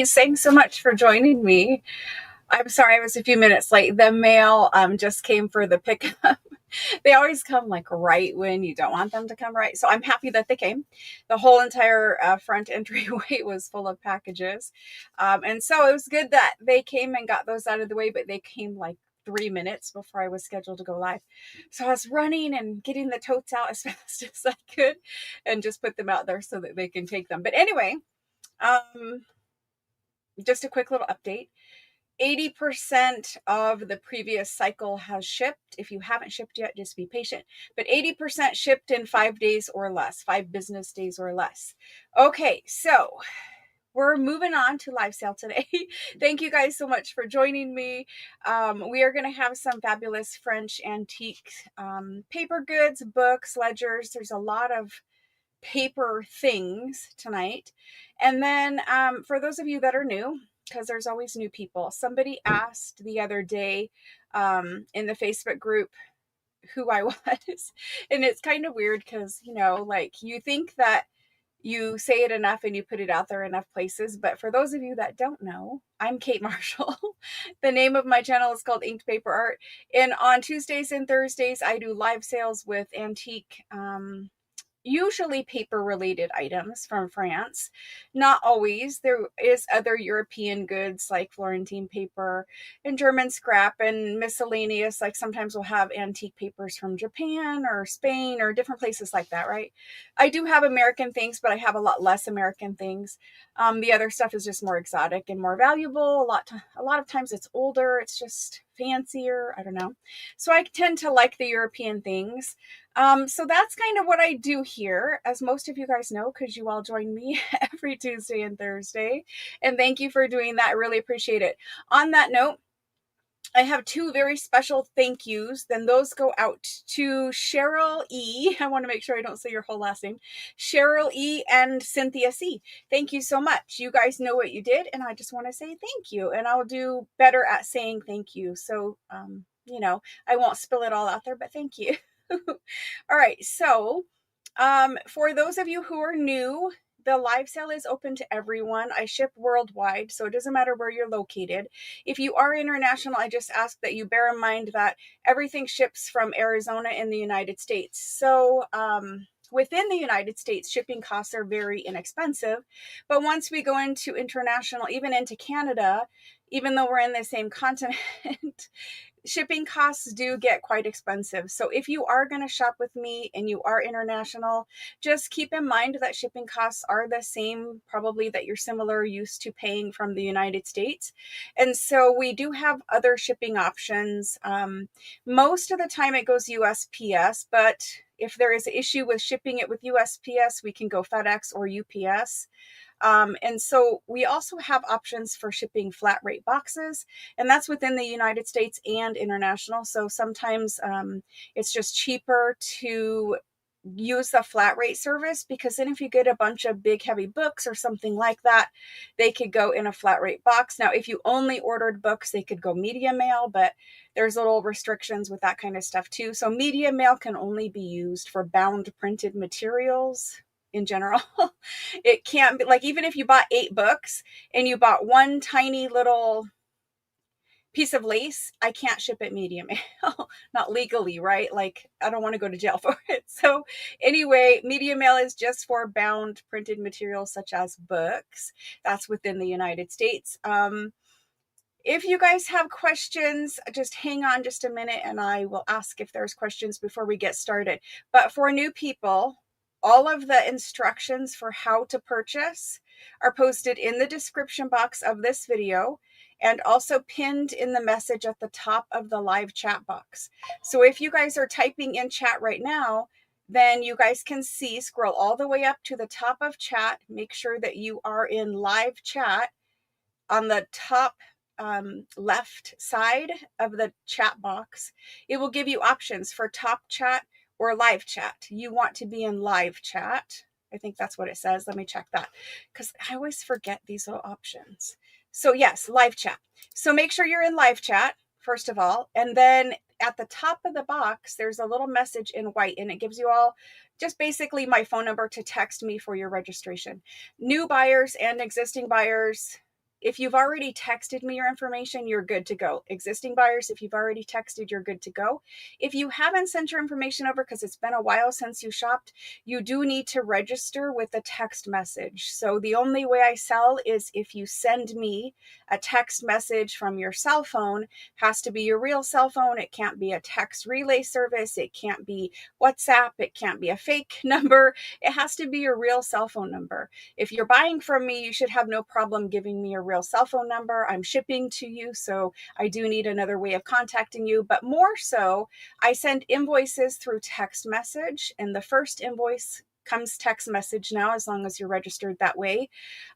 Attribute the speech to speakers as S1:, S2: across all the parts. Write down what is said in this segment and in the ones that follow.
S1: guys. Thanks so much for joining me. I'm sorry I was a few minutes late. The mail just came for the pickup. They always come like right when you don't want them to come right. So I'm happy that they came. The whole entire front entryway was full of packages. And so it was good that they came and got those out of the way, but they came like 3 minutes before I was scheduled to go live. So I was running and getting the totes out as fast as I could and just put them out there so that they can take them. But anyway, um, just a quick little update. 80% of the previous cycle has shipped. If you haven't shipped yet, just be patient. But 80% shipped in 5 days or less, 5 business days or less. Okay, so we're moving on to live sale today. Thank you guys so much for joining me. We are going to have some fabulous French antique paper goods, books, ledgers. There's a lot of paper things tonight. And then for those of you that are new, because there's always new people, somebody asked the other day in the Facebook group who I was. And it's kind of weird because, like you think that you say it enough and you put it out there enough places. But for those of you that don't know, I'm Kate Marshall. The name of my channel is called Inked Paper Art. And on Tuesdays and Thursdays, I do live sales with antique usually paper related items from France. Not always. There is other European goods like Florentine paper and German scrap and miscellaneous. Like sometimes we'll have antique papers from Japan or Spain or different places like that, right? I do have American things, but I have a lot less American things. The other stuff is just more exotic and more valuable. A lot of times it's older. It's just fancier. I don't know. So I tend to like the European things. So that's kind of what I do here, as most of you guys know, because you all join me every Tuesday and Thursday. And thank you for doing that. I really appreciate it. On that note, I have 2 very special thank yous. Then those go out to Cheryl E. I want to make sure I don't say your whole last name. Cheryl E. and Cynthia C. Thank you so much. You guys know what you did, and I just want to say thank you. And I'll do better at saying thank you. So, I won't spill it all out there, but thank you. All right. So, for those of you who are new, the live sale is open to everyone. I ship worldwide, so it doesn't matter where you're located. If you are international, I just ask that you bear in mind that everything ships from Arizona in the United States. So, within the United States, shipping costs are very inexpensive. But once we go into international, even into Canada, even though we're in the same continent, shipping costs do get quite expensive. So if you are going to shop with me and you are international, just keep in mind that shipping costs are the same, probably that you're similar used to paying from the United States. And so we do have other shipping options. Most of the time it goes USPS, but if there is an issue with shipping it with USPS, we can go FedEx or UPS. And so we also have options for shipping flat rate boxes, and that's within the United States and international. So sometimes it's just cheaper to use the flat rate service, because then if you get a bunch of big heavy books or something like that, they could go in a flat rate box. Now, if you only ordered books, they could go media mail, but there's little restrictions with that kind of stuff too. So media mail can only be used for bound printed materials in general. It can't be like, even if you bought 8 books and you bought one tiny little piece of lace, I can't ship it media mail. Not legally, right? Like, I don't want to go to jail for it. So anyway, media mail is just for bound printed materials such as books. That's within the United States. If you guys have questions, just hang on just a minute and I will ask if there's questions before we get started. But for new people, all of the instructions for how to purchase are posted in the description box of this video and also pinned in the message at the top of the live chat box. So if you guys are typing in chat right now, then you guys can see, scroll all the way up to the top of chat. Make sure that you are in live chat. On the top left side of the chat box, it will give you options for top chat or live chat. You want to be in live chat. I think that's what it says. Let me check that, because I always forget these little options. So yes, live chat. So make sure you're in live chat, first of all. And then at the top of the box, there's a little message in white, and it gives you all just basically my phone number to text me for your registration. New buyers and existing buyers, if you've already texted me your information, you're good to go. Existing buyers, if you've already texted, you're good to go. If you haven't sent your information over because it's been a while since you shopped, you do need to register with a text message. So the only way I sell is if you send me a text message from your cell phone. Has to be your real cell phone. It can't be a text relay service. It can't be WhatsApp. It can't be a fake number. It has to be your real cell phone number. If you're buying from me, you should have no problem giving me your real cell phone number. I'm shipping to you, so I do need another way of contacting you. But more so, I send invoices through text message, and the first invoice comes text message now, as long as you're registered that way.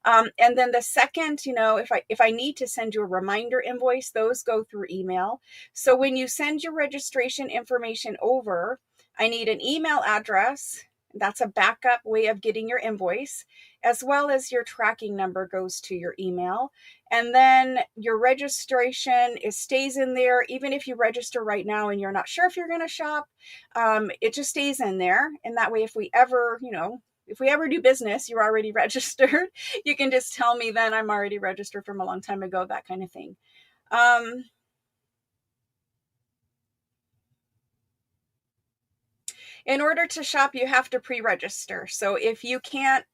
S1: And then the second, if I need to send you a reminder invoice, those go through email. So when you send your registration information over, I need an email address. That's a backup way of getting your invoice, as well as your tracking number goes to your email. And then your registration, it stays in there. Even if you register right now and you're not sure if you're going to shop, it just stays in there. And that way, if we ever do business, you're already registered. You can just tell me then I'm already registered from a long time ago, that kind of thing. In order to shop, you have to pre-register. So if you can't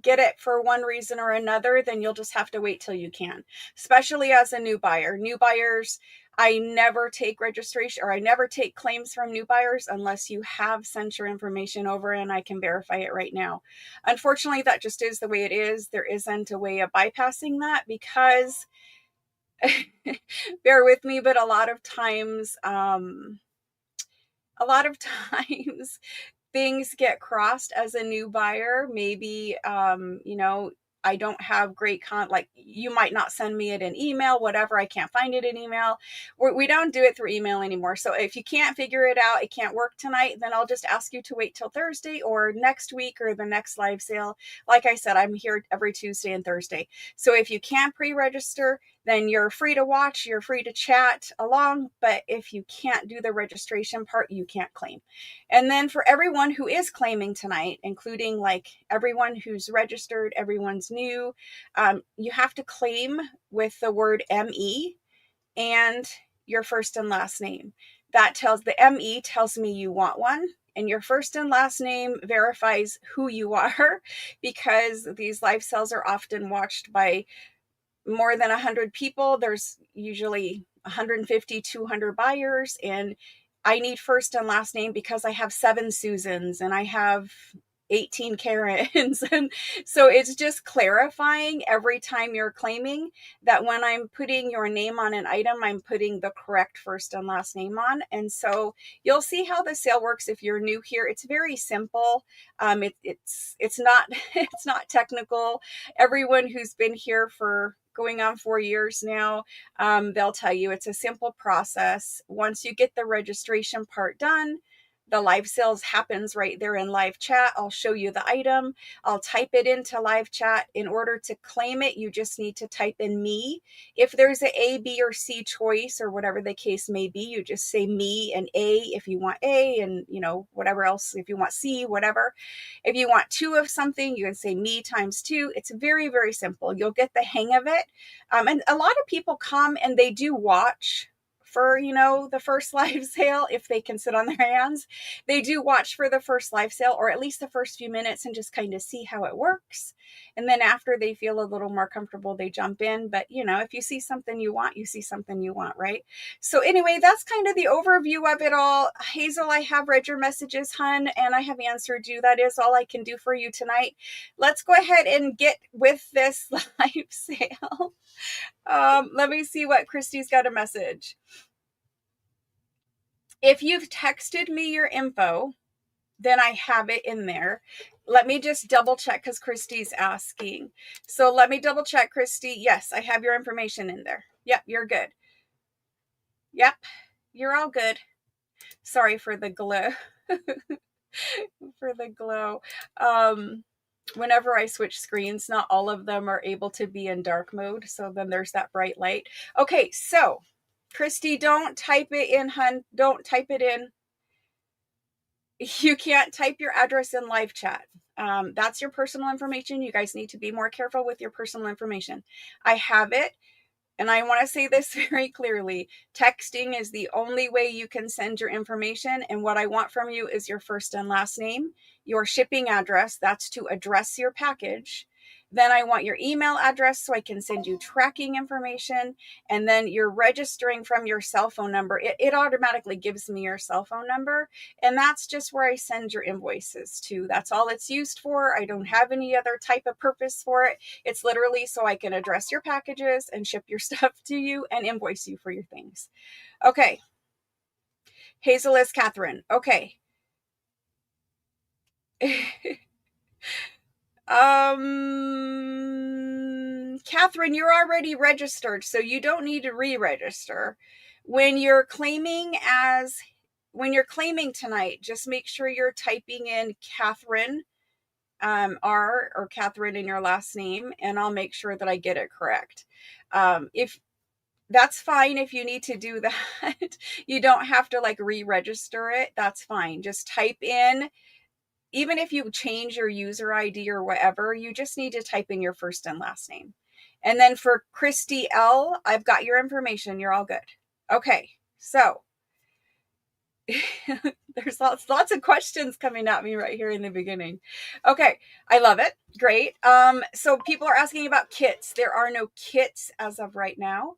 S1: get it for one reason or another, then you'll just have to wait till you can, especially as a new buyer. New buyers, I never take registration, or I never take claims from new buyers unless you have sent your information over and I can verify it right now. Unfortunately, that just is the way it is. There isn't a way of bypassing that because, bear with me, but a lot of times things get crossed as a new buyer. Maybe, I don't have great like you might not send me it in email, whatever. I can't find it in email. We don't do it through email anymore. So if you can't figure it out, it can't work tonight, then I'll just ask you to wait till Thursday or next week or the next live sale. Like I said, I'm here every Tuesday and Thursday. So if you can't pre-register, then you're free to watch, you're free to chat along. But if you can't do the registration part, you can't claim. And then for everyone who is claiming tonight, including like everyone who's registered, everyone's new, you have to claim with the word ME and your first and last name. The ME tells me you want one, and your first and last name verifies who you are, because these live sales are often watched by more than 100 people. There's usually 150, 200 buyers, and I need first and last name because I have 7 Susans and I have 18 Karens. And so it's just clarifying every time you're claiming that when I'm putting your name on an item, I'm putting the correct first and last name on. And so you'll see how the sale works if you're new here. It's very simple. It's not it's not technical. Everyone who's been here for going on 4 years now, they'll tell you it's a simple process. Once you get the registration part done, the live sales happens right there in live chat. I'll show you the item. I'll type it into live chat. In order to claim it, you just need to type in me. If there's an A, B, or C choice, or whatever the case may be, you just say me and A if you want A, and whatever else, if you want C, whatever. If you want 2 of something, you can say me times 2. It's very, very simple. You'll get the hang of it. And a lot of people come and they do watch for, the first live sale. If they can sit on their hands, they do watch for the first live sale, or at least the first few minutes, and just kind of see how it works. And then after they feel a little more comfortable, they jump in. But if you see something you want, you see something you want, right? So anyway, that's kind of the overview of it all. Hazel, I have read your messages, hun, and I have answered you. That is all I can do for you tonight. Let's go ahead and get with this live sale. Let me see what Christy's got a message. If you've texted me your info, then I have it in there. Let me just double check because Christy's asking. So let me double check, Christy. Yes, I have your information in there. Yep, you're good. Yep, you're all good. Sorry for the glow. Whenever I switch screens, not all of them are able to be in dark mode. So then there's that bright light. Okay, so Christy, don't type it in, hun. Don't type it in. You can't type your address in live chat. That's your personal information. You guys need to be more careful with your personal information. I have it. And I want to say this very clearly. Texting is the only way you can send your information. And what I want from you is your first and last name, your shipping address. That's to address your package. Then I want your email address so I can send you tracking information. And then you're registering from your cell phone number. It automatically gives me your cell phone number. And that's just where I send your invoices to. That's all it's used for. I don't have any other type of purpose for it. It's literally so I can address your packages and ship your stuff to you and invoice you for your things. Okay. Hazel is Catherine. Okay. Catherine, you're already registered, so you don't need to re-register. When you're claiming tonight, just make sure you're typing in Catherine, R or Catherine in your last name, and I'll make sure that I get it correct. If that's fine, if you need to do that, you don't have to like re-register it. That's fine. Just type in, even if you change your user ID or whatever, you just need to type in your first and last name. And then for Christy L, I've got your information. You're all good. Okay. So there's lots of questions coming at me right here in the beginning. Okay, I love it. Great. So people are asking about kits. There are no kits as of right now.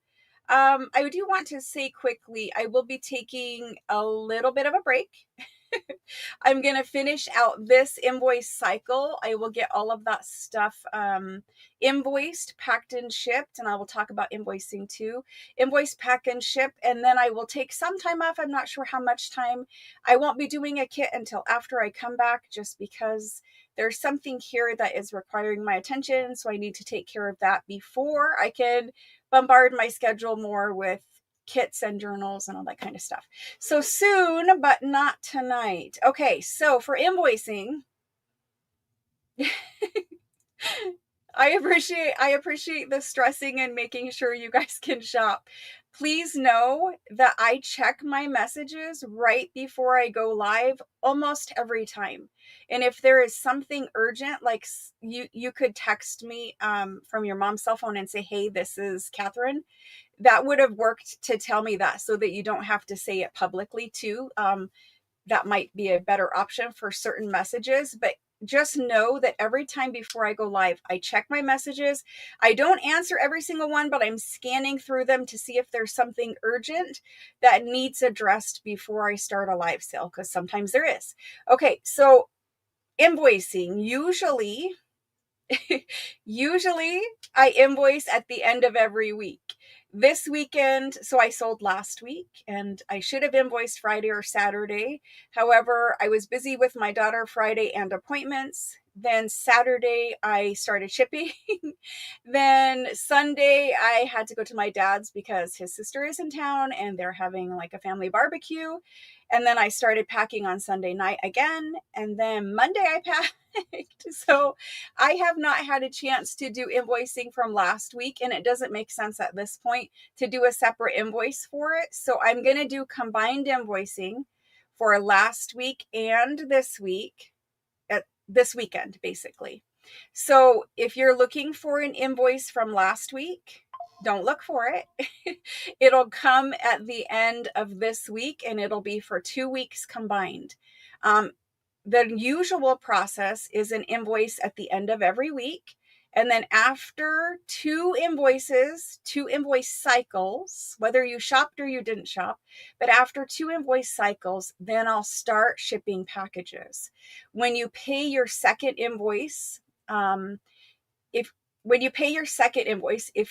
S1: I do want to say quickly, I will be taking a little bit of a break. I'm going to finish out this invoice cycle. I will get all of that stuff invoiced, packed and shipped, and I will talk about invoicing too. Invoice, pack and ship, and then I will take some time off. I'm not sure how much time. I won't be doing a kit until after I come back, just because there's something here that is requiring my attention, so I need to take care of that before I can bombard my schedule more with kits and journals and all that kind of stuff. So soon, but not tonight. Okay, so for invoicing, I appreciate the stressing and making sure you guys can shop. Please know that I check my messages right before I go live almost every time. And if there is something urgent, like you could text me from your mom's cell phone and say, hey, this is Catherine. That would have worked to tell me that, so that you don't have to say it publicly too. That might be a better option for certain messages, but just know that every time before I go live, I check my messages. I don't answer every single one, but I'm scanning through them to see if there's something urgent that needs addressed before I start a live sale, because sometimes there is. Okay, so invoicing, usually I invoice at the end of every week. This weekend, so I sold last week and I should have invoiced Friday or Saturday. However, I was busy with my daughter Friday and appointments. Then Saturday, I started shipping. Then Sunday, I had to go to my dad's because his sister is in town and they're having like a family barbecue. And then I started packing on Sunday night again. And then Monday I packed. So I have not had a chance to do invoicing from last week, and it doesn't make sense at this point to do a separate invoice for it. So I'm going to do combined invoicing for last week and this week, at this weekend, basically. So if you're looking for an invoice from last week, don't look for it. It'll come at the end of this week, and it'll be for 2 weeks combined. The usual process is an invoice at the end of every week. And then after 2 invoice cycles, whether you shopped or you didn't shop, but after 2 invoice cycles, then I'll start shipping packages. When you pay your second invoice, if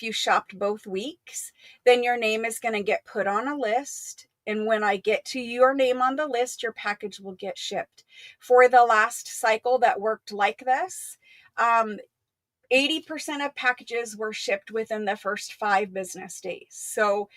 S1: you shopped both weeks, then your name is going to get put on a list. And when I get to your name on the list, your package will get shipped. For the last cycle that worked like this, 80% of packages were shipped within the first 5 business days. So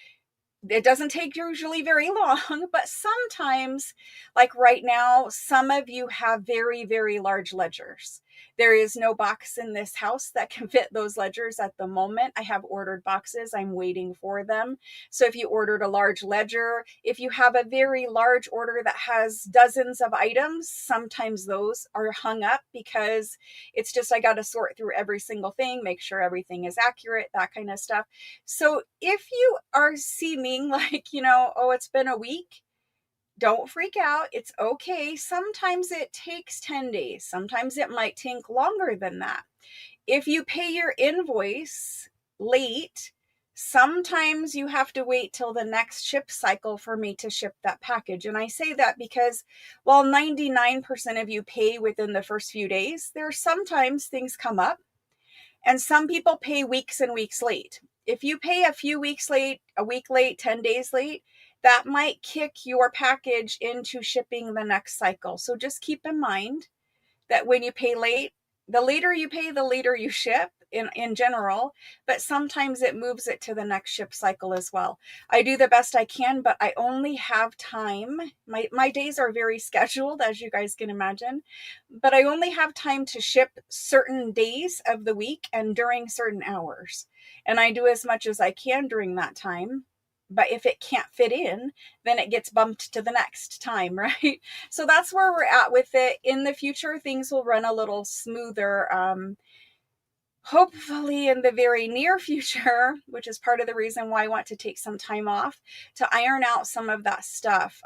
S1: it doesn't take usually very long, but sometimes, like right now, some of you have very, very large ledgers. There is no box in this house that can fit those ledgers at the moment. I have ordered boxes. I'm waiting for them. So if you ordered a large ledger, if you have a very large order that has dozens of items, sometimes those are hung up because it's just, I got to sort through every single thing, make sure everything is accurate, that kind of stuff. So if you are seeming like, oh, it's been a week, don't freak out. It's okay. Sometimes it takes 10 days. Sometimes it might take longer than that. If you pay your invoice late, sometimes you have to wait till the next ship cycle for me to ship that package. And I say that because while 99% of you pay within the first few days, there are sometimes things come up, and some people pay weeks and weeks late. If you pay a few weeks late, a week late, 10 days late, that might kick your package into shipping the next cycle. So just keep in mind that when you pay late, the later you pay, the later you ship in general, but sometimes it moves it to the next ship cycle as well. I do the best I can, but I only have time. My days are very scheduled, as you guys can imagine, but I only have time to ship certain days of the week and during certain hours. And I do as much as I can during that time. But if it can't fit in, then it gets bumped to the next time, right? So that's where we're at with it. In the future, things will run a little smoother. Hopefully in the very near future, which is part of the reason why I want to take some time off to iron out some of that stuff.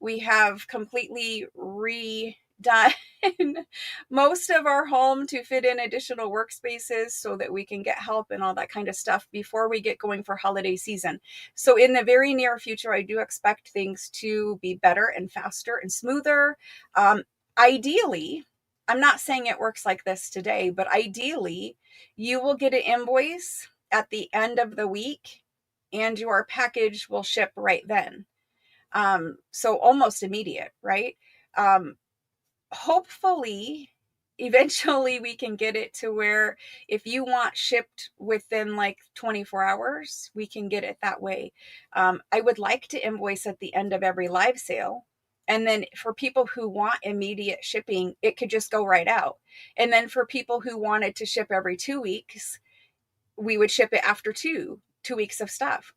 S1: We have completely redone most of our home to fit in additional workspaces so that we can get help and all that kind of stuff before we get going for holiday season. So in the very near future, I do expect things to be better and faster and smoother. Ideally, I'm not saying it works like this today, but ideally, you will get an invoice at the end of the week and your package will ship right then. So almost immediate, right? Hopefully, eventually we can get it to where if you want shipped within like 24 hours, we can get it that way. I would like to invoice at the end of every live sale. And then for people who want immediate shipping, it could just go right out. And then for people who wanted to ship every 2 weeks, we would ship it after two weeks of stuff,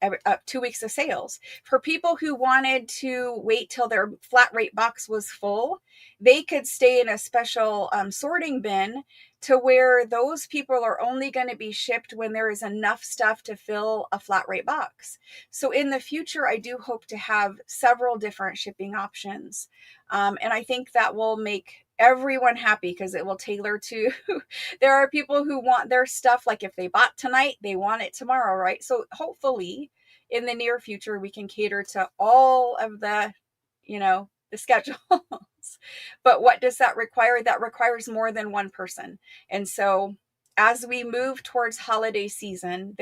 S1: 2 weeks of sales. For people who wanted to wait till their flat rate box was full, they could stay in a special sorting bin to where those people are only going to be shipped when there is enough stuff to fill a flat rate box. So in the future, I do hope to have several different shipping options. And I think that will make everyone happy because it will tailor to there are people who want their stuff like if they bought tonight, they want it tomorrow, right? So hopefully in the near future we can cater to all of the schedules. But what does that require? That requires more than one person. And so as we move towards holiday season,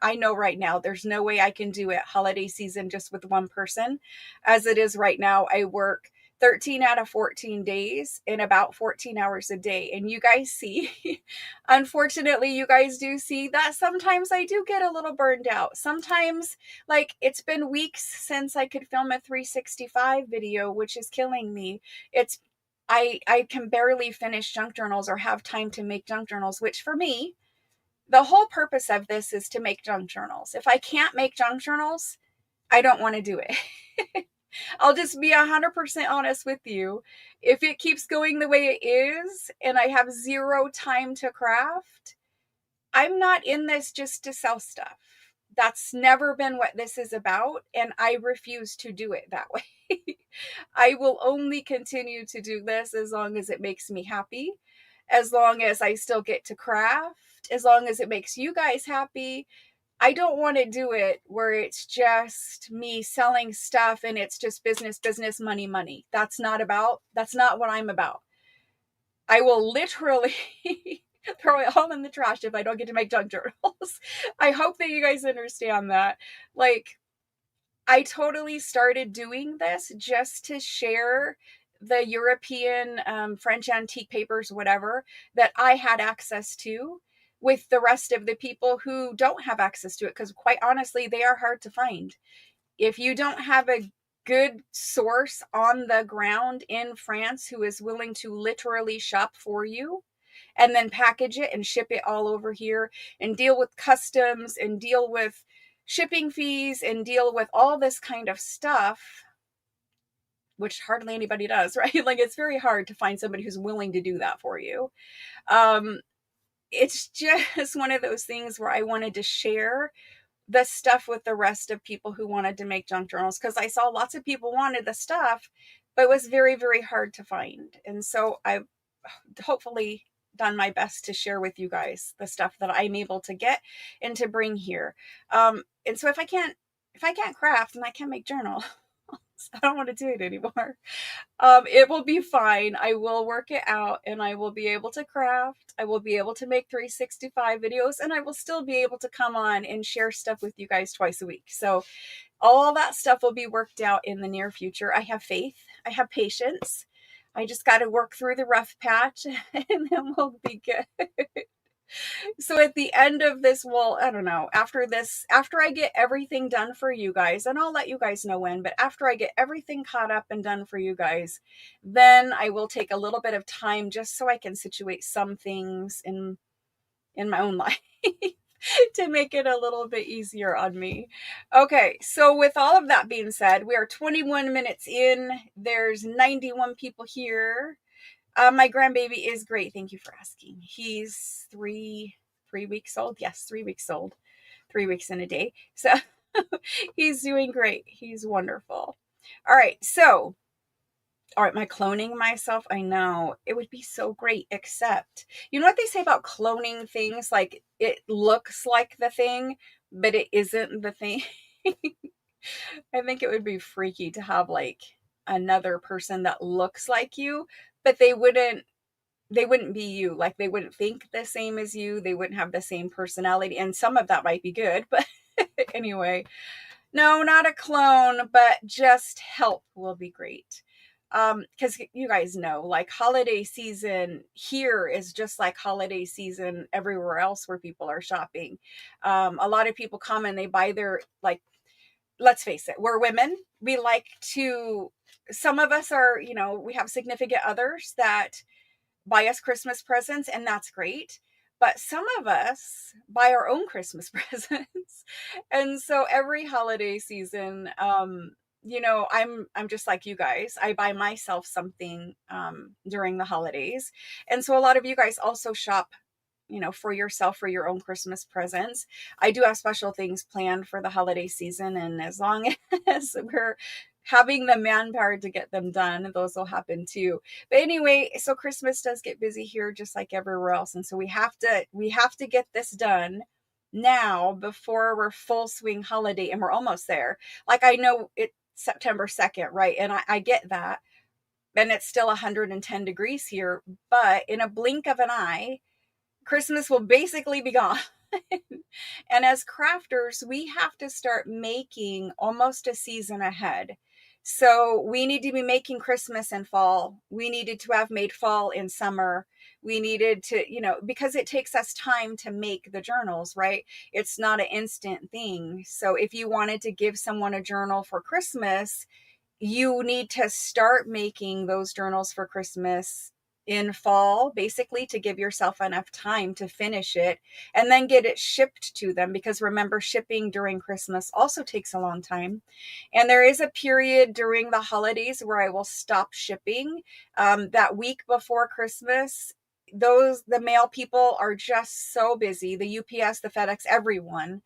S1: I know right now there's no way I can do it holiday season just with one person. As it is right now, I work 13 out of 14 days in about 14 hours a day. And you guys see, unfortunately, you guys do see that sometimes I do get a little burned out. Sometimes, like, it's been weeks since I could film a 365 video, which is killing me. I can barely finish junk journals or have time to make junk journals, which for me, the whole purpose of this is to make junk journals. If I can't make junk journals, I don't want to do it. I'll just be 100% honest with you. If it keeps going the way it is and I have zero time to craft, I'm not in this just to sell stuff. That's never been what this is about, and I refuse to do it that way. I will only continue to do this as long as it makes me happy, as long as I still get to craft, as long as it makes you guys happy. I don't want to do it where it's just me selling stuff and it's just business, money, money. That's not what I'm about. I will literally throw it all in the trash if I don't get to make junk journals. I hope that you guys understand that. Like, I totally started doing this just to share the European, French antique papers, whatever, that I had access to with the rest of the people who don't have access to it. Because quite honestly, they are hard to find. If you don't have good source on the ground in France who is willing to literally shop for you and then package it and ship it all over here and deal with customs and deal with shipping fees and deal with all this kind of stuff, which hardly anybody does, right? Like, it's very hard to find somebody who's willing to do that for you. It's just one of those things where I wanted to share the stuff with the rest of people who wanted to make junk journals, because I saw lots of people wanted the stuff, but it was very, very hard to find. And so I've hopefully done my best to share with you guys the stuff that I'm able to get and to bring here. And so if I can't craft, then I can't make journals. I don't want to do it anymore. It will be fine. I will work it out and I will be able to craft. I will be able to make 365 videos, and I will still be able to come on and share stuff with you guys twice a week. So all that stuff will be worked out in the near future. I have faith. I have patience. I just got to work through the rough patch and then we'll be good. So at the end of this, well, I don't know, after I get everything done for you guys, and I'll let you guys know when, but after I get everything caught up and done for you guys, then I will take a little bit of time just so I can situate some things in my own life to make it a little bit easier on me. Okay, so with all of that being said, we are 21 minutes in. There's 91 people here. My grandbaby is great. Thank you for asking. He's three weeks old. Yes, 3 weeks old. 3 weeks in a day. So he's doing great. He's wonderful. All right. So, all right, my cloning myself. I know it would be so great, except, you know what they say about cloning things? Like, it looks like the thing, but it isn't the thing. I think it would be freaky to have like another person that looks like you, but they wouldn't be you. Like, they wouldn't think the same as you. They wouldn't have the same personality. And some of that might be good, but anyway, no, not a clone, but just help will be great. Because you guys know, like, holiday season here is just like holiday season everywhere else where people are shopping. A lot of people come and they buy their, like, let's face it, we're women. We like to, some of us are, we have significant others that buy us Christmas presents, and that's great. But some of us buy our own Christmas presents. And so every holiday season, I'm just like you guys. I buy myself something during the holidays. And so a lot of you guys also shop, for yourself, for your own Christmas presents. I do have special things planned for the holiday season, and as long as we're having the manpower to get them done, those will happen too. But anyway, so Christmas does get busy here just like everywhere else, and so we have to get this done now before we're full swing holiday, and we're almost there. Like, I know it's September 2nd, right? And I get that, and it's still 110 degrees here, but in a blink of an eye, Christmas will basically be gone. And as crafters, we have to start making almost a season ahead. So we need to be making Christmas in fall. We needed to have made fall in summer. We needed to, because it takes us time to make the journals, right? It's not an instant thing. So if you wanted to give someone a journal for Christmas, you need to start making those journals for Christmas in fall, basically, to give yourself enough time to finish it and then get it shipped to them. Because remember, shipping during Christmas also takes a long time. And there is a period during the holidays where I will stop shipping. That week before Christmas, the mail people are just so busy. The UPS, the FedEx, everyone,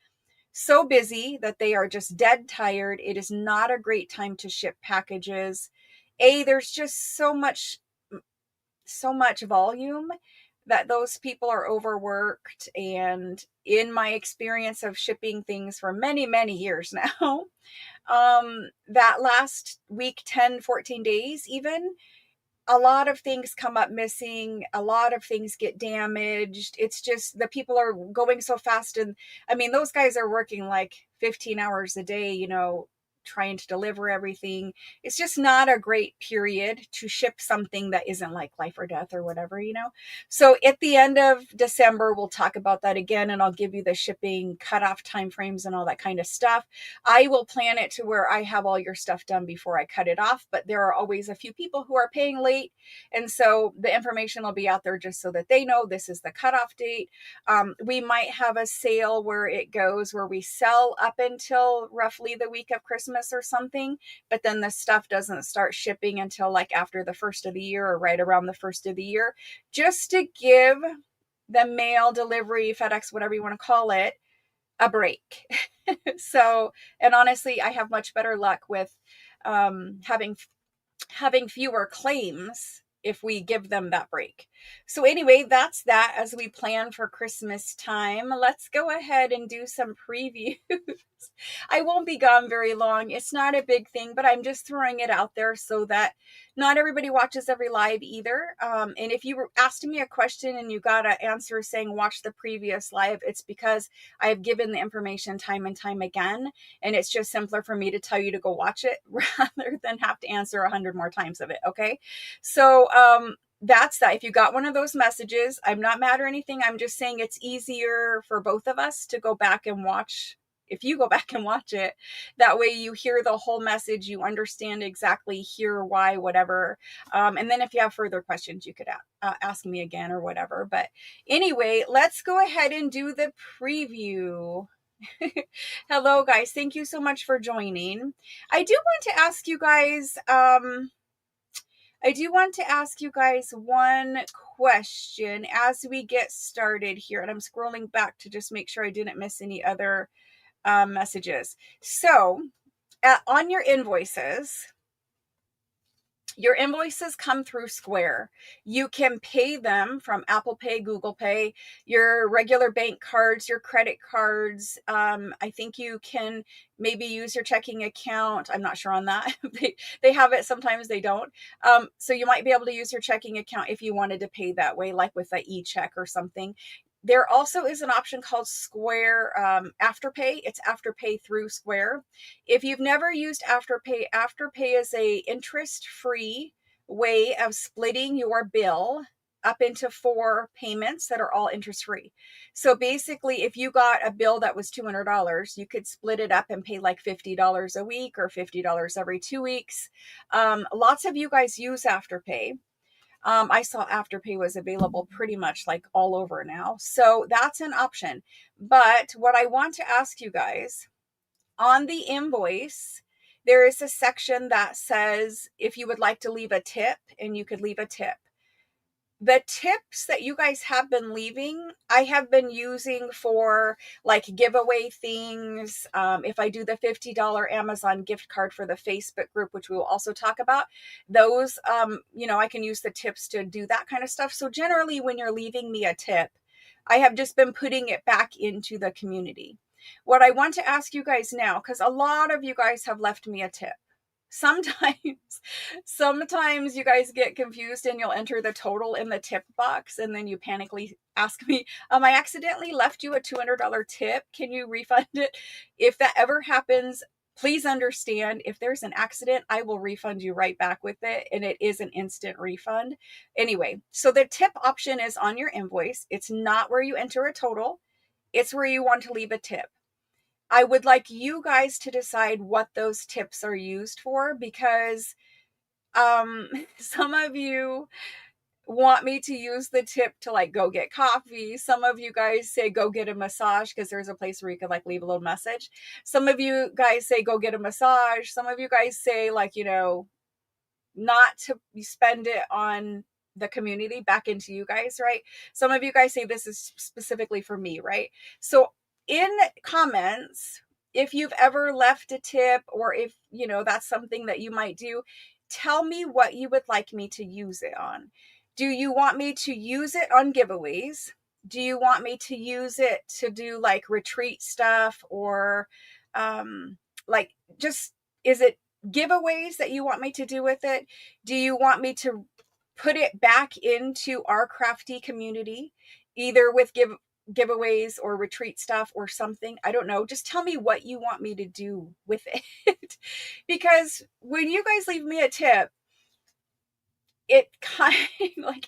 S1: so busy that they are just dead tired. It is not a great time to ship packages. There's just so much volume that those people are overworked. And in my experience of shipping things for many, many years now, that last week, 10, 14 days even, a lot of things come up missing. A lot of things get damaged. It's just the people are going so fast. And I mean, those guys are working like 15 hours a day, trying to deliver everything. It's just not a great period to ship something that isn't like life or death or whatever, you know? So at the end of December, we'll talk about that again, and I'll give you the shipping cutoff timeframes and all that kind of stuff. I will plan it to where I have all your stuff done before I cut it off, but there are always a few people who are paying late. And so the information will be out there just so that they know this is the cutoff date. We might have a sale where it goes where we sell up until roughly the week of Christmas or something, but then the stuff doesn't start shipping until like after the first of the year or right around the first of the year, just to give the mail delivery, FedEx, whatever you want to call it, a break. So, and honestly, I have much better luck with having fewer claims if we give them that break. So anyway, that's that as we plan for Christmas time. Let's go ahead and do some previews. I won't be gone very long. It's not a big thing, but I'm just throwing it out there so that not everybody watches every live either. And if you asked me a question and you got an answer saying watch the previous live, it's because I have given the information time and time again. And it's just simpler for me to tell you to go watch it rather than have to answer 100 more times of it. Okay. So, that's that. If you got one of those messages, I'm not mad or anything. I'm just saying it's easier for both of us to go back and watch. If you go back and watch it, that way you hear the whole message, you understand exactly here, why, whatever. And then if you have further questions, you could ask me again or whatever. But anyway, let's go ahead and do the preview. Hello, guys. Thank you so much for joining. I do want to ask you guys one question as we get started here. And I'm scrolling back to just make sure I didn't miss any other messages. So on your invoices come through Square. You can pay them from Apple Pay, Google Pay, your regular bank cards, your credit cards. I think you can maybe use your checking account. I'm not sure on that. They have it. Sometimes they don't. So you might be able to use your checking account if you wanted to pay that way, like with an e-check or something. There also is an option called Square Afterpay. It's Afterpay through Square. If you've never used Afterpay is a interest-free way of splitting your bill up into 4 payments that are all interest-free. So basically, if you got a bill that was $200, you could split it up and pay like $50 a week or $50 every 2 weeks. Lots of you guys use Afterpay. I saw Afterpay was available pretty much like all over now. So that's an option. But what I want to ask you guys, on the invoice, there is a section that says if you would like to leave a tip, and you could leave a tip. The tips that you guys have been leaving, I have been using for like giveaway things. If I do the $50 Amazon gift card for the Facebook group, which we will also talk about, those, I can use the tips to do that kind of stuff. So generally when you're leaving me a tip, I have just been putting it back into the community. What I want to ask you guys now, because a lot of you guys have left me a tip. Sometimes you guys get confused and you'll enter the total in the tip box and then you panically ask me, I accidentally left you a $200 tip. Can you refund it? If that ever happens, please understand, if there's an accident, I will refund you right back with it. And it is an instant refund. Anyway, so the tip option is on your invoice. It's not where you enter a total. It's where you want to leave a tip. I would like you guys to decide what those tips are used for, because some of you want me to use the tip to like go get coffee. Some of you guys say go get a massage because there's a place where you could like leave a little message. Some of you guys say go get a massage. Some of you guys say like, not to spend it on the community, back into you guys, right? Some of you guys say this is specifically for me, right? So in comments, if you've ever left a tip, or if, that's something that you might do, tell me what you would like me to use it on. Do you want me to use it on giveaways? Do you want me to use it to do like retreat stuff, or is it giveaways that you want me to do with it? Do you want me to put it back into our crafty community, either with giveaways or retreat stuff or something. I don't know. Just tell me what you want me to do with it. Because when you guys leave me a tip, it kind of like,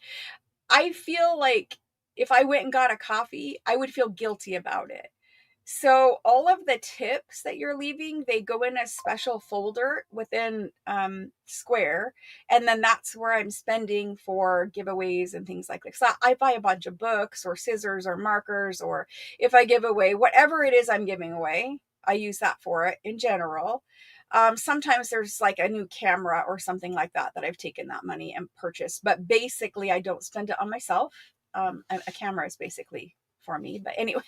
S1: I feel like if I went and got a coffee, I would feel guilty about it. So all of the tips that you're leaving, they go in a special folder within Square. And then that's where I'm spending for giveaways and things like this. So I buy a bunch of books or scissors or markers, or if I give away whatever it is I'm giving away, I use that for it in general. Sometimes there's like a new camera or something like that I've taken that money and purchased. But basically, I don't spend it on myself. A camera is basically for me. But anyway,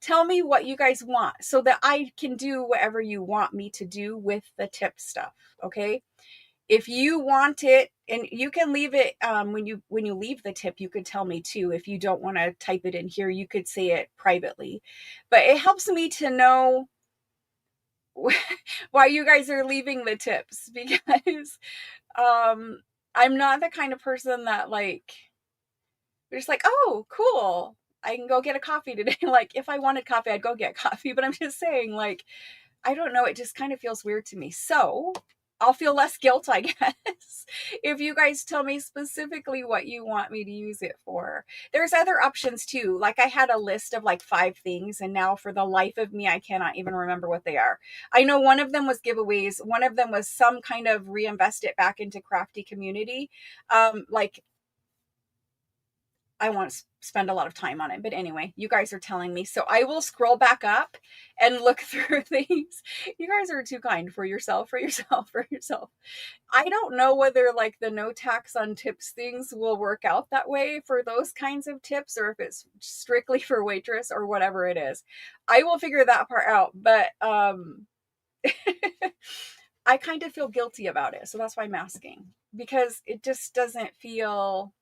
S1: tell me what you guys want so that I can do whatever you want me to do with the tip stuff. Okay. If you want it, and you can leave it when you leave the tip, you could tell me too. If you don't want to type it in here, you could say it privately. But it helps me to know why you guys are leaving the tips, because I'm not the kind of person that like, just like, oh, cool, I can go get a coffee today. Like, if I wanted coffee, I'd go get coffee. But I'm just saying, like, I don't know. It just kind of feels weird to me. So I'll feel less guilt, I guess, if you guys tell me specifically what you want me to use it for. There's other options too. Like, I had a list of like 5 things, and now for the life of me, I cannot even remember what they are. I know one of them was giveaways. One of them was some kind of reinvest it back into crafty community. Like, I want to spend a lot of time on it. But anyway, you guys are telling me. So I will scroll back up and look through these. You guys are too kind. For yourself. I don't know whether like the no tax on tips things will work out that way for those kinds of tips, or if it's strictly for waitress or whatever it is. I will figure that part out. But I kind of feel guilty about it. So that's why I'm asking, because it just doesn't feel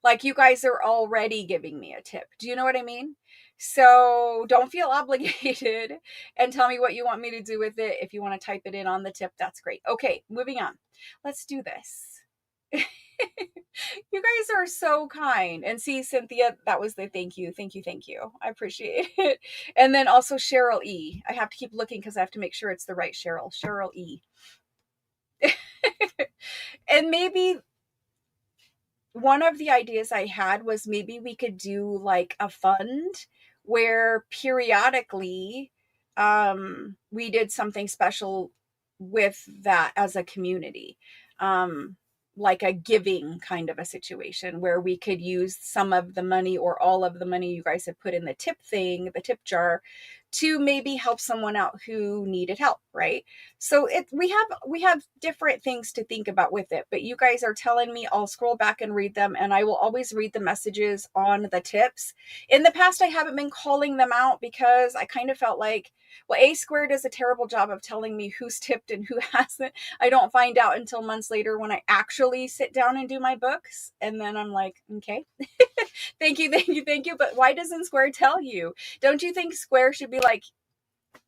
S1: like you guys are already giving me a tip. Do you know what I mean? So don't feel obligated, and tell me what you want me to do with it. If you want to type it in on the tip, that's great. Okay, moving on. Let's do this. You guys are so kind. And see, Cynthia, that was the thank you. Thank you. Thank you. I appreciate it. And then also Cheryl E. I have to keep looking because I have to make sure it's the right Cheryl. Cheryl E. And maybe one of the ideas I had was maybe we could do like a fund where periodically we did something special with that as a community. Like a giving kind of a situation where we could use some of the money or all of the money you guys have put in the tip thing, the tip jar, to maybe help someone out who needed help, right? So we have different things to think about with it, but you guys are telling me. I'll scroll back and read them, and I will always read the messages on the tips. In the past, I haven't been calling them out because I kind of felt like, well, A Squared does a terrible job of telling me who's tipped and who hasn't. I don't find out until months later when I actually sit down and do my books. And then I'm like, okay, thank you. But why doesn't Square tell you? Don't you think Square should be like,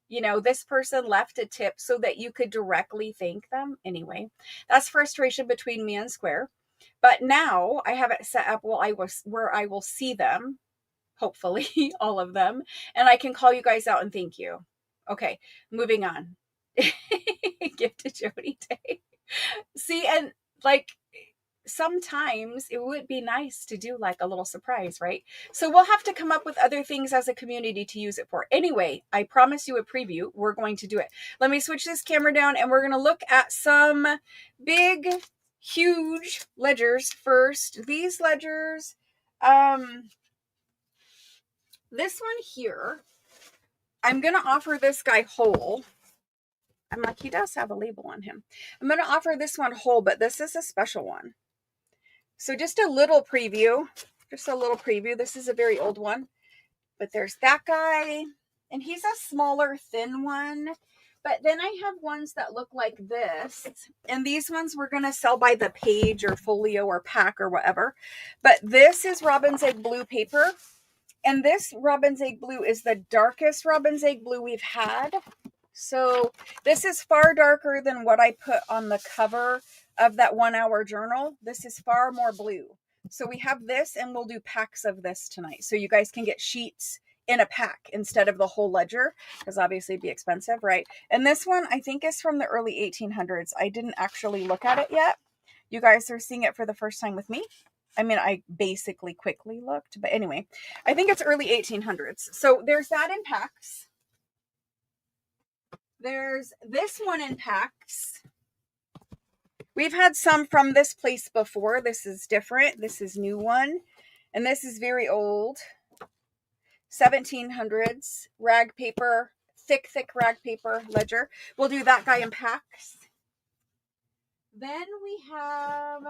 S1: this person left a tip so that you could directly thank them? Anyway, that's frustration between me and Square. But now I have it set up where I will see them, hopefully all of them, and I can call you guys out and thank you. Okay, moving on. Gift to Jody Day. See, and like, sometimes it would be nice to do like a little surprise, right? So we'll have to come up with other things as a community to use it for. Anyway, I promise you a preview. We're going to do it. Let me switch this camera down, and we're going to look at some big, huge ledgers first. These ledgers, this one here, I'm going to offer this guy whole. I'm like, he does have a label on him. I'm going to offer this one whole, but this is a special one. So just a little preview. This is a very old one. But there's that guy. And he's a smaller, thin one. But then I have ones that look like this. And these ones we're going to sell by the page or folio or pack or whatever. But this is Robin's Egg Blue paper. And this Robin's Egg Blue is the darkest Robin's Egg Blue we've had. So this is far darker than what I put on the cover of that 1 hour journal. This is far more blue. So we have this, and we'll do packs of this tonight. So you guys can get sheets in a pack instead of the whole ledger, because obviously it'd be expensive, right? And this one I think is from the early 1800s. I didn't actually look at it yet. You guys are seeing it for the first time with me. I mean, I basically quickly looked, but anyway, I think it's early 1800s. So there's that in packs. There's this one in packs. We've had some from this place before. This is different. This is new one. And this is very old. 1700s rag paper, thick rag paper ledger. We'll do that guy in packs. Then we have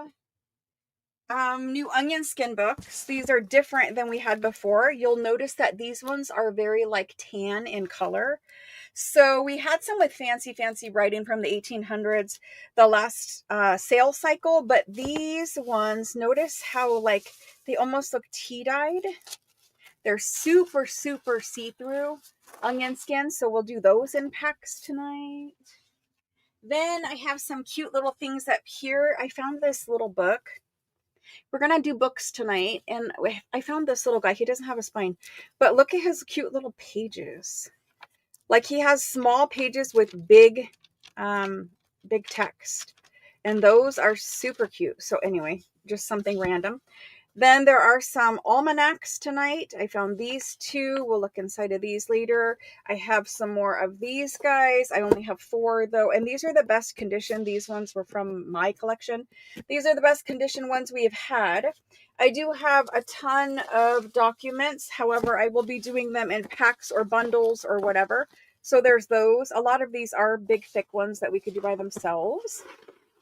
S1: new onion skin books. These are different than we had before. You'll notice that these ones are very like tan in color. So we had some with fancy writing from the 1800s, the last sale cycle, but these ones, notice how like they almost look tea-dyed. They're super see-through onion skin, so we'll do those in packs tonight. Then I have some cute little things up here. I found this little book. We're going to do books tonight, and I found this little guy. He doesn't have a spine, but look at his cute little pages. Like he has small pages with big text, and those are super cute. So anyway, just something random. Then there are some almanacs tonight. I found these two. We'll look inside of these later. I have some more of these guys. I only have 4 though, and these are the best condition. These ones were from my collection. These are the best condition ones we have had. I do have a ton of documents. However, I will be doing them in packs or bundles or whatever. So there's those. A lot of these are big, thick ones that we could do by themselves.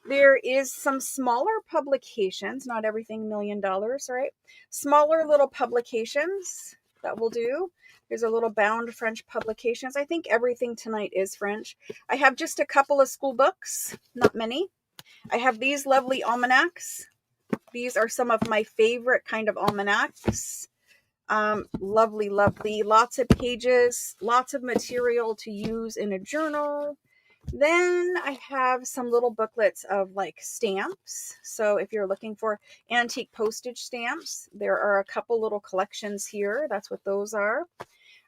S1: There is some smaller publications, not everything $1 million, right? Smaller little publications that we'll do. There's a little bound French publications. I think everything tonight is French. I have just a couple of school books, not many. I have these lovely almanacs. These are some of my favorite kind of almanacs. Lovely. Lots of pages, lots of material to use in a journal. Then I have some little booklets of like stamps. So if you're looking for antique postage stamps, there are a couple little collections here. That's what those are.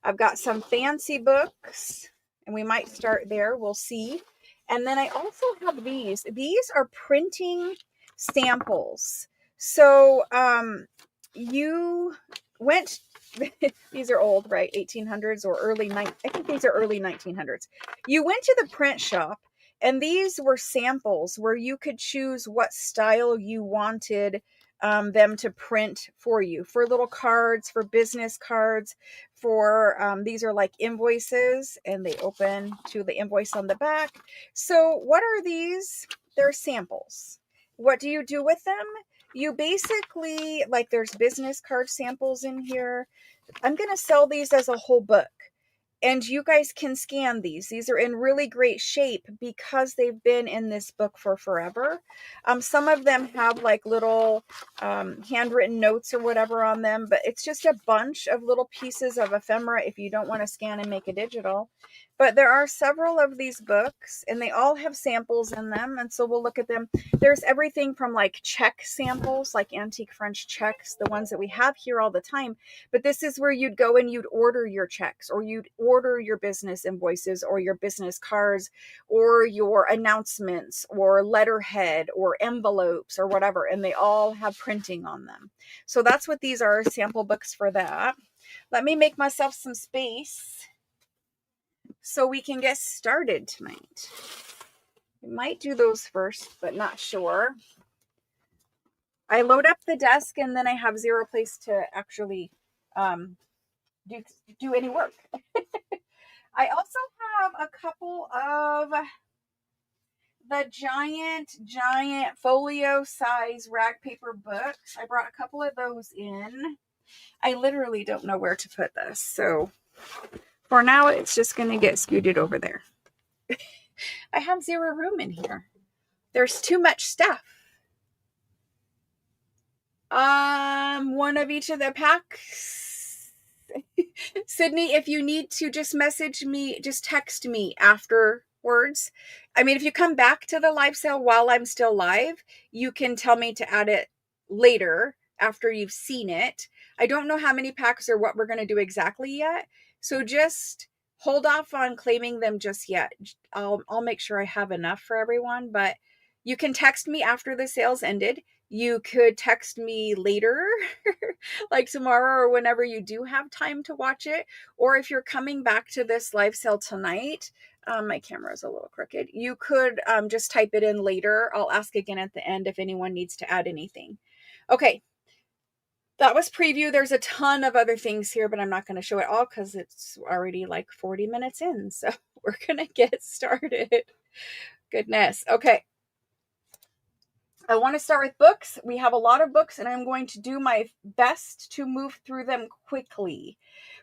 S1: I've got some fancy books, and we might start there. We'll see. And then I also have these. These are printing samples. So you went, these are old, right? 1800s or I think these are early 1900s. You went to the print shop, and these were samples where you could choose what style you wanted them to print for you, for little cards, for business cards, for these are like invoices, and they open to the invoice on the back. So what are these? They're samples. What do you do with them? You basically, like there's business card samples in here. I'm going to sell these as a whole book. And you guys can scan these. These are in really great shape because they've been in this book for forever. Some of them have like little handwritten notes or whatever on them, but it's just a bunch of little pieces of ephemera if you don't want to scan and make it digital. But there are several of these books, and they all have samples in them, and so we'll look at them. There's everything from like check samples, like antique French checks, the ones that we have here all the time. But this is where you'd go and you'd order your checks, or you'd order your business invoices, or your business cards, or your announcements, or letterhead, or envelopes, or whatever, and they all have printing on them. So that's what these are, sample books for that. Let me make myself some space so we can get started tonight. We might do those first, but not sure. I load up the desk, and then I have zero place to actually do any work. I also have a couple of the giant folio size rag paper books. I brought a couple of those in. I literally don't know where to put this, so for now it's just going to get scooted over there. I have zero room in here. There's too much stuff. One of each of the packs. Sydney, if you need to just message me, just text me afterwards. I mean, if you come back to the live sale while I'm still live, you can tell me to add it later after you've seen it. I don't know how many packs or what we're going to do exactly yet. So just hold off on claiming them just yet. I'll make sure I have enough for everyone, but you can text me after the sales ended. You could text me later, like tomorrow or whenever you do have time to watch it. Or if you're coming back to this live sale tonight, my camera is a little crooked. You could just type it in later. I'll ask again at the end if anyone needs to add anything. Okay, that was preview. There's a ton of other things here, but I'm not going to show it all because it's already like 40 minutes in. So we're going to get started. Goodness. Okay. I want to start with books. We have a lot of books, and I'm going to do my best to move through them quickly.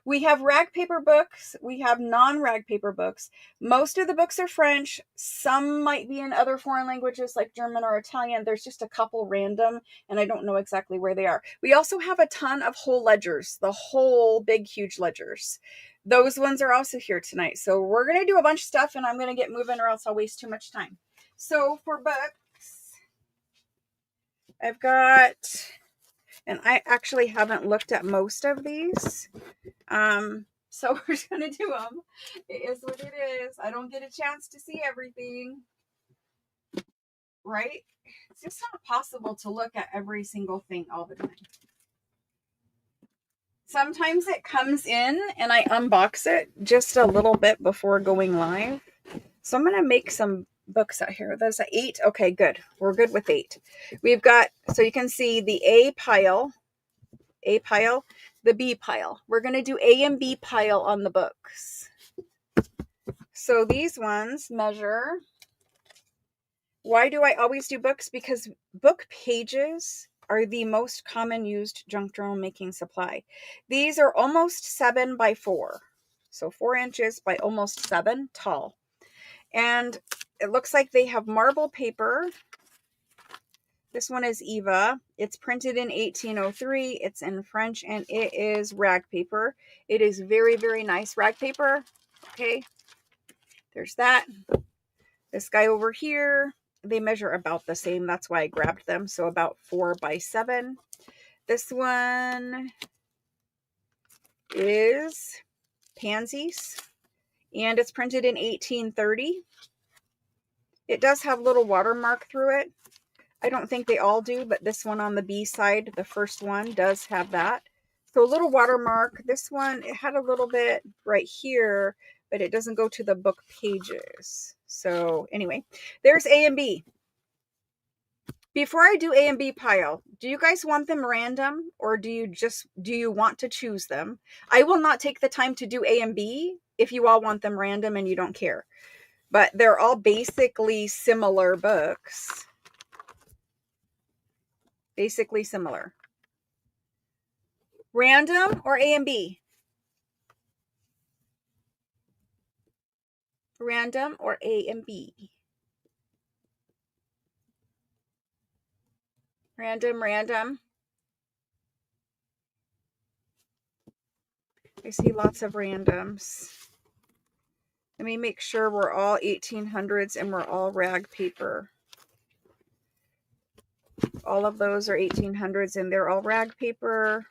S1: We have rag paper books. We have non-rag paper books. Most of the books are French. Some might be in other foreign languages like German or Italian. There's just a couple random, and I don't know exactly where they are. We also have a ton of whole ledgers, the whole big, huge ledgers. Those ones are also here tonight. So we're going to do a bunch of stuff, and I'm going to get moving or else I'll waste too much time. So for books, I've got, and I actually haven't looked at most of these. So we're just going to do them. It is what it is. I don't get a chance to see everything, right? It's just not possible to look at every single thing all the time. Sometimes it comes in and I unbox it just a little bit before going live. So I'm going to make some books out here. There's an 8. Okay, good. We're good with 8. We've got, so you can see the A pile, the B pile. We're going to do A and B pile on the books. So these ones measure. Why do I always do books? Because book pages are the most common used junk journal making supply. These are almost 7 by 4. So 4 inches by almost 7 tall. And it looks like they have marble paper. This one is Eva. It's printed in 1803. It's in French and it is rag paper. It is very, very nice rag paper. Okay. There's that. This guy over here, they measure about the same. That's why I grabbed them. So about 4 by 7. This one is Pansies and it's printed in 1830. It does have a little watermark through it. I don't think they all do, but this one on the B side, the first one, does have that. So a little watermark. This one, it had a little bit right here, but it doesn't go to the book pages. So anyway, there's A and B. Before I do A and B pile, do you guys want them random or do you want to choose them? I will not take the time to do A and B if you all want them random and you don't care. But they're all basically similar books. Basically similar. Random or A and B? Random or A and B? Random. I see lots of randoms. Let me make sure we're all 1800s and we're all rag paper. All of those are 1800s and they're all rag paper.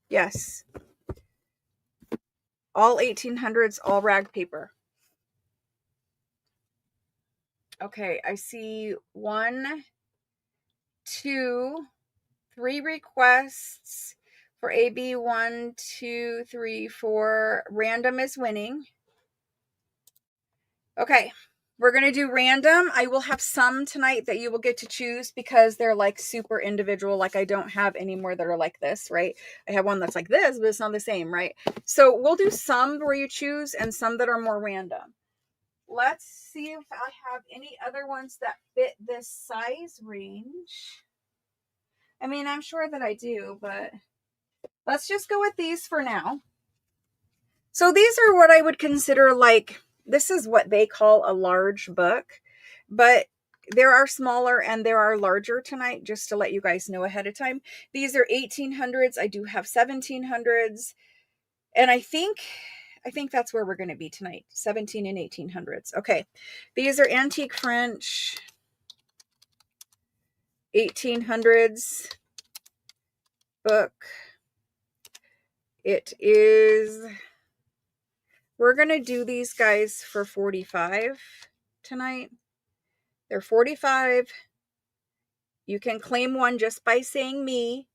S1: Yes. All 1800s, all rag paper. Okay, I see 1, 2, 3 requests for AB. 1, 2, 3, 4. Random is winning. Okay, we're going to do random. I will have some tonight that you will get to choose because they're like super individual. Like I don't have any more that are like this, right? I have one that's like this, but it's not the same, right? So we'll do some where you choose and some that are more random. Let's see if I have any other ones that fit this size range. I mean, I'm sure that I do, but let's just go with these for now. So these are what I would consider like, this is what they call a large book, but there are smaller and there are larger tonight, just to let you guys know ahead of time. These are 1800s. I do have 1700s. And I think that's where we're going to be tonight. 17 and 1800s. Okay. These are antique French. 1800s book. It is, we're going to do these guys for $45 tonight. They're $45. You can claim one just by saying me.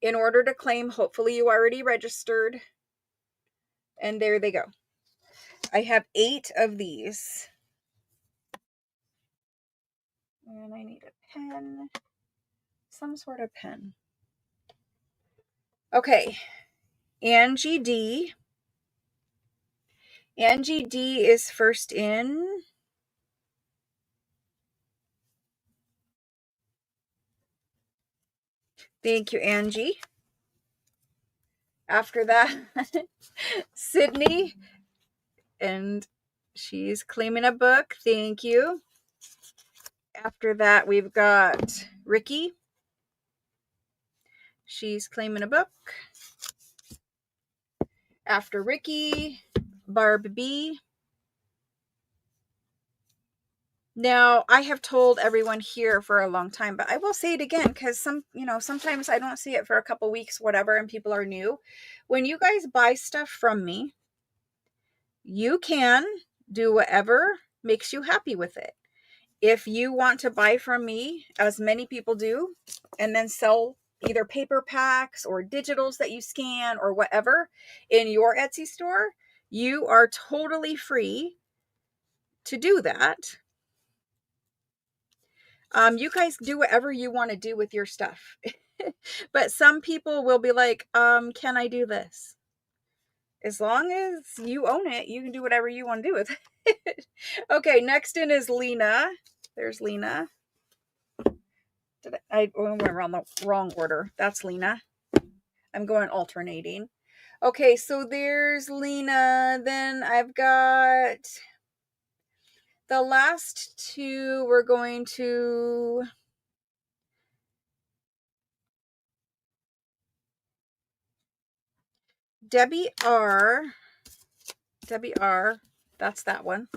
S1: In order to claim, hopefully you already registered. And there they go. I have 8 of these. And I need a pen. Some sort of pen. Okay. Angie D. Angie D is first in. Thank you, Angie. After that, Sydney. And she's claiming a book. Thank you. After that, we've got Ricky. She's claiming a book. After Ricky, Barb B. Now, I have told everyone here for a long time, but I will say it again because sometimes I don't see it for a couple weeks, whatever, and people are new. When you guys buy stuff from me, you can do whatever makes you happy with it. If you want to buy from me, as many people do, and then sell either paper packs or digitals that you scan or whatever in your Etsy store, you are totally free to do that. You guys do whatever you want to do with your stuff. But some people will be like, can I do this? As long as you own it, you can do whatever you want to do with it. Okay, next in is Lena. There's Lena. I went around the wrong order. That's Lena. I'm going alternating. Okay, so there's Lena. Then I've got the last 2. We're going to Debbie R. Debbie R. That's that one.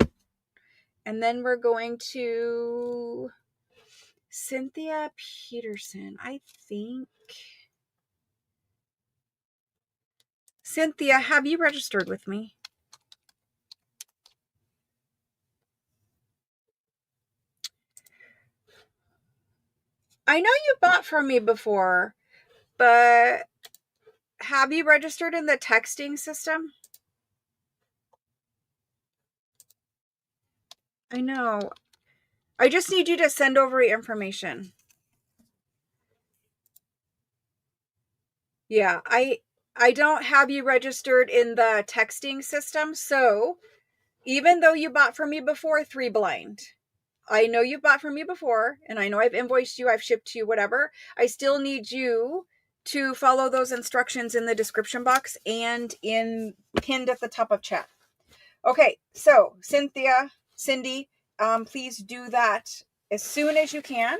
S1: And then we're going to Cynthia Peterson, I think. Cynthia, have you registered with me? I know you bought from me before, but have you registered in the texting system? I know. I just need you to send over your information. Yeah, I don't have you registered in the texting system, so even though you bought from me before, 3 blind. I know you bought from me before, and I know I've invoiced you, I've shipped you, whatever. I still need you to follow those instructions in the description box and pinned at the top of chat. Okay, so Cynthia, Cindy, please do that as soon as you can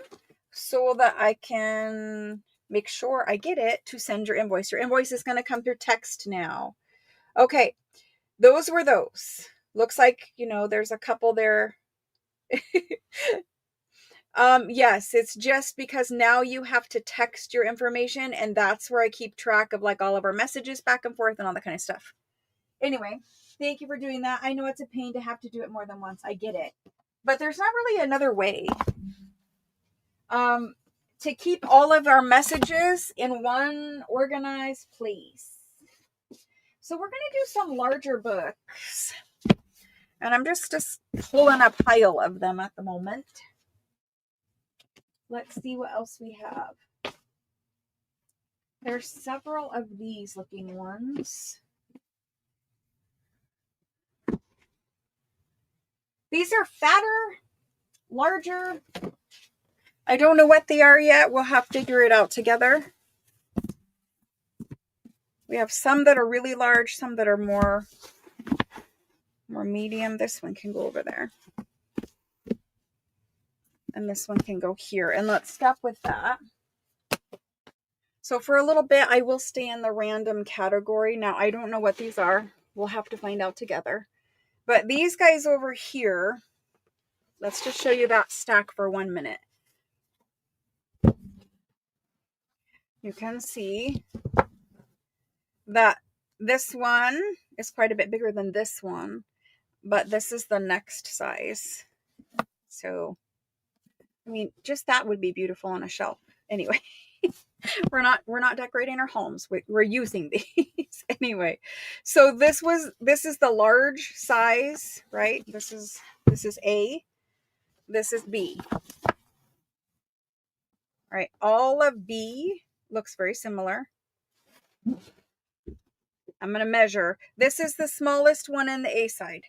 S1: so that I can make sure I get it to send your invoice. Your invoice is going to come through text now. Okay, those were those. Looks like, there's a couple there. Yes, it's just because now you have to text your information, and that's where I keep track of like all of our messages back and forth and all that kind of stuff. Anyway, thank you for doing that. I know it's a pain to have to do it more than once. I get it. But there's not really another way to keep all of our messages in one organized place. So we're going to do some larger books. And I'm just pulling a pile of them at the moment. Let's see what else we have. There's several of these looking ones. These are fatter, larger. I don't know what they are yet. We'll have to figure it out together. We have some that are really large, some that are more medium. This one can go over there. And this one can go here. And let's stop with that. So for a little bit, I will stay in the random category. Now, I don't know what these are. We'll have to find out together. But these guys over here, let's just show you that stack for 1 minute. you can see that this one is quite a bit bigger than this one, but this is the next size. So, I mean, just that would be beautiful on a shelf. Anyway, we're not decorating our homes. We're using these anyway. So this is the large size, right? This is A. This is B. All right. All of B looks very similar. I'm going to measure. This is the smallest one in the A side.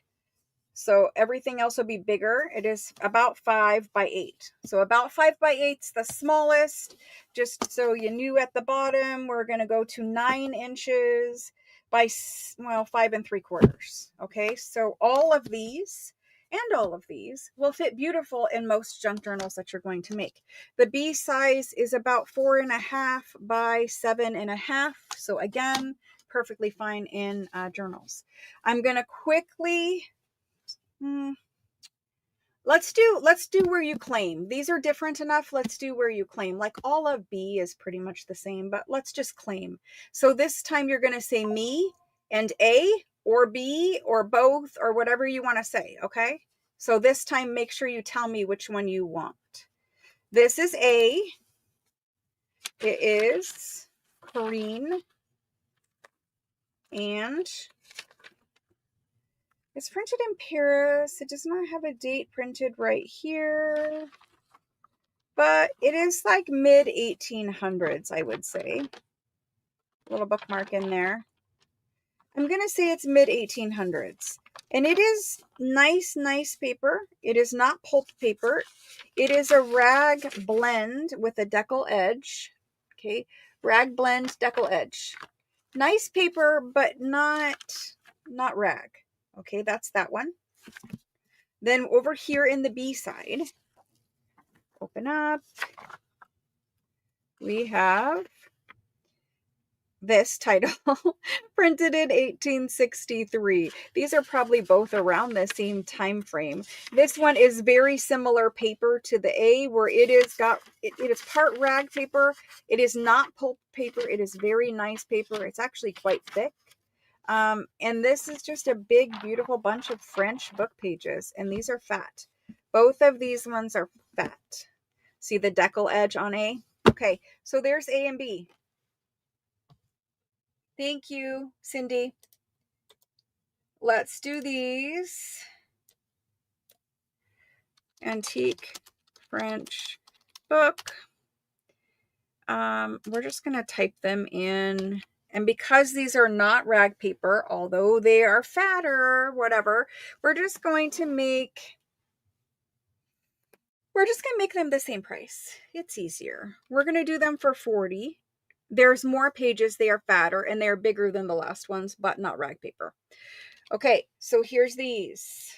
S1: So everything else will be bigger. It is about 5 by 8. So about 5 by 8 is the smallest. Just so you knew at the bottom, we're going to go to 9 inches by, well, 5 3/4. Okay, so all of these and all of these will fit beautiful in most junk journals that you're going to make. The B size is about 4.5 by 7.5. So again, perfectly fine in journals. I'm going to quickly let's do where you claim. These are different enough. Let's do where you claim. Like all of B is pretty much the same, but let's just claim. So this time you're going to say me and A or B or both or whatever you want to say. Okay. So this time, make sure you tell me which one you want. This is A. It is Corrine. And it's printed in Paris. It does not have a date printed right here, but it is like mid 1800s, I would say. Little bookmark in there. I'm going to say it's mid 1800s. And it is nice paper. It is not pulp paper. It is a rag blend with a decal edge. Okay, rag blend, decal edge. Nice paper, but not rag. Okay, that's that one. Then over here in the B side, open up, we have this title, printed in 1863. These are probably both around the same time frame. This one is very similar paper to the A, where it is part rag paper. It is not pulp paper. It is very nice paper. It's actually quite thick. And this is just a big, beautiful bunch of French book pages, and these are fat. Both of these ones are fat. See the decal edge on A? Okay, so there's A and B. Thank you, Cindy. Let's do these. Antique French book. We're just going to type them in. And because these are not rag paper, although they are fatter, whatever, we're just going to make them the same price. It's easier. We're going to do them for 40. There's more pages. They are fatter and they're bigger than the last ones, but not rag paper. Okay, so here's these.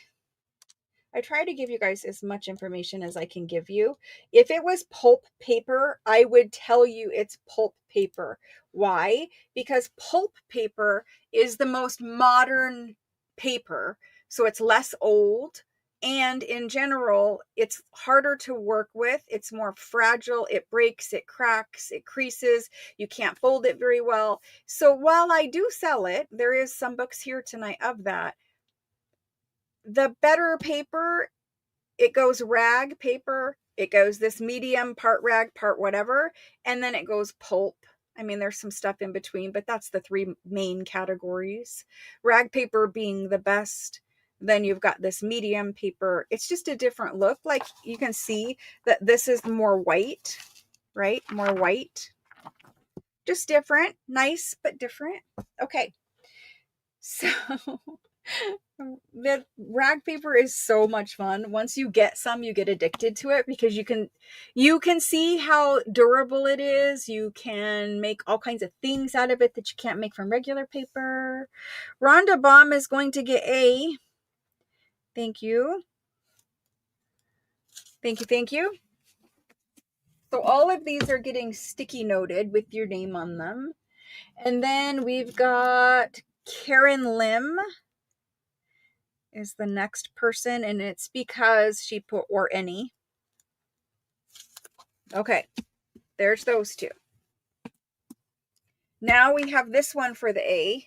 S1: I try to give you guys as much information as I can give you. If it was pulp paper, I would tell you it's pulp paper. Why? Because pulp paper is the most modern paper, so it's less old. And in general, it's harder to work with. It's more fragile. It breaks, it cracks, it creases. You can't fold it very well. So while I do sell it, there is some books here tonight of that. The better paper, it goes rag paper. It goes this medium, part rag, part whatever. And then it goes pulp. I mean, there's some stuff in between, but that's the three main categories. Rag paper being the best. Then you've got this medium paper. It's just a different look. Like you can see that this is more white, right? More white. Just different. Nice, but different. Okay. So the rag paper is so much fun. Once you get some, you get addicted to it because you can see how durable it is. You can make all kinds of things out of it that you can't make from regular paper. Rhonda Baum is going to get A. Thank you. Thank you. So all of these are getting sticky noted with your name on them. And then we've got Karen Lim is the next person, and it's because she put or any. Okay, there's those two. Now we have this one for the A.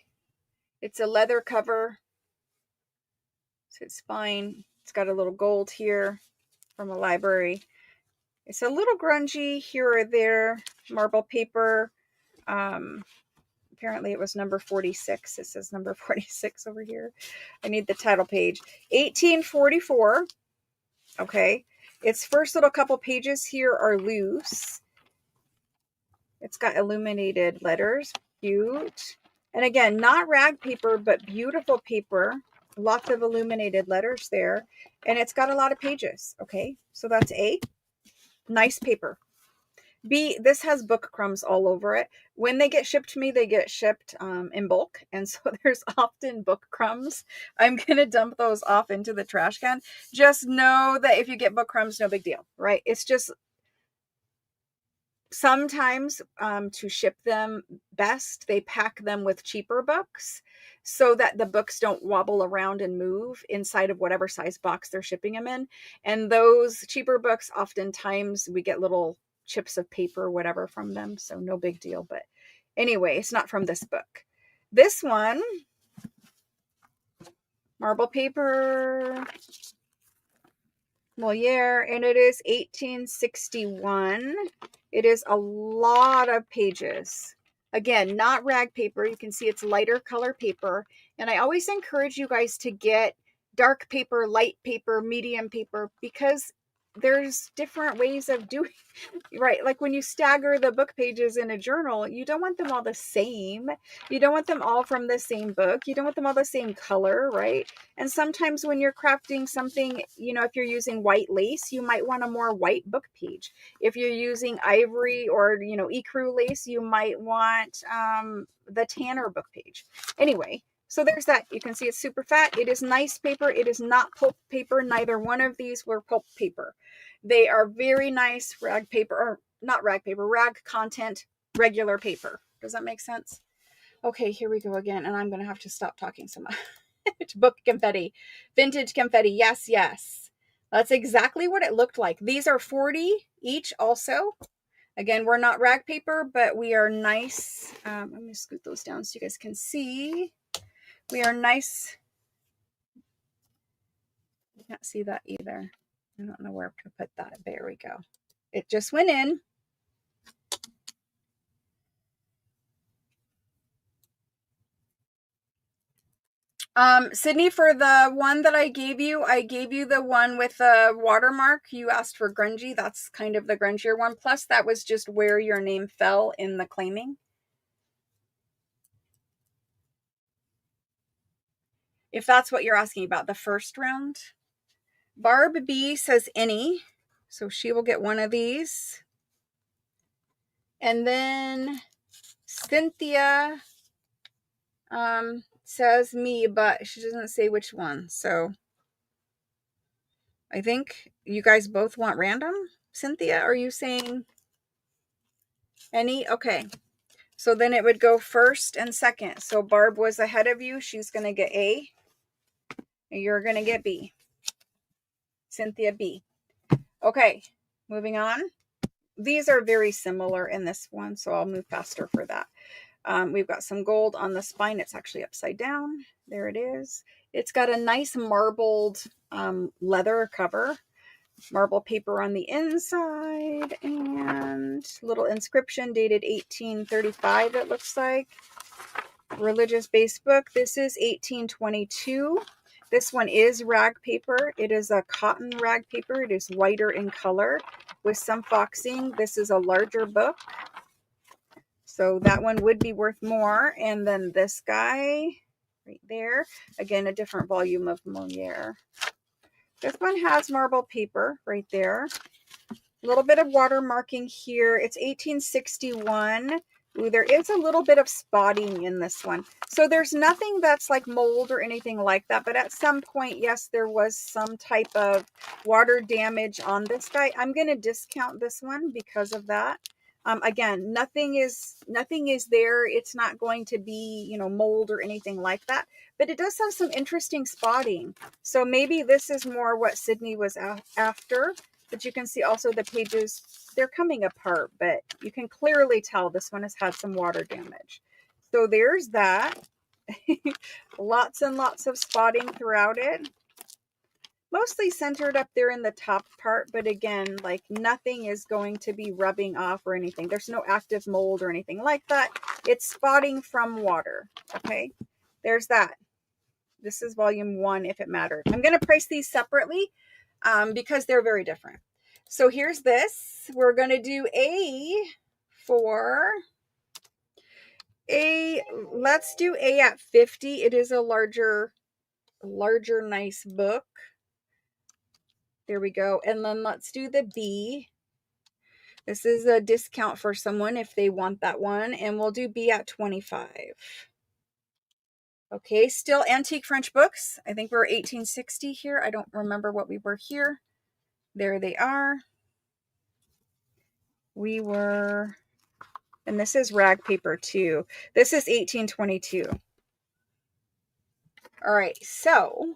S1: It's a leather cover. So it's fine. It's got a little gold here from a library. It's a little grungy here or there. Marble paper. Apparently it was number 46. It says number 46 over here. I need the title page. 1844. Okay. Its first little couple pages here are loose. It's got illuminated letters. Cute. And again, not rag paper, but beautiful paper. Lots of illuminated letters there. And it's got a lot of pages. Okay. So that's A. Nice paper. B, this has book crumbs all over it. When they get shipped to me, they get shipped in bulk. And so there's often book crumbs. I'm going to dump those off into the trash can. Just know that if you get book crumbs, no big deal, right? It's just sometimes to ship them best, they pack them with cheaper books so that the books don't wobble around and move inside of whatever size box they're shipping them in. And those cheaper books, oftentimes we get little chips of paper, whatever from them. So no big deal. But anyway, it's not from this book. This one, marble paper, Moliere, and it is 1861. It is a lot of pages. Again, not rag paper. You can see it's lighter color paper. And I always encourage you guys to get dark paper, light paper, medium paper, because there's different ways of doing, right? Like when you stagger the book pages in a journal, you don't want them all the same. You don't want them all from the same book. You don't want them all the same color, right? And sometimes when you're crafting something, you know, if you're using white lace, you might want a more white book page. If you're using ivory or, you know, ecru lace, you might want the tanner book page. Anyway, so there's that. You can see it's super fat. It is nice paper. It is not pulp paper. Neither one of these were pulp paper. They are very nice rag paper, or not rag paper, rag content, regular paper. Does that make sense? Okay, here we go again. And I'm going to have to stop talking so much. Book confetti, vintage confetti. Yes, yes. That's exactly what it looked like. These are 40 each also. Again, we're not rag paper, but we are nice. I'm going to scoot those down so you guys can see. We are nice. You can't see that either. I don't know where to put that. There we go. It just went in. Sydney, for the one that I gave you the one with the watermark. You asked for grungy. That's kind of the grungier one. Plus, that was just where your name fell in the claiming. If that's what you're asking about, the first round. Barb B says any. So she will get one of these. And then Cynthia says me, but she doesn't say which one. So I think you guys both want random. Cynthia, are you saying any? Okay. So then it would go first and second. So Barb was ahead of you. She's going to get A. And you're going to get B. Cynthia B. Okay. Moving on. These are very similar in this one, so I'll move faster for that. We've got some gold on the spine. It's actually upside down. There it is. It's got a nice marbled leather cover, marble paper on the inside, and little inscription dated 1835, it looks like. Religious base book. This is 1822. This one is rag paper. It is a cotton rag paper. It is whiter in color with some foxing. This is a larger book. So that one would be worth more. And then this guy right there, again, a different volume of Moliere. This one has marble paper right there. A little bit of watermarking here. It's 1861. Ooh, there is a little bit of spotting in this one. So there's nothing that's like mold or anything like that. But at some point, yes, there was some type of water damage on this guy. I'm going to discount this one because of that. Again, nothing is there. It's not going to be, you know, mold or anything like that. But it does have some interesting spotting. So maybe this is more what Sydney was after. But you can see also the pages, they're coming apart, but you can clearly tell this one has had some water damage. So there's that. Lots and lots of spotting throughout it. Mostly centered up there in the top part, but again, like nothing is going to be rubbing off or anything. There's no active mold or anything like that. It's spotting from water. Okay, there's that. This is volume 1 if it mattered. I'm going to price these separately because they're very different. So here's this. We're going to do let's do A at 50. It is a larger, nice book. There we go. And then let's do the B. This is a discount for someone if they want that one. And we'll do B at 25. Okay, still antique French books. I think we're 1860 here. I don't remember what we were here. There they are. We were, and this is rag paper too. This is 1822. All right, so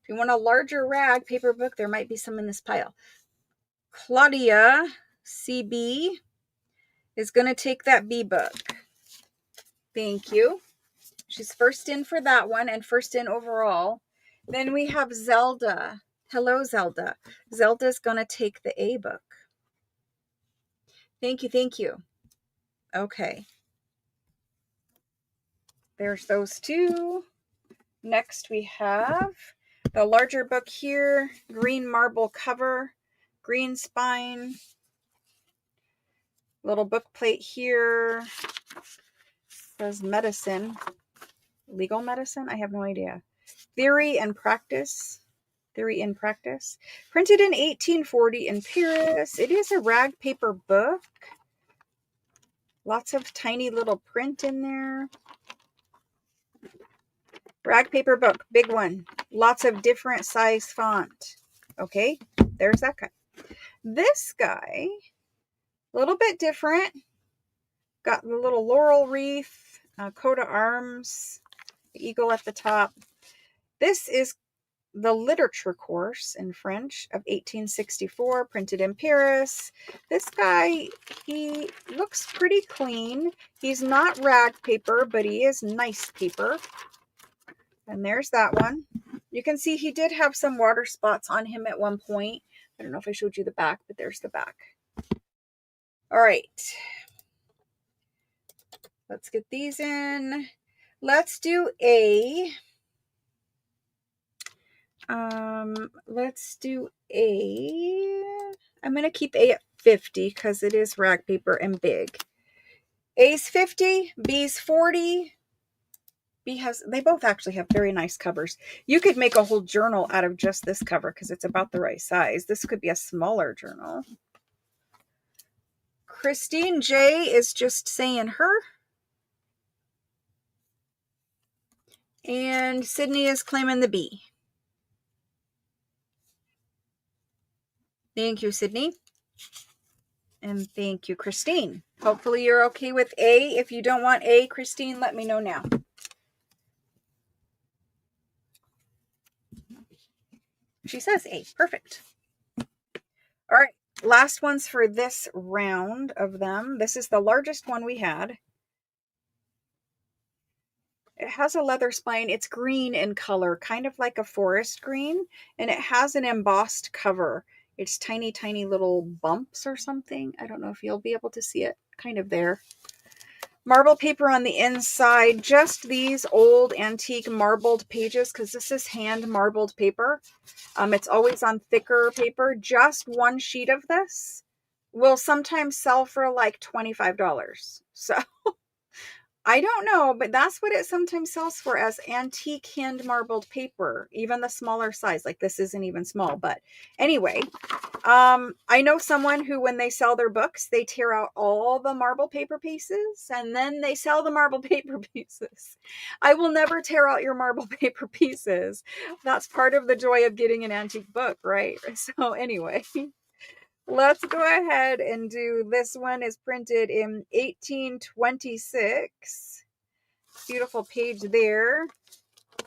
S1: if you want a larger rag paper book, there might be some in this pile. Claudia CB is going to take that B book. Thank you. She's first in for that one and first in overall. Then we have Zelda. Hello, Zelda. Zelda's going to take the A book. Thank you. Thank you. Okay. There's those two. Next we have the larger book here. Green marble cover. Green spine. Little book plate here. Says medicine. Legal medicine? I have no idea. Theory and practice. Theory in practice. Printed in 1840 in Paris. It is a rag paper book. Lots of tiny little print in there. Rag paper book. Big one. Lots of different size font. Okay. There's that guy. This guy, a little bit different. Got the little laurel wreath. Coat of arms. The eagle at the top. This is the literature course in French of 1864, printed in Paris. This guy, he looks pretty clean. He's not rag paper, but he is nice paper. And there's that one. You can see he did have some water spots on him at one point. I don't know if I showed you the back, but there's the back. All right. Let's get these in. Let's do A. Let's do A. I'm going to keep A at 50 because it is rag paper and big. A's 50, B's 40. B has, they both actually have very nice covers. You could make a whole journal out of just this cover because it's about the right size. This could be a smaller journal. Christine J is just saying her. And Sydney is claiming the B. Thank you, Sydney. And thank you, Christine. Hopefully you're okay with A. If you don't want A, Christine, let me know now. She says A. Perfect. All right. Last ones for this round of them. This is the largest one we had. It has a leather spine. It's green in color, kind of like a forest green. And it has an embossed cover. It's tiny, tiny little bumps or something. I don't know if you'll be able to see it. Kind of there. Marble paper on the inside. Just these old antique marbled pages because this is hand marbled paper. It's always on thicker paper. Just one sheet of this will sometimes sell for like $25. So I don't know, but that's what it sometimes sells for, as antique hand marbled paper, even the smaller size. Like this isn't even small, but anyway, I know someone who, when they sell their books, they tear out all the marble paper pieces and then they sell the marble paper pieces. I will never tear out your marble paper pieces. That's part of the joy of getting an antique book, right? So anyway, let's go ahead and do, this one is printed in 1826. Beautiful page there.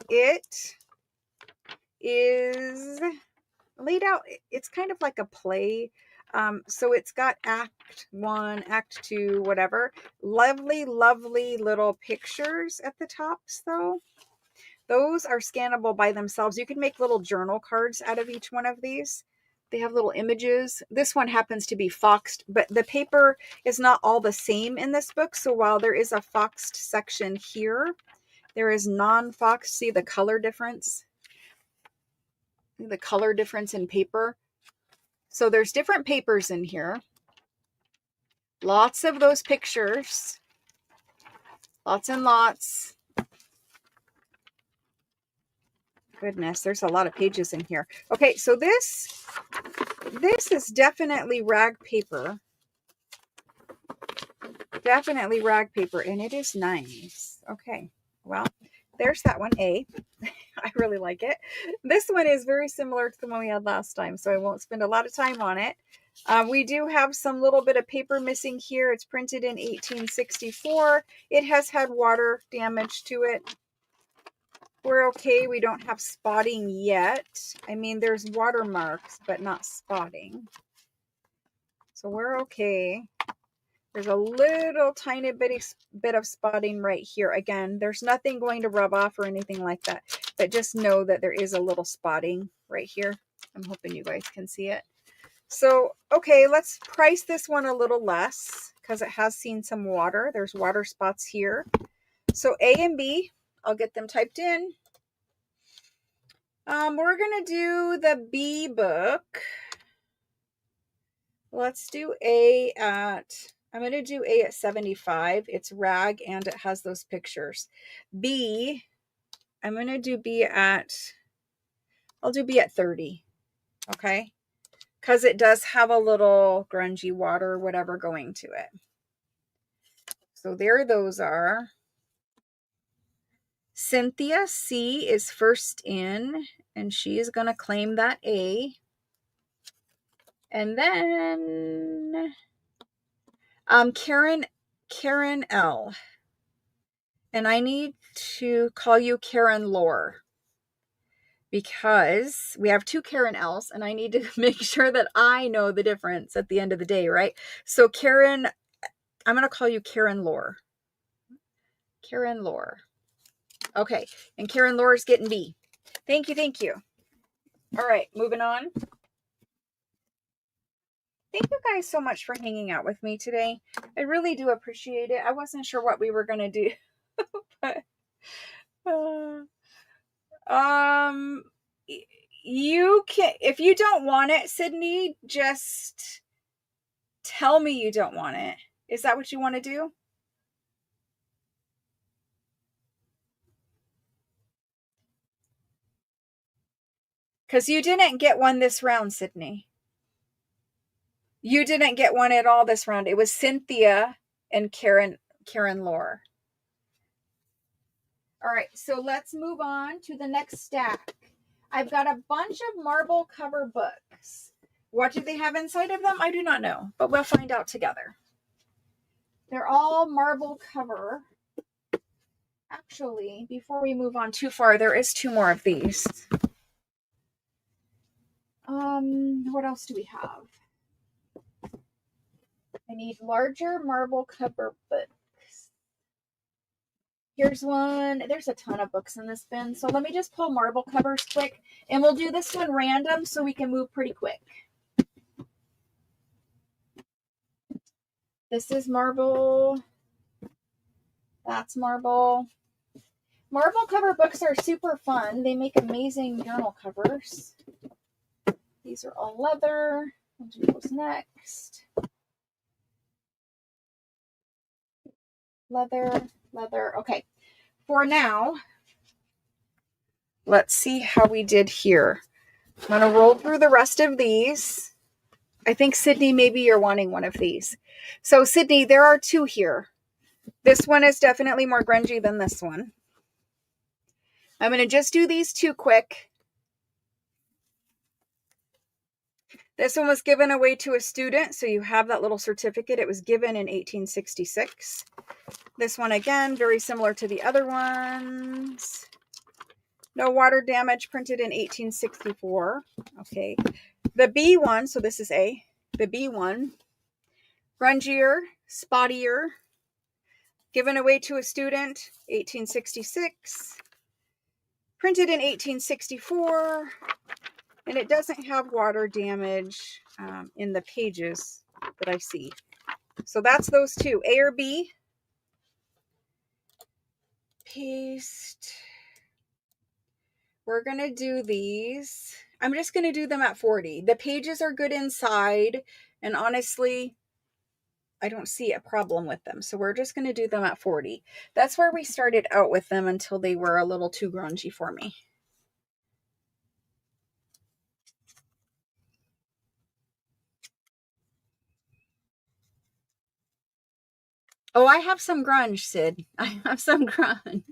S1: It is laid out. It's kind of like a play. So it's got act 1, act 2, whatever. Lovely, lovely little pictures at the tops though. Those are scannable by themselves. You can make little journal cards out of each one of these. They have little images. This one happens to be foxed, but the paper is not all the same in this book. So while there is a foxed section here, there is non-foxed. See the color difference? The color difference in paper. So there's different papers in here. Lots of those pictures. Lots and lots. Goodness, there's a lot of pages in here. Okay, so this is definitely rag paper. Definitely rag paper, and it is nice. Okay, well, there's that one, A. I really like it. This one is very similar to the one we had last time, so I won't spend a lot of time on it. We do have some little bit of paper missing here. It's printed in 1864. It has had water damage to it. We're okay. We don't have spotting yet. I mean, there's watermarks, but not spotting. So we're okay. There's a little tiny bit of spotting right here. Again, there's nothing going to rub off or anything like that, but just know that there is a little spotting right here. I'm hoping you guys can see it. So, okay, let's price this one a little less because it has seen some water. There's water spots here. So A and B, I'll get them typed in. We're going to do the B book. Let's do A at, I'm going to do A at 75. It's rag and it has those pictures. B, I'm going to do B at, I'll do B at 30. Okay. Because it does have a little grungy water, whatever going to it. So there those are. Cynthia C is first in, and she is going to claim that A. And then Karen L. And I need to call you Karen Lore because we have two Karen L's and I need to make sure that I know the difference at the end of the day, right? So Karen, I'm going to call you Karen Lore. Karen Lore. Okay. And Karen Lore is getting B. Thank you. Thank you. All right. Moving on. Thank you guys so much for hanging out with me today. I really do appreciate it. I wasn't sure what we were going to do. But, you can, if you don't want it, Sydney, just tell me you don't want it. Is that what you want to do? Because you didn't get one this round, Sydney. You didn't get one at all this round. It was Cynthia and Karen Lore. All right, so let's move on to the next stack. I've got a bunch of marble cover books. What do they have inside of them? I do not know, but we'll find out together. They're all marble cover. Actually, before we move on too far, there is two more of these. What else do we have? I need larger marble cover books. Here's one. There's a ton of books in this bin. So let me just pull marble covers quick. And we'll do this one random so we can move pretty quick. This is marble. That's marble. Marble cover books are super fun. They make amazing journal covers. These are all leather. We'll do those next. Leather, leather. Okay. For now, let's see how we did here. I'm going to roll through the rest of these. I think, Sydney, maybe you're wanting one of these. So, Sydney, there are two here. This one is definitely more grungy than this one. I'm going to just do these two quick. This one was given away to a student, so you have that little certificate. It was given in 1866. This one, again, very similar to the other ones. No water damage, printed in 1864. Okay. The B one, so this is A. The B one, grungier, spottier, given away to a student, 1866. Printed in 1864. And it doesn't have water damage in the pages that I see. So that's those two. A or B. Paste. We're going to do these. I'm just going to do them at 40. The pages are good inside. And honestly, I don't see a problem with them. So we're just going to do them at 40. That's where we started out with them until they were a little too grungy for me. Oh, I have some grunge, Sid. I have some grunge.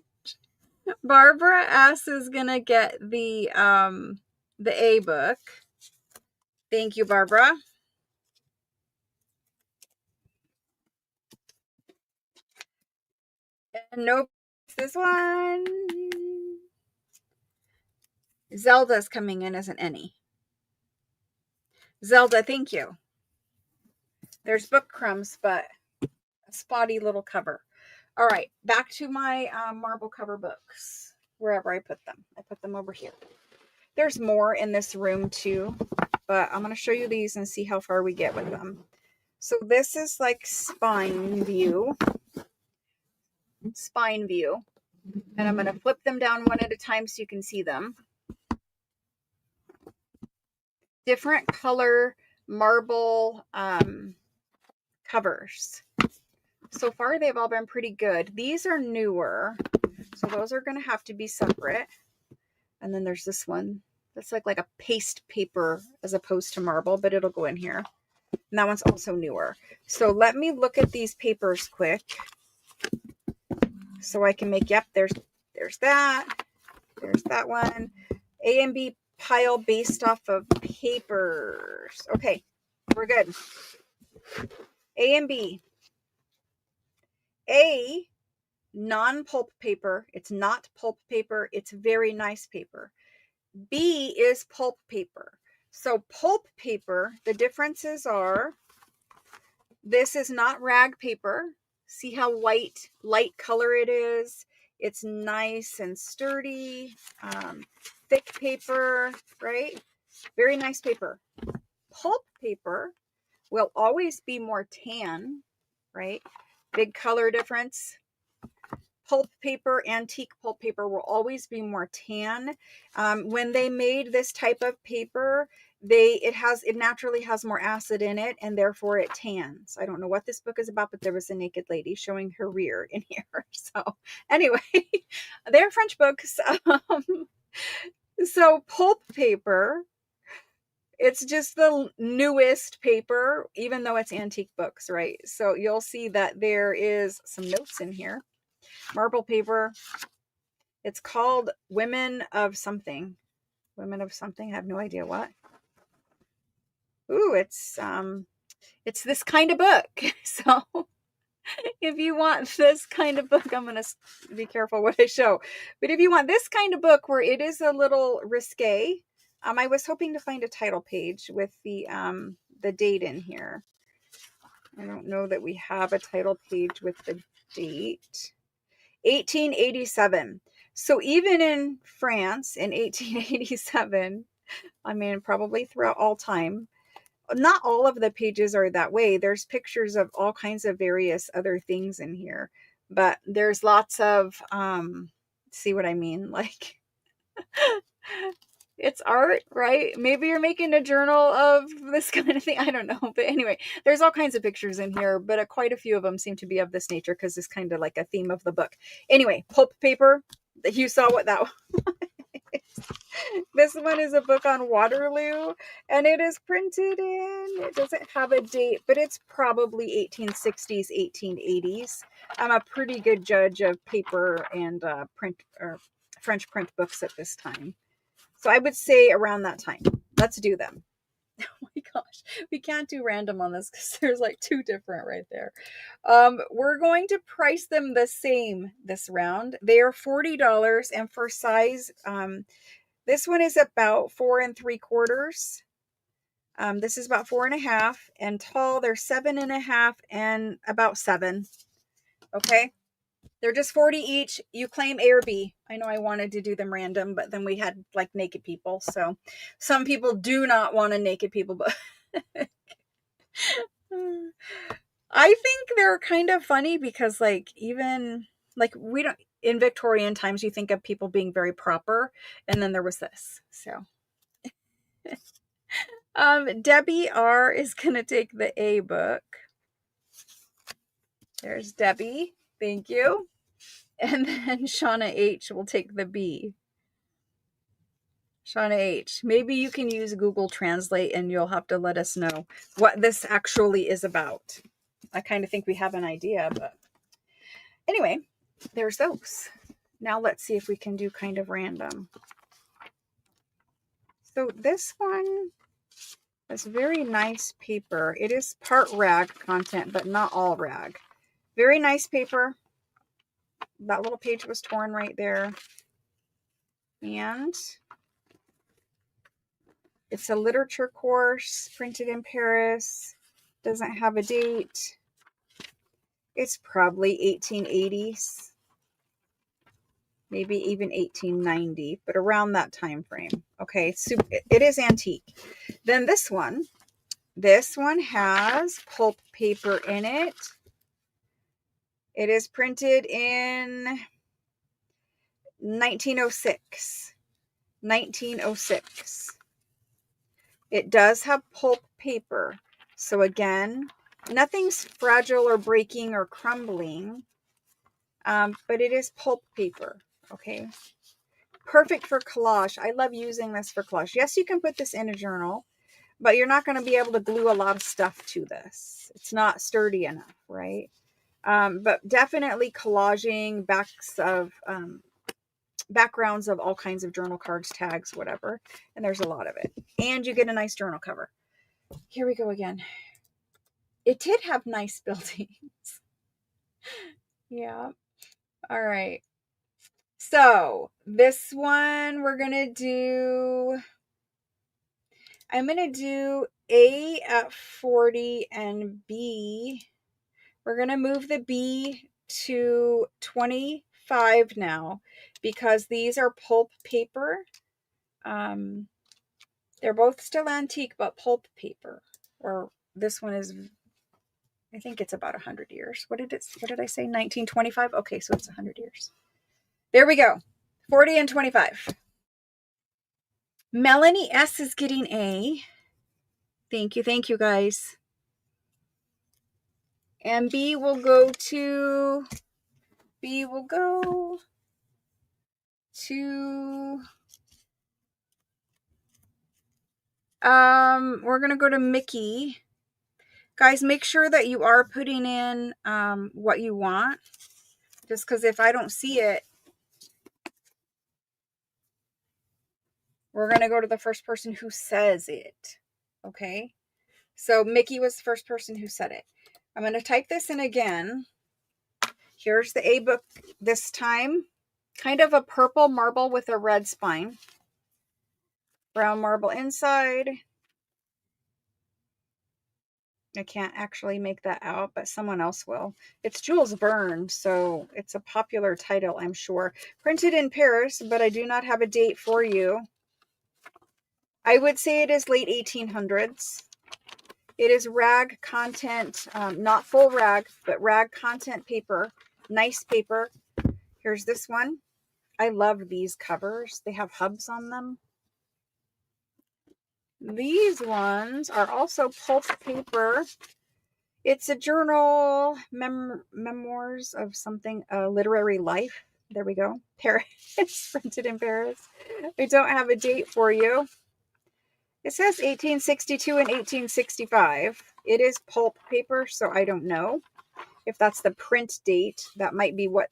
S1: Barbara S is gonna get the A book. Thank you, Barbara. And nope, this one. Zelda's coming in as an any. Zelda, thank you. There's book crumbs, but a spotty little cover. All right, back to my marble cover books, wherever I put them. I put them over here. There's more in this room too, but I'm going to show you these and see how far we get with them. So this is like spine view. And I'm going to flip them down one at a time so you can see them. Different color marble covers. So far, they've all been pretty good. These are newer, so those are going to have to be separate. And then there's this one that's like a paste paper as opposed to marble, but it'll go in here. And that one's also newer. So let me look at these papers quick so I can make, yep, there's that. There's that one. A and B pile based off of papers. Okay, we're good. A and B. A, non-pulp paper. It's not pulp paper. It's very nice paper. B is pulp paper. So pulp paper, the differences are, this is not rag paper. See how light color it is? It's nice and sturdy, thick paper, right? Very nice paper. Pulp paper will always be more tan, right? Big color difference. Pulp paper, antique pulp paper will always be more tan. When they made this type of paper, it naturally has more acid in it, and therefore it tans. I don't know what this book is about, but there was a naked lady showing her rear in here. So anyway, they're French books. So pulp paper, it's just the newest paper, even though it's antique books, right? So you'll see that there is some notes in here. Marble paper. It's called Women of Something. Women of Something. I have no idea what. Ooh, it's this kind of book. So if you want this kind of book, I'm going to be careful what I show. But if you want this kind of book where it is a little risque, I was hoping to find a title page with the date in here. I don't know that we have a title page with the date. 1887. So even in France in 1887, I mean, probably throughout all time, not all of the pages are that way. There's pictures of all kinds of various other things in here, but there's lots of, see what I mean? Like, it's art, right? Maybe you're making a journal of this kind of thing. I don't know. But anyway, there's all kinds of pictures in here, but quite a few of them seem to be of this nature because it's kind of like a theme of the book. Anyway, pulp paper. You saw what that was. This one is a book on Waterloo, and it is printed in, it doesn't have a date, but it's probably 1860s, 1880s. I'm a pretty good judge of paper and print or French print books at this time. So I would say around that time. Let's do them. Oh my gosh, we can't do random on this because there's like two different right there. We're going to price them the same this round. They are $40, and for size, this one is about 4 3/4. This is about 4.5, and tall, they're 7.5 and about 7. Okay. They're just 40 each. You claim A or B. I know I wanted to do them random, but then we had like naked people. So some people do not want a naked people, but I think they're kind of funny because like even like we don't, in Victorian times, you think of people being very proper, and then there was this. So Debbie R is gonna take the A book. There's Debbie. Thank you. And then Shauna H will take the B. Shauna H, maybe you can use Google Translate and you'll have to let us know what this actually is about. I kind of think we have an idea, but anyway, there's those. Now let's see if we can do kind of random. So this one is very nice paper. It is part rag content, but not all rag. Very nice paper. That little page was torn right there. And it's a literature course, printed in Paris. Doesn't have a date. It's probably 1880s. Maybe even 1890, but around that time frame. Okay, so it is antique. Then this one has pulp paper in it. It is printed in 1906. 1906. It does have pulp paper. So again, nothing's fragile or breaking or crumbling, but it is pulp paper. Okay. Perfect for collage. I love using this for collage. Yes, you can put this in a journal, but you're not going to be able to glue a lot of stuff to this. It's not sturdy enough, right? But definitely collaging backs of backgrounds of all kinds of journal cards, tags, whatever. And there's a lot of it. And you get a nice journal cover. Here we go again. It did have nice buildings. Yeah. All right. So this one I'm going to do A at 40 and B. We're going to move the B to 25 now because these are pulp paper. They're both still antique, but pulp paper. Or this one is, I think it's about 100 years. What did I say? 1925? Okay, so it's 100 years. There we go. 40 and 25. Melanie S is getting A. Thank you guys. And B will go to we're going to go to Mickey. Guys, make sure that you are putting in what you want. Just because if I don't see it, we're going to go to the first person who says it. Okay? So Mickey was the first person who said it. I'm going to type this in again. Here's the A book this time. Kind of a purple marble with a red spine. Brown marble inside. I can't actually make that out, but someone else will. It's Jules Verne, so it's a popular title, I'm sure. Printed in Paris, but I do not have a date for you. I would say it is late 1800s. It is rag content, not full rag, but rag content paper. Nice paper. Here's this one. I love these covers. They have hubs on them. These ones are also pulp paper. It's a journal, memoirs of something, a literary life. There we go. Paris, printed in Paris. I don't have a date for you. It says 1862 and 1865. It is pulp paper, so I don't know if that's the print date. That might be what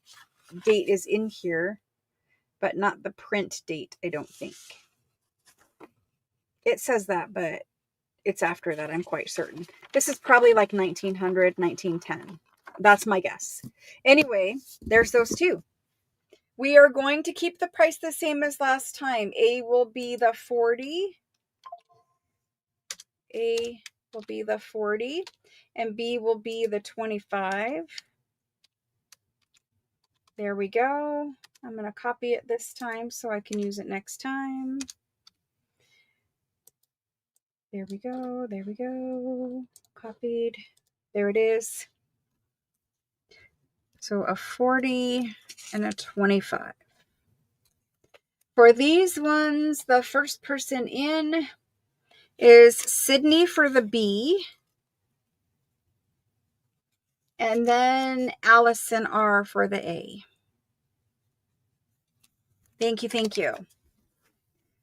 S1: date is in here, but not the print date, I don't think. It says that, but it's after that, I'm quite certain. This is probably like 1900, 1910. That's my guess. Anyway, there's those two. We are going to keep the price the same as last time. A will be the 40. A will be the 40 and B will be the 25. There we go. I'm going to copy it this time so I can use it next time. There we go. There we go. Copied. There it is. So a 40 and a 25. For these ones, the first person in is Sydney for the B. And then Allison R for the A. Thank you, thank you.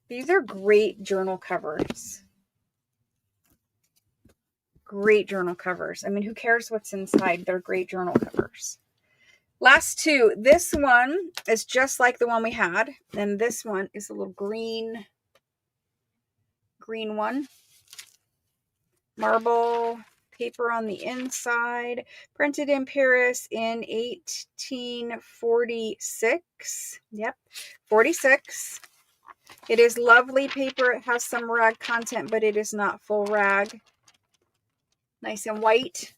S1: These are great journal covers. Great journal covers. I mean, who cares what's inside? They're great journal covers. Last two. This one is just like the one we had. And this one is a little green one. Marble paper on the inside. Printed in Paris in 1846. Yep, 46. It is lovely paper. It has some rag content, but it is not full rag. Nice and white.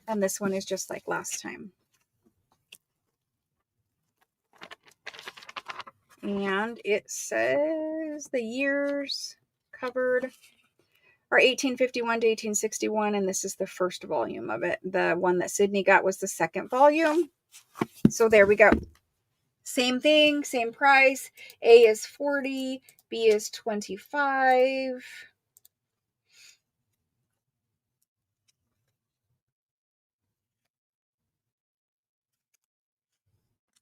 S1: And this one is just like last time. And it says the years covered are 1851 to 1861, and this is the first volume of it. The one that Sydney got was the second volume. So there we go. Same thing, same price. A is 40, B is 25.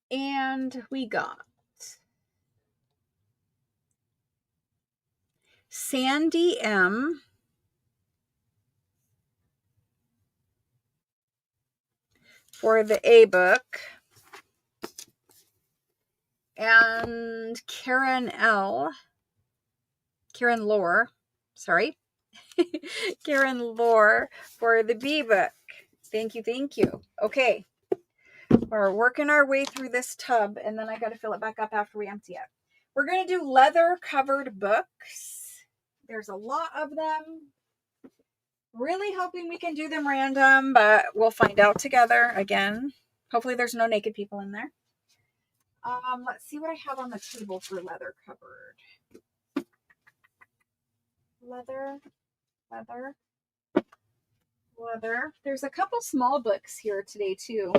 S1: And we got Sandy M for the A book. And Karen Lore, sorry. Karen Lore for the B book. Thank you, thank you. Okay. We're working our way through this tub, and then I got to fill it back up after we empty it. We're going to do leather covered books. There's a lot of them. Really hoping we can do them random, but we'll find out together again. Hopefully there's no naked people in there. Let's see what I have on the table for leather covered. Leather. There's a couple small books here today too.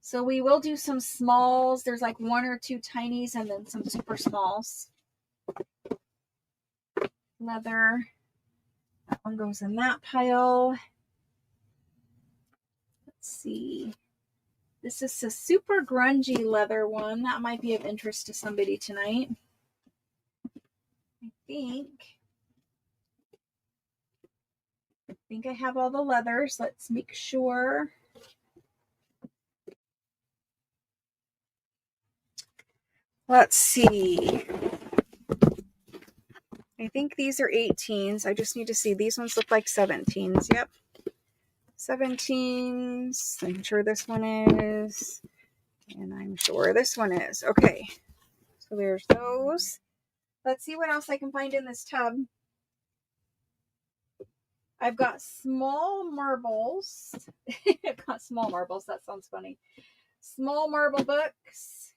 S1: So we will do some smalls. There's like one or two tinies and then some super smalls. Leather. That one goes in that pile. Let's see. This is a super grungy leather one. That might be of interest to somebody tonight. I think I have all the leathers. Let's make sure. Let's see. I think these are 18s. I just need to see. These ones look like 17s. Yep. 17s. I'm sure this one is. And I'm sure this one is. Okay. So there's those. Let's see what else I can find in this tub. I've got small marbles. I've got small marbles. That sounds funny. Small marble books.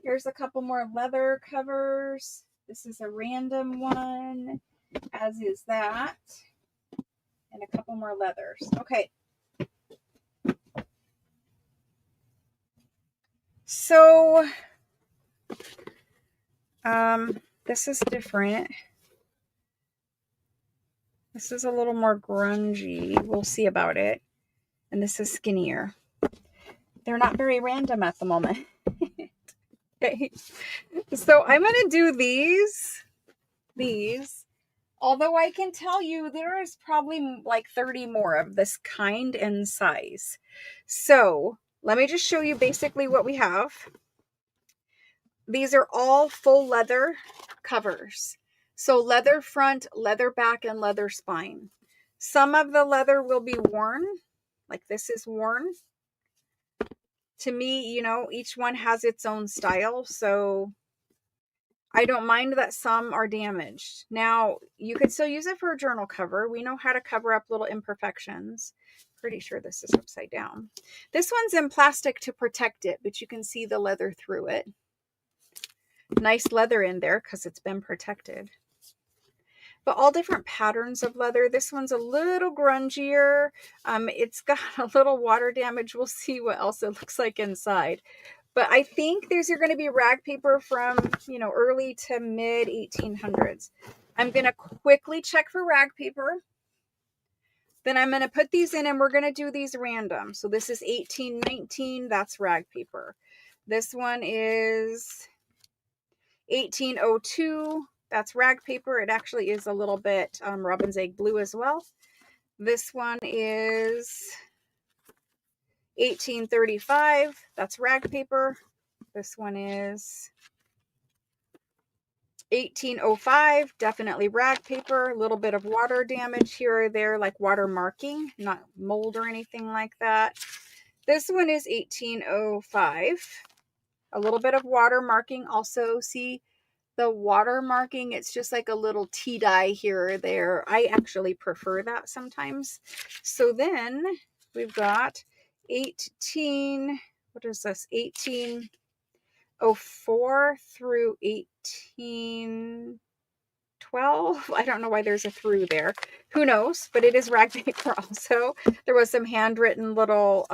S1: Here's a couple more leather covers. This is a random one, as is that. And a couple more leathers. Okay. So, this is different. This is a little more grungy. We'll see about it. And this is skinnier. They're not very random at the moment. Okay. So I'm going to do these. Although I can tell you there is probably like 30 more of this kind and size. So let me just show you basically what we have. These are all full leather covers. So leather front, leather back, and leather spine. Some of the leather will be worn, like this is worn. To me, you know, each one has its own style, so I don't mind that some are damaged. Now, you could still use it for a journal cover. We know how to cover up little imperfections. Pretty sure this is upside down. This one's in plastic to protect it, but you can see the leather through it. Nice leather in there because it's been protected. But all different patterns of leather. This one's a little grungier. It's got a little water damage. We'll see what else it looks like inside. But I think these are going to be rag paper from, you know, early to mid 1800s. I'm going to quickly check for rag paper. Then I'm going to put these in and we're going to do these random. So this is 1819. That's rag paper. This one is 1802. That's rag paper. It actually is a little bit robin's egg blue as well. This one is 1835. That's rag paper. This one is 1805. Definitely rag paper. A little bit of water damage here or there, like water marking, not mold or anything like that. This one is 1805. A little bit of water marking. Also, see the water marking, it's just like a little tea dye here or there. I actually prefer that sometimes. So then we've got 1804 through 1812. I don't know why there's a through there. Who knows? But it is rag paper also. There was some handwritten little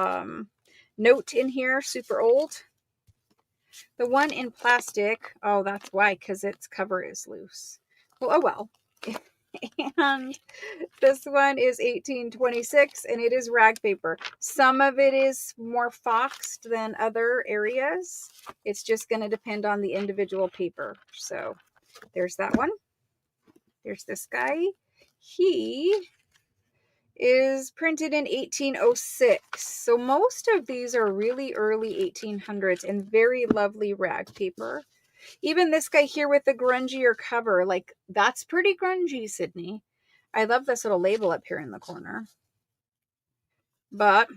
S1: note in here, super old. The one in plastic, oh, that's why, because its cover is loose. Well, oh well. And this one is 1826, and it is rag paper. Some of it is more foxed than other areas. It's just going to depend on the individual paper. So there's that one. There's this guy. He is printed in 1806. So most of these are really early 1800s and very lovely rag paper. Even this guy here with the grungier cover, like that's pretty grungy, Sydney. I love this little label up here in the corner. But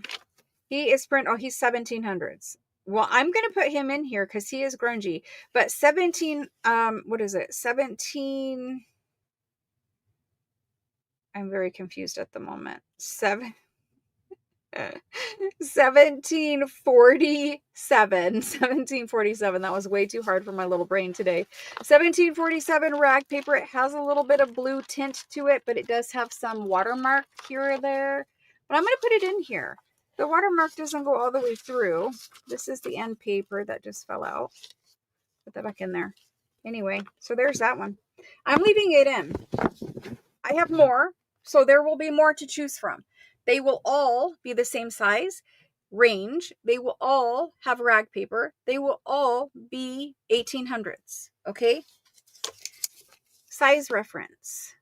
S1: he is he's 1700s. Well, I'm going to put him in here because he is grungy. But 17, what is it? 17, I'm very confused at the moment. 1747. That was way too hard for my little brain today. 1747 rag paper. It has a little bit of blue tint to it, but it does have some watermark here or there. But I'm going to put it in here. The watermark doesn't go all the way through. This is the end paper that just fell out. Put that back in there. Anyway, so there's that one. I'm leaving it in. I have more, so there will be more to choose from. They will all be the same size range. They will all have rag paper. They will all be 1800s. Okay. Size reference.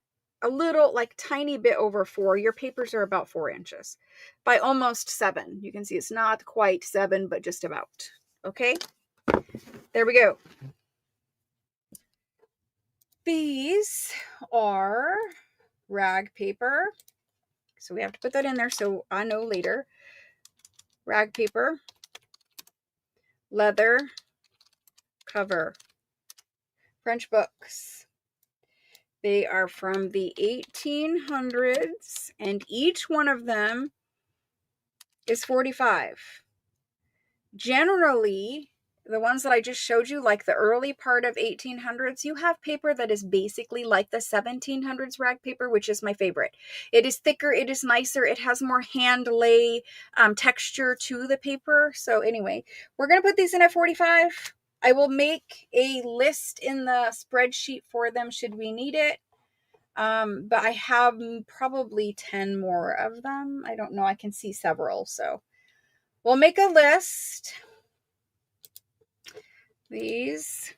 S1: A little, like tiny bit over 4. Your papers are about 4 inches by almost 7. You can see it's not quite 7, but just about. Okay. There we go. These are rag paper. So we have to put that in there so I know later. Rag paper, leather, cover, French books. They are from the 1800s, and each one of them is 45. Generally, the ones that I just showed you, like the early part of 1800s, you have paper that is basically like the 1700s rag paper, which is my favorite. It is thicker, it is nicer, it has more hand lay texture to the paper. So anyway, we're going to put these in at 45. I will make a list in the spreadsheet for them should we need it. But I have probably 10 more of them. I don't know, I can see several. So we'll make a list. These.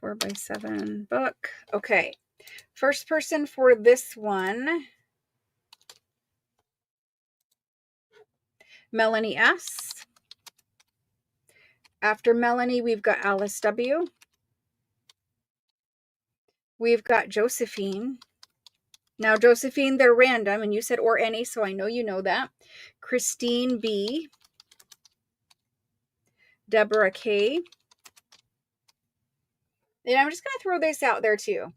S1: Four by 7 book. Okay. First person for this one. Melanie S. After Melanie, we've got Alice W. We've got Josephine. Now, Josephine, they're random, and you said or any, so I know you know that. Christine B. Deborah K. And I'm just going to throw this out there too.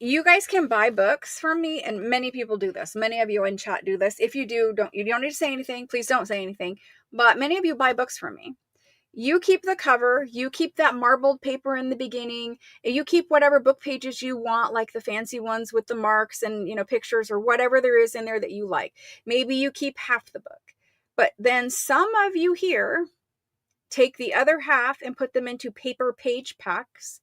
S1: You guys can buy books from me, and many people do this. Many of you in chat do this. If you do, you don't need to say anything. Please don't say anything. But many of you buy books from me. You keep the cover, you keep that marbled paper in the beginning, and you keep whatever book pages you want, like the fancy ones with the marks and, you know, pictures or whatever there is in there that you like. Maybe you keep half the book. But then some of you here take the other half and put them into paper page packs.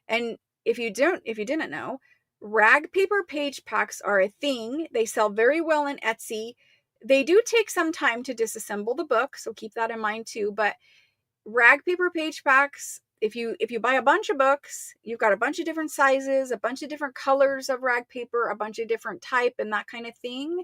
S1: And if you didn't know, rag paper page packs are a thing. They sell very well in Etsy. They do take some time to disassemble the book, so keep that in mind too. But rag paper page packs, if you buy a bunch of books, you've got a bunch of different sizes, a bunch of different colors of rag paper, a bunch of different type and that kind of thing.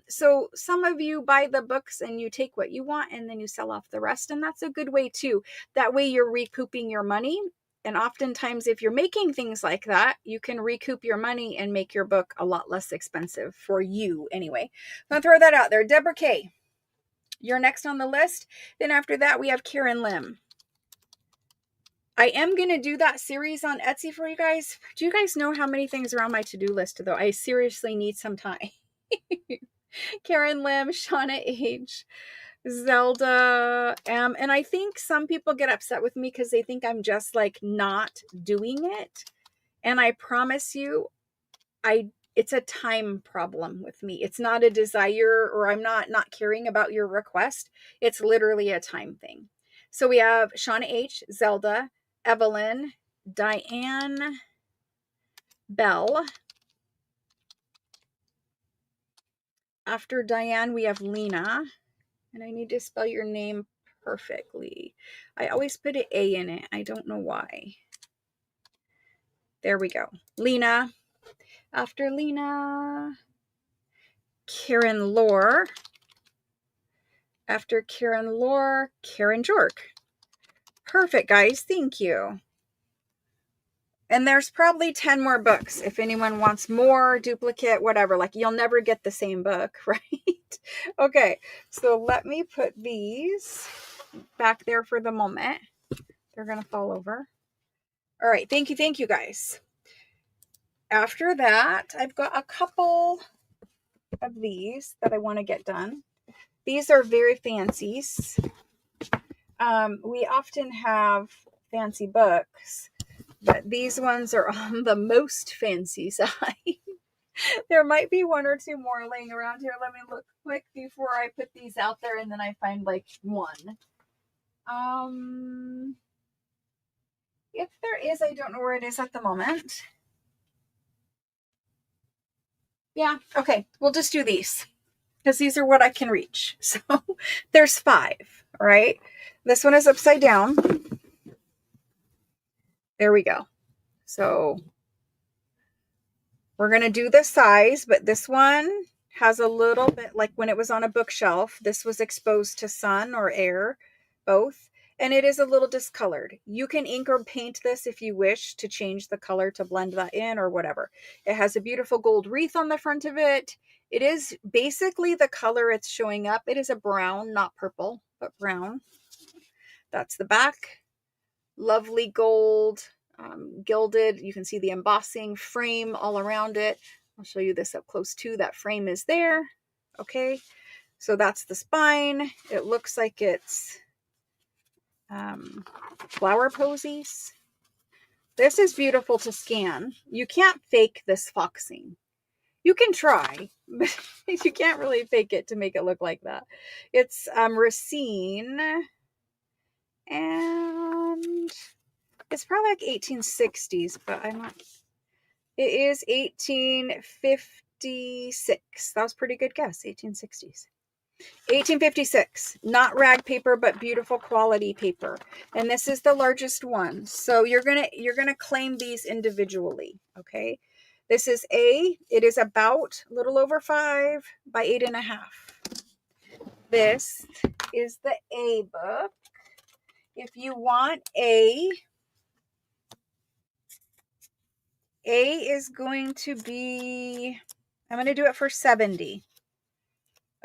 S1: So some of you buy the books and you take what you want and then you sell off the rest, and that's a good way too. That way you're recouping your money. And oftentimes if you're making things like that, you can recoup your money and make your book a lot less expensive for you anyway. I'm gonna throw that out there. Deborah K, you're next on the list. Then after that, we have Karen Lim. I am going to do that series on Etsy for you guys. Do you guys know how many things are on my to-do list, though? I seriously need some time. Karen Lim, Shauna H, Zelda M. And I think some people get upset with me because they think I'm just like not doing it. And I promise you, it's a time problem with me. It's not a desire, or I'm not caring about your request. It's literally a time thing. So we have Shauna H, Zelda, Evelyn, Diane, Bell. After Diane, we have Lena. And I need to spell your name perfectly. I always put an A in it. I don't know why. There we go. Lena. After Lena, Karen Lore. After Karen Lore, Karen Jork. Perfect, guys. Thank you. And there's probably 10 more books if anyone wants more, duplicate, whatever. Like, you'll never get the same book, right? Okay, so let me put these back there for the moment. They're going to fall over. All right, thank you, guys. After that, I've got a couple of these that I want to get done. These are very fancies. We often have fancy books, but these ones are on the most fancy side. There might be one or two more laying around here. Let me look quick before I put these out there and then I find like one. If there is, I don't know where it is at the moment. Yeah, okay, we'll just do these because these are what I can reach. So there's 5, all right? This one is upside down. There we go. So we're going to do the size, but this one has a little bit, like when it was on a bookshelf, this was exposed to sun or air, both, and it is a little discolored. You can ink or paint this if you wish to change the color to blend that in or whatever. It has a beautiful gold wreath on the front of it. It is basically the color it's showing up. It is a brown, not purple, but brown. That's the back. Lovely gold, gilded. You can see the embossing frame all around it. I'll show you this up close too. That frame is there. Okay, so that's the spine. It looks like it's flower posies. This is beautiful to scan. You can't fake this foxing. You can try, but you can't really fake it to make it look like that. It's Racine, and it's probably like 1860s, but I'm not. It is 1856. That was a pretty good guess. 1860s. 1856. Not rag paper, but beautiful quality paper. And this is the largest one. So you're gonna claim these individually. Okay. This is A. It is about a little over 5 by 8.5. This is the A book. If you want A is going to be, I'm going to do it for 70.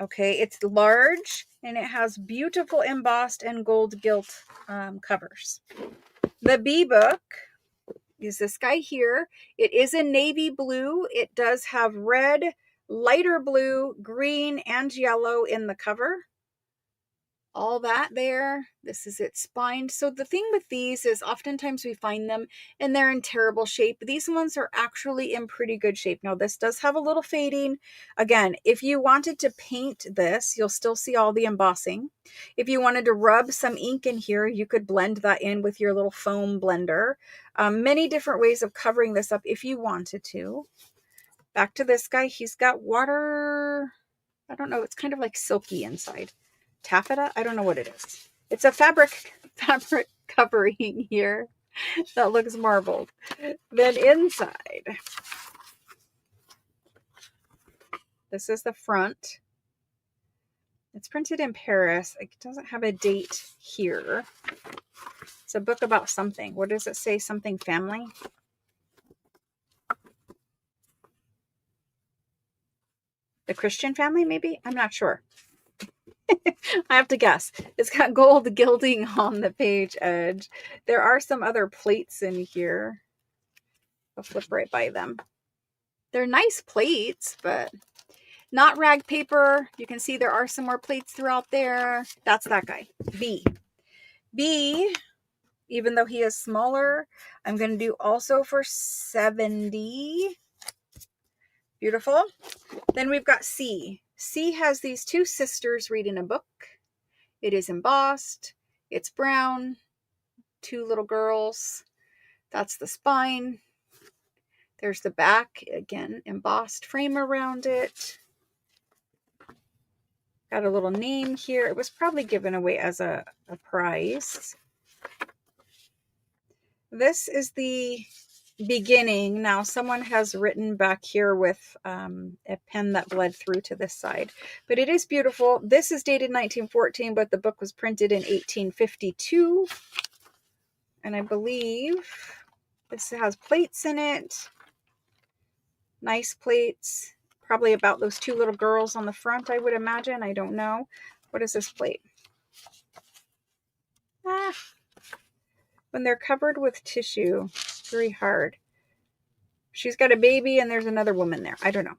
S1: Okay, it's large and it has beautiful embossed and gold gilt covers. The B book is this guy here. It is a navy blue. It does have red, lighter blue, green, and yellow in the cover. All that there. This is its spine. So the thing with these is oftentimes we find them and they're in terrible shape. These ones are actually in pretty good shape. Now this does have a little fading. Again, if you wanted to paint this, you'll still see all the embossing. If you wanted to rub some ink in here, you could blend that in with your little foam blender. Many different ways of covering this up if you wanted to. Back to this guy. He's got water. I don't know. It's kind of like silky inside. Taffeta? I don't know what it is. It's a fabric covering here that looks marbled. Then inside, this is the front. It's printed in Paris. It doesn't have a date here. It's a book about something. What does it say? Something family? The Christian family, maybe? I'm not sure. I have to guess. It's got gold gilding on the page edge. There are some other plates in here. I'll flip right by them. They're nice plates, but not rag paper. You can see there are some more plates throughout there. That's that guy. B. B, even though he is smaller, I'm going to do also for 70. Beautiful. Then we've got C. C has these two sisters reading a book. It is embossed. It's brown. Two little girls. That's the spine. There's the back. Again, embossed frame around it. Got a little name here. It was probably given away as a prize. This is the beginning. Now someone has written back here with a pen that bled through to this side, but it is beautiful. This is dated 1914, but the book was printed in 1852, and I believe this has plates in it. Nice plates, probably about those two little girls on the front, I would imagine. I don't know. What is this plate? When they're covered with tissue, it's very hard. She's got a baby and there's another woman there. I don't know.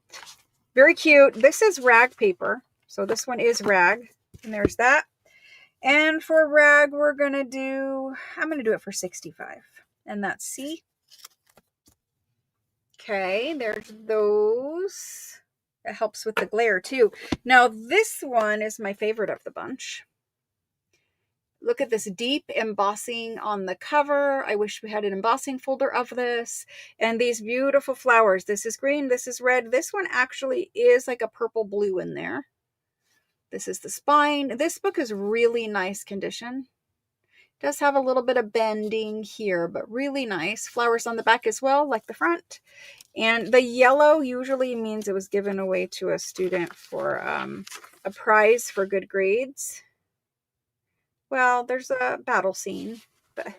S1: Very cute. This is rag paper. So this one is rag. And there's that. And for rag, I'm going to do it for 65. And that's C. Okay, there's those. It helps with the glare too. Now this one is my favorite of the bunch. Look at this deep embossing on the cover. I wish we had an embossing folder of this. And these beautiful flowers. This is green. This is red. This one actually is like a purple blue in there. This is the spine. This book is really nice condition. It does have a little bit of bending here, but really nice. Flowers on the back as well, like the front. And the yellow usually means it was given away to a student for a prize for good grades. Well, there's a battle scene, but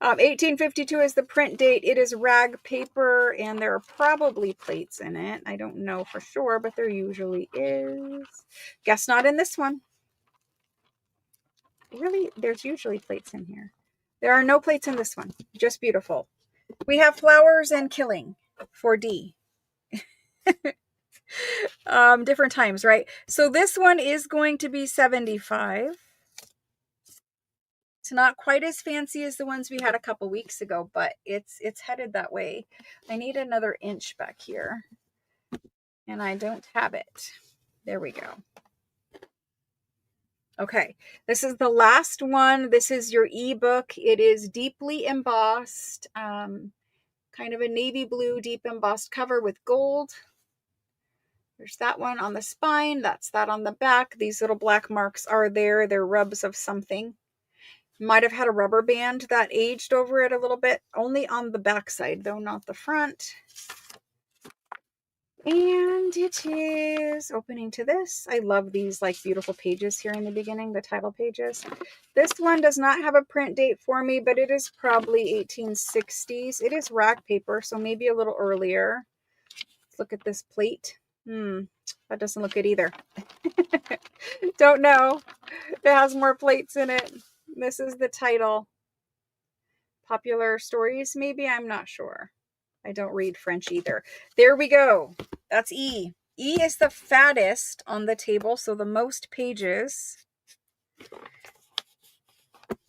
S1: 1852 is the print date. It is rag paper, and there are probably plates in it. I don't know for sure, but there usually is. Guess not in this one. Really, there's usually plates in here. There are no plates in this one. Just beautiful. We have flowers and killing for D. Different times, right? So this one is going to be 75. It's not quite as fancy as the ones we had a couple weeks ago, but it's headed that way. I need another inch back here, and I don't have it. There we go. Okay, this is the last one. This is your ebook. It is deeply embossed, kind of a navy blue deep embossed cover with gold. There's that one on the spine. That's that on the back. These little black marks are there. They're rubs of something. Might have had a rubber band that aged over it a little bit. Only on the back side, though, not the front. And it is opening to this. I love these like beautiful pages here in the beginning, the title pages. This one does not have a print date for me, but it is probably 1860s. It is rack paper, so maybe a little earlier. Let's look at this plate. That doesn't look good either. Don't know. It has more plates in it. This is the title. Popular stories, maybe? I'm not sure. I don't read French either. There we go. That's E. E is the fattest on the table, so the most pages.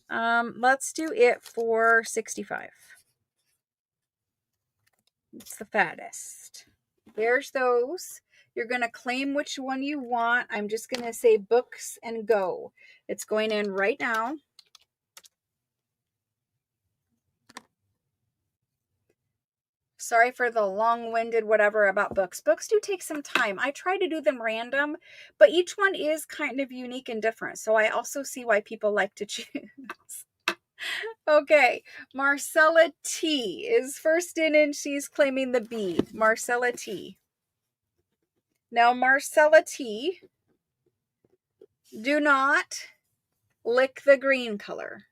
S1: Let's do it for 65. It's the fattest. There's those. You're going to claim which one you want. I'm just going to say books and go. It's going in right now. Sorry for the long-winded whatever about books. Books do take some time. I try to do them random, but each one is kind of unique and different. So I also see why people like to choose. Okay, Marcella T is first in and she's claiming the B. Marcella T. Now, Marcella T, do not lick the green color.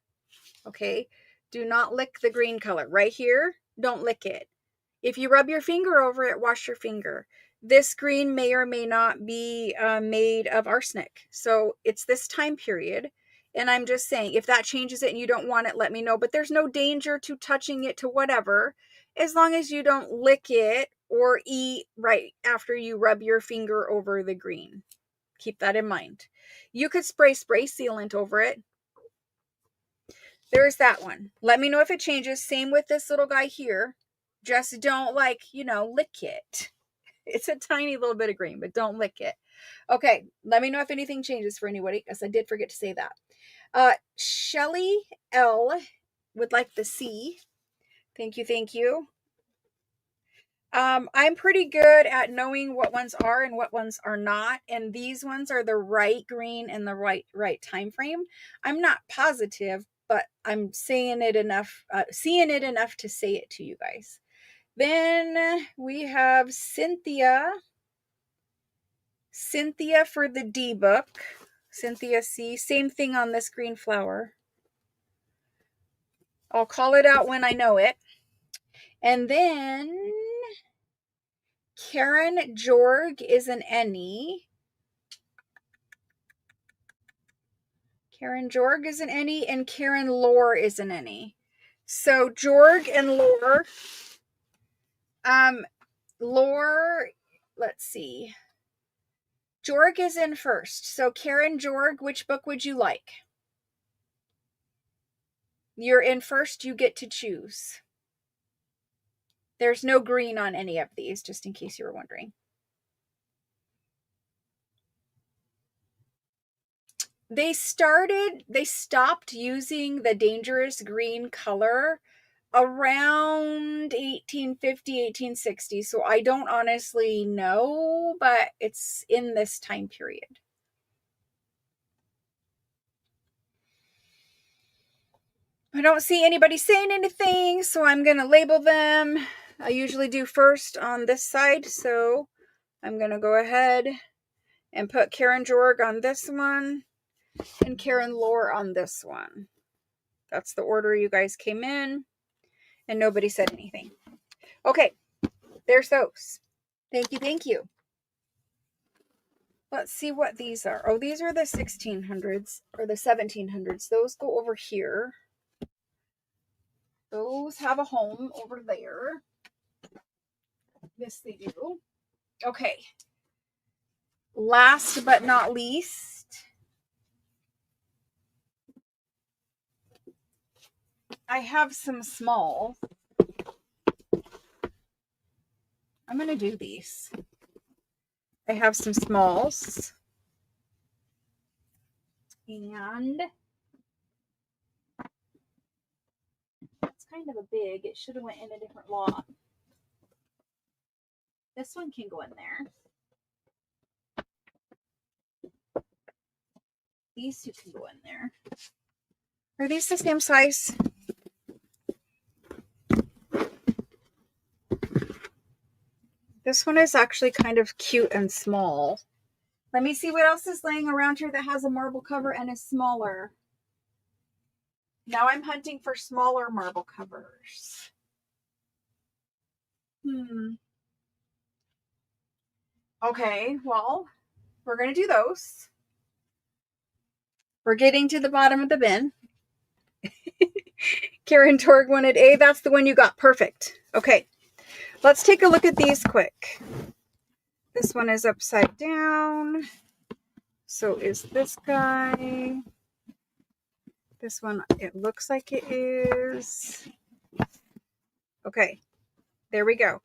S1: Okay, do not lick the green color. Right here, don't lick it. If you rub your finger over it, wash your finger. This green may or may not be made of arsenic. So it's this time period. And I'm just saying, if that changes it and you don't want it, let me know. But there's no danger to touching it to whatever, as long as you don't lick it or eat right after you rub your finger over the green. Keep that in mind. You could spray sealant over it. There's that one. Let me know if it changes. Same with this little guy here. Just don't lick it. It's a tiny little bit of green, but don't lick it. Okay, let me know if anything changes for anybody, because I did forget to say that. Shelly L would like the C. Thank you. I'm pretty good at knowing what ones are and what ones are not, and these ones are the right green and the right time frame. I'm not positive, but I'm seeing it enough to say it to you guys. Then we have Cynthia. Cynthia for the D book. Cynthia C. Same thing on this green flower. I'll call it out when I know it. And then Karen Jorg is an NE. Karen Jorg is an NE and Karen Lore is an NE. So Jorg and Lore. Lore, let's see. Jorg is in first. So Karen Jorg, which book would you like? You're in first, you get to choose. There's no green on any of these, just in case you were wondering. They stopped using the dangerous green color around 1850, 1860. So I don't honestly know, but it's in this time period. I don't see anybody saying anything, so I'm going to label them. I usually do first on this side, so I'm going to go ahead and put Karen Jorg on this one and Karen Lore on this one. That's the order you guys came in, and nobody said anything. Okay, there's those. Thank you. Let's see what these are. Oh, these are the 1600s or the 1700s. Those go over here. Those have a home over there. Yes, they do. Okay. Last but not least, I have some small. I'm going to do these. I have some smalls. And it's kind of a big. It should have went in a different lot. This one can go in there. These two can go in there. Are these the same size? This one is actually kind of cute and small. Let me see what else is laying around here that has a marble cover and is smaller. Now I'm hunting for smaller marble covers. Okay, well, we're going to do those. We're getting to the bottom of the bin. Karen Torg wanted A. That's the one you got. Perfect. Okay, let's take a look at these quick. This one is upside down. So is this guy. This one, it looks like it is. Okay, there we go.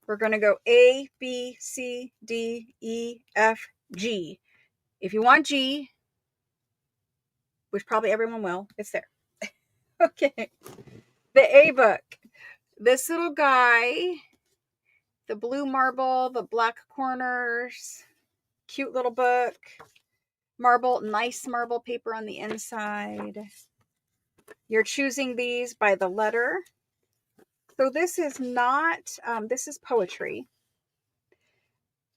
S1: We're going to go A, B, C, D, E, F, G. If you want G, which probably everyone will, it's there. Okay. The A book. This little guy, the blue marble, the black corners, cute little book. Marble, nice marble paper on the inside. You're choosing these by the letter. So this is not, this is poetry.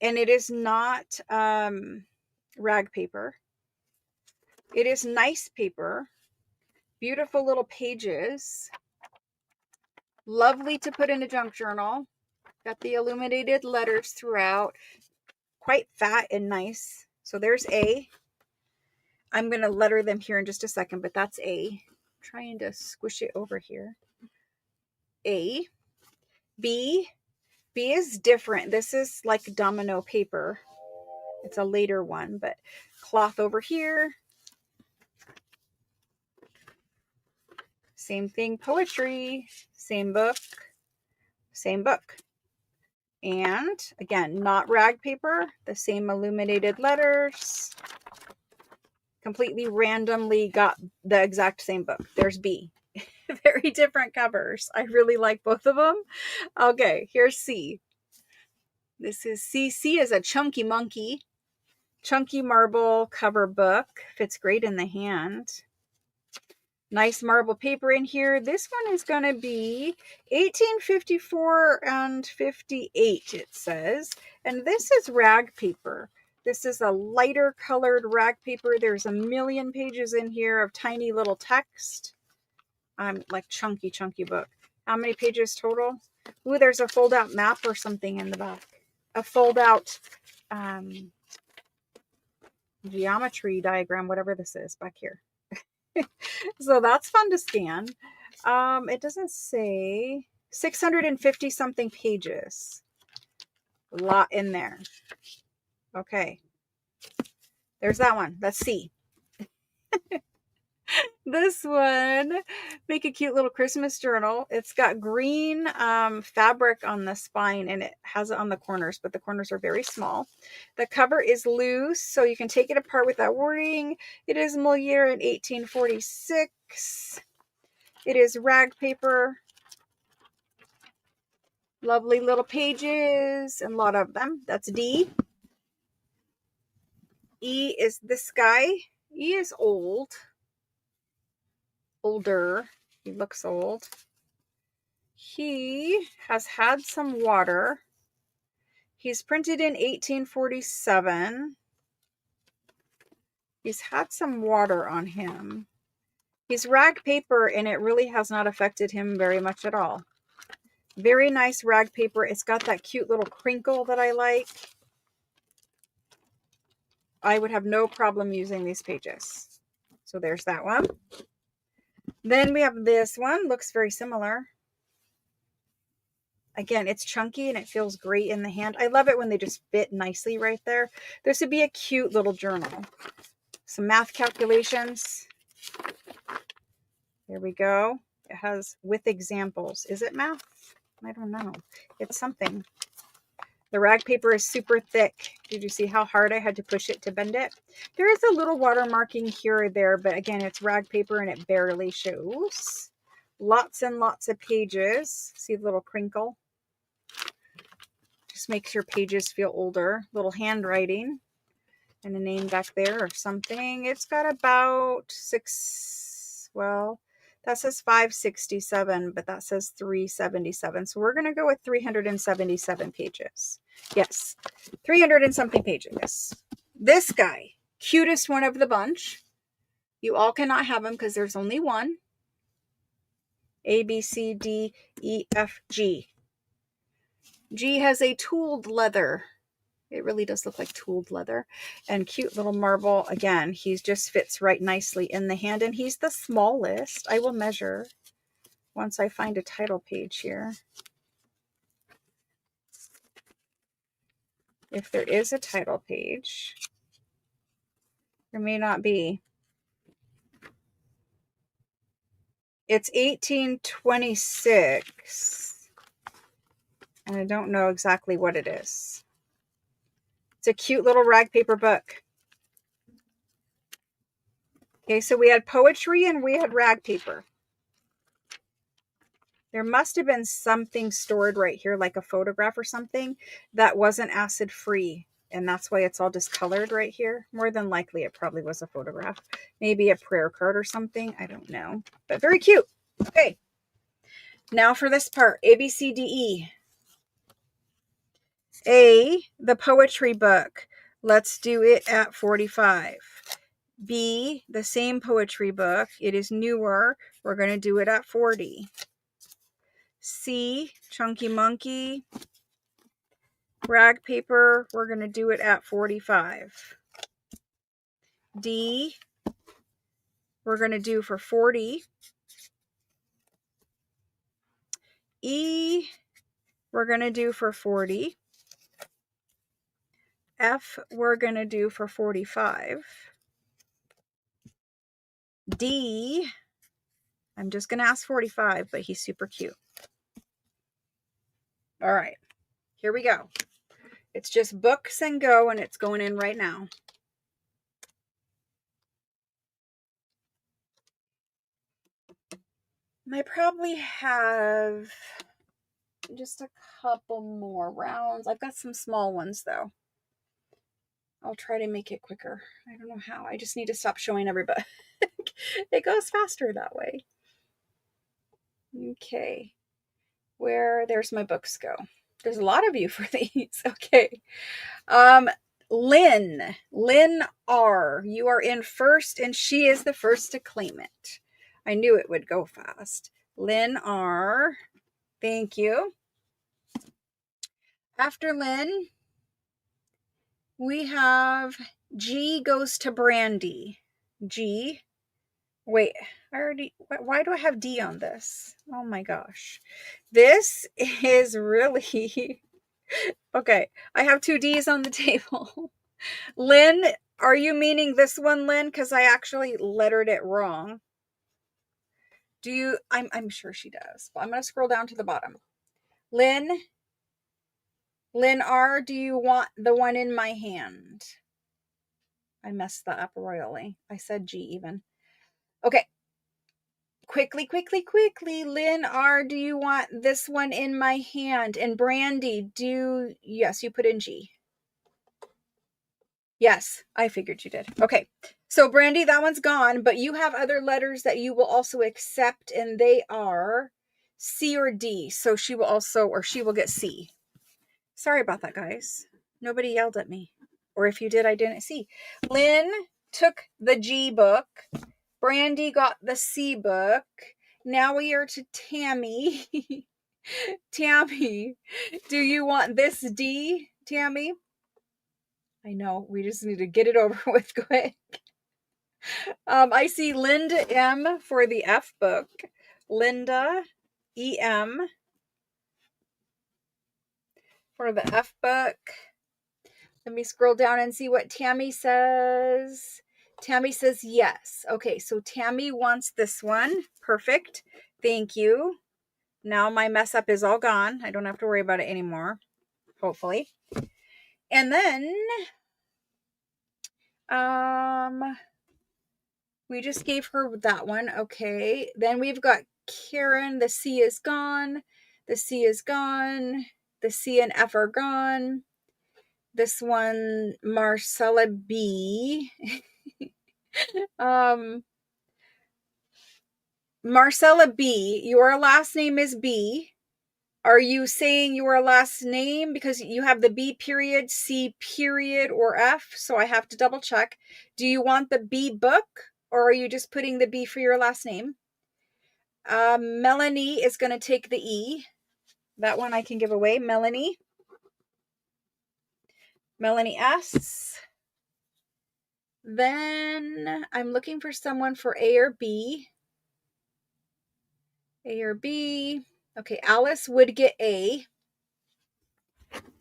S1: And it is not rag paper. It is nice paper. Beautiful little pages. Lovely to put in a junk journal. Got the illuminated letters throughout. Quite fat and nice. So there's A. I'm going to letter them here in just a second, but that's A. I'm trying to squish it over here. A. B. B is different. This is like domino paper. It's a later one, but cloth over here. Same thing, poetry. Same book. Same book. And again, not rag paper. The same illuminated letters. Completely randomly got the exact same book. There's B. Very different covers. I really like both of them. Okay, here's C. This is C. C is a chunky monkey. Chunky marble cover book. Fits great in the hand. Nice marble paper in here. This one is going to be 1854 and 58, it says. And this is rag paper. This is a lighter colored rag paper. There's a million pages in here of tiny little text. Like chunky book. How many pages total? Ooh, there's a fold out map or something in the back. A fold out geometry diagram, whatever this is back here. So that's fun to scan. It doesn't say 650 something pages. A lot in there. Okay. There's that one. Let's see. This one, make a cute little Christmas journal. It's got green fabric on the spine and it has it on the corners, but the corners are very small. The cover is loose, so you can take it apart without worrying. It is Moliere in 1846. It is rag paper. Lovely little pages and a lot of them. That's D. E is this guy. E is old. Older. He looks old. He has had some water. He's printed in 1847. He's had some water on him. He's rag paper and it really has not affected him very much at all. Very nice rag paper. It's got that cute little crinkle that I like. I would have no problem using these pages. So there's that one. Then we have this one. Looks very similar. Again, it's chunky and it feels great in the hand. I love it when they just fit nicely right there. This would be a cute little journal. Some math calculations. There we go. It has with examples. Is it math? I don't know. It's something. The rag paper is super thick. Did you see how hard I had to push it to bend it? There is a little watermarking here or there, but again, it's rag paper and it barely shows. Lots and lots of pages. See the little crinkle? Just makes your pages feel older. Little handwriting and a name back there or something. It's got about that's That says 567, but that says 377. So we're going to go with 377 pages. Yes, 300 and something pages. This guy, cutest one of the bunch. You all cannot have him because there's only one. A, B, C, D, E, F, G. G has a tooled leather. It really does look like tooled leather. And cute little marble. Again, he just fits right nicely in the hand. And he's the smallest. I will measure once I find a title page here. If there is a title page. There may not be. It's 1826. And I don't know exactly what it is. It's a cute little rag paper book. Okay, so we had poetry and we had rag paper. There must have been something stored right here, like a photograph or something, that wasn't acid free. And that's why it's all discolored right here. More than likely, it probably was a photograph. Maybe a prayer card or something. I don't know. But very cute. Okay. Now for this part. A, B, C, D, E. A, the poetry book. Let's do it at 45. B, the same poetry book. It is newer. We're going to do it at 40. C, Chunky Monkey. Rag paper, we're going to do it at 45. D, we're going to do for 40. E, we're going to do for 40. F, we're going to do for 45. D, I'm just going to ask 45, but he's super cute. All right, here we go. It's just books and go, and it's going in right now. I probably have just a couple more rounds. I've got some small ones, though. I'll try to make it quicker. I don't know how. I just need to stop showing everybody. It goes faster that way. Okay. There's my books go. There's a lot of you for these. Okay. Lynn R. You are in first, and she is the first to claim it. I knew it would go fast. Lynn R. Thank you. After Lynn, we have G goes to Brandy. G. Wait, why do I have D on this? Oh my gosh. This is really, okay. I have two D's on the table. Lynn, are you meaning this one, Lynn? Because I actually lettered it wrong. I'm sure she does. Well, I'm going to scroll down to the bottom. Lynn R, do you want the one in my hand? I messed that up royally. I said G even. Okay. Quickly. Lynn R, do you want this one in my hand? And Brandy, yes, you put in G. Yes, I figured you did. Okay. So Brandy, that one's gone, but you have other letters that you will also accept, and they are C or D. So she will get C. Sorry about that, guys. Nobody yelled at me. Or if you did, I didn't see. Lynn took the G book. Brandy got the C book. Now we are to Tammy. Tammy, do you want this D, Tammy? I know, we just need to get it over with quick. I see Linda M for the F book. Linda EM for the F book. Let me scroll down and see what Tammy says. Tammy says yes. Okay, so Tammy wants this one. Perfect. Thank you. Now my mess up is all gone. I don't have to worry about it anymore. Hopefully. And then we just gave her that one. Okay. Then we've got Karen. The C is gone. The C is gone. The C and F are gone. This one, Marcella B. Marcella B, your last name is B. Are you saying your last name because you have the B period, C period, or F? So I have to double check. Do you want the B book, or are you just putting the B for your last name? Melanie is going to take the E. That one I can give away. Melanie. Melanie S. Then I'm looking for someone for A or B. A or B. Okay, Alice would get A.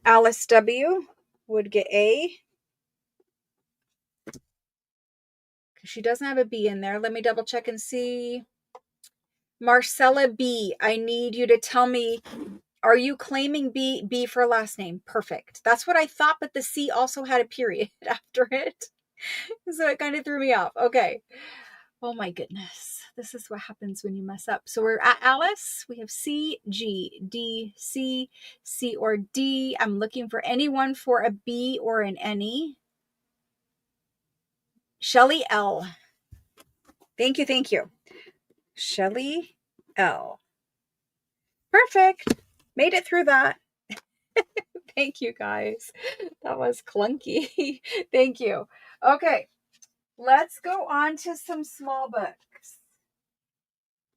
S1: Alice W would get A. She doesn't have a B in there. Let me double check and see. Marcella B, I need you to tell me, are you claiming B for last name? Perfect. That's what I thought, but the C also had a period after it. So it kind of threw me off. Okay. Oh my goodness. This is what happens when you mess up. So we're at Alice. We have C, G, D, C, C or D. I'm looking for anyone for a B or an any. Shelly L. Thank you. Thank you. Shelly L. Perfect. Made it through that. Thank you, guys. That was clunky. Thank you. Okay. Let's go on to some small books,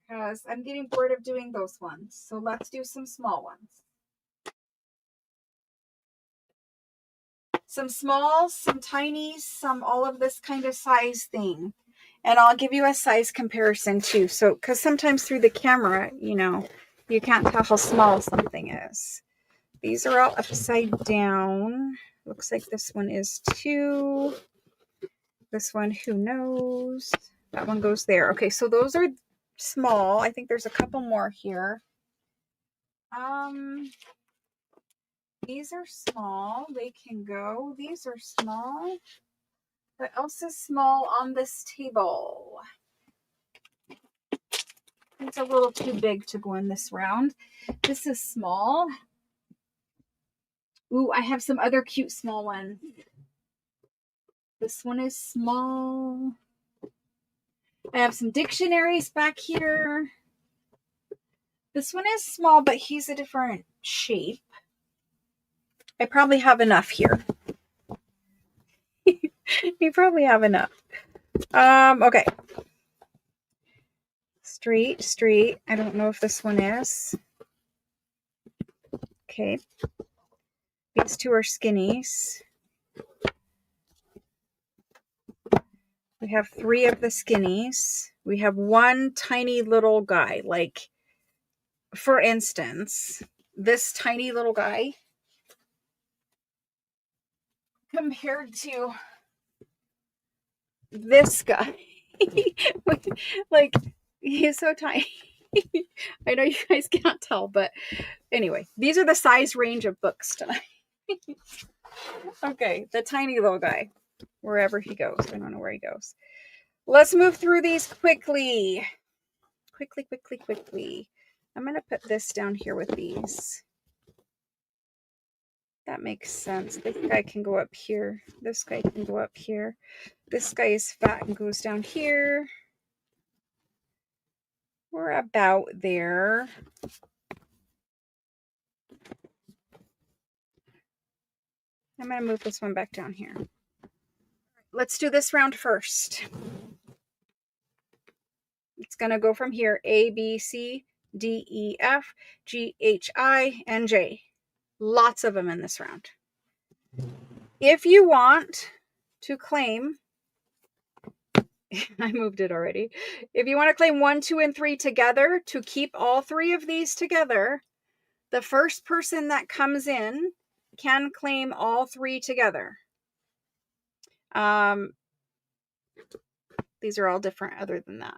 S1: because I'm getting bored of doing those ones. So let's do some small ones. Some smalls, some tinies, some all of this kind of size thing. And I'll give you a size comparison too. So, because sometimes through the camera, you can't tell how small something is. These are all upside down. Looks like this one is 2. This one, who knows? That one goes there. Okay, so those are small. I think there's a couple more here. These are small. They can go. These are small. What else is small on this table? It's a little too big to go in this round. This is small. Ooh, I have some other cute small ones. This one is small. I have some dictionaries back here. This one is small, but he's a different shape. I probably have enough here. You probably have enough. Okay. Street. I don't know if this one is. Okay. These two are skinnies. We have 3 of the skinnies. We have one tiny little guy. Like, for instance, this tiny little guy compared to this guy. Like, he's so tiny. I know you guys can't tell, but anyway, these are the size range of books tonight. Okay, the tiny little guy, wherever he goes. I don't know where he goes. Let's move through these quickly. Quickly. I'm going to put this down here with these. That makes sense. This guy can go up here. This guy can go up here. This guy is fat and goes down here. We're about there. I'm going to move this one back down here. Let's do this round first. It's going to go from here. A, B, C, D, E, F, G, H, I, and J. Lots of them in this round. If you want to claim, I moved it already. If you want to claim 1, 2, and 3 together to keep all 3 of these together, the first person that comes in can claim all 3 together. These are all different other than that.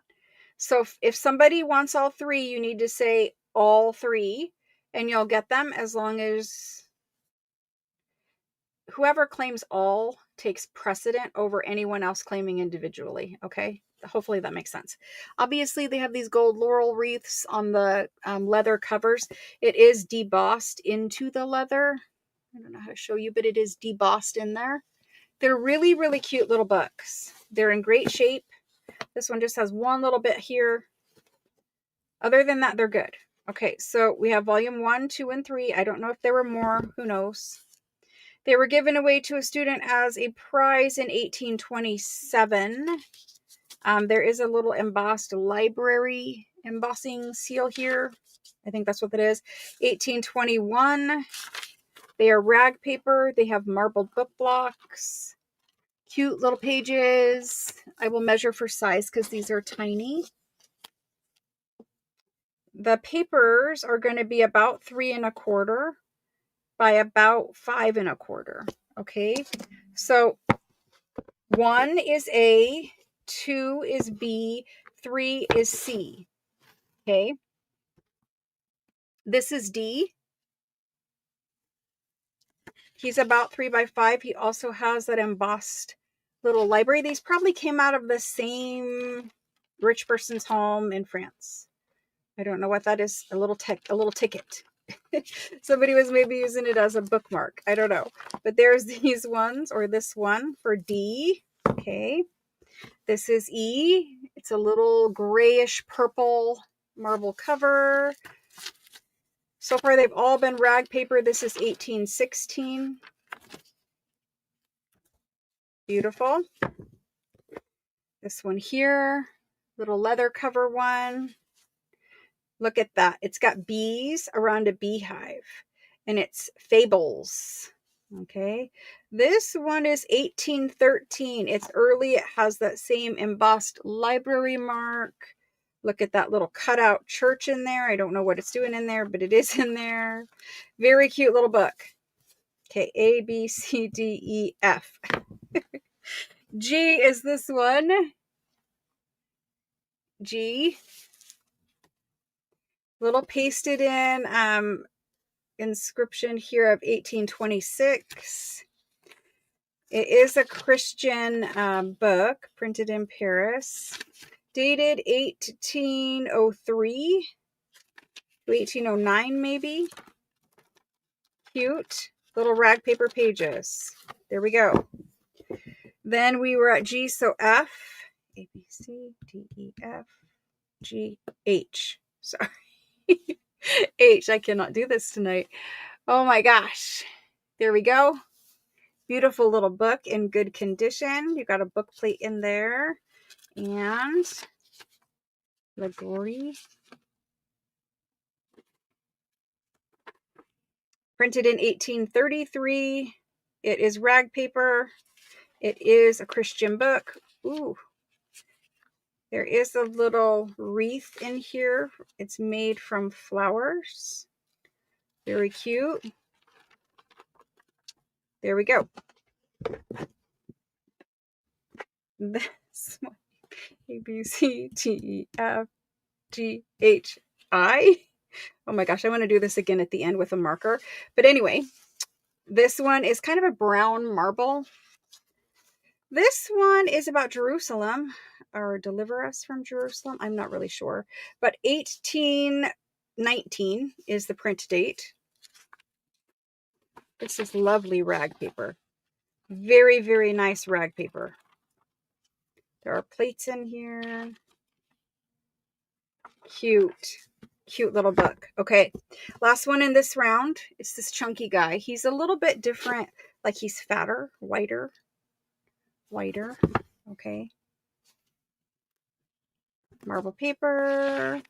S1: So if somebody wants all 3, you need to say all 3, and you'll get them as long as whoever claims all takes precedent over anyone else claiming individually. Okay. Hopefully that makes sense. Obviously they have these gold laurel wreaths on the leather covers. It is debossed into the leather. I don't know how to show you, but it is debossed in there. They're really, really cute little books. They're in great shape. This one just has one little bit here. Other than that, they're good. Okay, so we have volume 1, 2, and 3. I don't know if there were more. Who knows? They were given away to a student as a prize in 1827. There is a little embossed library embossing seal here. I think that's what it is. 1821. They are rag paper. They have marbled book blocks. Cute little pages. I will measure for size because these are tiny. The papers are going to be about 3 1/4 by about 5 1/4. Okay, so 1 is A, 2 is B, 3 is C. Okay, this is D. He's about 3 by 5. He also has that embossed little library. These probably came out of the same rich person's home in France. I don't know what that is. A little ticket. Somebody was maybe using it as a bookmark. I don't know. But there's these ones, or this one for D. Okay. This is E. It's a little grayish purple marble cover. So far, they've all been rag paper. This is 1816. Beautiful. This one here, little leather cover one. Look at that. It's got bees around a beehive, and it's fables. Okay. This one is 1813. It's early. It has that same embossed library mark. Look at that little cutout church in there. I don't know what it's doing in there, but it is in there. Very cute little book. Okay. A, B, C, D, E, F. G is this one. G. Little pasted in inscription here of 1826. It is a Christian book printed in Paris, dated 1803 to 1809 maybe. Cute little rag paper pages. There we go. Then we were at G, so F, A, B, C, D, E, F, G, H. Sorry. H, I cannot do this tonight. Oh my gosh. There we go. Beautiful little book in good condition. You got a book plate in there. And Legory. Printed in 1833. It is rag paper. It is a Christian book. Ooh. There is a little wreath in here. It's made from flowers. Very cute. There we go. This one. A, B, C, D, E, F, G, H, I. Oh my gosh, I want to do this again at the end with a marker. But anyway, this one is kind of a brown marble. This one is about Jerusalem, or Deliver Us from Jerusalem. I'm not really sure. But 1819 is the print date. This is lovely rag paper. Very, very nice rag paper. There are plates in here. Cute. Cute little book. Okay, last one in this round. It's this chunky guy. He's a little bit different. Like he's fatter, whiter. Okay. Marble paper.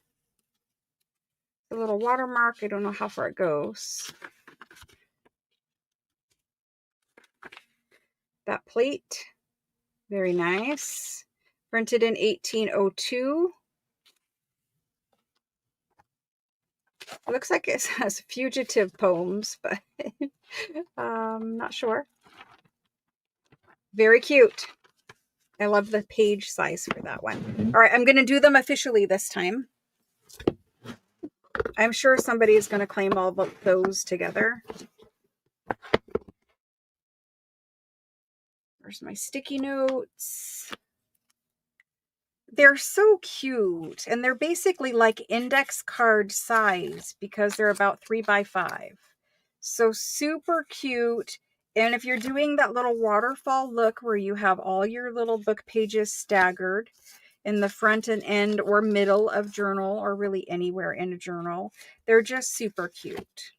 S1: A little watermark. I don't know how far it goes. That plate. Very nice. Printed in 1802. It looks like it has fugitive poems, but not sure. Very cute. I love the page size for that one. All right, I'm going to do them officially this time. I'm sure somebody is going to claim all of those together. There's my sticky notes. They're so cute, and they're basically like index card size because they're about 3 by 5. So super cute. And if you're doing that little waterfall look where you have all your little book pages staggered, in the front and end or middle of journal, or really anywhere in a journal. They're just super cute.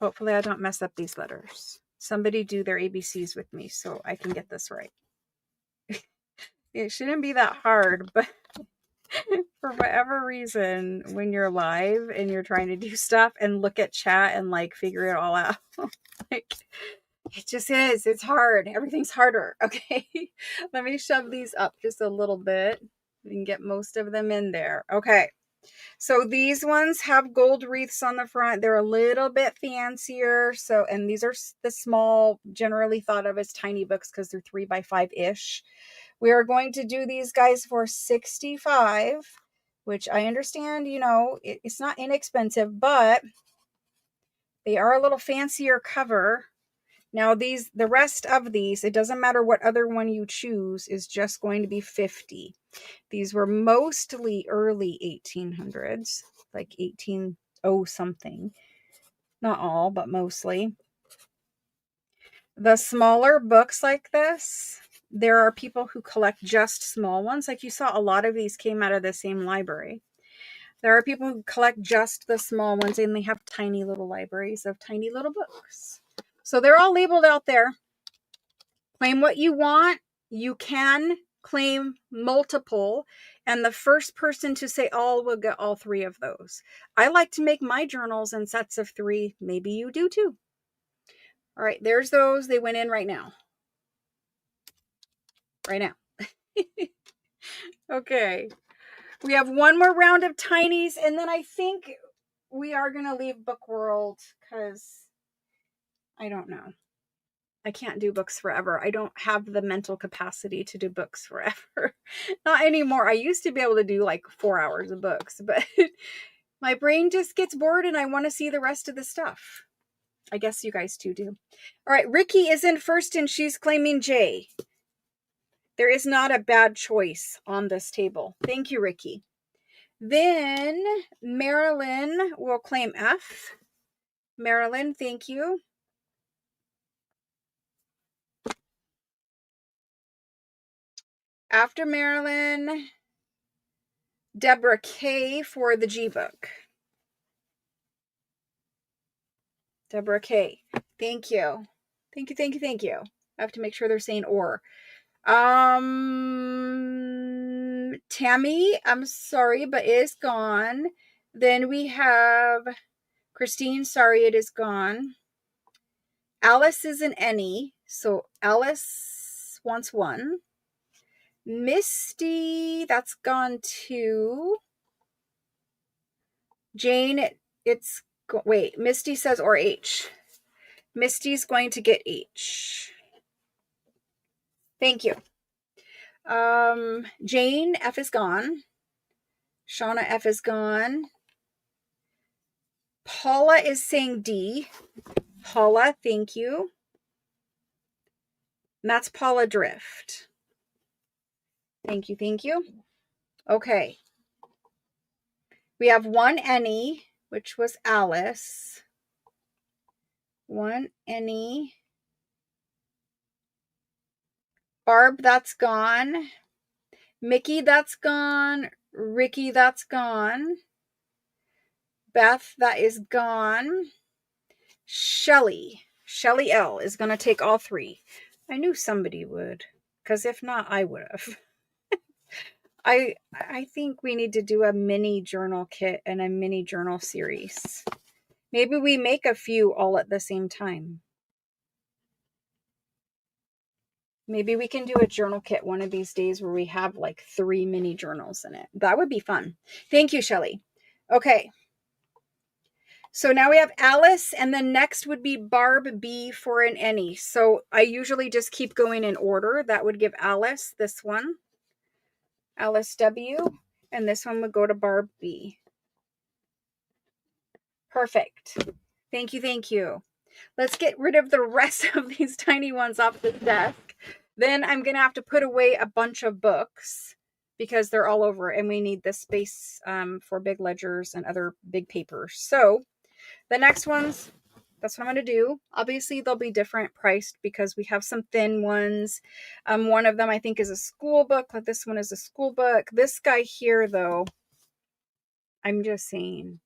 S1: Hopefully I don't mess up these letters. Somebody do their ABCs with me so I can get this right. It shouldn't be that hard, but for whatever reason, when you're live and you're trying to do stuff and look at chat and like figure it all out, like it just is. It's hard. Everything's harder. Okay. Let me shove these up just a little bit. We can get most of them in there. Okay. So these ones have gold wreaths on the front. They're a little bit fancier. So, and these are the small, generally thought of as tiny books because they're 3x5-ish. We are going to do these guys for $65, which I understand, you know, it's not inexpensive, but they are a little fancier cover. Now these, the rest of these, it doesn't matter what other one you choose, is just going to be $50. These were mostly early 1800s, like 1800 something. Not all, but mostly. The smaller books like this, there are people who collect just small ones. Like you saw, a lot of these came out of the same library. There are people who collect just the small ones, and they have tiny little libraries of tiny little books. So they're all labeled out there. Claim what you want. You can claim multiple, and the first person to say all will get all 3 of those. I like to make my journals in sets of 3. Maybe you do too. All right, there's those. They went in right now. Right now. Okay. We have one more round of tinies, and then I think we are going to leave Book World because I don't know. I can't do books forever. I don't have the mental capacity to do books forever. Not anymore. I used to be able to do like 4 hours of books, but my brain just gets bored and I want to see the rest of the stuff. I guess you guys too do. All right, Ricky is in first and she's claiming J. There is not a bad choice on this table. Thank you, Ricky. Then Marilyn will claim F. Marilyn, thank you. After Marilyn, Deborah K for the G book. Deborah K. Thank you. Thank you, thank you, thank you. I have to make sure they're saying or. Tammy, I'm sorry, but it is gone. Then we have Christine, sorry, it is gone. Alice is an any, so Alice wants 1. Misty, that's gone too. Jane, it's, wait, Misty says or H. Misty's going to get H. Thank you. Jane, F is gone. Shauna, F is gone. Paula is saying D. Paula, thank you. And that's Paula Drift. Thank you, thank you. Okay. We have 1 any, which was Alice. 1 any. Barb, that's gone. Mickey, that's gone. Ricky, that's gone. Beth, that is gone. Shelly L is going to take all 3. I knew somebody would, because if not, I would have. I think we need to do a mini journal kit and a mini journal series. Maybe we make a few all at the same time. Maybe we can do a journal kit one of these days where we have like 3 mini journals in it. That would be fun. Thank you, Shelly. Okay. So now we have Alice, and then next would be Barb B for an any. So I usually just keep going in order. That would give Alice this one. Alice W. And this one would go to Barb B. Perfect. Thank you, thank you. Let's get rid of the rest of these tiny ones off the desk. Then I'm going to have to put away a bunch of books because they're all over and we need this space for big ledgers and other big papers. So the next ones That's what I'm going to do. Obviously, they'll be different priced because we have some thin ones. One of them I think is a school book. Like this one is a school book. This guy here, though, I'm just saying,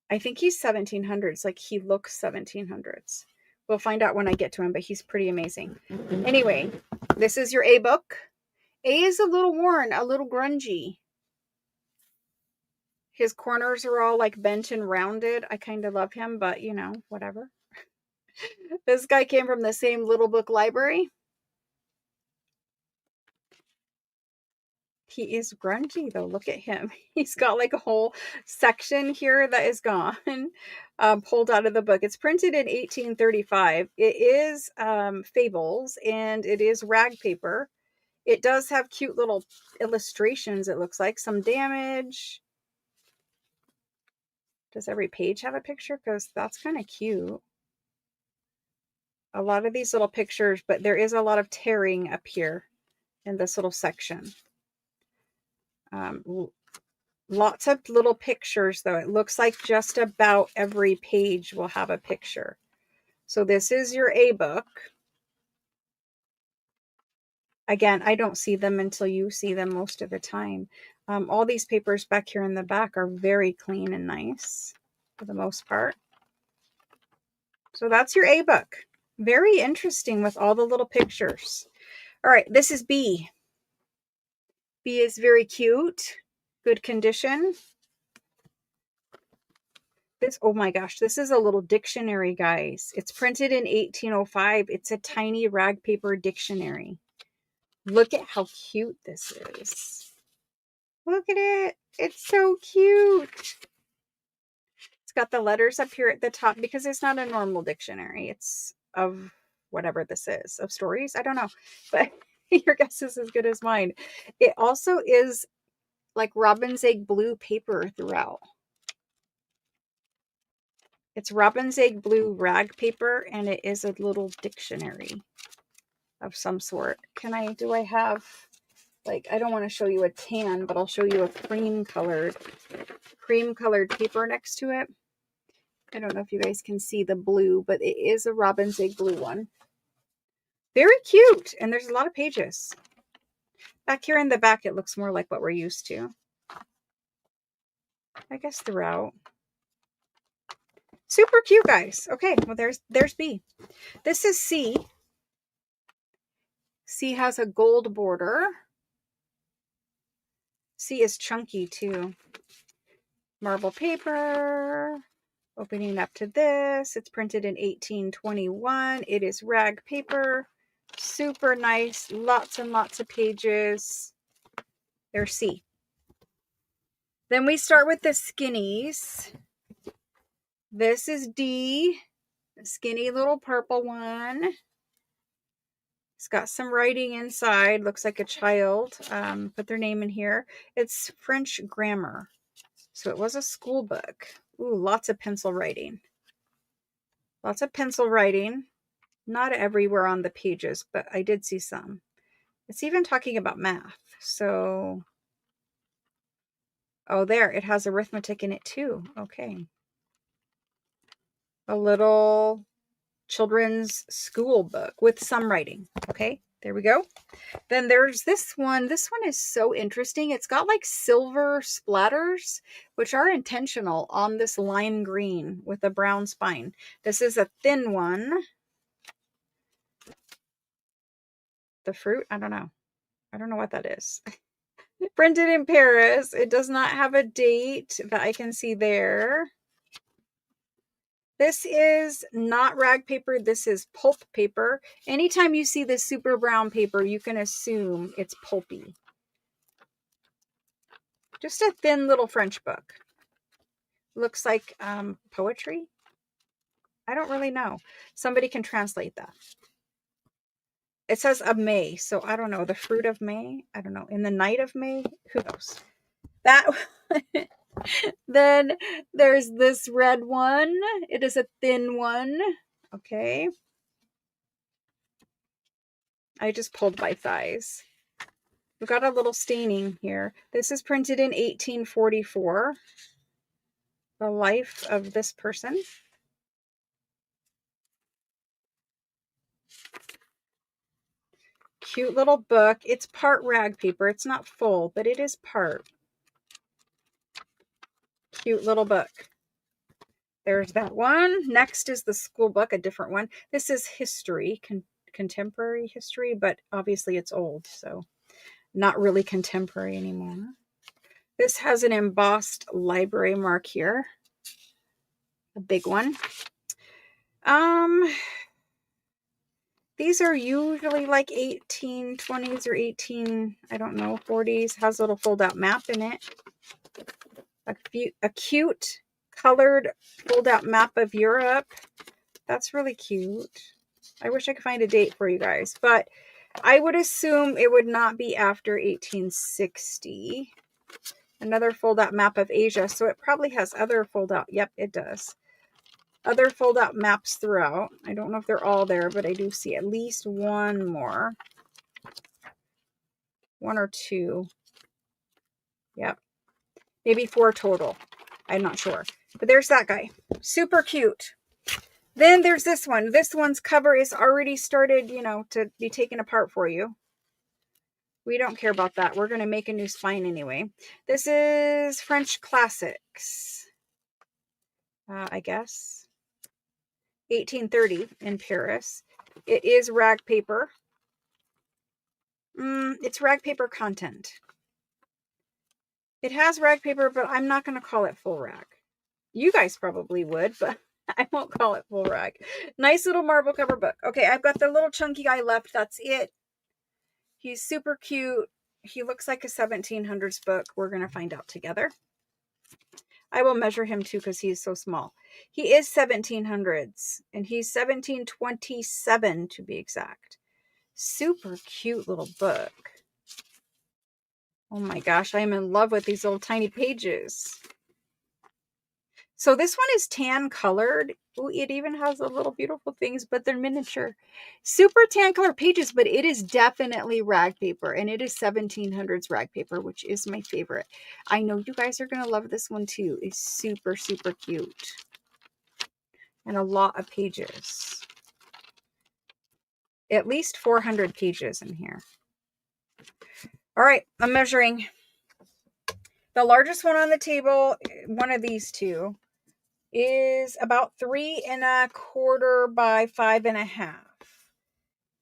S1: I think he's 1700s. Like he looks 1700s. We'll find out when I get to him, but he's pretty amazing. Anyway, this is your A book. A is a little worn, a little grungy. His corners are all like bent and rounded. I kind of love him, but you know, whatever. This guy came from the same little book library. He is grungy though. Look at him. He's got like a whole section here that is gone, pulled out of the book. It's printed in 1835. It is fables and it is rag paper. It does have cute little illustrations. It looks like some damage. Does every page have a picture? Because that's kind of cute. A lot of these little pictures, but there is a lot of tearing up here in this little section. Lots of little pictures, though. It looks like just about every page will have a picture. So this is your A book. Again, I don't see them until you see them most of the time. All these papers back here in the back are very clean and nice for the most part. So that's your A book. Very interesting with all the little pictures. All right, this is B. B is very cute. Good condition. This, oh my gosh, this is a little dictionary, guys. It's printed in 1805. It's a tiny rag paper dictionary. Look at how cute this is. Look at it. It's so cute. It's got the letters up here at the top because it's not a normal dictionary. It's of whatever this is, of stories. I don't know, but your guess is as good as mine. It also is like robin's egg blue paper throughout. It's robin's egg blue rag paper, and it is a little dictionary of some sort. Do I have, like, I don't want to show you a tan, but I'll show you a cream colored paper next to it. I don't know if you guys can see the blue, but it is a robin's egg blue one. Very cute, and there's a lot of pages. Back here in the back, it looks more like what we're used to. I guess throughout. Super cute, guys. Okay, well, there's B. This is C. C has a gold border. C is chunky too. Marble paper. Opening up to this. It's printed in 1821. It is rag paper. Super nice. Lots and lots of pages. There's C. Then we start with the skinnies. This is D. The skinny little purple one. It's got some writing inside. Looks like a child. Put their name in here. It's French grammar. So it was a school book. Ooh, lots of pencil writing. Lots of pencil writing. Not everywhere on the pages, but I did see some. It's even talking about math. So, oh, there. It has arithmetic in it too. Okay. A little children's school book with some writing. Okay, there we go. Then there's this one. This one is so interesting. It's got like silver splatters, which are intentional on this lime green with a brown spine. This is a thin one. The fruit, I don't know. I don't know what that is. Printed in Paris. It does not have a date that I can see there. This is not rag paper. This is pulp paper. Anytime you see this super brown paper, you can assume it's pulpy. Just a thin little French book. Looks like poetry. I don't really know. Somebody can translate that. It says of May, so I don't know. The fruit of May? I don't know. In the night of May? Who knows? That Then there's this red one. It is a thin one. Okay. I just pulled my thighs. We've got a little staining here. This is printed in 1844. The life of this person. Cute little book. It's part rag paper. It's not full, but it is part. Cute little book. There's that one. Next is the school book, a different one. This is history, contemporary history, but obviously it's old, so not really contemporary anymore. This has an embossed library mark here. A big one. These are usually like 1820s or 40s. Has a little fold-out map in it. A cute colored fold-out map of Europe. That's really cute. I wish I could find a date for you guys, but I would assume it would not be after 1860. Another fold-out map of Asia, so it probably has other fold-out. Yep, it does. Other fold-out maps throughout. I don't know if they're all there, but I do see at least one more. One or two. Yep. Maybe 4 total. I'm not sure. But there's that guy. Super cute. Then there's this one. This one's cover is already started, to be taken apart for you. We don't care about that. We're going to make a new spine anyway. This is French Classics. I guess. 1830 in Paris. It is rag paper. It's rag paper content. It has rag paper, but I'm not going to call it full rag. You guys probably would, but I won't call it full rag. Nice little marble cover book. Okay, I've got the little chunky guy left. That's it. He's super cute. He looks like a 1700s book. We're going to find out together. I will measure him too because he's so small. He is 1700s, and he's 1727 to be exact. Super cute little book. Oh my gosh, I'm in love with these little tiny pages. So this one is tan colored. Ooh, it even has the little beautiful things, but they're miniature. Super tan color pages, but it is definitely rag paper, and it is 1700s rag paper, which is my favorite. I know you guys are going to love this one too. It's super, super cute. And a lot of pages. At least 400 pages in here. All right, I'm measuring. The largest one on the table, one of these two, is about 3 1/4 by 5 1/2.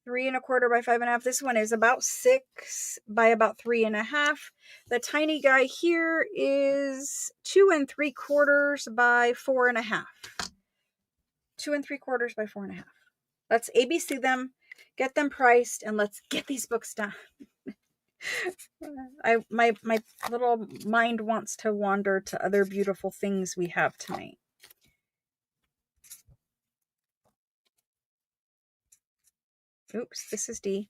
S1: 3 1/4 by 5 1/2. This one is about 6 by about 3 1/2. The tiny guy here is 2 3/4 by 4 1/2. 2 3/4 by 4 1/2. Let's ABC them, get them priced, and let's get these books done. My little mind wants to wander to other beautiful things we have tonight. Oops, this is D.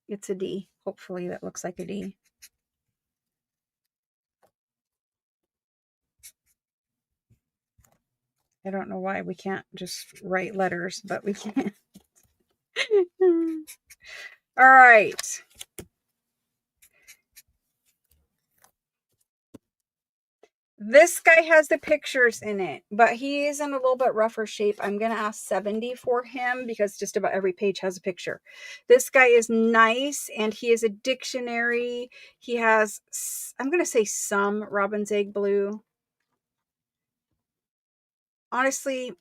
S1: It's a D. Hopefully that looks like a D. I don't know why we can't just write letters, but we can. All right. This guy has the pictures in it, but he is in a little bit rougher shape. I'm going to ask 70 for him because just about every page has a picture. This guy is nice, and he is a dictionary. He has, I'm going to say some robin's egg blue. Honestly,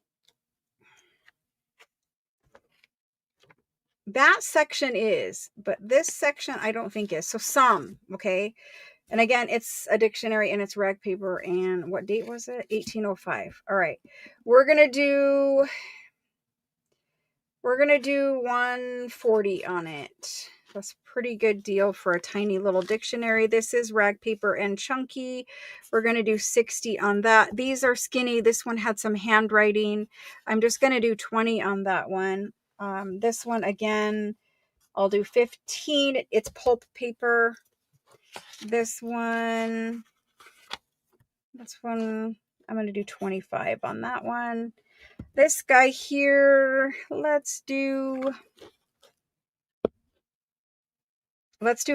S1: that section is, but this section I don't think is. So some, okay? And again, it's a dictionary and it's rag paper. And what date was it? 1805. All right. We're going to do 140 on it. That's a pretty good deal for a tiny little dictionary. This is rag paper and chunky. We're going to do 60 on that. These are skinny. This one had some handwriting. I'm just going to do 20 on that one. This one, again, I'll do 15. It's pulp paper. This one, I'm going to do 25 on that one. This guy here, let's do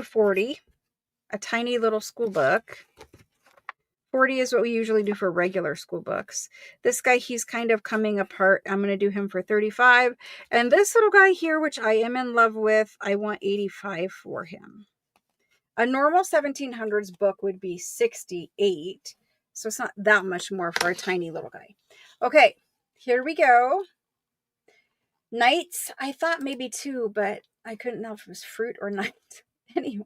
S1: 40. A tiny little school book. 40 is what we usually do for regular school books. This guy, he's kind of coming apart. I'm going to do him for 35. And this little guy here, which I am in love with, I want 85 for him. A normal 1700s book would be 68. So it's not that much more for a tiny little guy. Okay, here we go. Knights, I thought maybe 2, but I couldn't know if it was fruit or night. Anyway,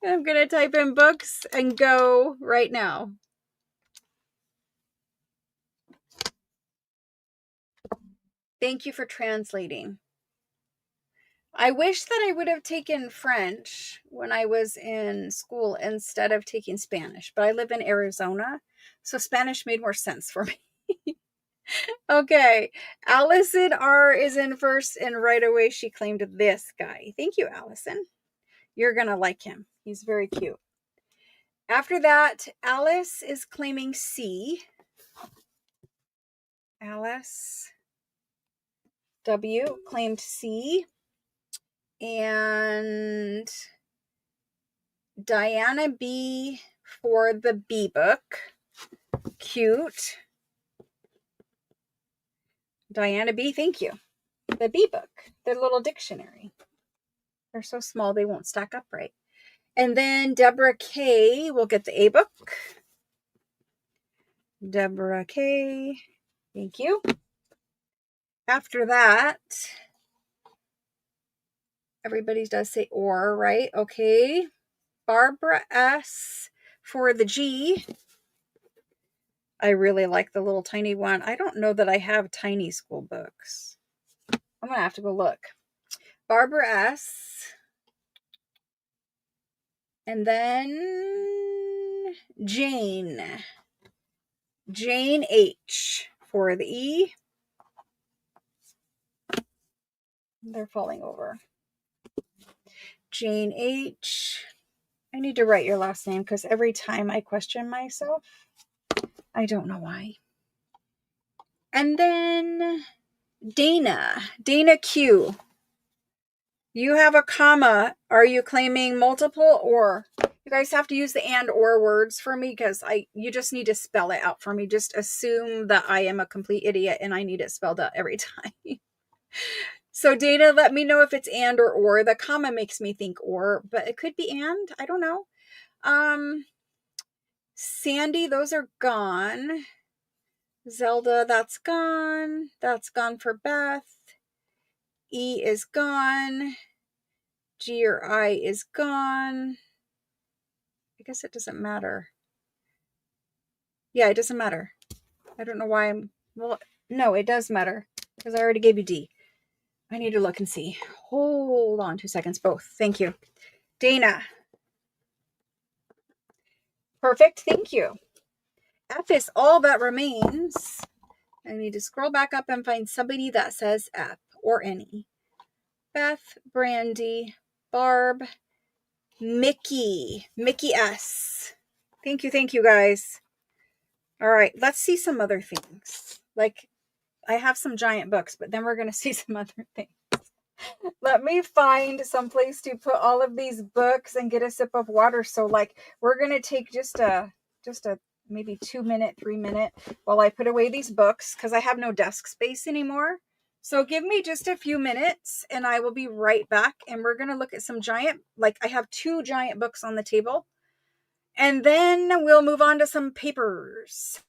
S1: I'm going to type in books and go right now. Thank you for translating. I wish that I would have taken French when I was in school instead of taking Spanish, but I live in Arizona, so Spanish made more sense for me. Okay, Allison R is in first, and right away she claimed this guy. Thank you, Allison. You're going to like him. He's very cute. After that, Alice is claiming C. Alice W claimed C. And Diana B for the B book. Cute. Diana B, thank you. The B book, the little dictionary. They're so small they won't stack up right. And then Deborah K will get the A book. Deborah K, thank you. After that, everybody does say or, right? Okay. Barbara S for the G. I really like the little tiny one. I don't know that I have tiny school books. I'm going to have to go look. Barbara S. And then Jane. Jane H for the E. They're falling over. Jane H. I need to write your last name because every time I question myself, I don't know why. And then Dana. Dana Q. You have a comma. Are you claiming multiple or? You guys have to use the and or words for me because you just need to spell it out for me. Just assume that I am a complete idiot and I need it spelled out every time. So Dana, let me know if it's and or. The comma makes me think or, but it could be and. I don't know. Sandy, those are gone. Zelda, that's gone. That's gone for Beth. E is gone. G or I is gone. I guess it doesn't matter. Yeah, it doesn't matter. I don't know why well, no, it does matter because I already gave you D. I need to look and see. Hold on 2 seconds, both. Thank you. Dana. Perfect, thank you. F is all that remains. I need to scroll back up and find somebody that says F or any. Beth, Brandy, Barb, Mickey S. Thank you guys. All right, let's see some other things. Like, I have some giant books, but then we're going to see some other things. Let me find some place to put all of these books and get a sip of water. So, like, we're going to take just a maybe 2 minute, 3 minute while I put away these books because I have no desk space anymore. So give me just a few minutes and I will be right back. And we're going to look at some giant, like I have 2 giant books on the table. And then we'll move on to some papers.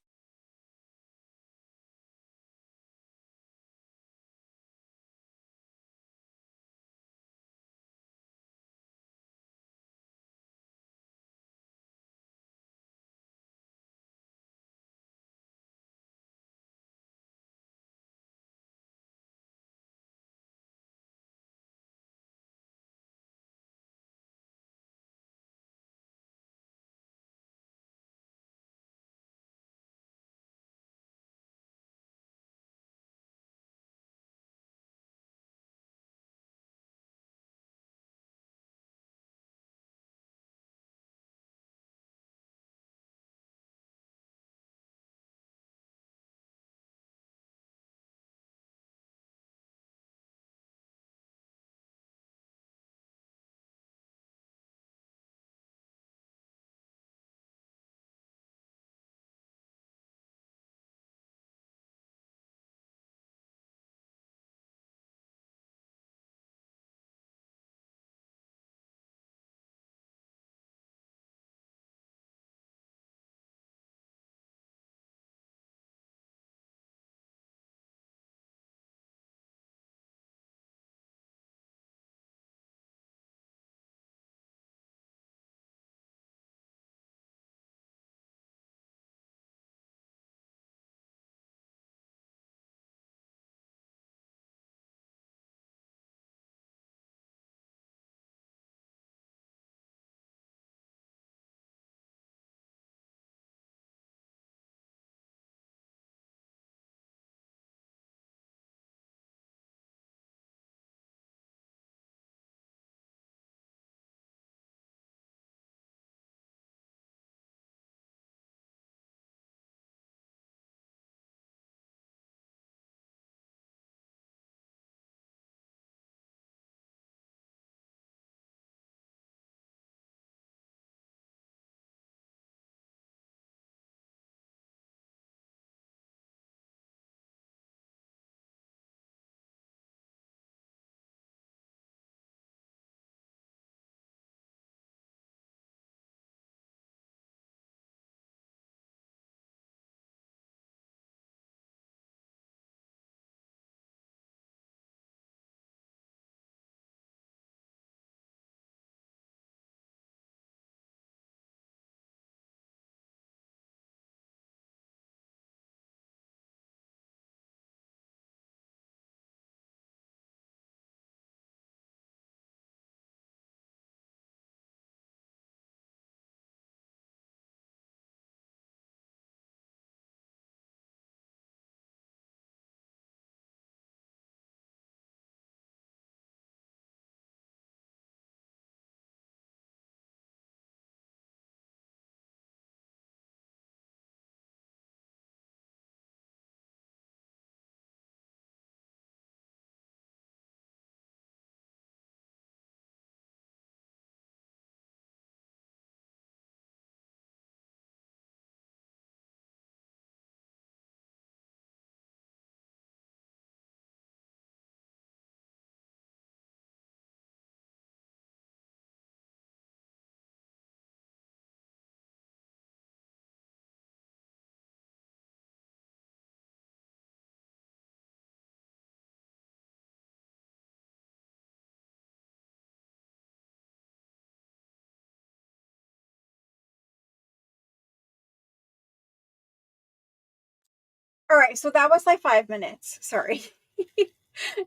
S1: All right, so that was like 5 minutes. Sorry.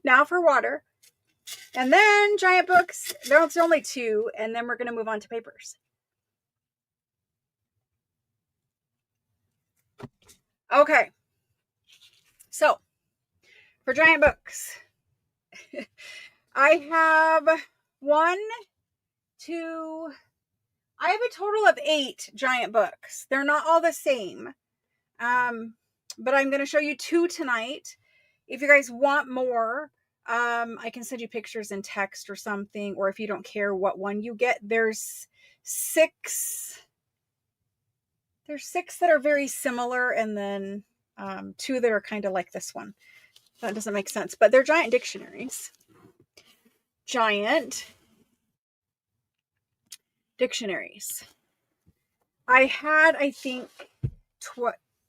S1: Now for water. And then giant books. There's only 2, and then we're going to move on to papers. Okay. So, for giant books, I have 1, 2, I have a total of 8 giant books. They're not all the same. But I'm going to show you 2 tonight. If you guys want more, I can send you pictures in text or something, or if you don't care what one you get, there's 6 that are very similar, and then 2 that are kind of like this one. That doesn't make sense, but they're giant dictionaries. Giant dictionaries. I had, I think,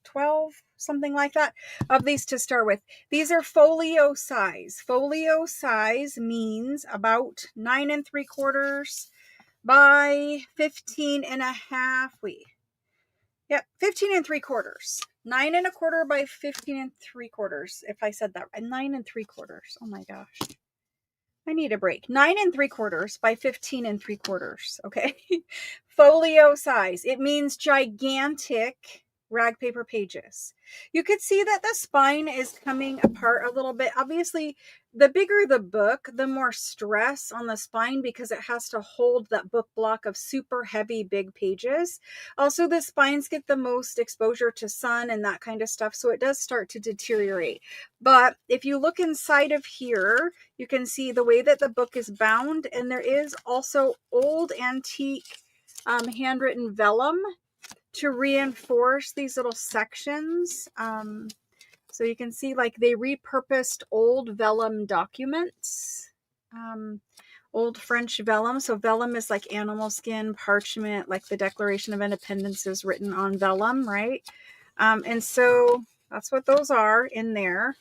S1: 12, something like that, of these to start with. These are folio size. Folio size means about 9 3/4 by 15 1/2. Yep, 15 3/4. 9 1/4 by 15 3/4. If I said that, 9 3/4. Oh my gosh. I need a break. 9 3/4 by 15 3/4. Okay. Folio size. It means gigantic rag paper pages. You could see that the spine is coming apart a little bit. Obviously, the bigger the book, the more stress on the spine because it has to hold that book block of super heavy big pages. Also, the spines get the most exposure to sun and that kind of stuff, so it does start to deteriorate. But if you look inside of here, you can see the way that the book is bound, and there is also old antique handwritten vellum to reinforce these little sections. So you can see like they repurposed old vellum documents, old French vellum. So vellum is like animal skin, parchment, like the Declaration of Independence is written on vellum, right? And so that's what those are in there.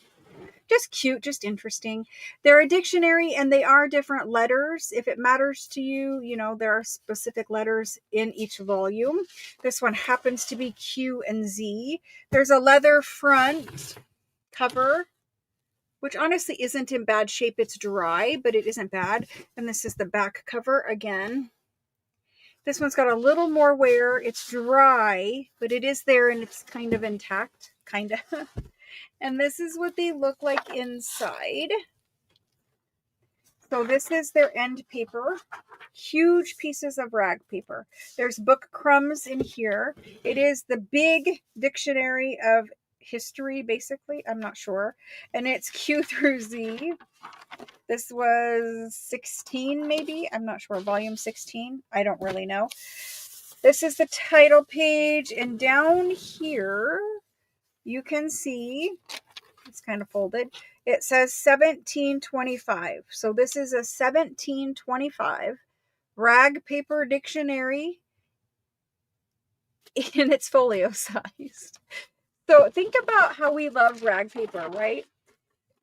S1: Just cute, just interesting. They're a dictionary, and they are different letters. If it matters to you, you know, there are specific letters in each volume. This one happens to be Q and Z. There's a leather front cover, which honestly isn't in bad shape. It's dry, but it isn't bad. And this is the back cover again. This one's got a little more wear. It's dry, but it is there, and it's kind of intact, kind of. And this is what they look like inside. So this is their end paper. Huge pieces of rag paper. There's book crumbs in here. It is the big dictionary of history, basically. I'm not sure. And it's Q through Z. This was 16, maybe. I'm not sure. Volume 16. I don't really know. This is the title page. And down here, you can see, it's kind of folded, it says 1725. So this is a 1725 rag paper dictionary, and it's folio sized. So think about how we love rag paper, right?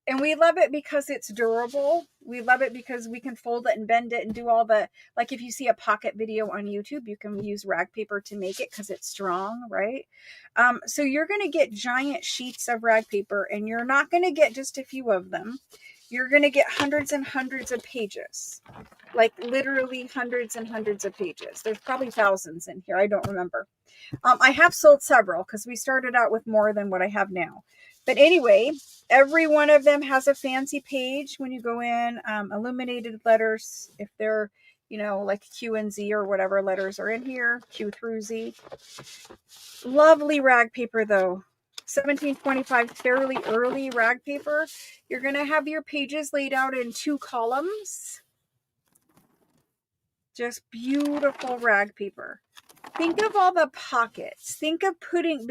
S1: And we love it because it's durable. We love it because we can fold it and bend it and do all the, like if you see a pocket video on YouTube, you can use rag paper to make it because it's strong, right? So you're going to get giant sheets of rag paper, and you're not going to get just a few of them. You're going to get hundreds and hundreds of pages, like literally hundreds and hundreds of pages. There's probably thousands in here. I don't remember. I have sold several because we started out with more than what I have now. But anyway, every one of them has a fancy page when you go in, illuminated letters, if they're, you know, like Q and Z or whatever letters are in here, Q through Z. Lovely rag paper though. 1725, fairly early rag paper. You're going to have your pages laid out in 2 columns. Just beautiful rag paper. Think of all the pockets. Think of putting,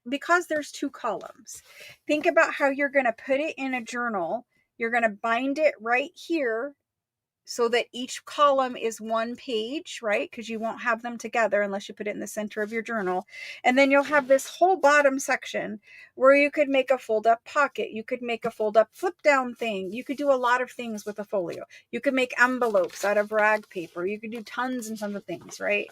S1: because there's 2 columns, think about how you're going to put it in a journal. You're going to bind it right here so that each column is 1 page, right? Because you won't have them together unless you put it in the center of your journal. And then you'll have this whole bottom section where you could make a fold up pocket. You could make a fold up flip down thing. You could do a lot of things with a folio. You could make envelopes out of rag paper. You could do tons and tons of things, right?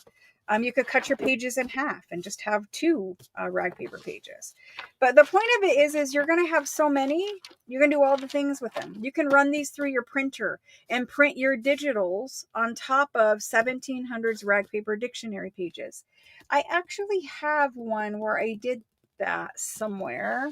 S1: You could cut your pages in half and just have two rag paper pages. But the point of it is you're going to have so many, you're going to do all the things with them. You can run these through your printer and print your digitals on top of 1700s rag paper dictionary pages. I actually have one where I did that somewhere.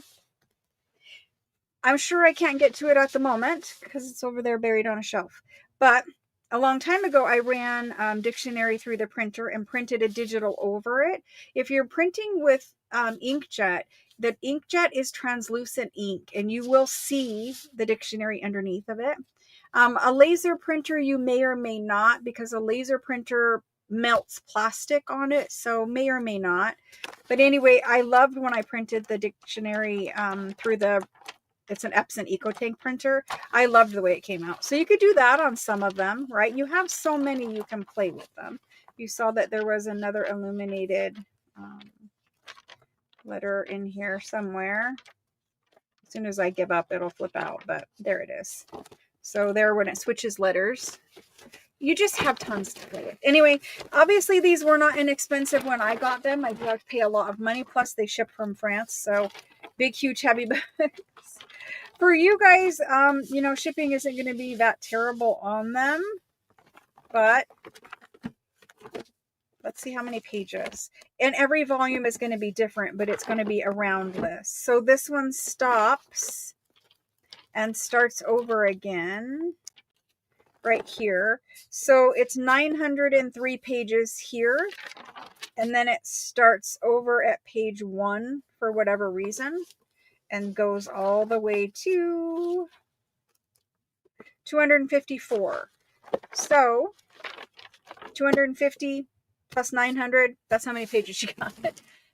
S1: I'm sure I can't get to it at the moment because it's over there buried on a shelf. But a long time ago, I ran dictionary through the printer and printed a digital over it. If you're printing with inkjet, the inkjet is translucent ink, and you will see the dictionary underneath of it. A laser printer, you may or may not, because a laser printer melts plastic on it, so may or may not. But anyway, I loved when I printed the dictionary through it's an Epson EcoTank printer. I loved the way it came out. So you could do that on some of them, right? You have so many, you can play with them. You saw that there was another illuminated letter in here somewhere. As soon as I give up, it'll flip out, but there it is. So there, when it switches letters, you just have tons to play with. Anyway, obviously these were not inexpensive when I got them. I do have to pay a lot of money. Plus they ship from France. So big, huge, heavy bags. For you guys, you know, shipping isn't going to be that terrible on them, but let's see how many pages. And every volume is going to be different, but it's going to be around this. So this one stops and starts over again right here. So it's 903 pages here. And then it starts over at page 1 for whatever reason, and goes all the way to 254. So 250 plus 900, that's how many pages you got.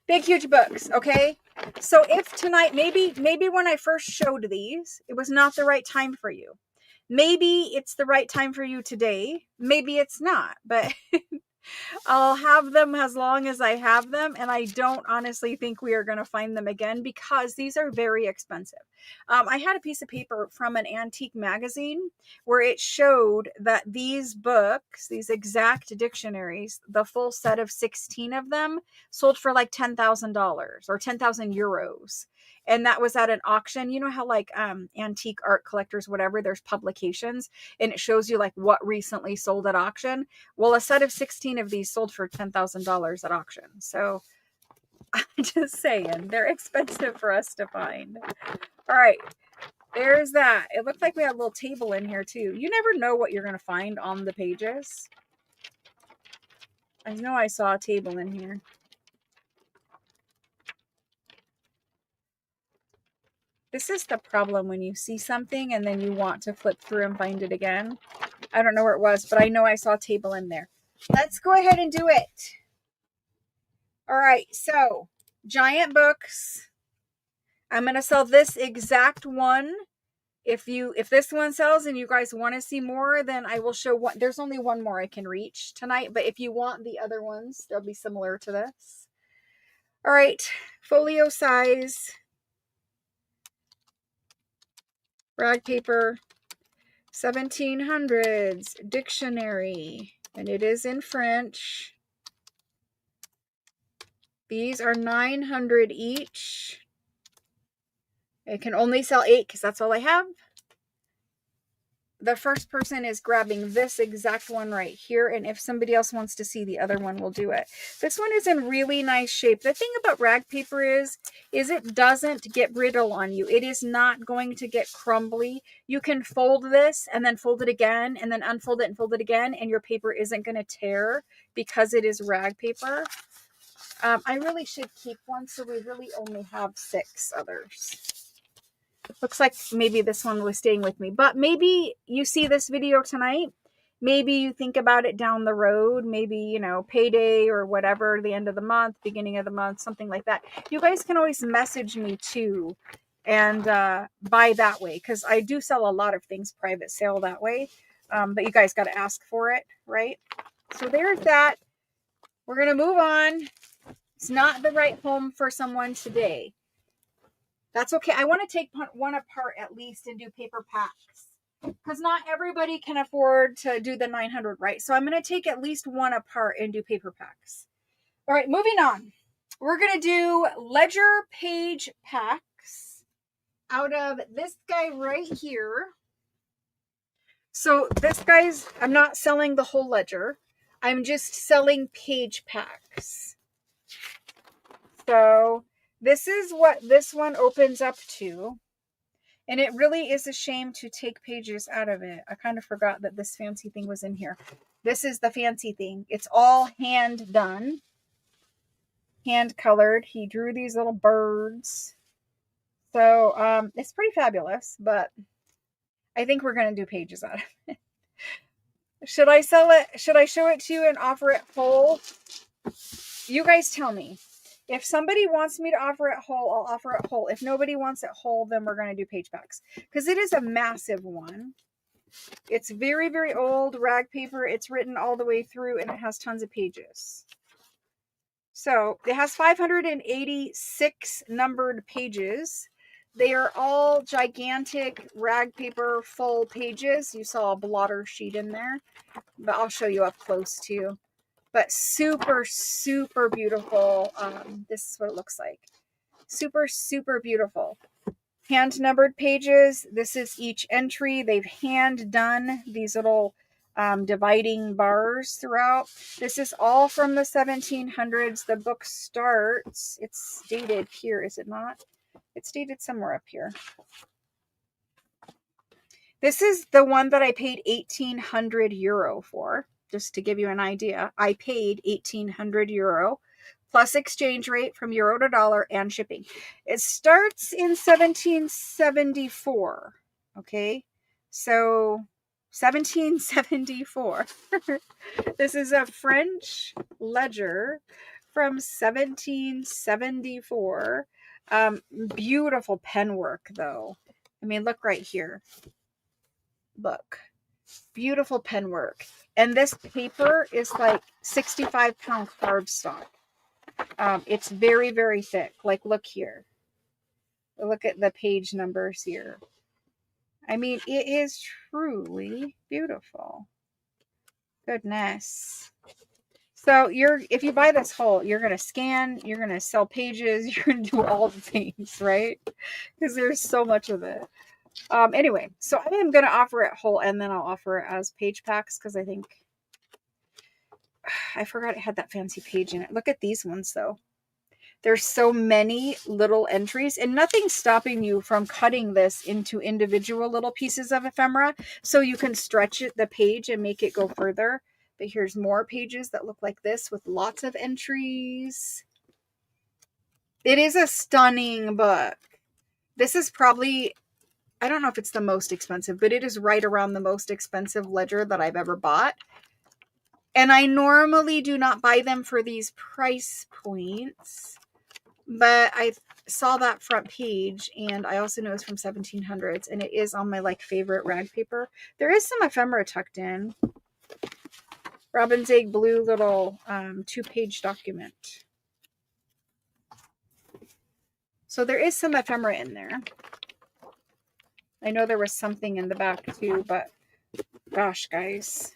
S1: Big, huge books, okay? So if tonight, maybe when I first showed these, it was not the right time for you. Maybe it's the right time for you today. Maybe it's not, but I'll have them as long as I have them, and I don't honestly think we are going to find them again because these are very expensive. I had a piece of paper from an antique magazine where it showed that these books, these exact dictionaries, the full set of 16 of them, sold for like $10,000 or 10,000 euros. And that was at an auction. You know how like antique art collectors, whatever, there's publications and it shows you like what recently sold at auction. Well, a set of 16 of these sold for $10,000 at auction. So I'm just saying, they're expensive for us to find. All right, there's that. It looked like we had a little table in here too. You never know what you're going to find on the pages. I know I saw a table in here. This is the problem when you see something and then you want to flip through and find it again. I don't know where it was, but I know I saw a table in there. Let's go ahead and do it. All right, so giant books. I'm going to sell this exact one. If this one sells and you guys want to see more, then I will show one. There's only one more I can reach tonight, but if you want the other ones, they'll be similar to this. All right, folio size. Rag paper, 1700s dictionary, and it is in French. These are 900 each. I can only sell 8 because that's all I have. The first person is grabbing this exact one right here, and if somebody else wants to see the other one, we'll do it. This one is in really nice shape. The thing about rag paper is it doesn't get brittle on you. It is not going to get crumbly. You can fold this and then fold it again and then unfold it and fold it again, and your paper isn't going to tear because it is rag paper. I really should keep one, so we really only have 6 others. Looks like maybe this one was staying with me, but maybe you see this video tonight. Maybe you think about it down the road, maybe, you know, payday or whatever, the end of the month, beginning of the month, something like that. You guys can always message me too and buy that way, because I do sell a lot of things private sale that way. But you guys got to ask for it, right? So there's that. We're going to move on. It's not the right home for someone today. That's okay. I want to take one apart at least and do paper packs, because not everybody can afford to do the 900, right? So I'm going to take at least one apart and do paper packs. All right, moving on. We're going to do ledger page packs out of this guy right here. So this guy's, I'm not selling the whole ledger. I'm just selling page packs. So this is what this one opens up to. And it really is a shame to take pages out of it. I kind of forgot that this fancy thing was in here. This is the fancy thing. It's all hand done. Hand colored. He drew these little birds. So it's pretty fabulous, but I think we're going to do pages out of it. Should I sell it? Should I show it to you and offer it whole? You guys tell me. If somebody wants me to offer it whole, I'll offer it whole. If nobody wants it whole, then we're going to do page packs. Because it is a massive one. It's very, very old rag paper. It's written all the way through and it has tons of pages. So it has 586 numbered pages. They are all gigantic rag paper full pages. You saw a blotter sheet in there, but I'll show you up close too. But super, super beautiful. This is what it looks like. Super, super beautiful. Hand numbered pages. This is each entry. They've hand done these little dividing bars throughout. This is all from the 1700s. The book starts, it's dated here, is it not? It's dated somewhere up here. This is the one that I paid 1,800 euro for, just to give you an idea. I paid 1,800 euro plus exchange rate from euro to dollar and shipping. It starts in 1774. Okay, so 1774. This is a French ledger from 1774. Beautiful pen work though. I mean, look right here. Look, beautiful pen work. And this paper is like 65-pound cardstock. It's very, very thick. Like, look here. Look at the page numbers here. I mean, it is truly beautiful. Goodness. So if you buy this whole, you're going to scan, you're going to sell pages, you're going to do all the things, right? Because there's so much of it. Anyway, so I am going to offer it whole and then I'll offer it as page packs because I think I forgot it had that fancy page in it. Look at these ones though. There's so many little entries and nothing's stopping you from cutting this into individual little pieces of ephemera so you can stretch the page and make it go further. But here's more pages that look like this with lots of entries. It is a stunning book. This is probably, I don't know if it's the most expensive, but it is right around the most expensive ledger that I've ever bought. And I normally do not buy them for these price points, but I saw that front page and I also know it's from 1700s and it is on my favorite rag paper. There is some ephemera tucked in. Robin's Egg blue little 2-page document. So there is some ephemera in there. I know there was something in the back too, but gosh, guys.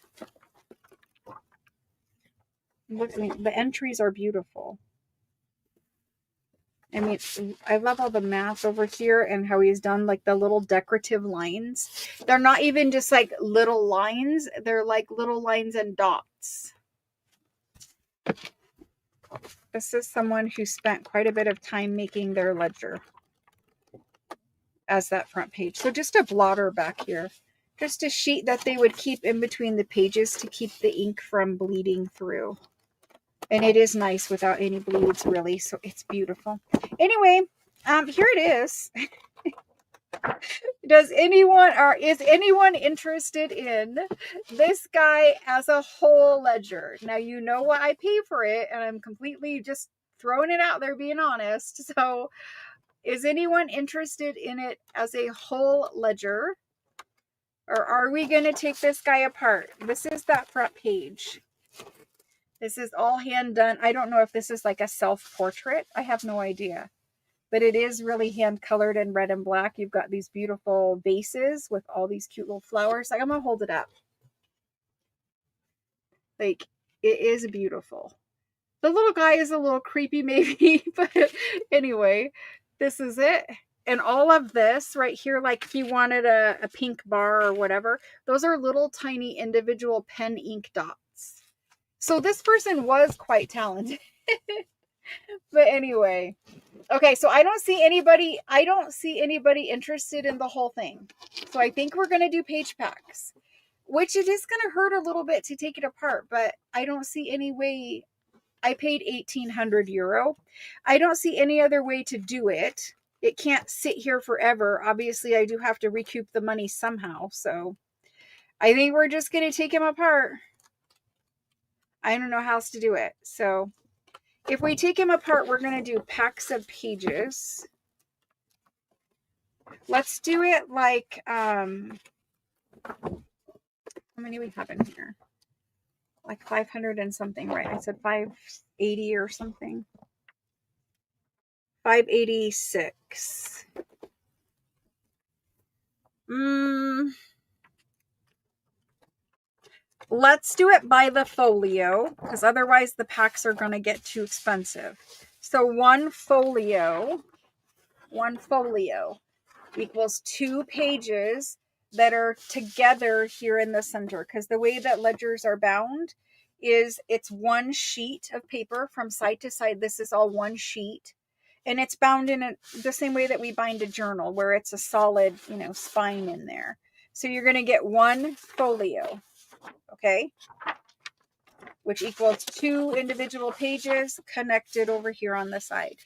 S1: Look, the entries are beautiful. I mean, I love all the math over here and how he's done the little decorative lines. They're not even just little lines. They're like little lines and dots. This is someone who spent quite a bit of time making their ledger as that front page. So just a blotter back here. Just a sheet that they would keep in between the pages to keep the ink from bleeding through. And it is nice without any bleeds, really. So it's beautiful. Anyway, here it is. Is anyone interested in this guy as a whole ledger? Now, you know what I pay for it, and I'm completely just throwing it out there, being honest. So, is anyone interested in it as a whole ledger? Or are we going to take this guy apart? This is that front page. This is all hand done. I don't know if this is like a self-portrait. I have no idea. But it is really hand colored in red and black. You've got these beautiful vases with all these cute little flowers. I'm going to hold it up. It is beautiful. The little guy is a little creepy maybe, but anyway, this is it. And all of this right here, like if you wanted a pink bar or whatever, those are little tiny individual pen ink dots. So this person was quite talented. But anyway, okay, so I don't see anybody interested in the whole thing. So I think we're going to do page packs, which it is going to hurt a little bit to take it apart, but I don't see any way. I paid 1,800 euro. I don't see any other way to do it. It can't sit here forever. Obviously, I do have to recoup the money somehow. So I think we're just going to take them apart. I don't know how else to do it. So if we take them apart, we're going to do packs of pages. Let's do it like, how many we have in here? Like 500 and something, right? I said 580 or something. 586. Let's do it by the folio, because otherwise the packs are going to get too expensive. So one folio equals 2 pages that are together here in the center, because the way that ledgers are bound is it's one sheet of paper from side to side. This is all one sheet, and it's bound in the same way that we bind a journal, where it's a solid, spine in there. So you're going to get one folio, okay, which equals 2 individual pages connected over here on the side.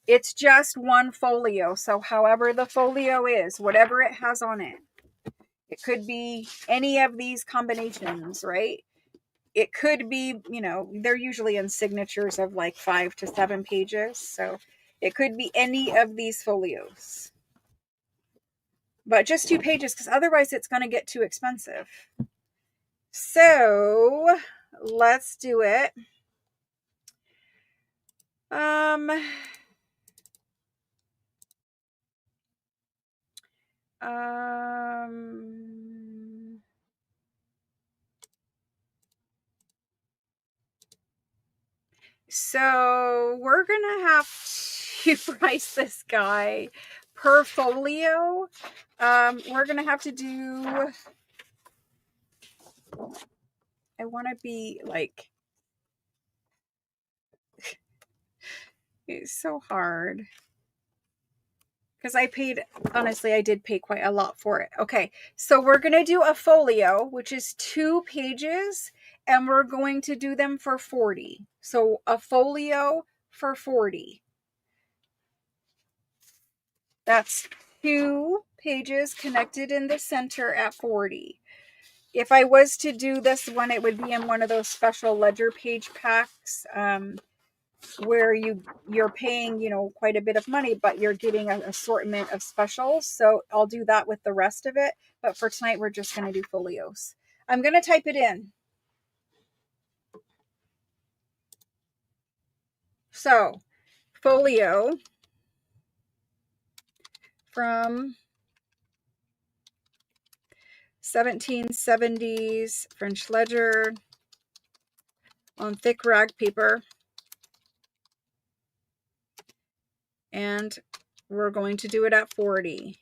S1: It's just one folio. So however the folio is, whatever it has on it, it could be any of these combinations, right? It could be, they're usually in signatures of like 5 to 7 pages. So it could be any of these folios. But just 2 pages, because otherwise it's going to get too expensive. So let's do it. So we're gonna have to price this guy per folio. We're gonna have to do, I want to be like, it's so hard. Because honestly, I did pay quite a lot for it. Okay, so we're going to do a folio, which is 2 pages, and we're going to do them for 40. So a folio for 40. That's 2 pages connected in the center at 40. If I was to do this one, it would be in one of those special ledger page packs, where you're paying, quite a bit of money, but you're getting an assortment of specials. So I'll do that with the rest of it. But for tonight, we're just going to do folios. I'm going to type it in. So folio from 1770s French ledger on thick rag paper. And we're going to do it at 40.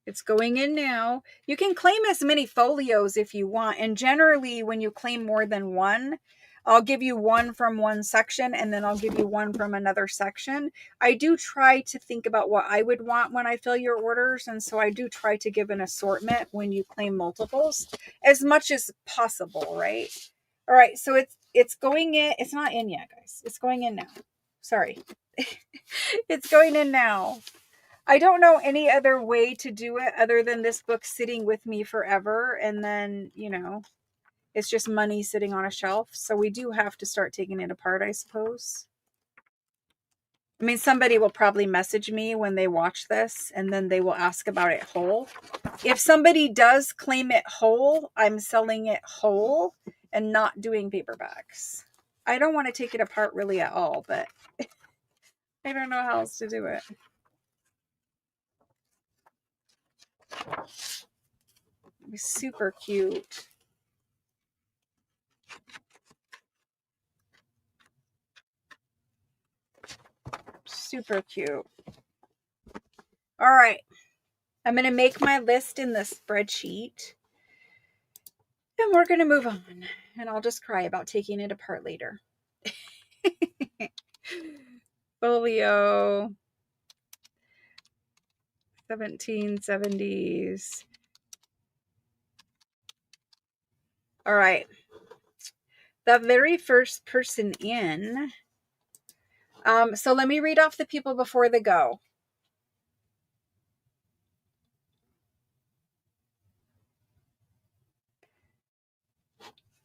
S1: It's going in now. You can claim as many folios if you want. And generally, when you claim more than one, I'll give you one from one section, and then I'll give you one from another section. I do try to think about what I would want when I fill your orders. And so I do try to give an assortment when you claim multiples as much as possible, right? All right, so it's going in. It's not in yet, guys. It's going in now. Sorry. It's going in now. I don't know any other way to do it other than this book sitting with me forever. And then, it's just money sitting on a shelf. So we do have to start taking it apart, I suppose. I mean, somebody will probably message me when they watch this, and then they will ask about it whole. If somebody does claim it whole, I'm selling it whole and not doing paperbacks. I don't want to take it apart really at all, but I don't know how else to do it. It'd be super cute. Super cute. All right. I'm going to make my list in the spreadsheet. And we're going to move on. And I'll just cry about taking it apart later. Folio. 1770s. All right. The very first person in. So let me read off the people before they go.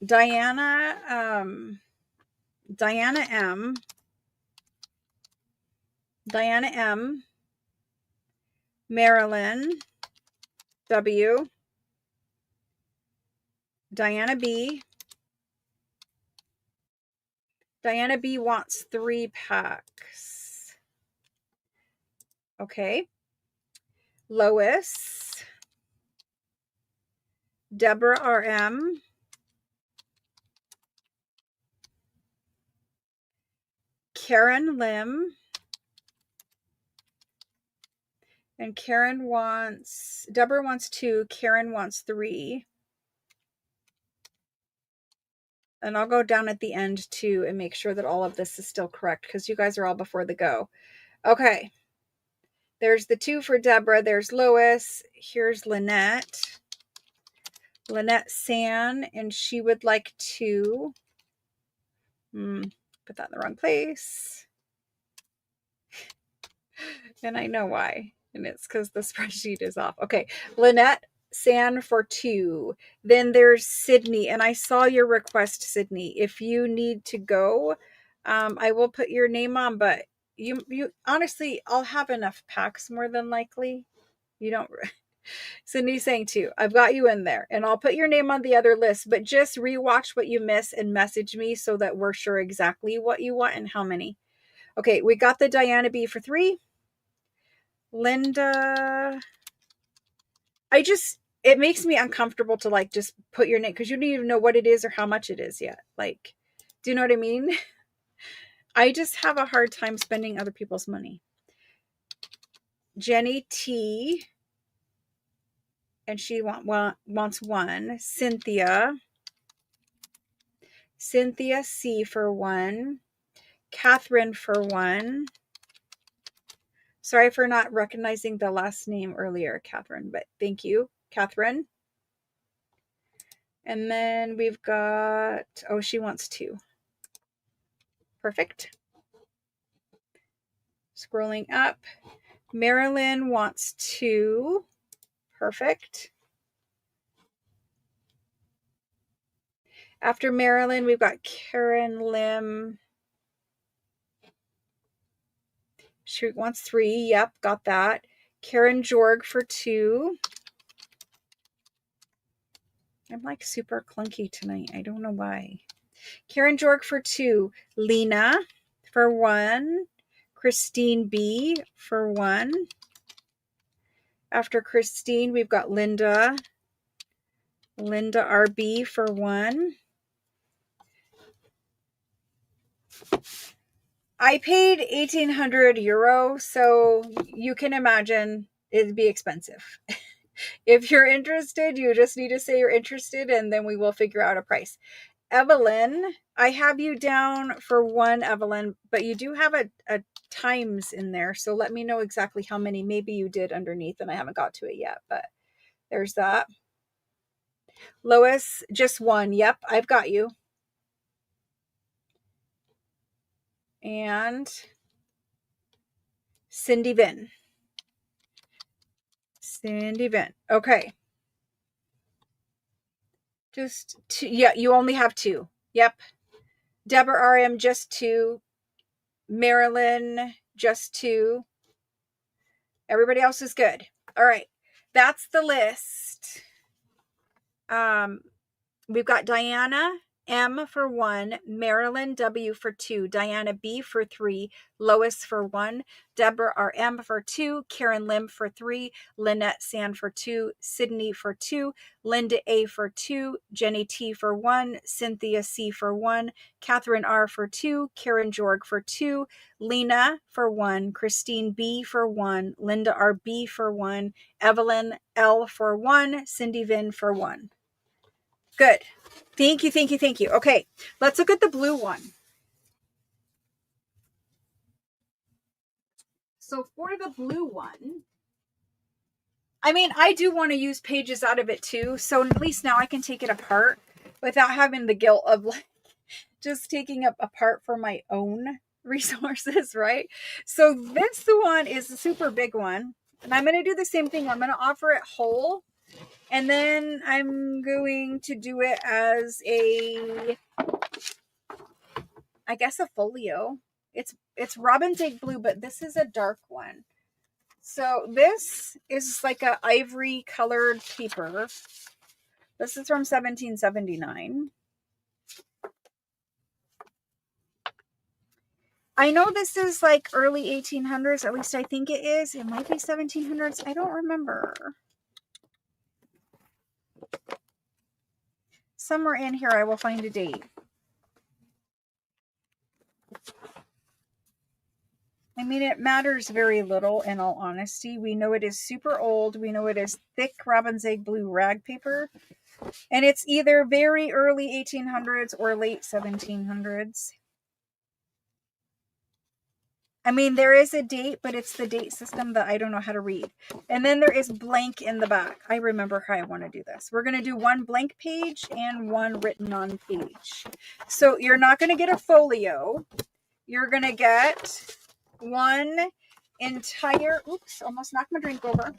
S1: Diana M. Diana M. Marilyn W. Diana B. Diana B wants 3 packs. Okay. Lois. Deborah RM. Karen Lim. And Deborah wants 2, Karen wants 3. And I'll go down at the end too and make sure that all of this is still correct because you guys are all before the go. Okay. There's the 2 for Deborah. There's Lois. Here's Lynette. Lynette San, and she would like 2. Put that in the wrong place. And I know why. And it's because the spreadsheet is off. Okay. Lynette San for 2. Then there's Sydney. And I saw your request, Sydney. If you need to go, I will put your name on. But you honestly, I'll have enough packs more than likely. You don't... Sydney's saying 2. I've got you in there. And I'll put your name on the other list. But just rewatch what you miss and message me so that we're sure exactly what you want and how many. Okay, we got the Diana B for 3. Linda, it makes me uncomfortable to like just put your name because you don't even know what it is or how much it is yet. Like, do you know what I mean? I just have a hard time spending other people's money. Jenny T, and she wants 1. Cynthia C for 1. Catherine for 1. Sorry for not recognizing the last name earlier, Catherine, but thank you, Catherine. And then we've got, she wants 2. Perfect. Scrolling up. Marilyn wants 2. Perfect. After Marilyn, we've got Karen Lim. She wants 3. Yep, got that. Karen Jorg for 2. I'm like super clunky tonight. I don't know why. Karen Jorg for 2. Lena for 1. Christine B for 1. After Christine, we've got Linda. Linda RB for 1. I paid 1,800 euro, so you can imagine it'd be expensive. If you're interested, you just need to say you're interested and then we will figure out a price. Evelyn, I have you down for 1, Evelyn, but you do have a times in there, so let me know exactly how many. Maybe you did underneath and I haven't got to it yet, but there's that. Lois, just 1. Yep, I've got you. And Cindy Vin. Okay. Just 2. Yeah, you only have 2. Yep. Deborah RM, just 2. Marilyn, just 2. Everybody else is good. All right. That's the list. We've got Diana M for 1, Marilyn W for 2, Diana B for 3, Lois for 1, Deborah RM for 2, Karen Lim for 3, Lynette Sand for 2, Sydney for 2, Linda A for 2, Jenny T for 1, Cynthia C for 1, Catherine R for 2, Karen Jorg for 2, Lena for 1, Christine B for 1, Linda RB for 1, Evelyn L for 1, Cindy Vin for 1. Good. Thank you, thank you, thank you. Okay, let's look at the blue one. So for the blue one, I mean, I do want to use pages out of it too. So at least now I can take it apart without having the guilt of like just taking it apart for my own resources, right? So this one is a super big one. And I'm going to do the same thing. I'm going to offer it whole. And then I'm going to do it as a, I guess, a folio. It's Robin's Egg Blue, but this is a dark one. So this is like a ivory colored paper. This is from 1779. I know this is like early 1800s, at least I think it is. It might be 1700s. I don't remember. Somewhere in here I will find a date. I mean, it matters very little in all honesty. We know it is super old. We know it is thick Robin's Egg Blue rag paper. And it's either very early 1800s or late 1700s. I mean, there is a date, but it's the date system that I don't know how to read. And then there is blank in the back. I remember how I want to do this. We're going to do one blank page and one written on page. So you're not going to get a folio. You're going to get one entire, oops, almost knocked my drink over.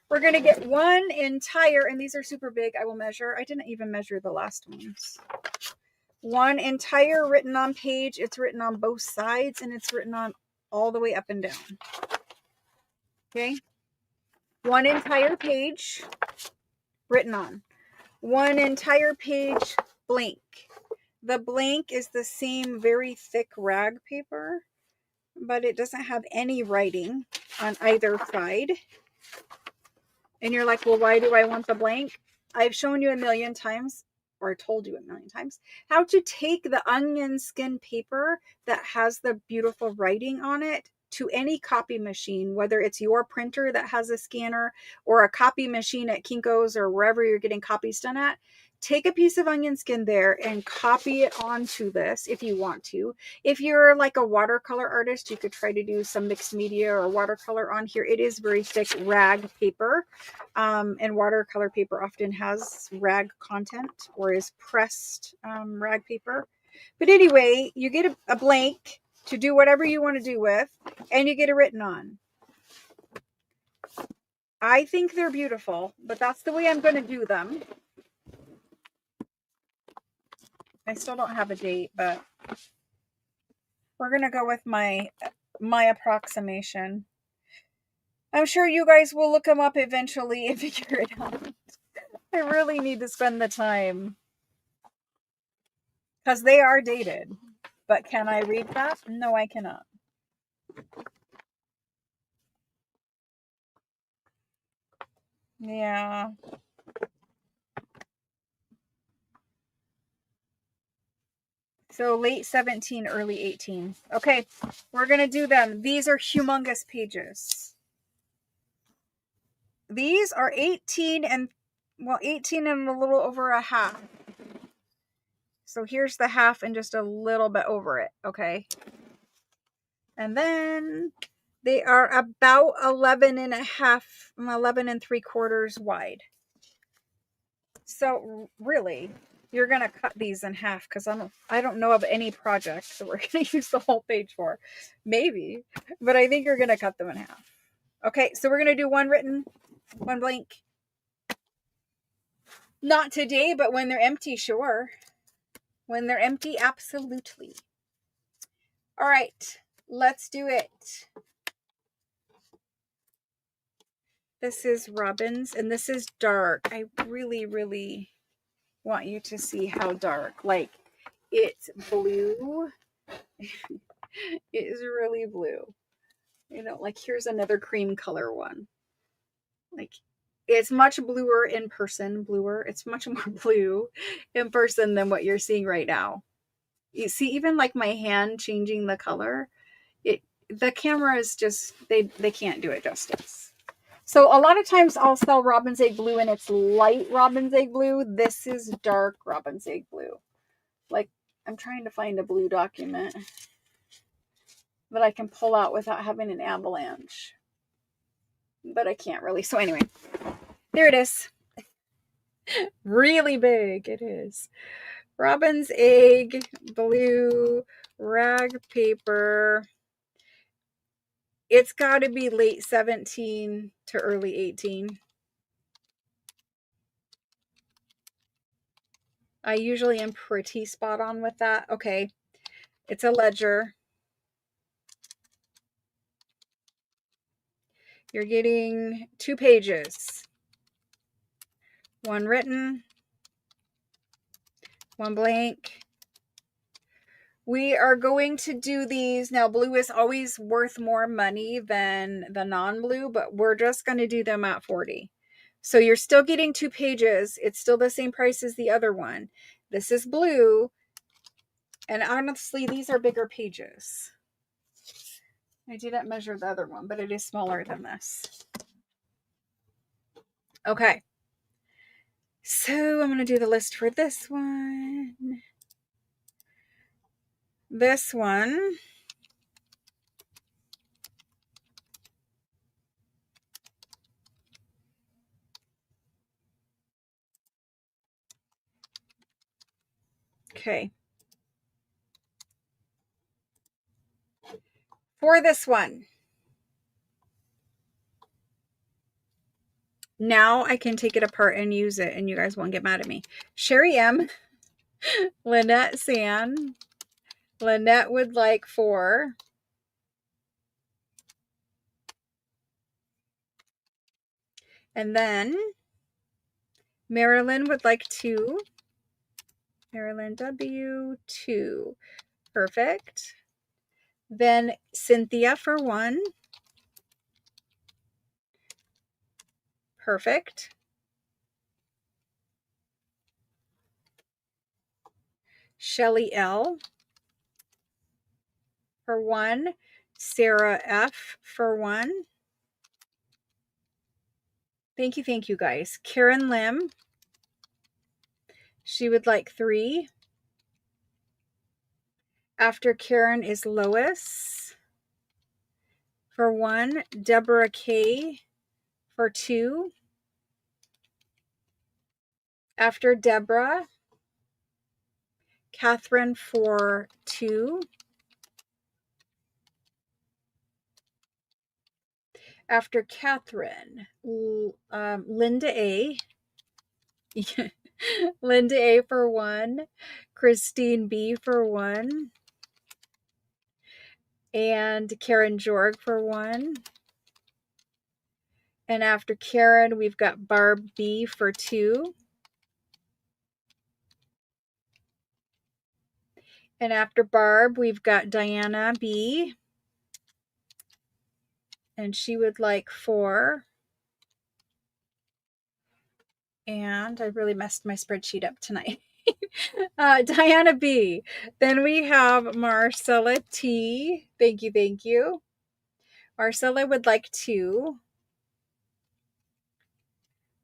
S1: We're going to get one entire, and these are super big. I will measure. I didn't even measure the last ones. One entire written on page. It's written on both sides, and it's written on all the way up and down. Okay. One entire page written on. One entire page blank. The blank is the same very thick rag paper, but it doesn't have any writing on either side. And you're like, well, why do I want the blank? I've shown you a million times, or told you a million times, how to take the onion skin paper that has the beautiful writing on it to any copy machine, whether it's your printer that has a scanner or a copy machine at Kinko's or wherever you're getting copies done at. Take a piece of onion skin there and copy it onto this if you want to. If you're like a watercolor artist, you could try to do some mixed media or watercolor on here. It is very thick rag paper, and watercolor paper often has rag content or is pressed rag paper. But anyway, you get a blank to do whatever you want to do with, and you get it written on. I think they're beautiful, but that's the way I'm going to do them. I still don't have a date, but we're going to go with my approximation. I'm sure you guys will look them up eventually and figure it out. I really need to spend the time because they are dated. But can I read that? No, I cannot. Yeah. So late 17, early 18. Okay, we're going to do them. These are humongous pages. These are 18 and a little over a half. So here's the half and just a little bit over it, okay? And then they are about 11 and 3/4 wide. So really, you're going to cut these in half because I don't know of any project that we're going to use the whole page for. Maybe, but I think you're going to cut them in half. Okay, so we're going to do one written, one blank. Not today, but when they're empty, sure. When they're empty, absolutely. All right, let's do it. This is Robin's, and this is dark. I really, really want you to see how dark. Like, It's blue. It is really blue. You know, like here's another cream color one. Like it's much bluer in person, bluer. It's much more blue in person than what you're seeing right now. You see, even like my hand changing the color, it the camera is just they can't do it justice. So a lot of times I'll sell robin's egg blue and it's light robin's egg blue. This is dark robin's egg blue. Like I'm trying to find a blue document that I can pull out without having an avalanche. But I can't really. So anyway, there it is. Really big it is. Robin's egg blue rag paper. It's got to be late 17 to early 18. I usually am pretty spot on with that. Okay. It's a ledger. You're getting 2 pages. One written, one blank. We are going to do these. Now, blue is always worth more money than the non-blue, but we're just going to do them at 40. So you're still getting 2 pages. It's still the same price as the other one. This is blue. And honestly, these are bigger pages. I didn't measure the other one, but it is smaller than this. Okay. So I'm going to do the list for this one. This one. Okay. For this one. Now I can take it apart and use it and you guys won't get mad at me. Sherry M. Lynette San. Lynette would like 4. And then Marilyn would like 2. Marilyn W. 2. Perfect. Then Cynthia for 1. Perfect. Shelly L. for 1. Sarah F. for 1. Thank you guys. Karen Lim. She would like 3. After Karen is Lois for 1. Deborah K. for 2. After Deborah, Catherine for 2. After Catherine, Linda A. Linda A for 1. Christine B for 1. And Karen Jorg for 1. And after Karen, we've got Barb B for 2. And after Barb, we've got Diana B. And she would like 4. And I really messed my spreadsheet up tonight. Diana B. Then we have Marcella T. Thank you. Marcella would like 2.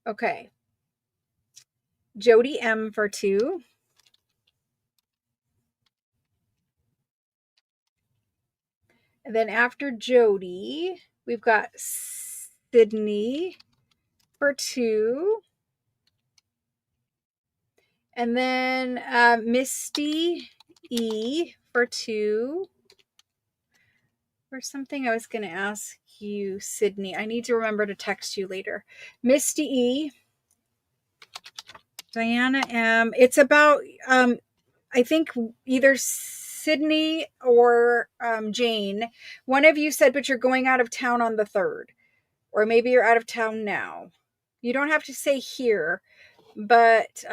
S1: Okay. Jody M for 2. And then after Jody, we've got Sydney for 2. And then Misty E for 2. There's something I was going to ask you, Sydney. I need to remember to text you later. Misty E. Diana M. It's about, I think either Sydney or Jane. One of you said, but you're going out of town on the 3rd. Or maybe you're out of town now. You don't have to say here. But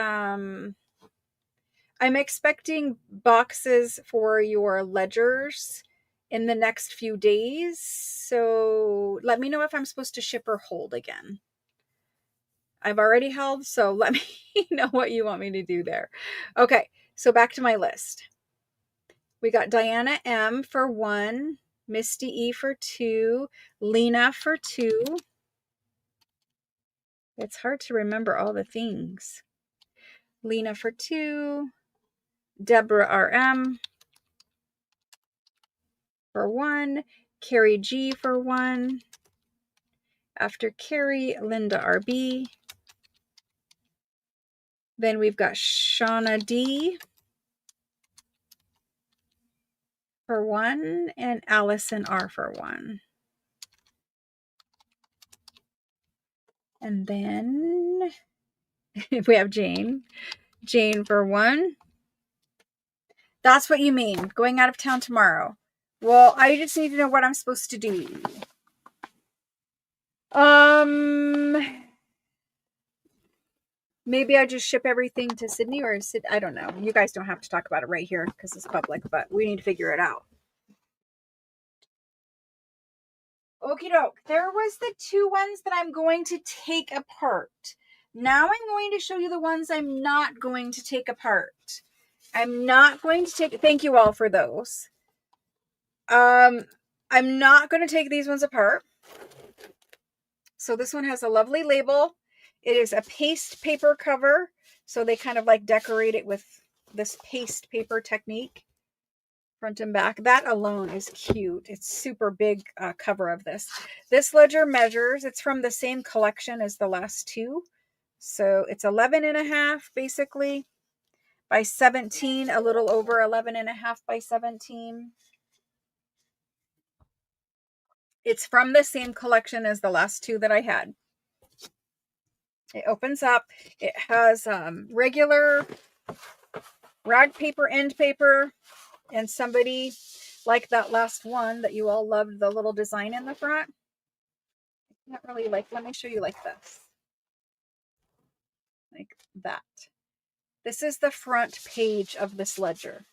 S1: I'm expecting boxes for your ledgers in the next few days. So let me know if I'm supposed to ship or hold again. I've already held, so let me know what you want me to do there. Okay, so back to my list. We got Diana M for 1, Misty E for 2, Lena for 2. It's hard to remember all the things. Lena for 2, Deborah RM for 1, Carrie G for 1. After Carrie, Linda RB. Then we've got Shauna D for 1 and Allison R for 1. And then we have Jane. Jane for 1. That's what you mean. Going out of town tomorrow. Well, I just need to know what I'm supposed to do. Maybe I just ship everything to Sydney or I don't know. You guys don't have to talk about it right here because it's public, but we need to figure it out. Okie doke. There was the 2 ones that I'm going to take apart. Now I'm going to show you the ones I'm not going to take apart. I'm not going to take, thank you all for those. I'm not going to take these ones apart. So this one has a lovely label. It is a paste paper cover. So they kind of like decorate it with this paste paper technique. Front and back. That alone is cute. It's super big cover of this. This ledger measures, it's from the same collection as the last 2. So it's 11.5 basically by 17, a little over 11.5 by 17. It's from the same collection as the last 2 that I had. It opens up. It has regular rag paper, end paper, and somebody like that last one that you all loved, the little design in the front. Not really like, let me show you like this. Like that. This is the front page of this ledger.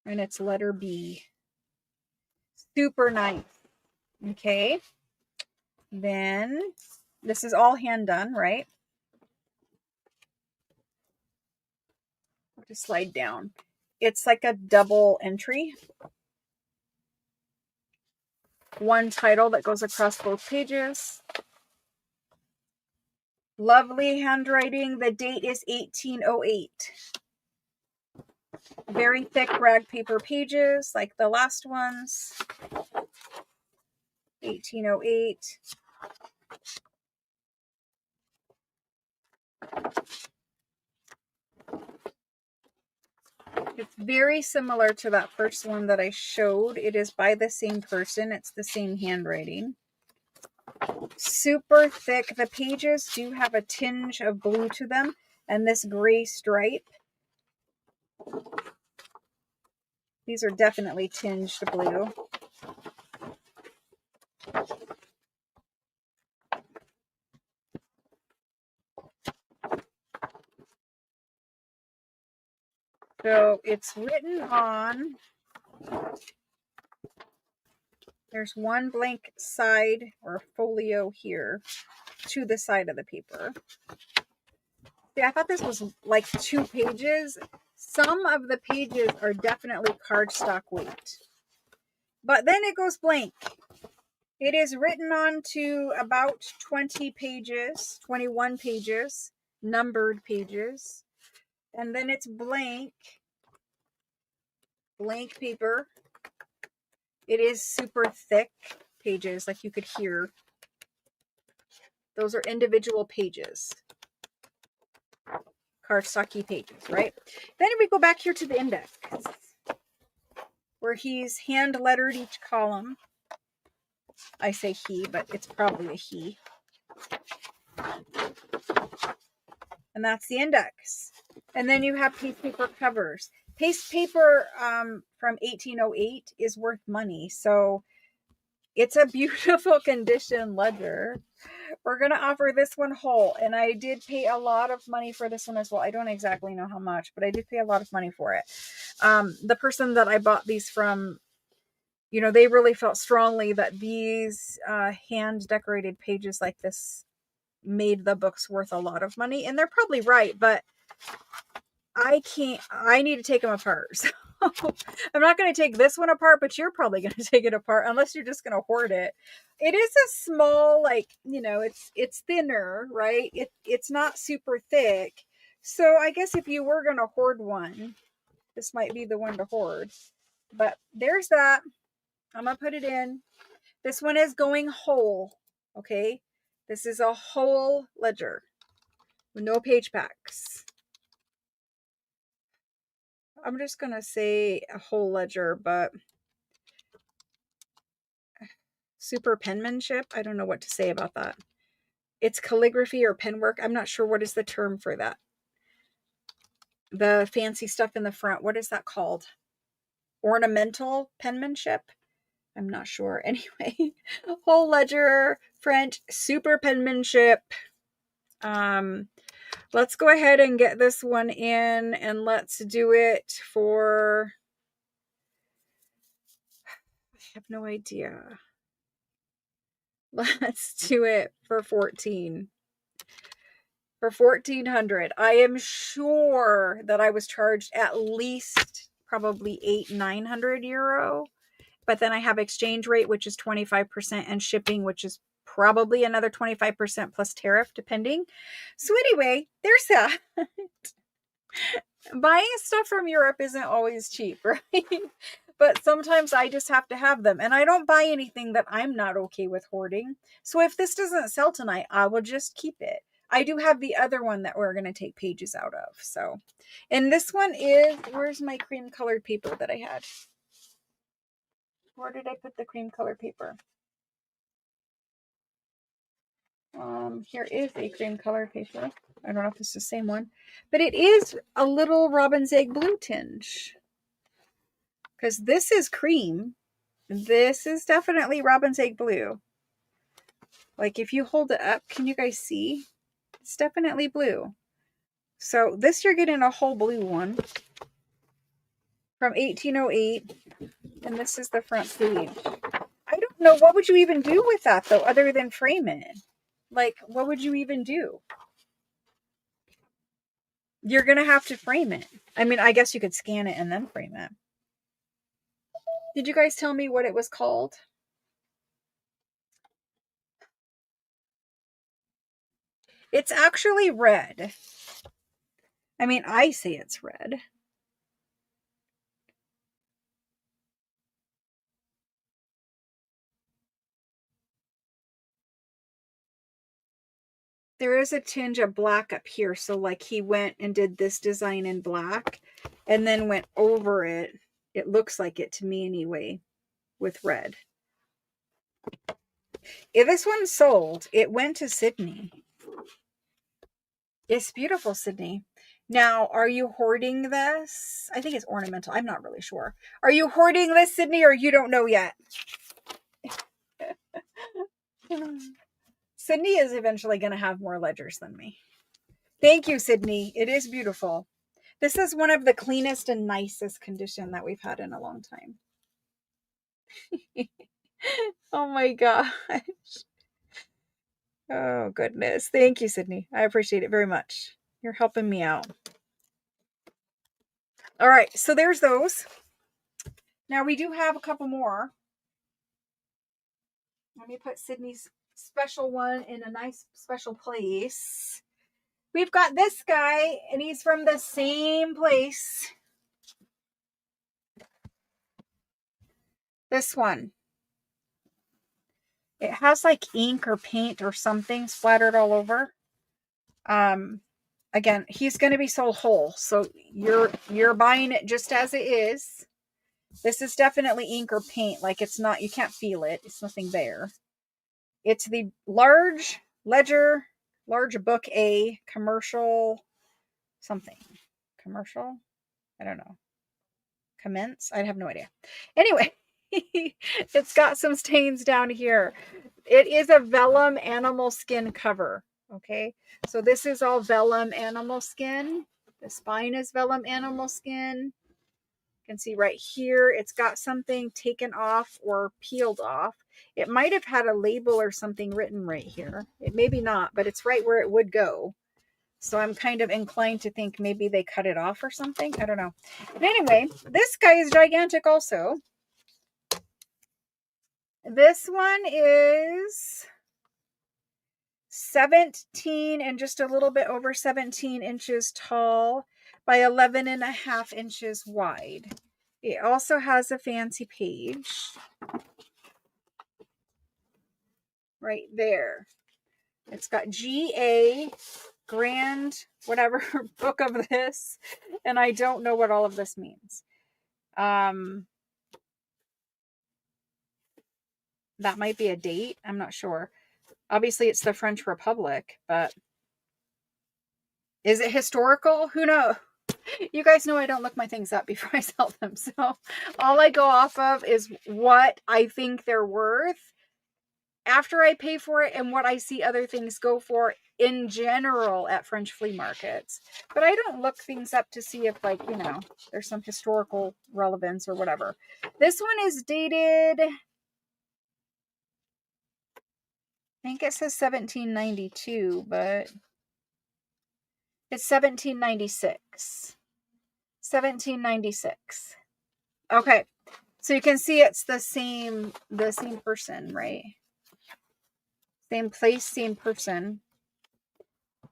S1: And it's letter B. Super nice. Okay. Then this is all hand done, right? Just slide down. It's like a double entry. One title that goes across both pages. Lovely handwriting. The date is 1808. Very thick rag paper pages like the last ones. 1808. It's very similar to that first one that I showed. It is by the same person. It's the same handwriting. Super thick. The pages do have a tinge of blue to them and this gray stripe. These are definitely tinged blue. So it's written on, there's one blank side or folio here to the side of the paper. Yeah, I thought this was like 2 pages. Some of the pages are definitely cardstock weight. But then it goes blank. It is written on to about 20 pages, 21 pages, numbered pages. And then it's blank paper. It is super thick pages, like you could hear. Those are individual pages. Cardstocky pages, right? Then we go back here to the index, where he's hand lettered each column. I say he, but it's probably a he. And that's the index. And then you have paste paper covers. Paste paper from 1808 is worth money. So It's a beautiful condition ledger. We're going to offer this one whole. And I did pay a lot of money for this one as well. I don't exactly know how much, but I did pay a lot of money for it. The person that I bought these from, you know, they really felt strongly that these hand decorated pages like this made the books worth a lot of money. And they're probably right, but I need to take them apart. So I'm not going to take this one apart, but you're probably going to take it apart unless you're just going to hoard it. It is a small, like, you know, it's thinner, right? It's not super thick. So I guess if you were going to hoard one, this might be the one to hoard. But there's that. I'm going to put it in. This one is going whole. Okay. This is a whole ledger with no page packs. I'm just going to say a whole ledger, but super penmanship. I don't know what to say about that. It's calligraphy or pen work. I'm not sure what is the term for that. The fancy stuff in the front. What is that called? Ornamental penmanship? I'm not sure. Anyway, whole ledger, French, super penmanship. Let's go ahead and get this one in, and let's do it for, I have no idea. Let's do it for 14. For 1400. I am sure that I was charged at least probably 800-900 euro. But then I have exchange rate, which is 25%, and shipping, which is probably another 25% plus tariff, depending. So anyway, there's that. Buying stuff from Europe isn't always cheap, right? But sometimes I just have to have them. And I don't buy anything that I'm not okay with hoarding. So if this doesn't sell tonight, I will just keep it. I do have the other one that we're going to take pages out of. So, and this one is, where's my cream colored paper that I had? Where did I put the cream colored paper? Here is a cream colored paper. I don't know if it's the same one, but it is a little robin's egg blue tinge. Because this is cream. This is definitely robin's egg blue. Like if you hold it up, can you guys see? It's definitely blue. So this, you're getting a whole blue one from 1808. And this is the front page. I don't know. What would you even do with that though, other than frame it? Like, what would you even do? You're going to have to frame it. I mean, I guess you could scan it and then frame it. Did you guys tell me what it was called? It's actually red. I mean, I say it's red. There is a tinge of black up here. So like he went and did this design in black and then went over it. It looks like it to me anyway, with red. If this one sold, it went to Sydney. It's beautiful, Sydney. Now, are you hoarding this? I think it's ornamental. I'm not really sure. Are you hoarding this, Sydney, or you don't know yet? Sydney is eventually going to have more ledgers than me. Thank you, Sydney. It is beautiful. This is one of the cleanest and nicest condition that we've had in a long time. Oh my gosh. Oh goodness. Thank you, Sydney. I appreciate it very much. You're helping me out. All right. So there's those. Now we do have a couple more. Let me put Sydney's special one in a nice special place. We've got this guy, and he's from the same place. This one. It has like ink or paint or something splattered all over. Again, he's going to be sold whole, so you're buying it just as it is. This is definitely ink or paint. Like it's not, you can't feel it. It's nothing there. It's the large ledger, large book A, commercial something. Commercial? I don't know. Commence? I have no idea. Anyway, It's got some stains down here. It is a vellum animal skin cover. Okay, so this is all vellum animal skin. The spine is vellum animal skin. You can see right here, it's got something taken off or peeled off. It might have had a label or something written right here. It maybe not, but it's right where it would go. So I'm kind of inclined to think maybe they cut it off or something. I don't know. But anyway, this guy is gigantic also. This one is 17 and just a little bit over 17 inches tall by 11.5 inches wide. It also has a fancy page right there. It's got GA Grand whatever book of this, and I don't know what all of this means. That might be a date. I'm not sure. Obviously, it's the French Republic, but is it historical? Who knows? You guys know I don't look my things up before I sell them. So all I go off of is what I think they're worth after I pay for it and what I see other things go for in general at French flea markets. But I don't look things up to see if, like, you know, there's some historical relevance or whatever. This one is dated, I think it says 1792, but it's 1796. 1796. Okay. So you can see it's the same person, right? Same place, same person.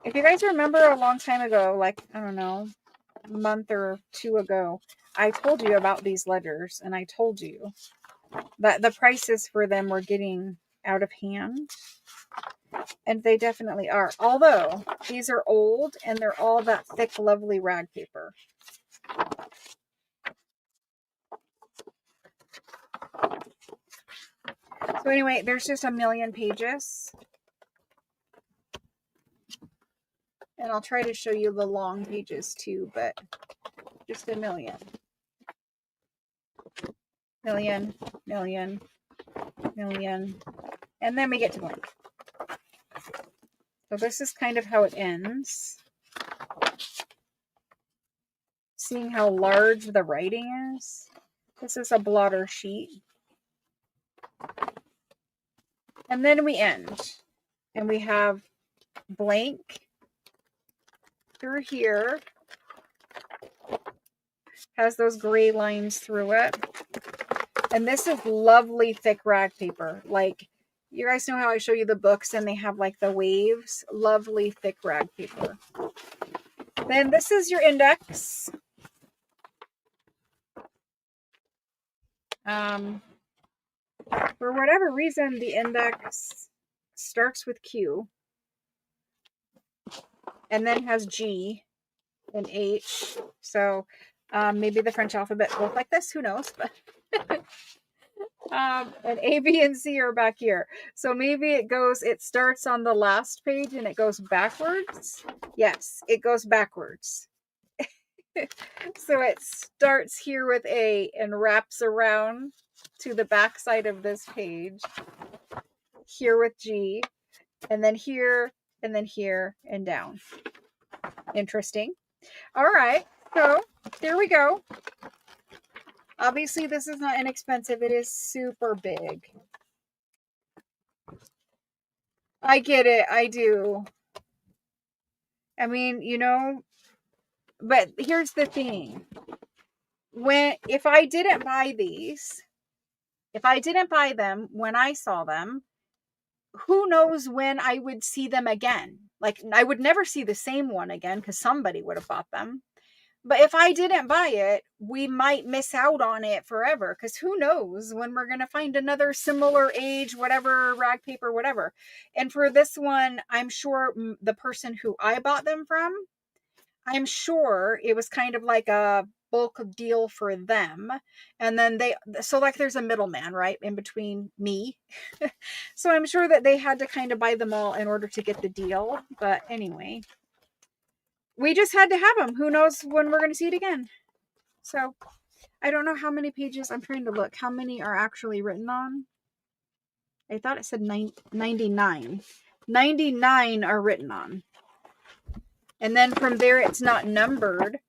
S1: If you guys remember a long time ago, like, I don't know, a month or two ago, I told you about these ledgers, and I told you that the prices for them were getting out of hand. And they definitely are. Although these are old and they're all that thick, lovely rag paper. So anyway, there's just a million pages. And I'll try to show you the long pages too, but just a million. Million, million, million. And then we get to blank. So this is kind of how it ends. Seeing how large the writing is. This is a blotter sheet. And then we end. And we have blank through here. Has those gray lines through it. And this is lovely thick rag paper. Like, you guys know how I show you the books and they have like the waves? Lovely thick rag paper. Then this is your index. For whatever reason, the index starts with Q and then has G and H. So maybe the French alphabet look like this. Who knows? But and A, B, and C are back here. So maybe it starts on the last page and it goes backwards. Yes, it goes backwards. So it starts here with A and wraps around to the back side of this page. Here with G, and then here, and then here, and down. Interesting. All right, so there we go. Obviously, this is not inexpensive. It is super big. I get it. I do. I mean, you know, but here's the thing. If I didn't buy these, if I didn't buy them when I saw them, who knows when I would see them again? Like, I would never see the same one again because somebody would have bought them. But if I didn't buy it, we might miss out on it forever because who knows when we're going to find another similar age, whatever, rag paper, whatever. And for this one, I'm sure the person who I bought them from, I'm sure it was kind of like a bulk deal for them. And then so like there's a middleman, right, in between me. So I'm sure that they had to kind of buy them all in order to get the deal. But anyway, we just had to have them. Who knows when we're going to see it again. So I don't know how many pages. I'm trying to look. How many are actually written on? I thought it said 99. 99 are written on. And then from there, it's not numbered.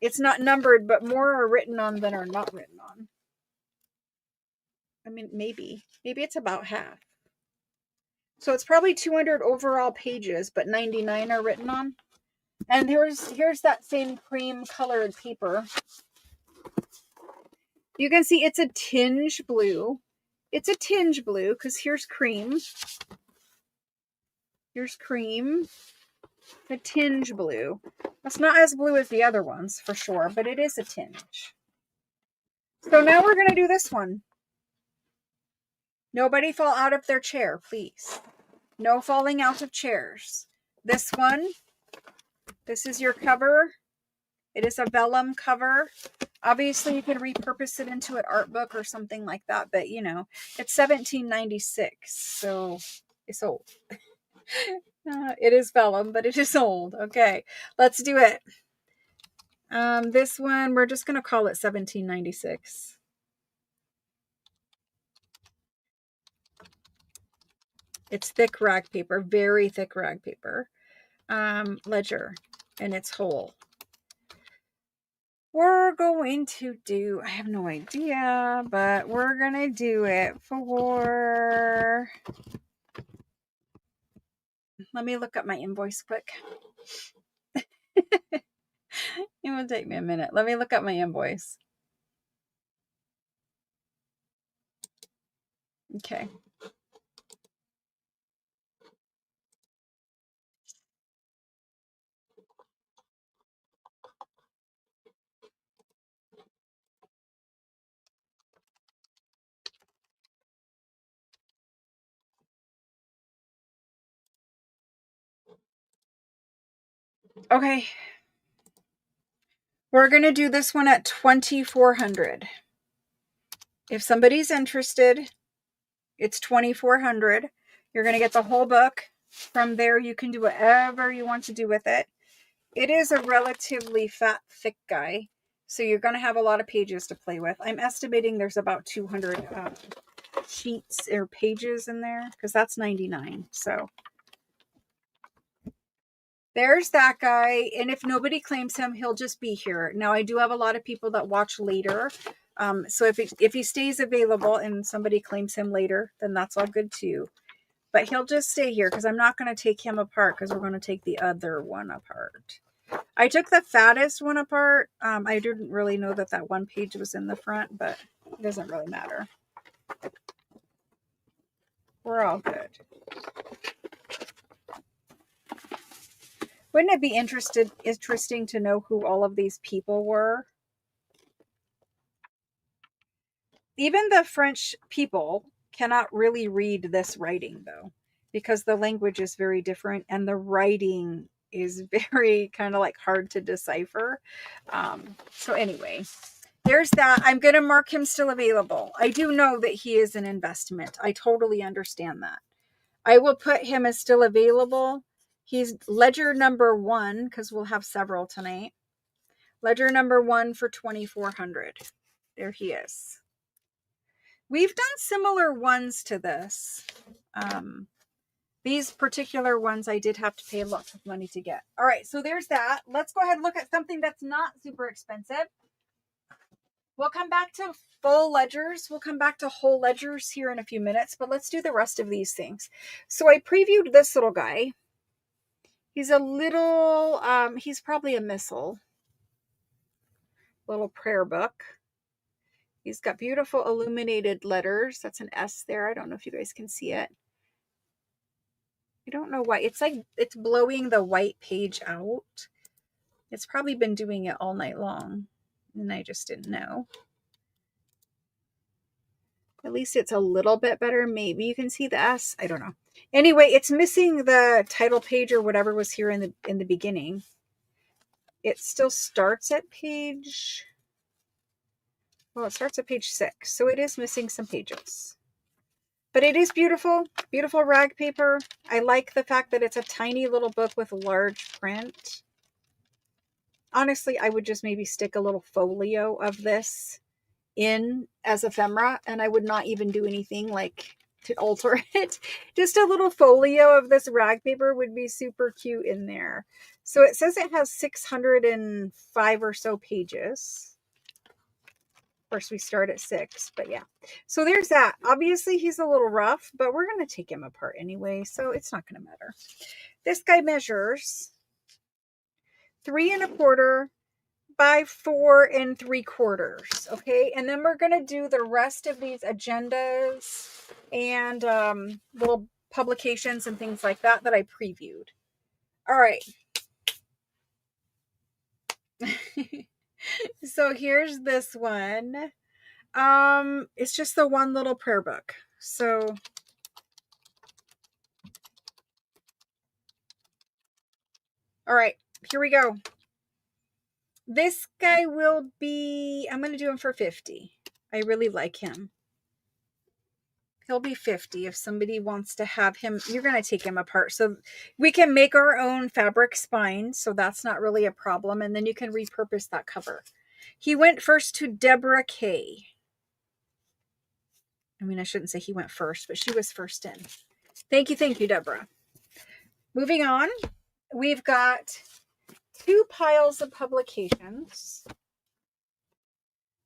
S1: It's not numbered, but more are written on than are not written on. I mean, maybe it's about half. So it's probably 200 overall pages, but 99 are written on. And here's that same cream colored paper. You can see it's a tinge blue. It's a tinge blue because here's cream. Here's cream. A tinge blue. That's not as blue as the other ones for sure, but it is a tinge. So now we're going to do this one. Nobody fall out of their chair, please. No falling out of chairs. This one, this is your cover. It is a vellum cover. Obviously, you can repurpose it into an art book or something like that, but you know, it's 1796, so it's old. It is vellum, but it is old. Okay, let's do it. This one, we're just going to call it 1796. It's thick rag paper, very thick rag paper. Ledger, and it's whole. We're going to do, I have no idea, but we're going to do it for, let me look up my invoice quick. It will take me a minute. Let me look up my invoice. Okay. Okay. We're going to do this one at 2,400. If somebody's interested, it's 2,400. You're going to get the whole book. From there, you can do whatever you want to do with it. It is a relatively fat, thick guy, so you're going to have a lot of pages to play with. I'm estimating there's about 200 sheets or pages in there, because that's 99. So there's that guy, and if nobody claims him, he'll just be here. Now, I do have a lot of people that watch later, so if he stays available and somebody claims him later, then that's all good too. But he'll just stay here because I'm not going to take him apart because we're going to take the other one apart. I took the fattest one apart. I didn't really know that that one page was in the front, but it doesn't really matter. We're all good. Wouldn't it be interesting to know who all of these people were? Even the French people cannot really read this writing, though, because the language is very different and the writing is very kind of like hard to decipher. So anyway, there's that. I'm going to mark him still available. I do know that he is an investment. I totally understand that. I will put him as still available. He's ledger number 1 because we'll have several tonight. Ledger number 1 for 2,400. There he is. We've done similar ones to this. These particular ones I did have to pay lots of money to get. All right, so there's that. Let's go ahead and look at something that's not super expensive. We'll come back to full ledgers. We'll come back to whole ledgers here in a few minutes, but let's do the rest of these things. So I previewed this little guy. He's a little, he's probably a missal. Little prayer book. He's got beautiful illuminated letters. That's an S there. I don't know if you guys can see it. I don't know why. It's like it's blowing the white page out. It's probably been doing it all night long, and I just didn't know. At least it's a little bit better. Maybe you can see the S. I don't know. Anyway, it's missing the title page or whatever was here in the beginning. It still starts at page... Well, it starts at page 6, so it is missing some pages. But it is beautiful, beautiful rag paper. I like the fact that it's a tiny little book with large print. honestly, I would just maybe stick a little folio of this in as ephemera, and I would not even do anything like to alter it. Just a little folio of this rag paper would be super cute in there. So it says it has 605 or so pages. Of course, we start at 6, but yeah. So there's that. Obviously, he's a little rough, but we're going to take him apart anyway, so it's not going to matter. This guy measures 3¼ by 4¾ okay, and then we're going to do the rest of these agendas and little publications and things like that I previewed. All right. So here's this one. It's just the one little prayer book. So all right, here we go. This guy will be, I'm going to do him for 50. I really like him. He'll be 50 if somebody wants to have him. You're going to take him apart. So we can make our own fabric spine. So that's not really a problem. And then you can repurpose that cover. He went first to Deborah K. I mean, I shouldn't say he went first, but she was first in. Thank you, Deborah. Moving on, we've got 2 piles of publications.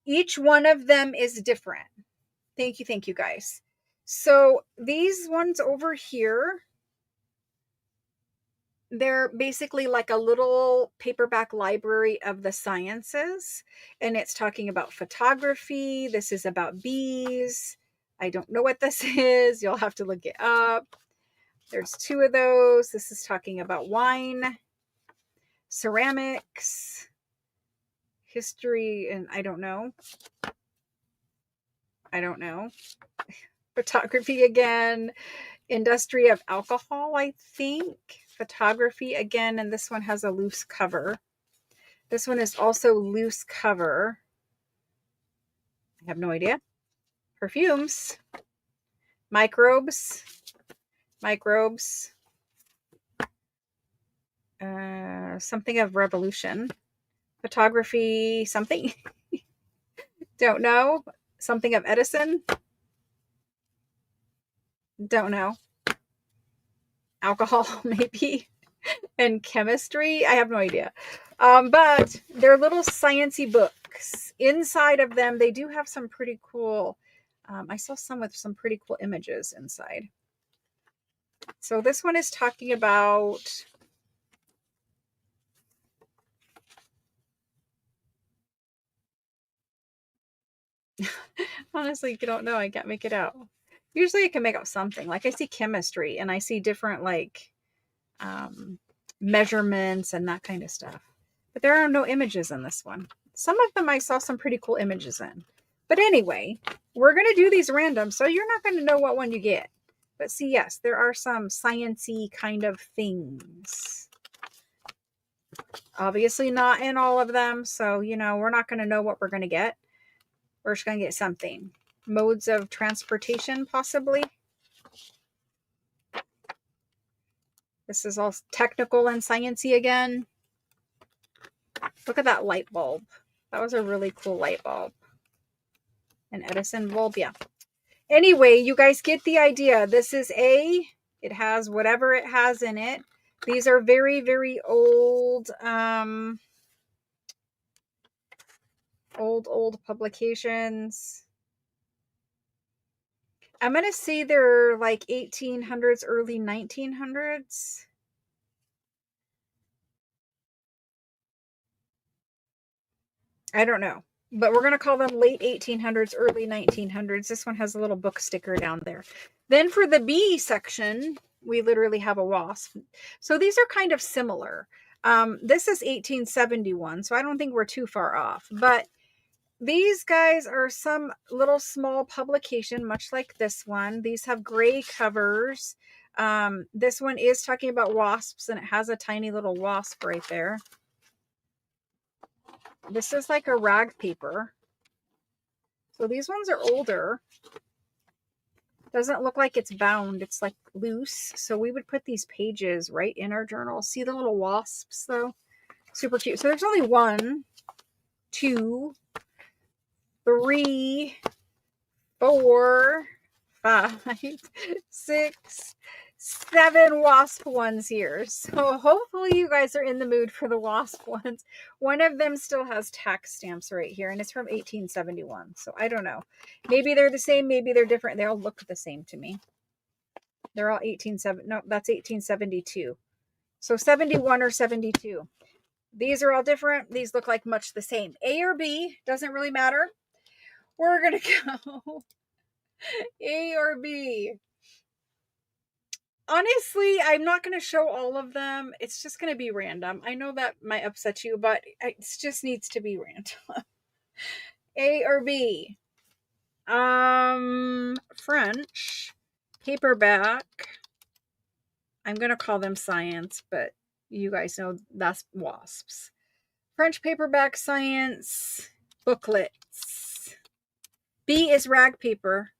S1: Each one of them is different. Thank you, guys. So these ones over here, they're basically like a little paperback library of the sciences, and it's talking about photography. This is about bees. I don't know what this is. You'll have to look it up. There's 2 of those. This is talking about wine, ceramics, history, and I don't know. Photography again, industry of alcohol, I think. Photography again, and this one has a loose cover. This one is also loose cover. I have no idea. Perfumes, microbes, something of revolution, photography, something. Don't know. Something of Edison. Don't know. Alcohol, maybe. And chemistry. I have no idea. But they're little sciencey books. Inside of them, they do have some pretty cool. I saw some with some pretty cool images inside. So this one is talking about. Honestly, you don't know. I can't make it out. Usually I can make out something. Like I see chemistry and I see different like measurements and that kind of stuff. But there are no images in this one. Some of them I saw some pretty cool images in. But anyway, we're going to do these random, so you're not going to know what one you get. But see, yes, there are some sciencey kind of things. Obviously not in all of them, so, we're not going to know what we're going to get. We're just going to get something. Modes of transportation, possibly. This is all technical and sciencey again. Look at that light bulb. That was a really cool light bulb. An Edison bulb, yeah. Anyway, you guys get the idea. This is it has whatever it has in it. These are very, very old, old publications. I'm going to say they're like 1800s, early 1900s. I don't know, but we're going to call them late 1800s, early 1900s. This one has a little book sticker down there. Then for the bee section, we literally have a wasp. So these are kind of similar. This is 1871, so I don't think we're too far off. But these guys are some little small publication, much like this one. These have gray covers. This one is talking about wasps, and it has a tiny little wasp right there. This is like a rag paper. So these ones are older. Doesn't look like it's bound. It's like loose. So we would put these pages right in our journal. See the little wasps though? Super cute. So there's only 1, 2, 3, 4, 5, 6, 7 wasp ones here. So hopefully you guys are in the mood for the wasp ones. One of them still has tax stamps right here, and it's from 1871. So I don't know. Maybe they're the same. Maybe they're different. They all look the same to me. They're all 1870. No, that's 1872. So 71 or 72. These are all different. These look like much the same. A or B, doesn't really matter. We're going to go A or B. Honestly, I'm not going to show all of them. It's just going to be random. I know that might upset you, but it just needs to be random. A or B. French paperback. I'm going to call them science, but you guys know that's wasps. French paperback science booklets. B is rag paper.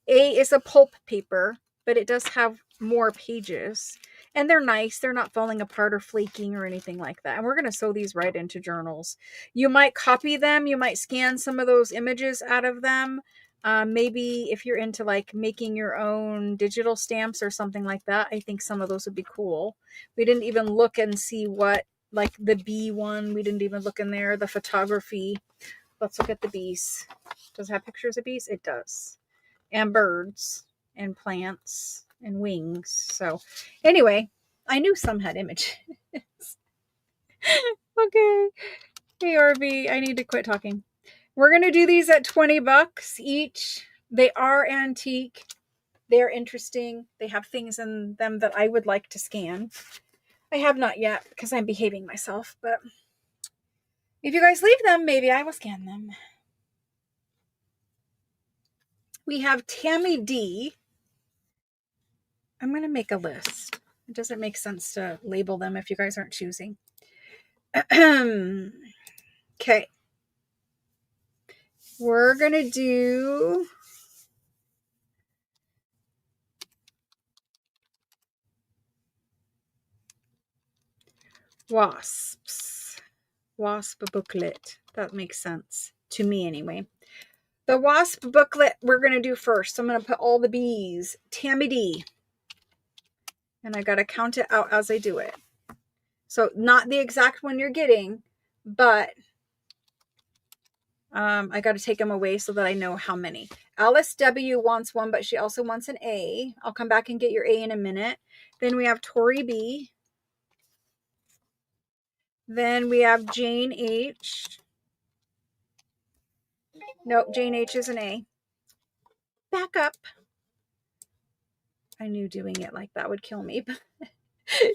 S1: A is a pulp paper, but it does have more pages. And they're nice. They're not falling apart or flaking or anything like that. And we're going to sew these right into journals. You might copy them. You might scan some of those images out of them. Maybe if you're into like making your own digital stamps or something like that, I think some of those would be cool. We didn't even look and see what, like the bee one, we didn't even look in there. The photography. Let's look at the bees. Does it have pictures of bees? It does. And birds and plants and wings. So anyway, I knew some had images. Okay. ARB, I need to quit talking. We're going to do these at $20 each. They are antique. They're interesting. They have things in them that I would like to scan. I have not yet because I'm behaving myself, but if you guys leave them, maybe I will scan them. We have Tammy D. I'm going to make a list. It doesn't make sense to label them if you guys aren't choosing. Okay. We're going to do wasps. Wasp booklet. That makes sense to me anyway. The wasp booklet we're going to do first. I'm going to put all the bees. Tammy D. And I got to count it out as I do it. So not the exact one you're getting, but I got to take them away so that I know how many. Alice W wants one, but she also wants an A. I'll come back and get your A in a minute. Then we have Tori B. Then we have Jane H. Nope, Jane H is an A. Back up. I knew doing it like that would kill me.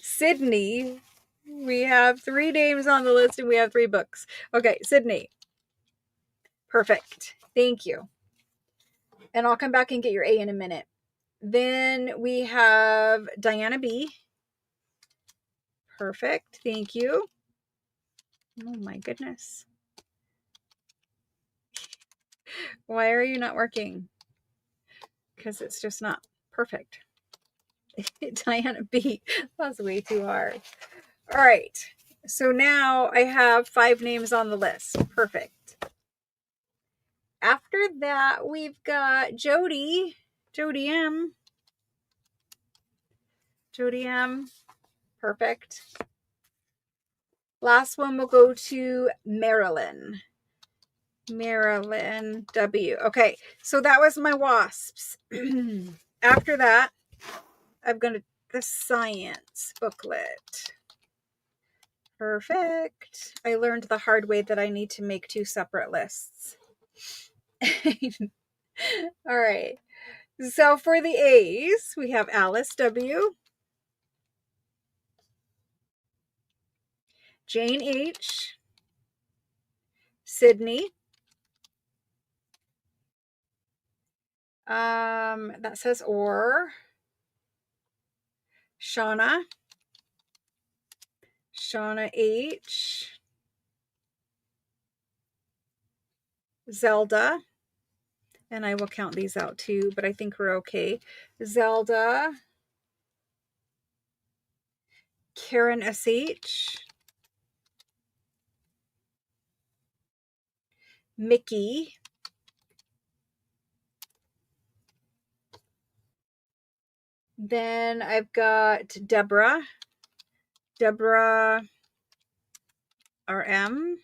S1: Sydney. We have 3 names on the list and we have 3 books. Okay, Sydney. Perfect. Thank you. And I'll come back and get your A in a minute. Then we have Diana B. Perfect. Thank you. Oh my goodness. Why are you not working? Because it's just not perfect. Diana B. That's way too hard. All right. So now I have 5 names on the list. Perfect. After that, we've got Jody. Jody M. Jody M. Perfect. Last one will go to Marilyn. Marilyn W. Okay, so that was my wasps. After that, I'm going to the science booklet. Perfect. I learned the hard way that I need to make 2 separate lists. All right. So for the A's, we have Alice W. Jane H. Sydney. That says or. Shauna. Shauna H. Zelda. And I will count these out too, but I think we're okay. Zelda. Karen SH. Mickey, then I've got Deborah RM,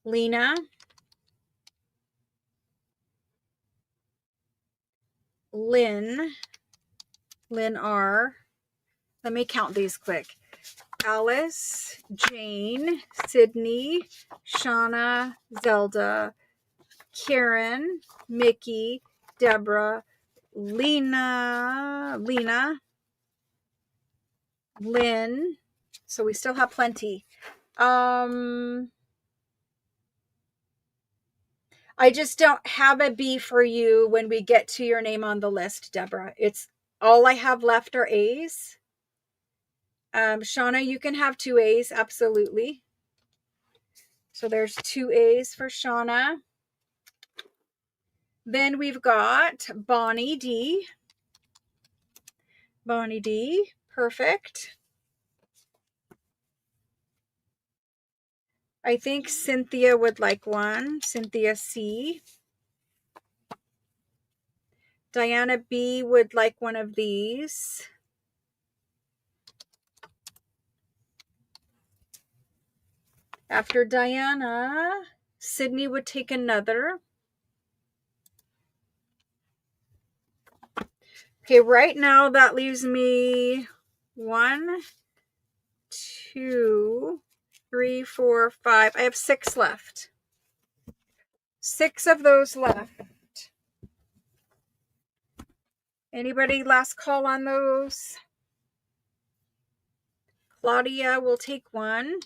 S1: Lena, Lynn R. Let me count these quick. Alice, Jane, Sydney, Shauna, Zelda, Karen, Mickey, Deborah, Lena, Lynn. So we still have plenty. I just don't have a B for you when we get to your name on the list, Deborah. It's all I have left are A's. Shauna, you can have 2 A's, absolutely. So there's 2 A's for Shauna. Then we've got Bonnie D. Bonnie D, perfect. I think Cynthia would like one. Cynthia C. Diana B would like one of these. After Diana, Sydney would take another. Okay, right now that leaves me 1, 2, 3, 4, 5. I have 6 left. 6 of those left. Anybody last call on those? Claudia will take one.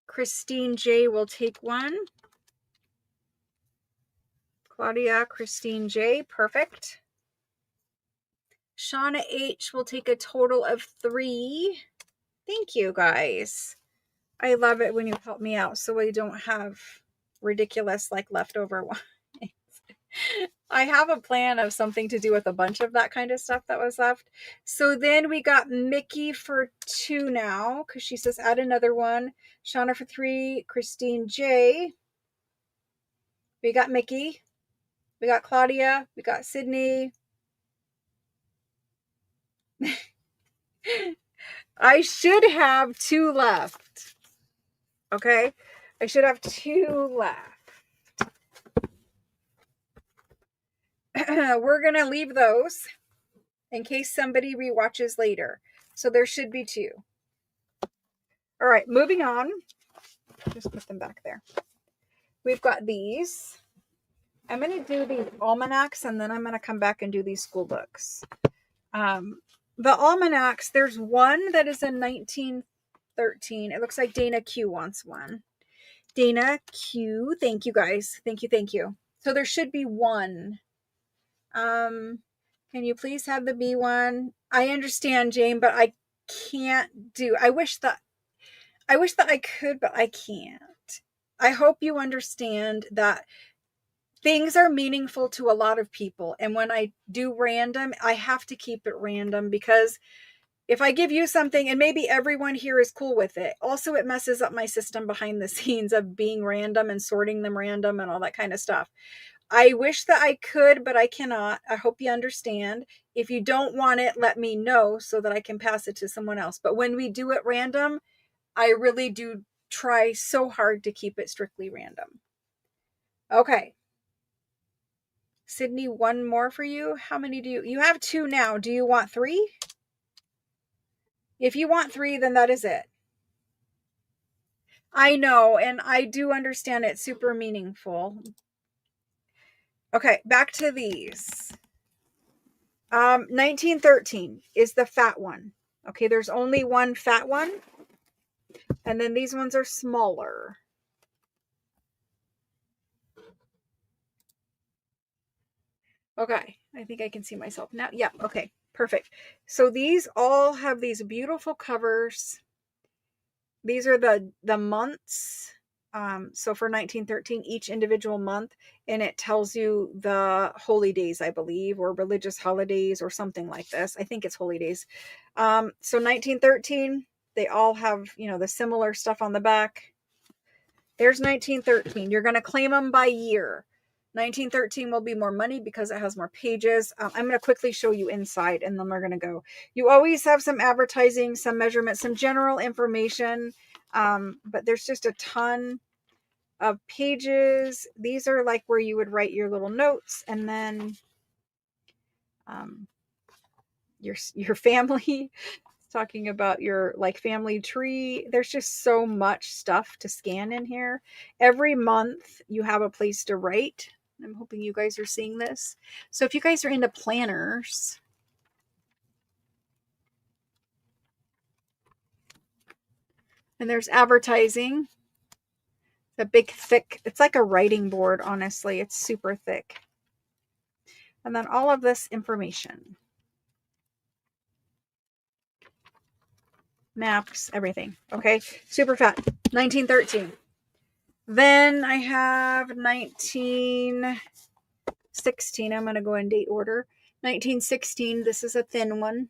S1: Christine J will take one. Claudia, Christine J, perfect. Shauna H will take a total of 3. Thank you, guys. I love it when you help me out so we don't have ridiculous like leftover ones. I have a plan of something to do with a bunch of that kind of stuff that was left. So then we got Mickey for 2 now because she says add another one. Shauna for 3. Christine J. We got Mickey. We got Claudia. We got Sydney. I should have 2 left. Okay? I should have 2 left. We're going to leave those in case somebody rewatches later. So there should be 2. All right, moving on. Just put them back there. We've got these. I'm going to do these almanacs and then I'm going to come back and do these school books. The almanacs, there's one that is in 1913. It looks like Dana Q wants one. Dana Q, thank you guys. Thank you. So there should be 1. Can you please have the B one? I understand, Jane, but I can't do. I wish that I could, but I can't. I hope you understand that things are meaningful to a lot of people. And when I do random, I have to keep it random because if I give you something and maybe everyone here is cool with it, also it messes up my system behind the scenes of being random and sorting them random and all that kind of stuff. I wish that I could, but I cannot. I hope you understand. If you don't want it, let me know so that I can pass it to someone else. But when we do it random, I really do try so hard to keep it strictly random. Okay. Sydney, 1 more for you. How many do you have 2 now? Do you want 3? If you want 3, then that is it. I know, and I do understand it's super meaningful. Okay, back to these. 1913 is the fat one. Okay, there's only 1 fat one. And then these ones are smaller. Okay, I think I can see myself now. Yeah, okay, perfect. So these all have these beautiful covers. These are the months. So for 1913, each individual month, and it tells you the holy days, I believe, or religious holidays or something like this. I think it's holy days. So 1913, They all have, you know, the similar stuff on the back. There's 1913. You're going to claim them by year. 1913 will be more money because it has more pages. I'm going to quickly show you inside and then we're going to go. You always have some advertising, some measurements, some general information, but there's just a ton of pages. These are like where you would write your little notes, and then your family, talking about your like family tree. There's just so much stuff to scan in here. Every month you have a place to write. I'm hoping you guys are seeing this. So if you guys are into planners, and there's advertising, the big thick, it's like a writing board, honestly. It's super thick. And then all of this information. Maps, everything. Okay, super fat. 1913. Then I have 1916. I'm going to go in date order. 1916. This is a thin one.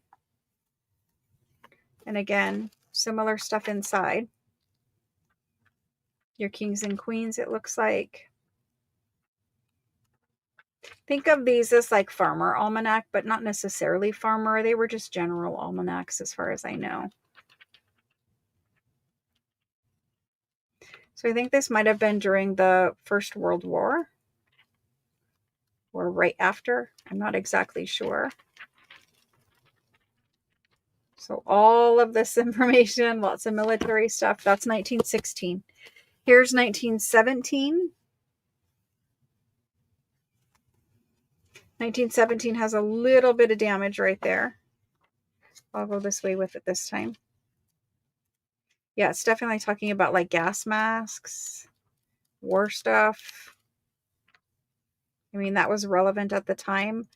S1: And again, similar stuff inside. Your kings and queens, it looks like. Think of these as like farmer almanac, but not necessarily farmer. They were just general almanacs as far as I know. So I think this might have been during the First World War or right after. I'm not exactly sure. So all of this information, lots of military stuff. That's 1916. Here's 1917. 1917 has a little bit of damage right there. I'll go this way with it this time. Yeah, it's definitely talking about like gas masks, war stuff. I mean, that was relevant at the time.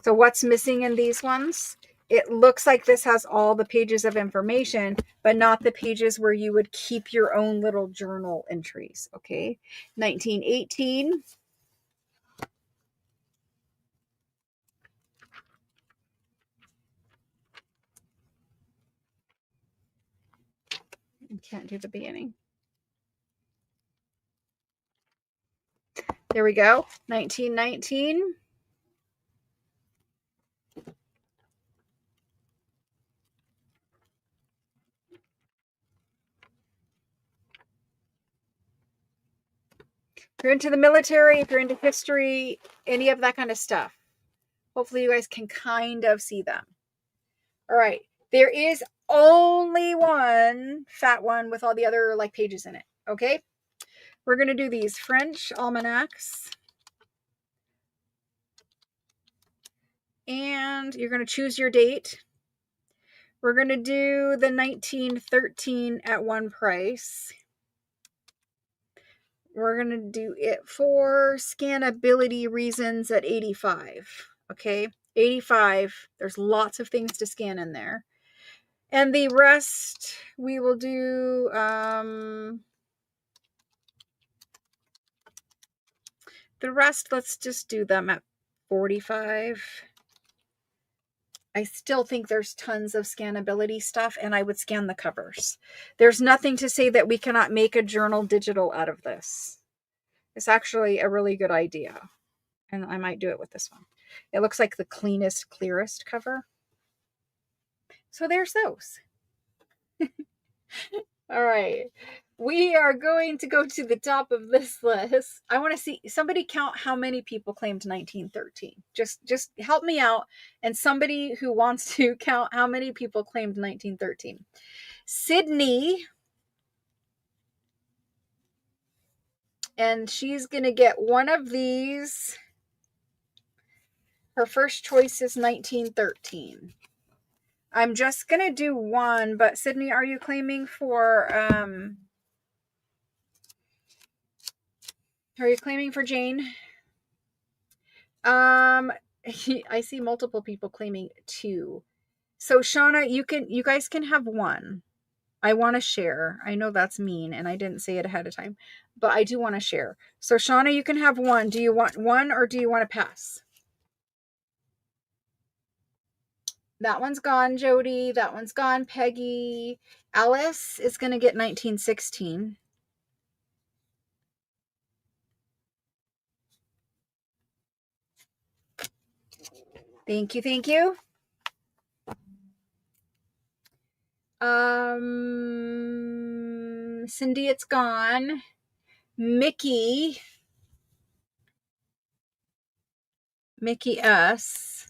S1: So what's missing in these ones? It looks like this has all the pages of information, but not the pages where you would keep your own little journal entries. Okay. 1918. I can't do the beginning. There we go. 1919. If you're into the military, if you're into history, any of that kind of stuff, hopefully you guys can kind of see them. All right. There is only one fat one with all the other like pages in it. Okay. We're going to do these French almanacs. And you're going to choose your date. We're going to do the 1913 at one price. We're going to do it for scannability reasons at 85. Okay, 85. There's lots of things to scan in there. And the rest we will do the rest, let's just do them at 45. I still think there's tons of scannability stuff, and I would scan the covers. There's nothing to say that we cannot make a journal digital out of this. It's actually a really good idea. And I might do it with this one. It looks like the cleanest, clearest cover. So there's those. All right. We are going to go to the top of this list. I want to see somebody count how many people claimed 1913. Just help me out. And somebody who wants to count how many people claimed 1913. Sydney. And she's going to get one of these. Her first choice is 1913. I'm just going to do one, but Sydney, are you claiming for, Jane? I see multiple people claiming 2. So Shauna, you guys can have 1. I want to share. I know that's mean and I didn't say it ahead of time, but I do want to share. So Shauna, you can have 1. Do you want 1 or do you want to pass? That one's gone, Jody. That one's gone, Peggy. Alice is going to get 1916. Thank you, thank you. Cindy, it's gone. Mickey S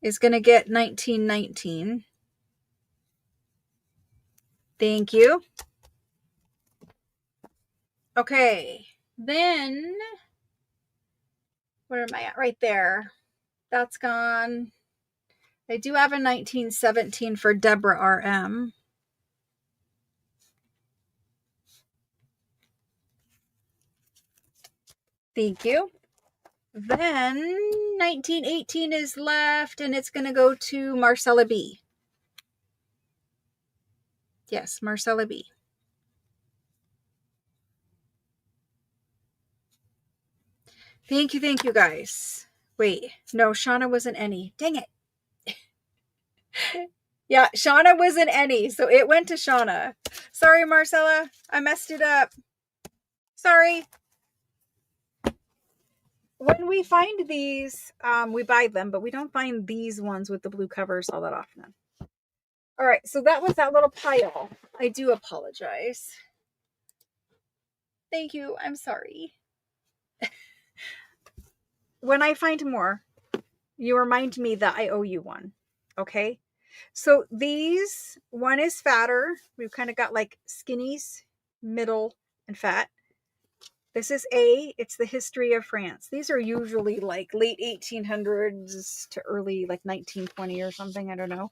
S1: is going to get 1919. Thank you. Okay, then where am I at? Right there. That's gone. I do have a 1917 for Deborah RM. Thank you. Then 1918 is left, and it's going to go to Marcella B. Yes, Marcella B. Thank you, guys. Wait, no, Shauna wasn't any. Dang it. Yeah, Shauna was an any, so it went to Shauna. Sorry, Marcella. I messed it up. Sorry. When we find these, we buy them, but we don't find these ones with the blue covers all that often. All right, so that was that little pile. I do apologize. Thank you. I'm sorry. When I find more, you remind me that I owe you one. Okay? So these, one is fatter. We've kind of got like skinnies, middle, and fat. This is A. It's the history of France. These are usually like late 1800s to early like 1920 or something. I don't know.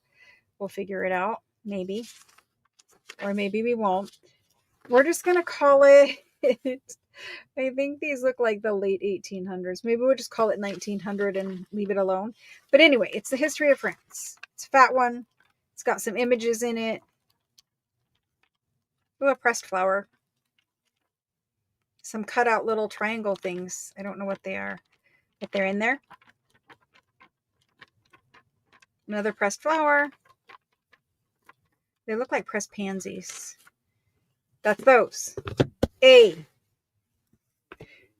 S1: We'll figure it out. Maybe. Or maybe we won't. We're just going to call it... I think these look like the late 1800s. Maybe we'll just call it 1900 and leave it alone. But anyway, it's the history of France. It's a fat one. It's got some images in it. Ooh, a pressed flower. Some cut out little triangle things. I don't know what they are, but they're in there. Another pressed flower. They look like pressed pansies. That's those. A.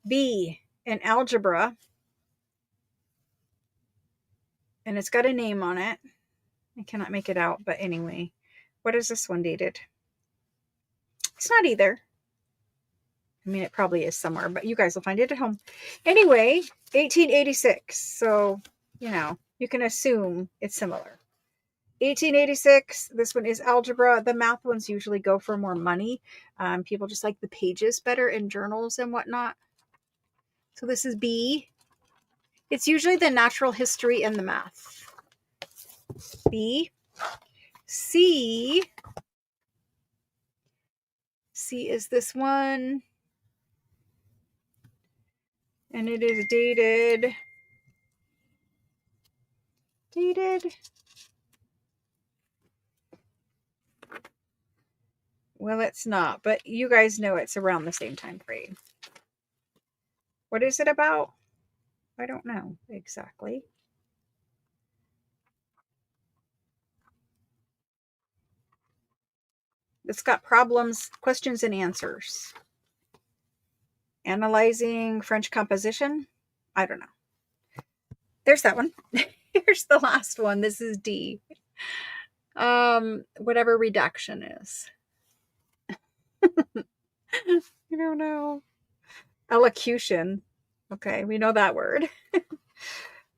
S1: B. An algebra. And it's got a name on it. I cannot make it out, but anyway. What is this one dated? It's not either. I mean, it probably is somewhere, but you guys will find it at home. Anyway, 1886. So, you know, you can assume it's similar. 1886. This one is algebra. The math ones usually go for more money. People just like the pages better in journals and whatnot. So this is B. It's usually the natural history and the math. B. C. C is this one. And it is dated. Well, it's not, but you guys know it's around the same time frame. What is it about? I don't know exactly. It's got problems, questions, and answers. Analyzing French composition. I don't know. There's that one. Here's the last one. This is D. Whatever redaction is. I don't know. Elocution. Okay, we know that word.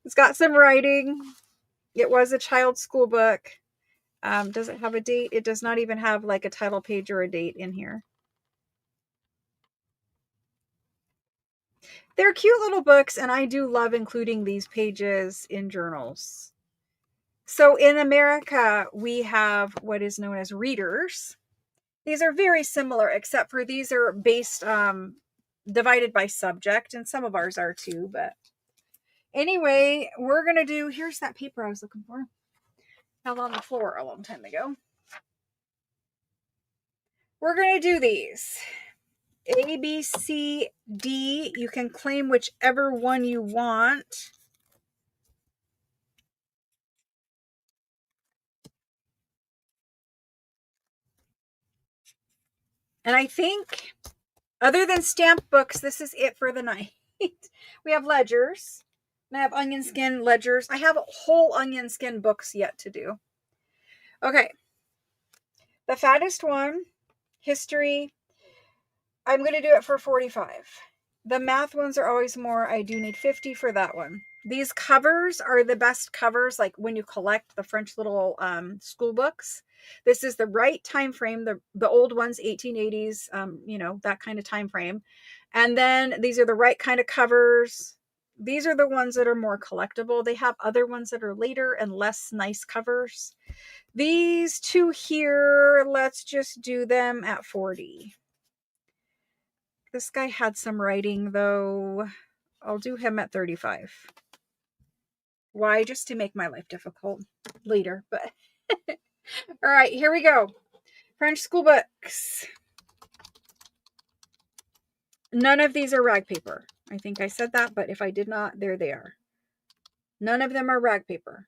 S1: It's got some writing. It was a child's school book. Does it have a date? It does not even have like a title page or a date in here. They're cute little books, and I do love including these pages in journals. So in America, we have what is known as readers. These are very similar, except for these are based, divided by subject, and some of ours are too. But anyway, we're going to do, here's that paper I was looking for. Fell on the floor a long time ago. We're going to do these. A, B, C, D. You can claim whichever one you want. And I think, other than stamp books, this is it for the night. We have ledgers. And I have onion skin ledgers. I have whole onion skin books yet to do. Okay. The fattest one, history. I'm going to do it for 45. The math ones are always more. I do need 50 for that one. These covers are the best covers, like when you collect the French little school books. This is the right time frame. The old ones, 1880s, that kind of time frame. And then these are the right kind of covers. These are the ones that are more collectible. They have other ones that are later and less nice covers. These two here, let's just do them at 40. This guy had some writing, though. I'll do him at 35. Why? Just to make my life difficult later. But all right, here we go. French school books. None of these are rag paper. I think I said that, but if I did not, there they are. None of them are rag paper.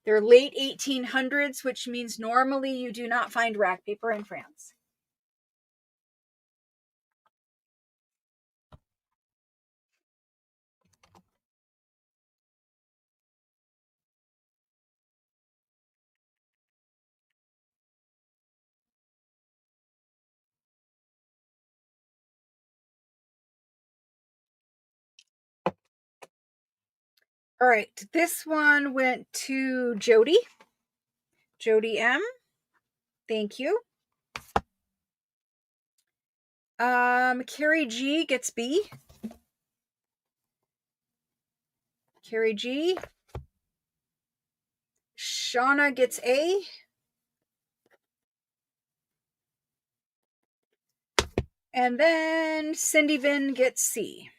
S1: They're late 1800s, which means normally you do not find rag paper in France. All right, this one went to Jody. Jody M. Thank you. Carrie G gets B. Carrie G. Shauna gets A. And then Cindy Vin gets C.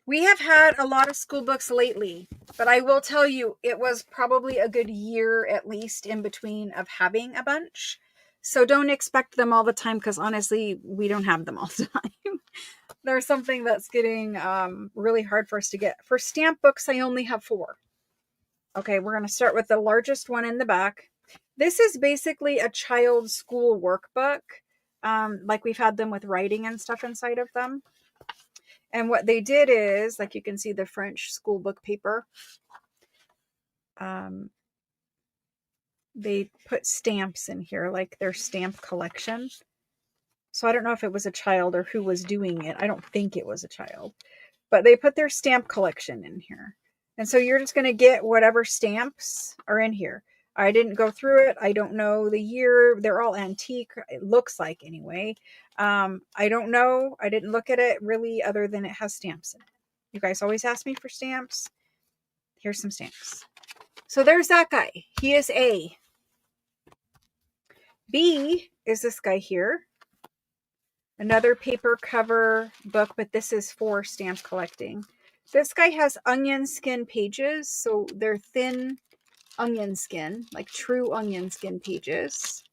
S1: We have had a lot of school books lately, but I will tell you, it was probably a good year at least in between of having a bunch. So don't expect them all the time, because honestly, we don't have them all the time. There's something that's getting really hard for us to get. For stamp books, I only have 4. Okay, we're going to start with the largest one in the back. This is basically a child's school workbook. Like we've had them with writing and stuff inside of them. And what they did is, like you can see the French school book paper. They put stamps in here, like their stamp collection. So I don't know if it was a child or who was doing it. I don't think it was a child. But they put their stamp collection in here. And so you're just going to get whatever stamps are in here. I didn't go through it. I don't know the year. They're all antique. It looks like, anyway. I don't know. I didn't look at it really, other than it has stamps in it. You guys always ask me for stamps. Here's some stamps. So there's that guy. He is A. B is this guy here. Another paper cover book, but this is for stamp collecting. This guy has onion skin pages, so they're thin onion skin, like true onion skin pages.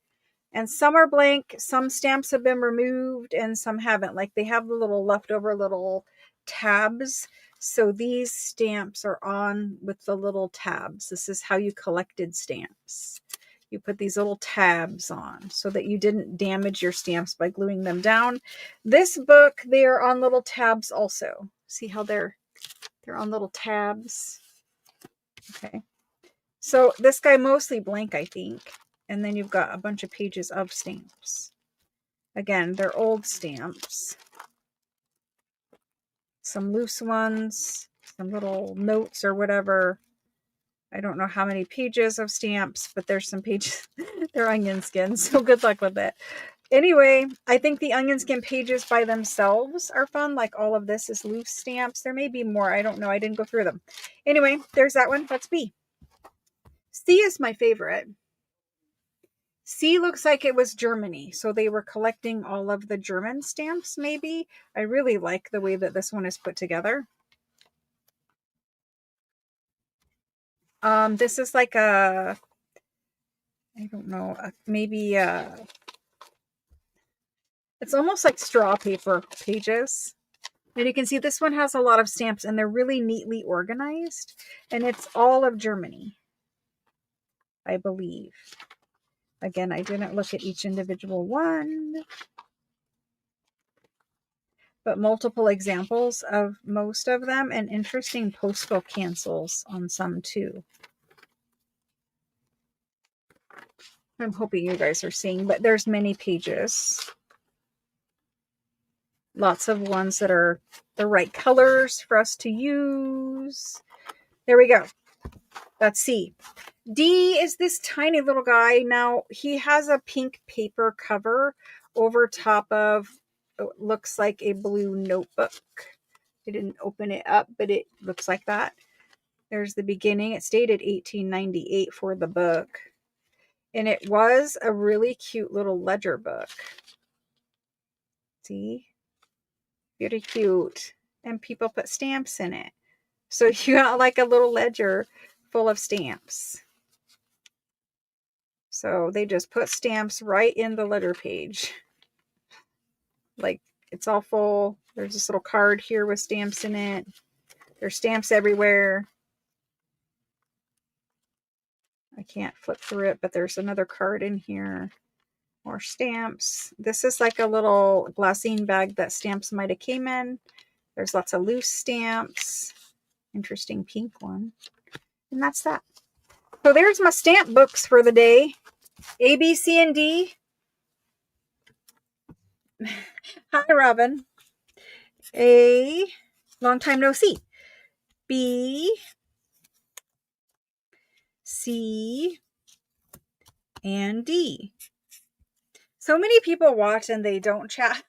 S1: And some are blank, some stamps have been removed, and some haven't. Like they have the little leftover little tabs. So these stamps are on with the little tabs. This is how you collected stamps. You put these little tabs on so that you didn't damage your stamps by gluing them down. This book, they are on little tabs also. See how they're on little tabs? Okay. So this guy mostly blank, I think. And then you've got a bunch of pages of stamps. Again, they're old stamps. Some loose ones, some little notes or whatever. I don't know how many pages of stamps, but there's some pages. They're onion skin, so good luck with it. Anyway, I think the onion skin pages by themselves are fun. Like all of this is loose stamps. There may be more. I don't know. I didn't go through them. Anyway, there's that one. That's B. C is my favorite. C looks like it was Germany. So they were collecting all of the German stamps, maybe. I really like the way that this one is put together. This is like a, I don't know, maybe it's almost like straw paper pages. And you can see this one has a lot of stamps and they're really neatly organized. And it's all of Germany, I believe. Again, I didn't look at each individual one, but multiple examples of most of them, and interesting postal cancels on some too. I'm hoping you guys are seeing, but there's many pages. Lots of ones that are the right colors for us to use. There we go. That's C. D is this tiny little guy. Now, he has a pink paper cover over top of, looks like a blue notebook. I didn't open it up, but it looks like that. There's the beginning. It's dated 1898 for the book. And it was a really cute little ledger book. See? Very cute. And people put stamps in it. So you got like a little ledger full of stamps. So they just put stamps right in the letter page. Like, it's all full. There's this little card here with stamps in it. There's stamps everywhere. I can't flip through it, but there's another card in here. More stamps. This is like a little glassine bag that stamps might have came in. There's lots of loose stamps. Interesting pink one. And that's that. So there's my stamp books for the day. A, B, C, and D. Hi, Robin. A, long time no see. B, C, and D. So many people watch and they don't chat.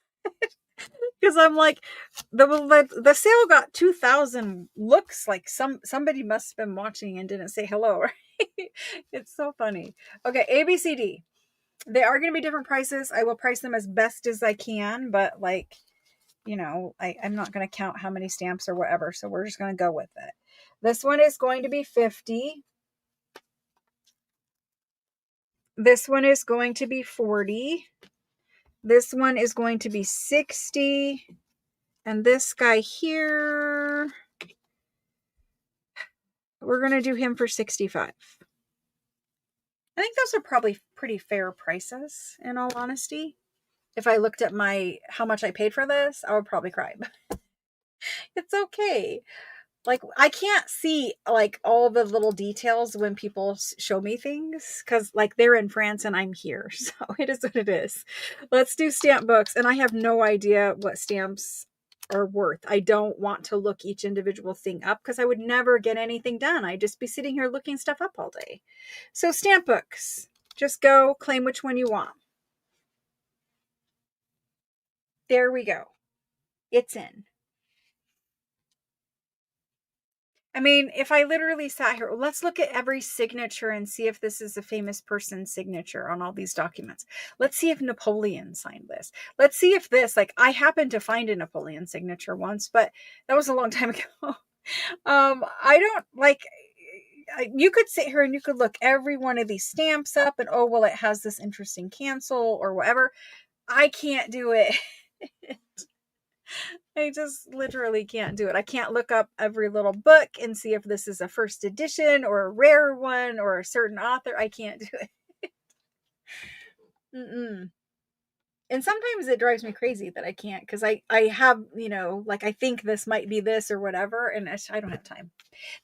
S1: Because I'm like, the sale got 2,000 looks. Like somebody must have been watching and didn't say hello, right? It's so funny. Okay, A, B, C, D. They are going to be different prices. I will price them as best as I can, but like, you know, I'm not going to count how many stamps or whatever. So we're just going to go with it. This one is going to be 50. This one is going to be 40. This one is going to be 60. And this guy here, we're going to do him for 65. I think those are probably pretty fair prices, in all honesty. If I looked at how much I paid for this, I would probably cry. It's okay. Like, I can't see like all the little details when people show me things, because like they're in France and I'm here. So it is what it is. Let's do stamp books. And I have no idea what stamps are worth. I don't want to look each individual thing up because I would never get anything done. I'd just be sitting here looking stuff up all day. So stamp books, just go claim which one you want. There we go. It's in. I mean, if I literally sat here, let's look at every signature and see if this is a famous person's signature on all these documents. Let's see if Napoleon signed this. Let's see if this, like, I happened to find a Napoleon signature once, but that was a long time ago. I don't like, you could sit here and you could look every one of these stamps up and, oh, well, it has this interesting cancel or whatever. I can't do it. I just literally can't do it. I can't look up every little book and see if this is a first edition or a rare one or a certain author. I can't do it. Mm-mm. And sometimes it drives me crazy that I can't, because I have, you know, like I think this might be this or whatever, and I don't have time.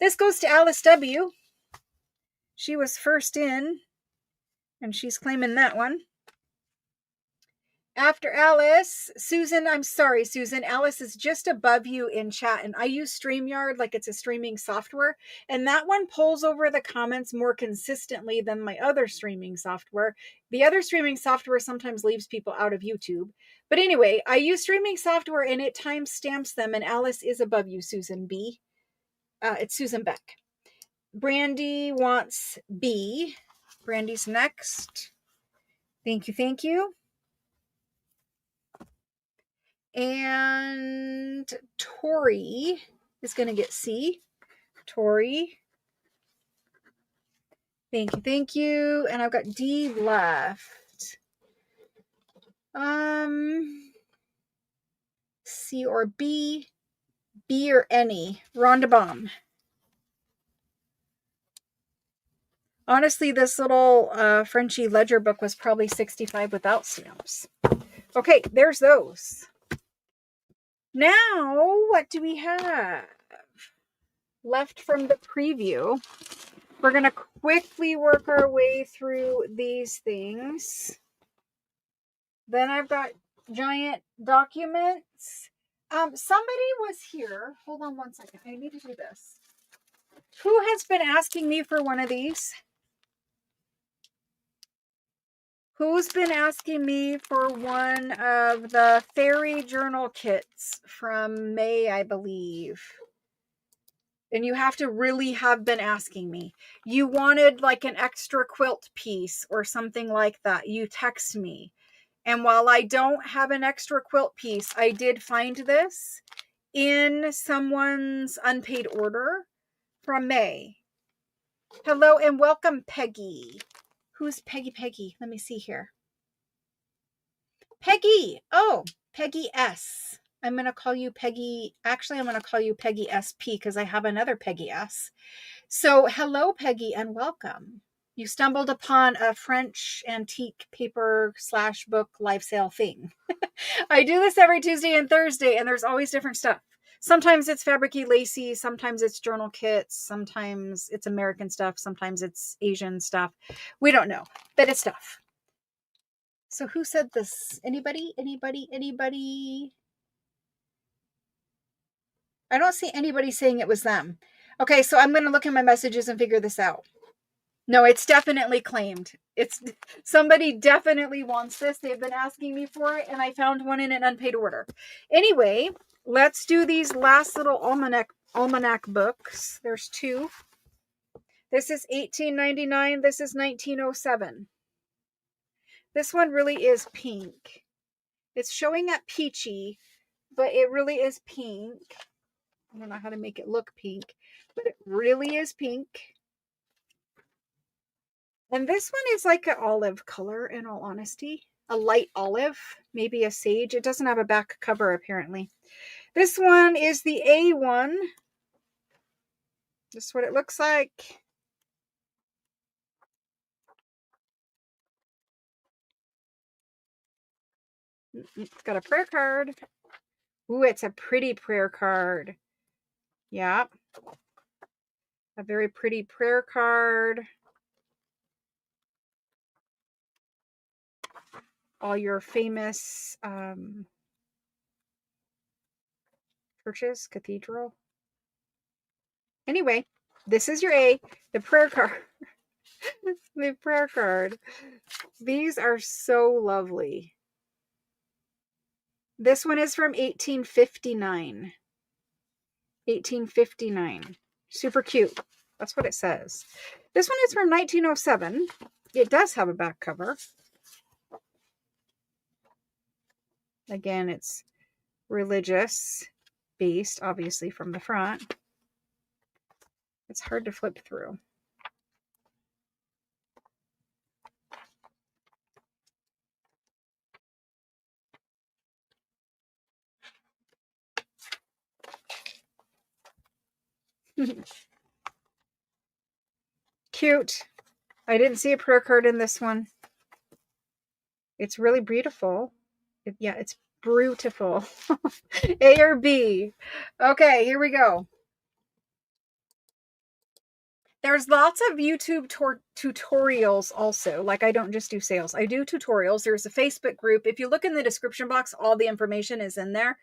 S1: This goes to Alice W. She was first in, and she's claiming that one. After Alice, Susan, I'm sorry, Susan, Alice is just above you in chat, and I use StreamYard like it's a streaming software, and that one pulls over the comments more consistently than my other streaming software. The other streaming software sometimes leaves people out of YouTube. But anyway, I use streaming software, and it timestamps them, and Alice is above you, Susan B. It's Susan Beck. Brandy wants B. Brandy's next. Thank you, thank you. And Tori is going to get C. Tori. Thank you, thank you. And I've got D left. C or B. B or any. Rhonda Baum. Honestly, this little Frenchy ledger book was probably $65 without stamps. Okay, there's those. Now, what do we have left from the preview? We're going to quickly work our way through these things. Then I've got giant documents. Somebody was here. Hold on one second. I need to do this. Who has been asking me for one of these? Who's been asking me for one of the fairy journal kits from May, I believe? And you have to really have been asking me. You wanted like an extra quilt piece or something like that. You text me. And while I don't have an extra quilt piece, I did find this in someone's unpaid order from May. Hello and welcome, Peggy. Who's Peggy? Let me see here. Peggy. Oh, Peggy S. I'm going to call you Peggy. Actually, I'm going to call you Peggy SP because I have another Peggy S. So hello, Peggy, and welcome. You stumbled upon a French antique paper / book live sale thing. I do this every Tuesday and Thursday, and there's always different stuff. Sometimes it's fabricy, lacy. Sometimes it's journal kits. Sometimes it's American stuff. Sometimes it's Asian stuff. We don't know, but it's stuff. So who said this? Anybody? I don't see anybody saying it was them. Okay, so I'm going to look at my messages and figure this out. No, it's definitely claimed. It's somebody definitely wants this. They've been asking me for it, and I found one in an unpaid order. Anyway, let's do these last little almanac books. There's two. This is $18.99. This is $19.07. This one really is pink. It's showing up peachy, but it really is pink. I don't know how to make it look pink, but it really is pink. And this one is like an olive color, in all honesty. A light olive, maybe a sage. It doesn't have a back cover, apparently. This one is the A1. This is what it looks like. It's got a prayer card. Ooh, it's a pretty prayer card. Yeah. A very pretty prayer card. All your famous churches, cathedral. Anyway, this is your A, the prayer card. The prayer card. These are so lovely. This one is from 1859. 1859. Super cute. That's what it says. This one is from 1907. It does have a back cover. Again, it's religious based, obviously, from the front. It's hard to flip through. Cute. I didn't see a prayer card in this one. It's really beautiful. Yeah, it's beautiful. A or B? Okay, here we go. There's lots of YouTube tutorials also. Like, I don't just do sales. I do tutorials. There's a Facebook group. If you look in the description box, all the information is in there.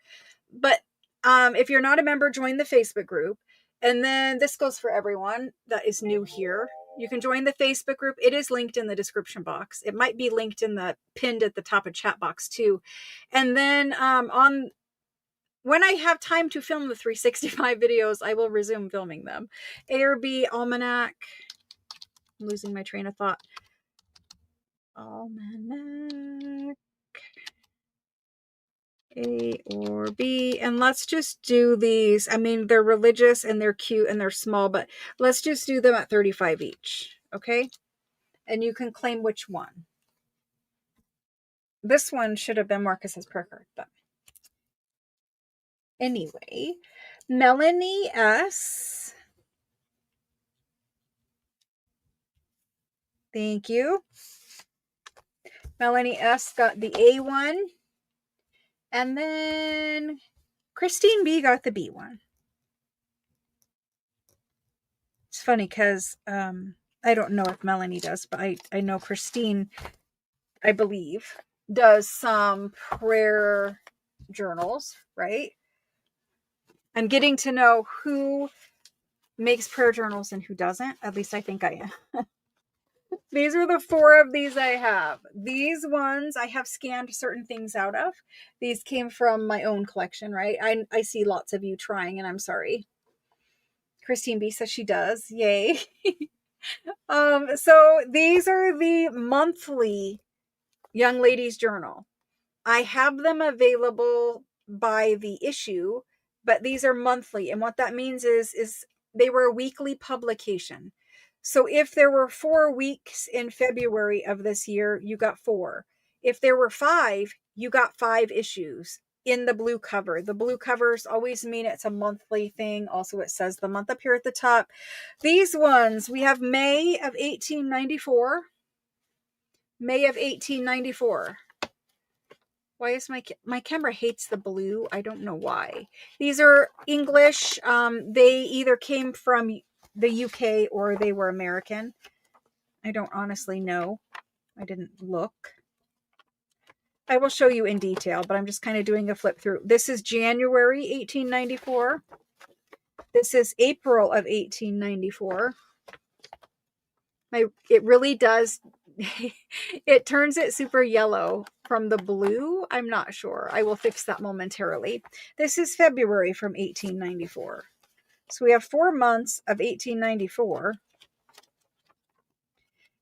S1: But if you're not a member, join the Facebook group. And then this goes for everyone that is new here. You can join the Facebook group. It is linked in the description box. It might be linked in the pinned at the top of chat box too. And then when I have time to film the 365 videos, I will resume filming them. A or B, Almanac. I'm losing my train of thought. Almanac. A or B. And let's just do these. I mean, they're religious and they're cute and they're small, but let's just do them at 35 each. Okay? And you can claim which one. This one should have been Marcus's prayer card, but anyway, Melanie S. Thank you. Melanie S. got the A one. And then Christine B. got the B one. It's funny because I don't know if Melanie does, but I know Christine, I believe, does some prayer journals, right? I'm getting to know who makes prayer journals and who doesn't. At least I think I am. These are the 4 of these I have. These ones I have scanned certain things out of. These came from my own collection, right? I see lots of you trying, and I'm sorry. Christine B says she does. Yay. So these are the monthly Young Ladies Journal. I have them available by the issue, but these are monthly. And what that means is they were a weekly publication. So if there were 4 weeks in February of this year, you got 4. If there were 5, you got 5 issues in the blue cover. The blue covers always mean it's a monthly thing. Also, it says the month up here at the top. These ones, we have May of 1894. May of 1894. Why is my camera hates the blue? I don't know why. These are English. They either came from the UK or they were American. I don't honestly know. I didn't look. I will show you in detail, but I'm just kind of doing a flip through. This is January 1894. This is April of 1894. It really does. It turns it super yellow from the blue. I'm not sure. I will fix that momentarily. This is February from 1894. So we have 4 months of 1894.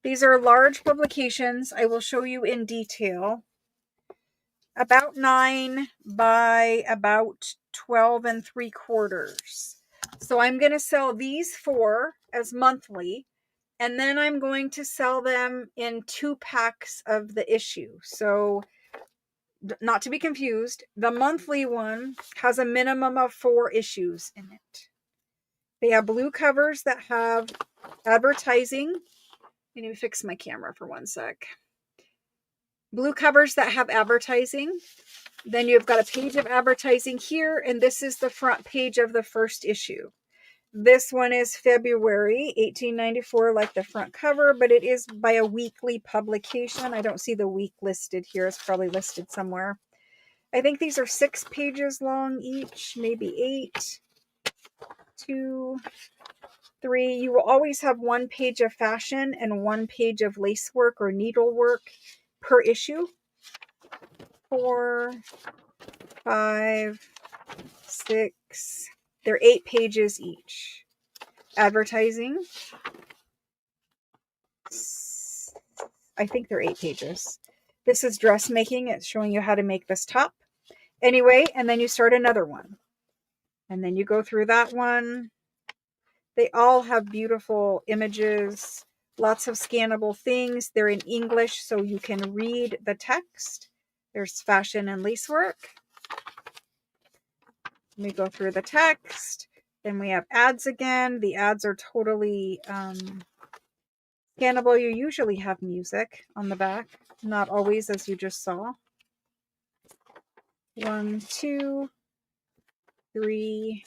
S1: These are large publications. I will show you in detail. About 9 by about 12 3/4. So I'm going to sell these 4 as monthly. And then I'm going to sell them in 2 packs of the issue. So not to be confused, the monthly one has a minimum of 4 issues in it. They have blue covers that have advertising. Let me fix my camera for 1 sec. Blue covers that have advertising. Then you've got a page of advertising here, and this is the front page of the first issue. This one is February 1894, like the front cover, but it is by a weekly publication. I don't see the week listed here. It's probably listed somewhere. I think these are 6 pages long each, maybe 8, 2, 3. You will always have 1 page of fashion and 1 page of lacework or needlework per issue. 4, 5, 6. They're 8 pages each. Advertising. I think they're 8 pages. This is dressmaking. It's showing you how to make this top. Anyway, and then you start another one. And then you go through that one. They all have beautiful images, lots of scannable things. They're in English, so you can read the text. There's fashion and lacework. We go through the text. Then we have ads again. The ads are totally scannable. You usually have music on the back. Not always, as you just saw. 1, 2, 3,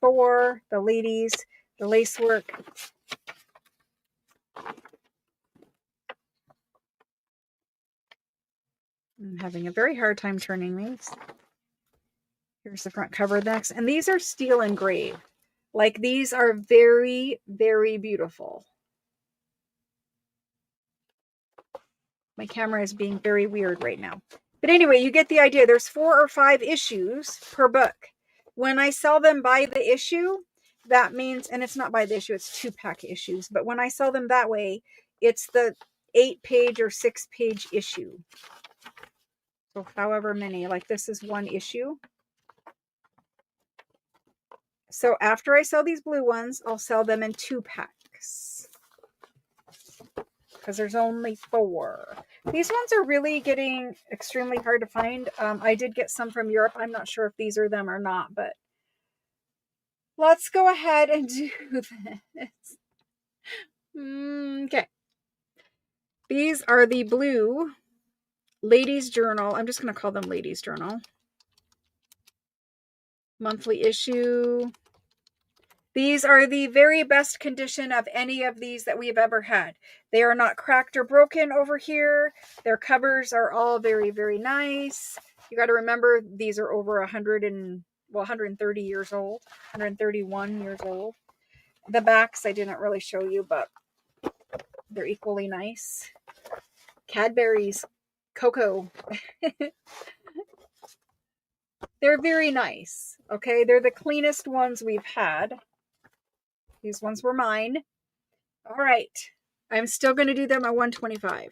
S1: 4. The ladies, the lacework. I'm having a very hard time turning these. Here's the front cover next. And these are steel engraved. Like, these are very, very beautiful. My camera is being very weird right now. But anyway, you get the idea. There's 4 or 5 issues per book. When I sell them by the issue, that means, and it's not by the issue, it's 2-pack issues. But when I sell them that way, it's the 8-page or 6-page issue. So however many, like this is 1 issue. So after I sell these blue ones, I'll sell them in 2 packs. Because there's only 4. These ones are really getting extremely hard to find. I did get some from Europe. I'm not sure if these are them or not, but let's go ahead and do this. Okay. These are the blue Ladies Journal. I'm just going to call them Ladies Journal. Monthly issue. These are the very best condition of any of these that we've ever had. They are not cracked or broken over here. Their covers are all very, very nice. You got to remember these are over 130 years old, 131 years old. The backs I didn't really show you, but they're equally nice. Cadbury's Cocoa. They're very nice. Okay, they're the cleanest ones we've had. These ones were mine. All right. I'm still going to do them at 125.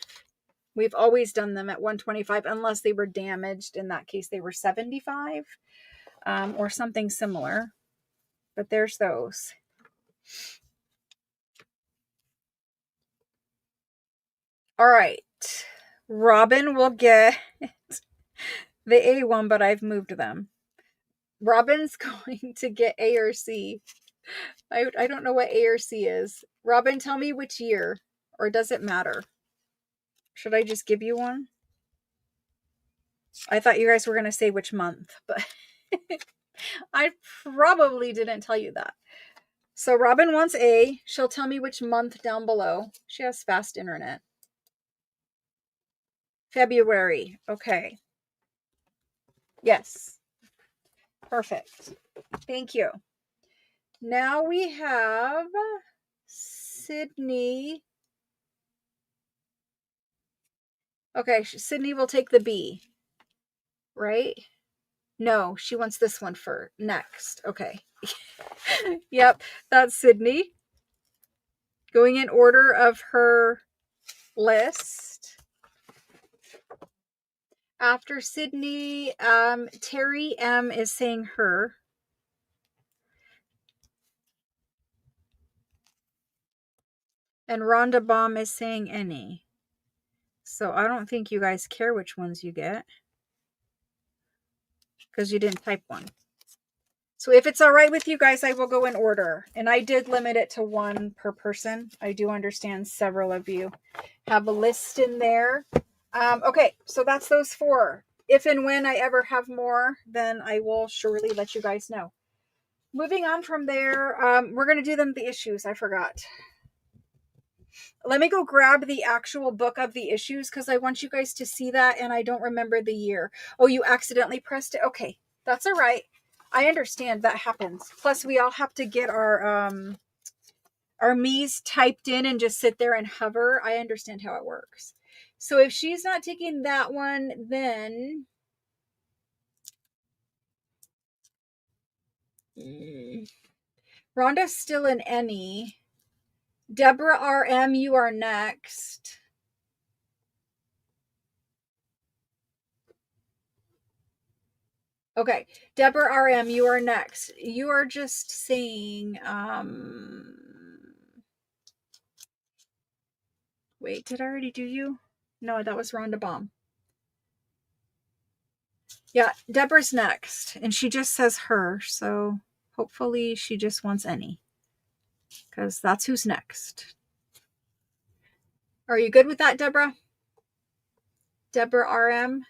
S1: We've always done them at 125 unless they were damaged. In that case, they were 75 or something similar. But there's those. All right. Robin will get the A one, but I've moved them. Robin's going to get A or C. I don't know what A or C is. Robin, tell me which year, or does it matter? Should I just give you one? I thought you guys were going to say which month, but I probably didn't tell you that. So Robin wants A. She'll tell me which month down below. She has fast internet. February. Okay. Yes. Perfect. Thank you. Now we have Sydney. Okay, Sydney will take the B. Right? No, she wants this one for next. Okay. Yep, that's Sydney. Going in order of her list. After Sydney, Terry M is saying her. And Rhonda Baum is saying any. So I don't think you guys care which ones you get. Because you didn't type one. So if it's all right with you guys, I will go in order. And I did limit it to one per person. I do understand several of you have a list in there. Okay, so that's those 4. If and when I ever have more, then I will surely let you guys know. Moving on from there, we're going to do them the issues. I forgot. Let me go grab the actual book of the issues because I want you guys to see that and I don't remember the year. Oh, you accidentally pressed it? Okay, that's all right. I understand that happens. Plus, we all have to get our me's typed in and just sit there and hover. I understand how it works. So if she's not taking that one, then Rhonda's still in any. Deborah RM, you are next. Okay, Deborah RM, you are next. You are just saying, wait, did I already do you? No, that was Rhonda Baum. Yeah, Deborah's next, and she just says her, so hopefully she just wants any, because that's who's next. Are you good with that, Deborah? Deborah RM?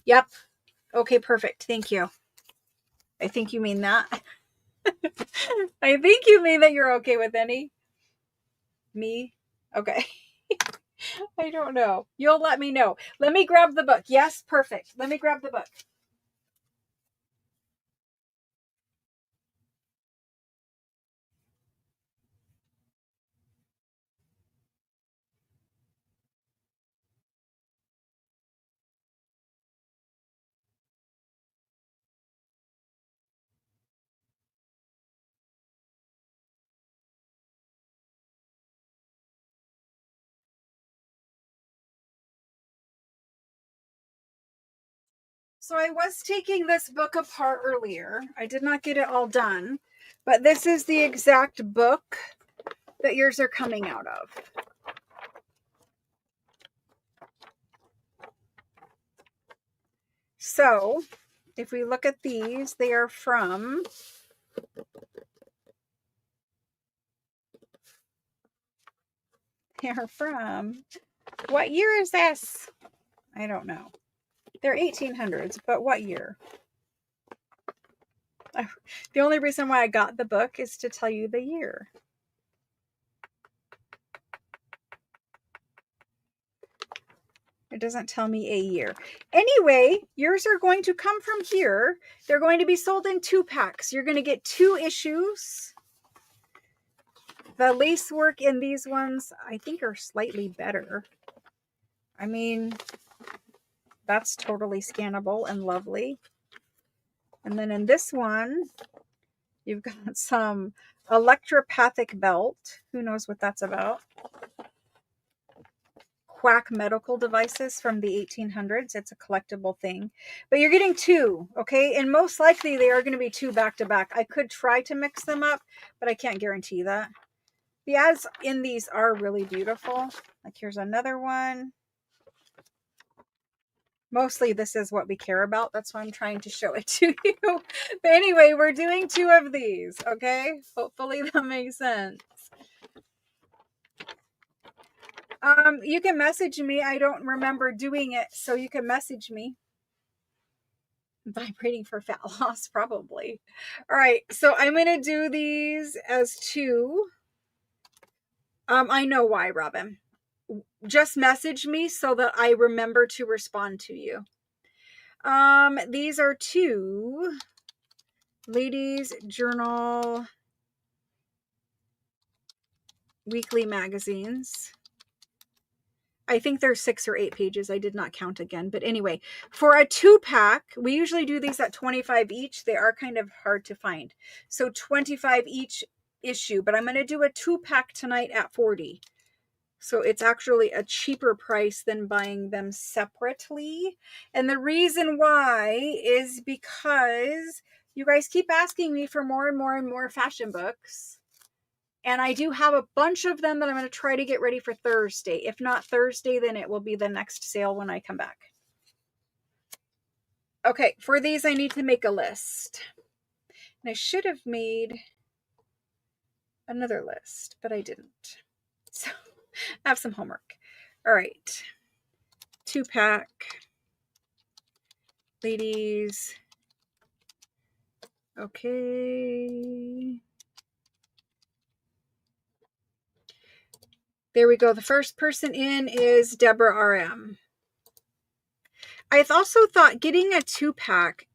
S1: Yep. Okay, perfect. Thank you. I think you mean that. I think you mean that you're okay with any. Me? Okay. I don't know. You'll let me know. Let me grab the book. Yes, perfect. Let me grab the book. So I was taking this book apart earlier. I did not get it all done, but this is the exact book that yours are coming out of. So if we look at these, they are from They're from, what year is this? I don't know. They're 1800s, but what year? The only reason why I got the book is to tell you the year. It doesn't tell me a year. Anyway, yours are going to come from here. They're going to be sold in 2-packs. You're going to get 2 issues. The lace work in these ones, I think, are slightly better. I mean, that's totally scannable and lovely. And then in this one, you've got some electropathic belt. Who knows what that's about? Quack medical devices from the 1800s. It's a collectible thing. But you're getting 2, okay? And most likely they are going to be 2 back to back. I could try to mix them up, but I can't guarantee that. The ads in these are really beautiful. Like here's another one. Mostly this is what we care about. That's why I'm trying to show it to you. But anyway, we're doing 2 of these, okay? Hopefully that makes sense. You can message me. I don't remember doing it, so you can message me. Vibrating for fat loss, probably. All right, so I'm going to do these as 2. I know why, Robin. Just message me so that I remember to respond to you. These are 2 Ladies Journal weekly magazines. I think there's 6 or 8 pages. I did not count again. But anyway, for a 2-pack, we usually do these at 25 each. They are kind of hard to find. So 25 each issue. But I'm going to do a 2-pack tonight at 40. So it's actually a cheaper price than buying them separately. And the reason why is because you guys keep asking me for more and more and more fashion books. And I do have a bunch of them that I'm going to try to get ready for Thursday. If not Thursday, then it will be the next sale when I come back. Okay, for these, I need to make a list. And I should have made another list, but I didn't. So I have some homework. All right. 2-pack. Ladies. Okay. There we go. The first person in is Deborah RM. I've also thought getting a 2-pack,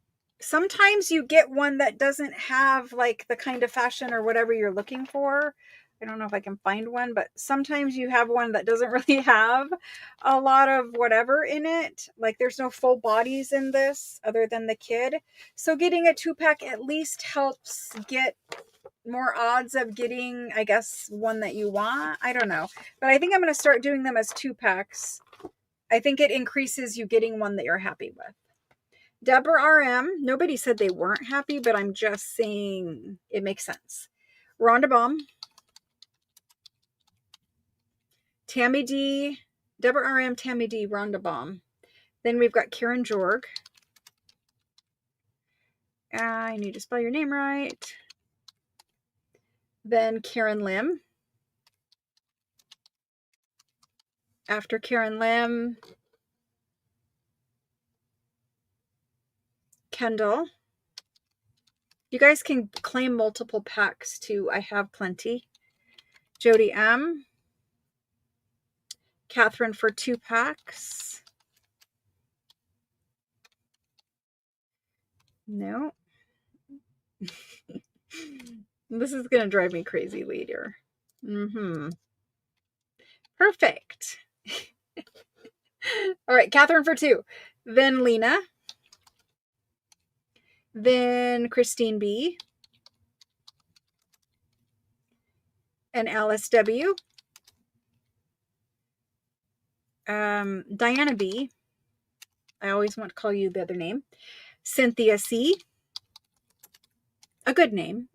S1: sometimes you get one that doesn't have like the kind of fashion or whatever you're looking for. I don't know if I can find one, but sometimes you have one that doesn't really have a lot of whatever in it. Like there's no full bodies in this other than the kid. So getting a 2-pack at least helps get more odds of getting, I guess, one that you want. I don't know. But I think I'm going to start doing them as 2-packs. I think it increases you getting one that you're happy with. Deborah RM, nobody said they weren't happy, but I'm just saying it makes sense. Rhonda Baum. Tammy D. Deborah RM, Tammy D, Rhonda Baum. Then we've got Karen Jorg. I need to spell your name right. Then Karen Lim. After Karen Lim, Kendall. You guys can claim multiple packs too. I have plenty. Jody M. Catherine for 2 packs. No. This is going to drive me crazy later. Perfect. All right, Catherine for 2. Then Lena. Then Christine B. And Alice W. Diana B. I always want to call you the other name. Cynthia C. A good name.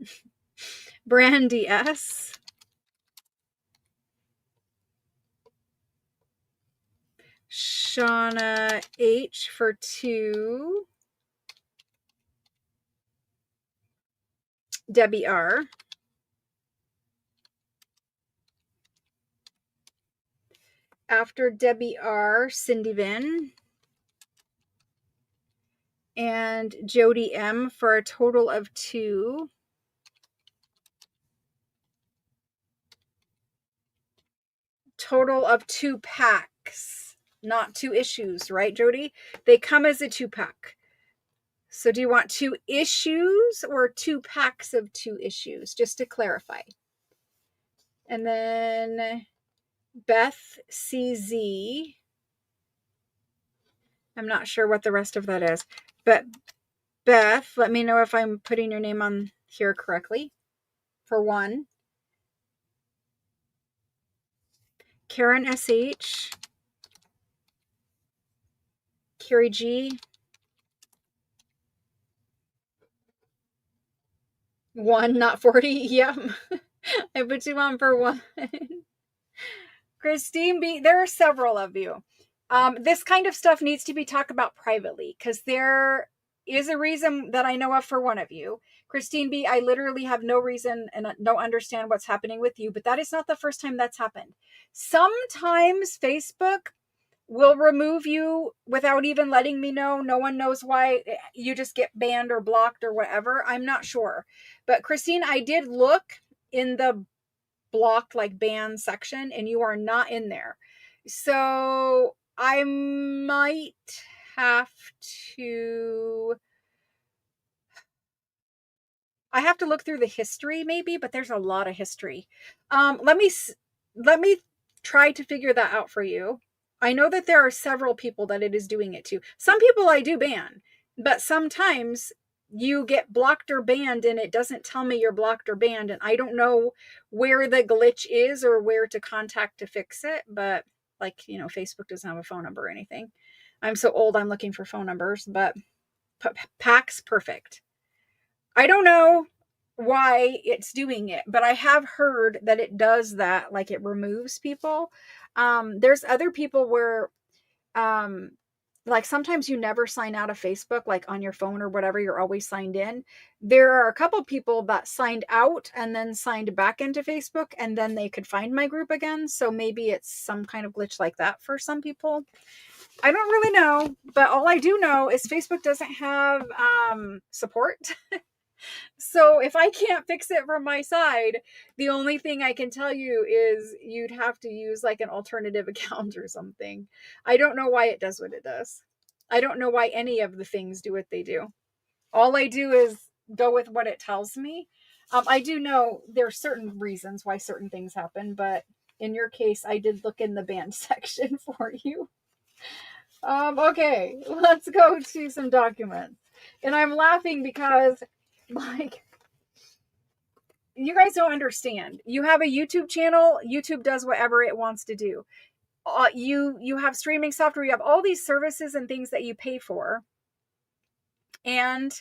S1: Brandy S. Shauna H for 2. Debbie R. After Debbie R, Cindy Vin, and Jody M for a total of 2. Total of 2 packs, not 2 issues, right, Jody? They come as a 2-pack. So do you want 2 issues or 2 packs of 2 issues, just to clarify? And then Beth CZ. I'm not sure what the rest of that is, but Beth, let me know if I'm putting your name on here correctly. For 1. Karen SH. Carrie G. 1, not 40. Yep. I put you on for 1. Christine B. There are several of you. This kind of stuff needs to be talked about privately, because there is a reason that I know of for one of you. Christine B., I literally have no reason and don't understand what's happening with you, but that is not the first time that's happened. Sometimes Facebook will remove you without even letting me know. No one knows why. You just get banned or blocked or whatever. I'm not sure. But Christine, I did look in the blocked, like, ban section, and you are not in there. So I might have to look through the history maybe, but there's a lot of history. Let me try to figure that out for you. I know that there are several people that it is doing it to. Some people I do ban, but sometimes you get blocked or banned and it doesn't tell me you're blocked or banned, and I don't know where the glitch is or where to contact to fix it. But, like, Facebook doesn't have a phone number or anything. I'm so old, I'm looking for phone numbers. But PAX, perfect. I don't know why it's doing it, but I have heard that it does that, like it removes people. There's other people where, like, sometimes you never sign out of Facebook, like on your phone or whatever, you're always signed in. There are a couple people that signed out and then signed back into Facebook, and then they could find my group again. So maybe it's some kind of glitch like that for some people. I don't really know, but all I do know is Facebook doesn't have support. So if I can't fix it from my side, the only thing I can tell you is you'd have to use like an alternative account or something. I don't know why it does what it does. I don't know why any of the things do what they do. All I do is go with what it tells me. I do know there are certain reasons why certain things happen, but in your case, I did look in the band section for you. Okay, let's go to some documents. And I'm laughing because, like, you guys don't understand. You have a YouTube channel. YouTube does whatever it wants to do. You have streaming software. You have all these services and things that you pay for. And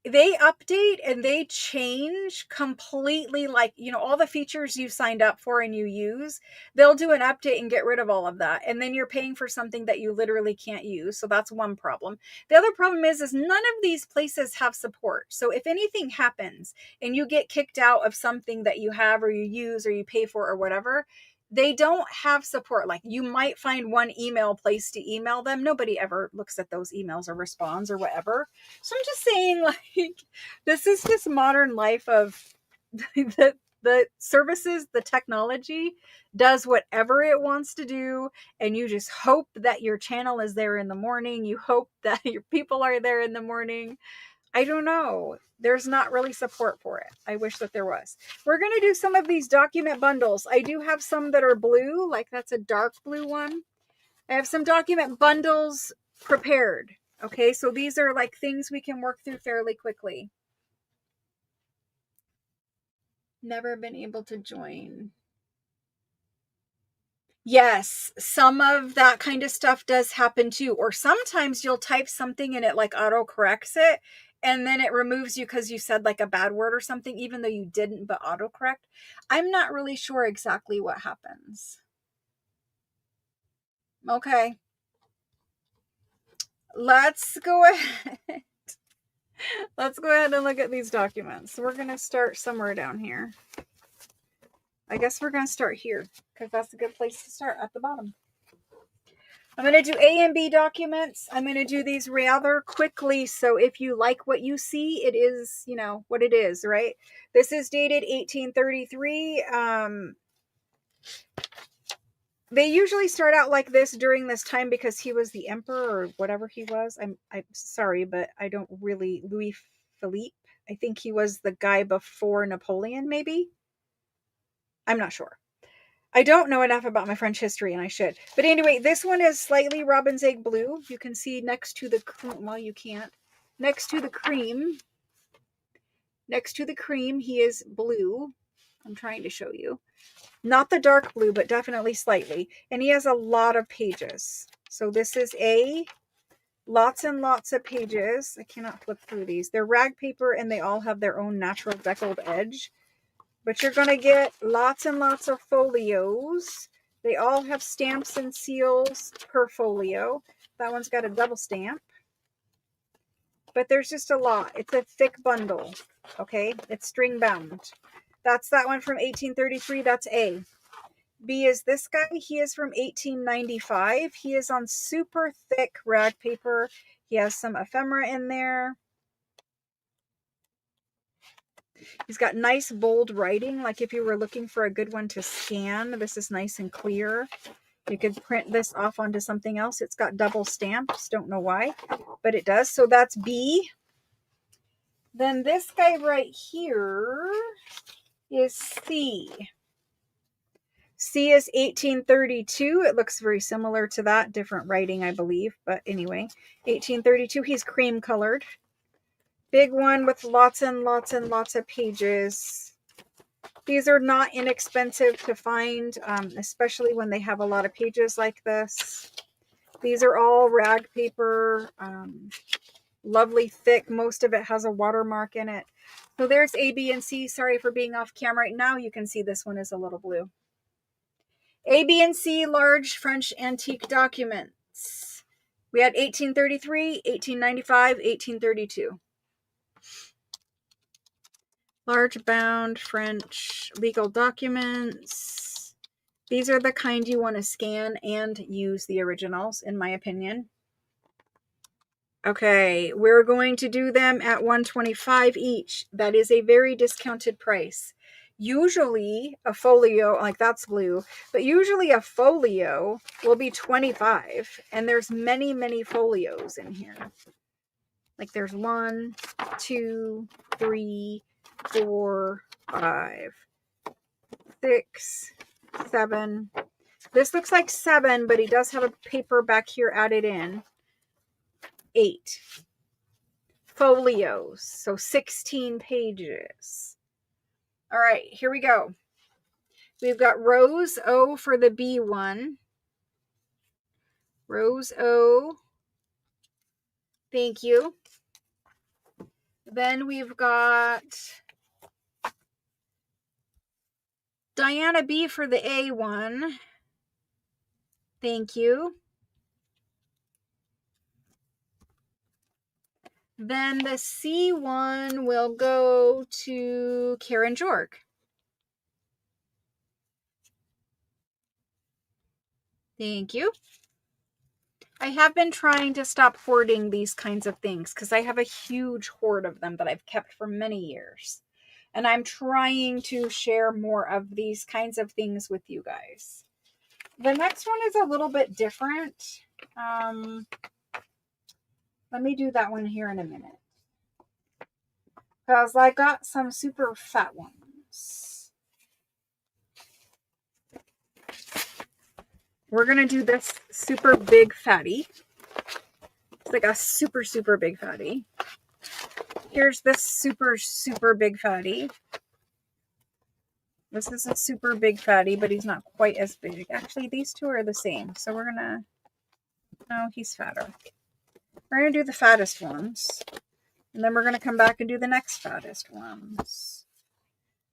S1: they update and they change completely, like, all the features you signed up for and you use, they'll do an update and get rid of all of that, and then you're paying for something that you literally can't use. So that's one problem. The other problem is none of these places have support. So if anything happens and you get kicked out of something that you have or you use or you pay for or whatever, they don't have support. Like, you might find one email place to email them. Nobody ever looks at those emails or responds or whatever. So I'm just saying, like, this is just modern life of the services, the technology does whatever it wants to do. And you just hope that your channel is there in the morning. You hope that your people are there in the morning. I don't know. There's not really support for it. I wish that there was. We're going to do some of these document bundles. I do have some that are blue, like that's a dark blue one. I have some document bundles prepared. Okay, so these are like things we can work through fairly quickly. Never been able to join. Yes, some of that kind of stuff does happen too. Or sometimes you'll type something and it like auto corrects it, and then it removes you because you said like a bad word or something, even though you didn't, but autocorrect. I'm not really sure exactly what happens. Okay. Let's go ahead. Let's go ahead and look at these documents. We're going to start somewhere down here. I guess we're going to start here because that's a good place to start, at the bottom. I'm going to do A and B documents. I'm going to do these rather quickly. So if you like what you see, it is, you know, what it is, right? This is dated 1833. They usually start out like this during this time because he was the emperor or whatever he was. I'm sorry, but I don't really, Louis Philippe. I think he was the guy before Napoleon, maybe. I'm not sure. I don't know enough about my French history, and I should. But anyway, this one is slightly robin's egg blue. You can see next to the cream. Well, you can't. Next to the cream. Next to the cream, he is blue. I'm trying to show you. Not the dark blue, but definitely slightly. And he has a lot of pages. So this is A. Lots and lots of pages. I cannot flip through these. They're rag paper, and they all have their own natural deckled edge. But you're going to get lots and lots of folios. They all have stamps and seals per folio. That one's got a double stamp. But there's just a lot. It's a thick bundle. Okay? It's string bound. That's that one from 1833. That's A. B is this guy. He is from 1895. He is on super thick rag paper. He has some ephemera in there. He's got nice bold writing, like if you were looking for a good one to scan. This is nice and clear. You could print this off onto something else. It's got double stamps. Don't know why, but it does. So that's B. Then this guy right here is C. C is 1832. It looks very similar to that. Different writing, I believe. But anyway, 1832. He's cream colored. Big one with lots and lots and lots of pages. These are not inexpensive to find, especially when they have a lot of pages like this. These are all rag paper, lovely thick. Most of it has a watermark in it. So there's A, B, and C. Sorry for being off camera right now. You can see this one is a little blue. A, B, and C, large French antique documents. We had 1833, 1895, 1832. Large bound French legal documents. These are the kind you want to scan and use the originals, in my opinion. Okay, we're going to do them at $125 each. That is a very discounted price. Usually a folio, like that's blue, but usually a folio will be $25, and there's many, many folios in here. Like there's 1, 2, 3, 4, 5, 6, 7. This looks like 7, but he does have a paper back here added in. 8 folios, so 16 pages. All right, here we go. We've got Rose O for the B one. Rose O. Thank you. Then we've got Diana B for the A one. Thank you. Then the C one will go to Karen Jorg. Thank you. I have been trying to stop hoarding these kinds of things because I have a huge hoard of them that I've kept for many years. And I'm trying to share more of these kinds of things with you guys. The next one is a little bit different. Let me do that one here in a minute. Because I got some super fat ones. We're going to do this super big fatty. It's like a super, super big fatty. Here's this super, super big fatty. This is a super big fatty, but he's not quite as big. Actually, these two are the same. So we're going to... No, he's fatter. We're going to do the fattest ones. And then we're going to come back and do the next fattest ones.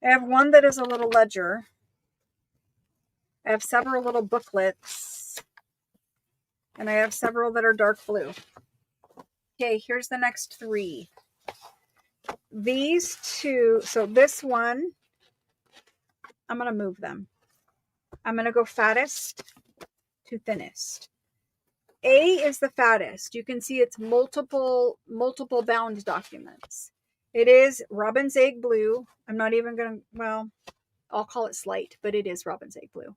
S1: I have one that is a little ledger. I have several little booklets. And I have several that are dark blue. Okay, here's the next 3. These two, so this one I'm going to move them. I'm going to go fattest to thinnest. A is the fattest. You can see it's multiple bound documents. It is Robin's Egg Blue. I'm not even going to, well, I'll call it slight, but it is Robin's Egg Blue.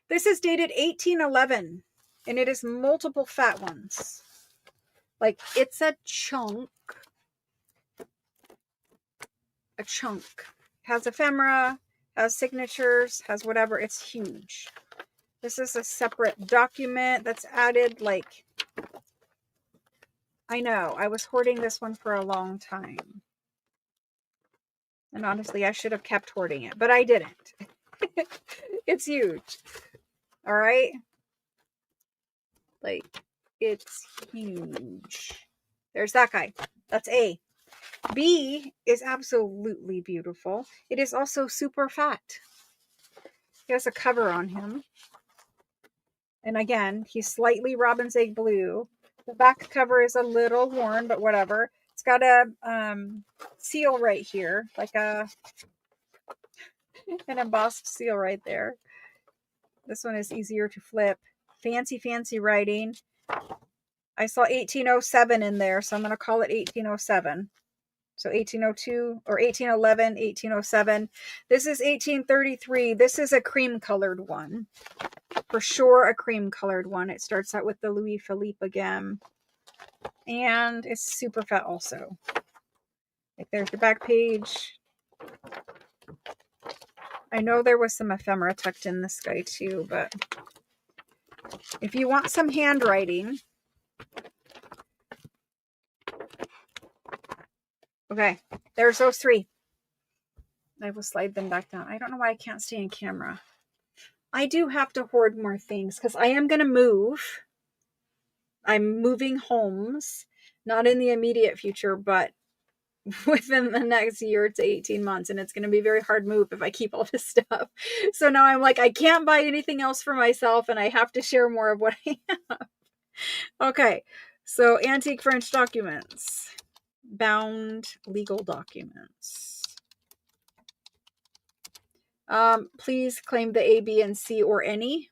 S1: This is dated 1811, and it is multiple fat ones. Like, it's a chunk. A chunk. Has ephemera, has signatures, has whatever. It's huge. This is a separate document that's added, like, I know, I was hoarding this one for a long time. And honestly, I should have kept hoarding it, but I didn't. It's huge. All right? Like, it's huge. There's that guy. That's A. B is absolutely beautiful. It is also super fat. He has a cover on him. And again, he's slightly Robin's Egg Blue. The back cover is a little worn, but whatever. It's got a seal right here, like an embossed seal right there. This one is easier to flip. Fancy, fancy writing. I saw 1807 in there, so I'm going to call it 1807. So 1802 or 1811, 1807. This is 1833. This is a cream colored one. For sure a cream colored one. It starts out with the Louis Philippe again. And it's super fat also. Like, there's the back page. I know there was some ephemera tucked in this guy too, but if you want some handwriting. Okay, there's those three. I will slide them back down. I don't know why I can't stay in camera. I do have to hoard more things because I am going to move. I'm moving homes, not in the immediate future, but within the next year to 18 months. And it's going to be a very hard move if I keep all this stuff. So now I'm like, I can't buy anything else for myself and I have to share more of what I have. Okay. So antique French documents, bound legal documents. Please claim the A, B, and C or any.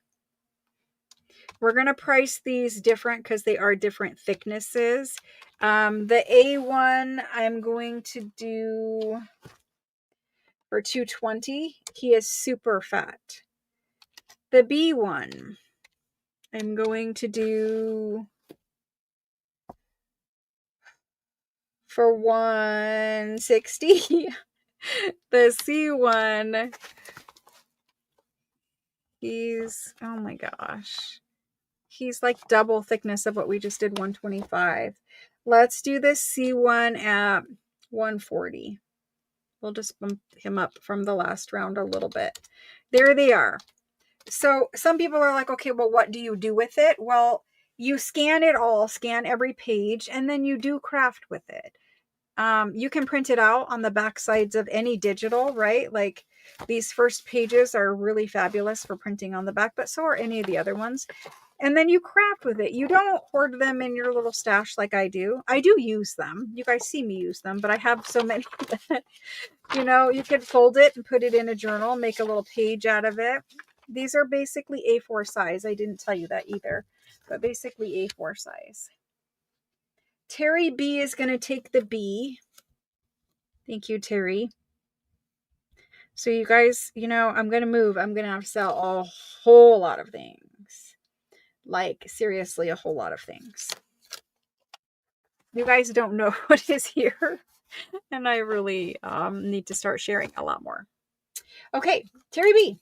S1: We're going to price these different because they are different thicknesses. The A one I'm going to do for $220. He is super fat. The B one I'm going to do for $160. The C one, he's, oh my gosh. He's like double thickness of what we just did, $125. Let's do this C1 at $140. We'll just bump him up from the last round a little bit. There they are. So some people are like, okay, well, what do you do with it? Well, you scan it all, scan every page, and then you do craft with it. You can print it out on the back sides of any digital, right? Like these first pages are really fabulous for printing on the back, but so are any of the other ones. And then you craft with it. You don't hoard them in your little stash like I do. I do use them. You guys see me use them, but I have so many that, you know, you could fold it and put it in a journal, make a little page out of it. These are basically A4 size. I didn't tell you that either, but basically A4 size. Terry B is going to take the B. Thank you, Terry. So you guys, you know, I'm going to move. I'm going to have to sell a whole lot of things. Like, seriously, a whole lot of things. You guys don't know what is here. And I really need to start sharing a lot more. Okay, Terry B.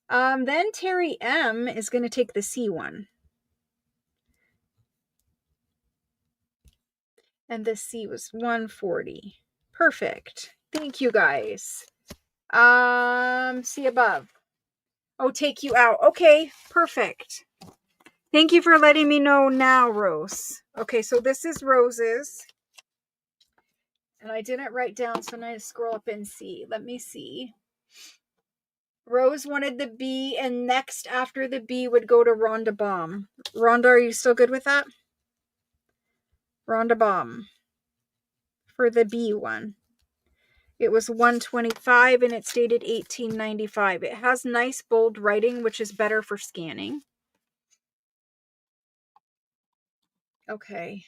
S1: Then Terry M is going to take the C one. And this C was $140. Perfect. Thank you guys. See above. Oh, take you out. Okay, perfect. Thank you for letting me know now, Rose. Okay, so this is Rose's. And I didn't write down, so now I scroll up and see. Let me see. Rose wanted the B, and next after the B would go to Rhonda Baum. Rhonda, are you still good with that? Rhonda Baum for the B one. It was $125 and it's dated $18.95. It has nice bold writing, which is better for scanning. Okay.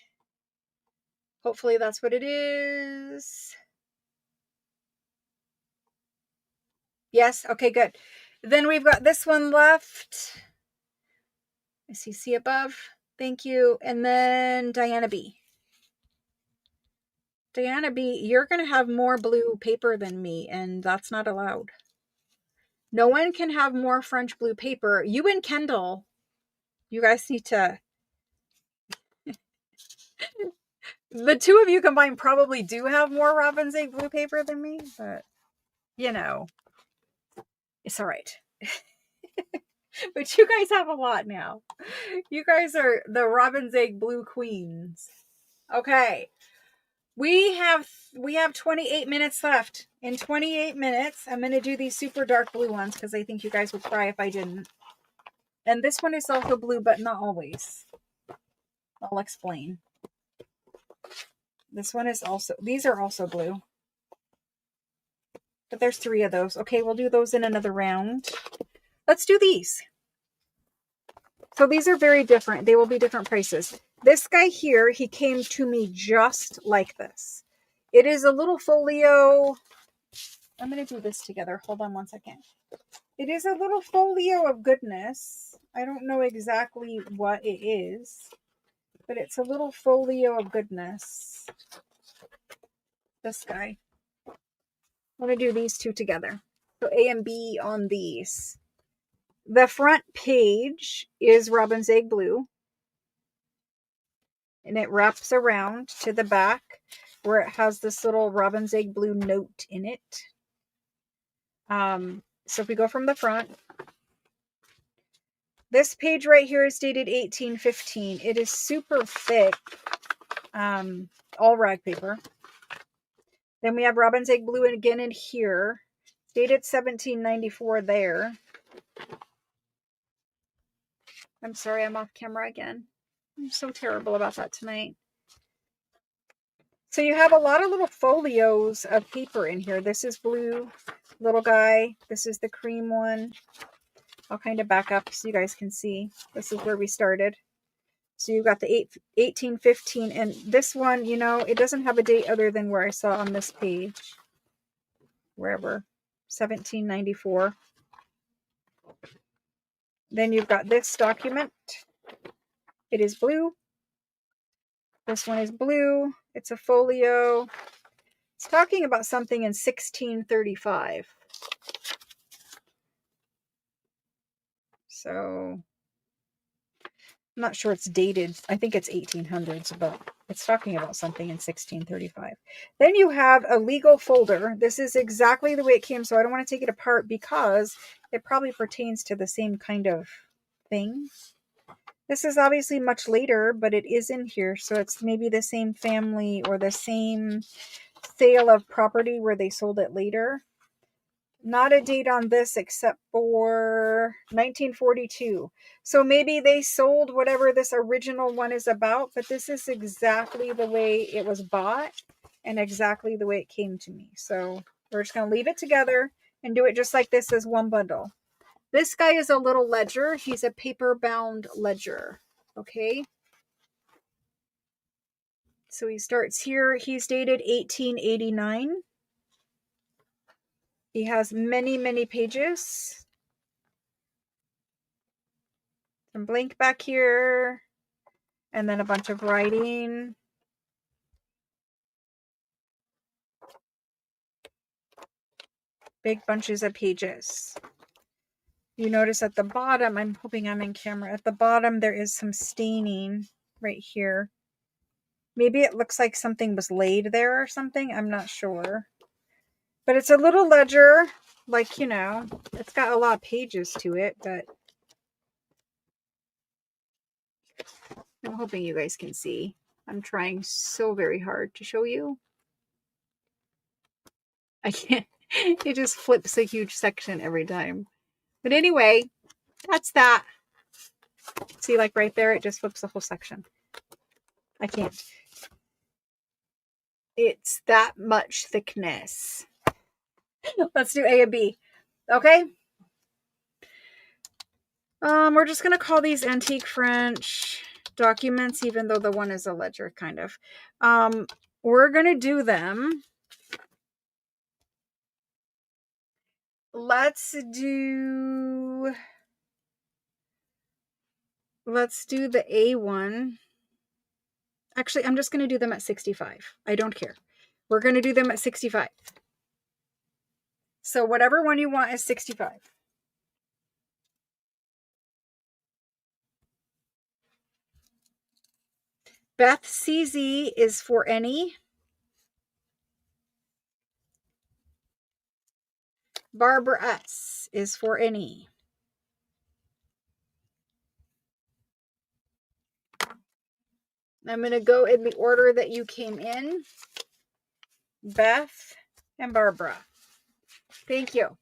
S1: Hopefully that's what it is. Yes. Okay, good. Then we've got this one left. See above. Thank you. And then Diana B. Diana B, you're going to have more blue paper than me, and that's not allowed. No one can have more French blue paper. You and Kendall, you guys need to... The two of you combined probably do have more Robin's Egg blue paper than me, but, you know, it's all right. But you guys have a lot now. You guys are the Robin's Egg blue queens. Okay. We have 28 minutes left. In 28 minutes, I'm going to do these super dark blue ones because I think you guys would cry if I didn't. And this one is also blue, but not always. I'll explain. This one is also, these are also blue. But there's 3 of those. Okay, we'll do those in another round. Let's do these. So these are very different. They will be different prices. This guy here, he came to me just like this. It is a little folio. I'm going to do this together. Hold on one second. It is a little folio of goodness. I don't know exactly what it is, but it's a little folio of goodness. This guy. I'm going to do these two together. So A and B on these. The front page is Robin's Egg blue. And it wraps around to the back where it has this little Robin's Egg blue note in it. So if we go from the front, this page right here is dated 1815. It is super thick, all rag paper. Then we have Robin's Egg blue again in here, dated 1794 there. I'm sorry, I'm off camera again. I'm so terrible about that tonight. So you have a lot of little folios of paper in here. This is blue, little guy. This is the cream one. I'll kind of back up so you guys can see. This is where we started. So you've got the 1815, and this one, you know, it doesn't have a date other than where I saw on this page. Wherever. 1794. Then you've got this document. It is blue. This one is blue. It's a folio. It's talking about something in 1635. So, I'm not sure it's dated. I think it's 1800s, but it's talking about something in 1635. Then you have a legal folder. This is exactly the way it came, so I don't want to take it apart because it probably pertains to the same kind of thing. This is obviously much later, but it is in here, so it's maybe the same family or the same sale of property where they sold it later. Not a date on this except for 1942. So maybe they sold whatever this original one is about, but this is exactly the way it was bought and exactly the way it came to me. So we're just going to leave it together and do it just like this as one bundle. This guy is a little ledger. He's a paper-bound ledger. Okay. So he starts here. He's dated 1889. He has many, many pages. Some blank back here. And then a bunch of writing. Big bunches of pages. You notice at the bottom, I'm hoping I'm in camera, at the bottom there is some staining right here. Maybe it looks like something was laid there or something. I'm not sure. But it's a little ledger, like, you know, it's got a lot of pages to it, but I'm hoping you guys can see. I'm trying so very hard to show you. I can't. It just flips a huge section every time. But anyway, that's that. See, like right there, it just flips the whole section. I can't. It's that much thickness. Let's do A and B. Okay. We're just going to call these Antique French documents, even though the one is a ledger, kind of. We're going to do them. Let's do the A one. Actually, I'm just going to do them at 65. I don't care. We're going to do them at 65. So whatever one you want is 65. Beth CZ is for any. Barbara S is for any. I'm going to go in the order that you came in. Beth and Barbara. Thank you.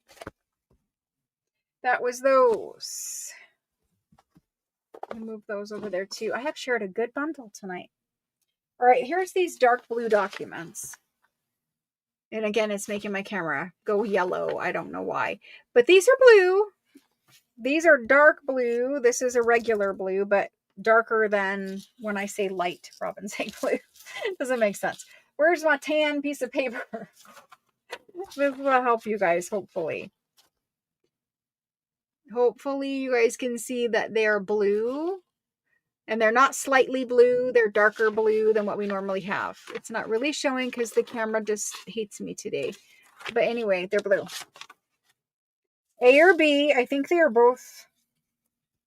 S1: That was those. I'll move those over there too. I have shared a good bundle tonight. All right, here's these dark blue documents. And again, it's making my camera go yellow. I don't know why. But these are blue. These are dark blue. This is a regular blue, but darker than when I say light robin's egg blue. Doesn't make sense. Where's my tan piece of paper? This will help you guys, hopefully. Hopefully you guys can see that they're blue. And they're not slightly blue. They're darker blue than what we normally have. It's not really showing because the camera just hates me today. But anyway, they're blue. A or B, I think they are both.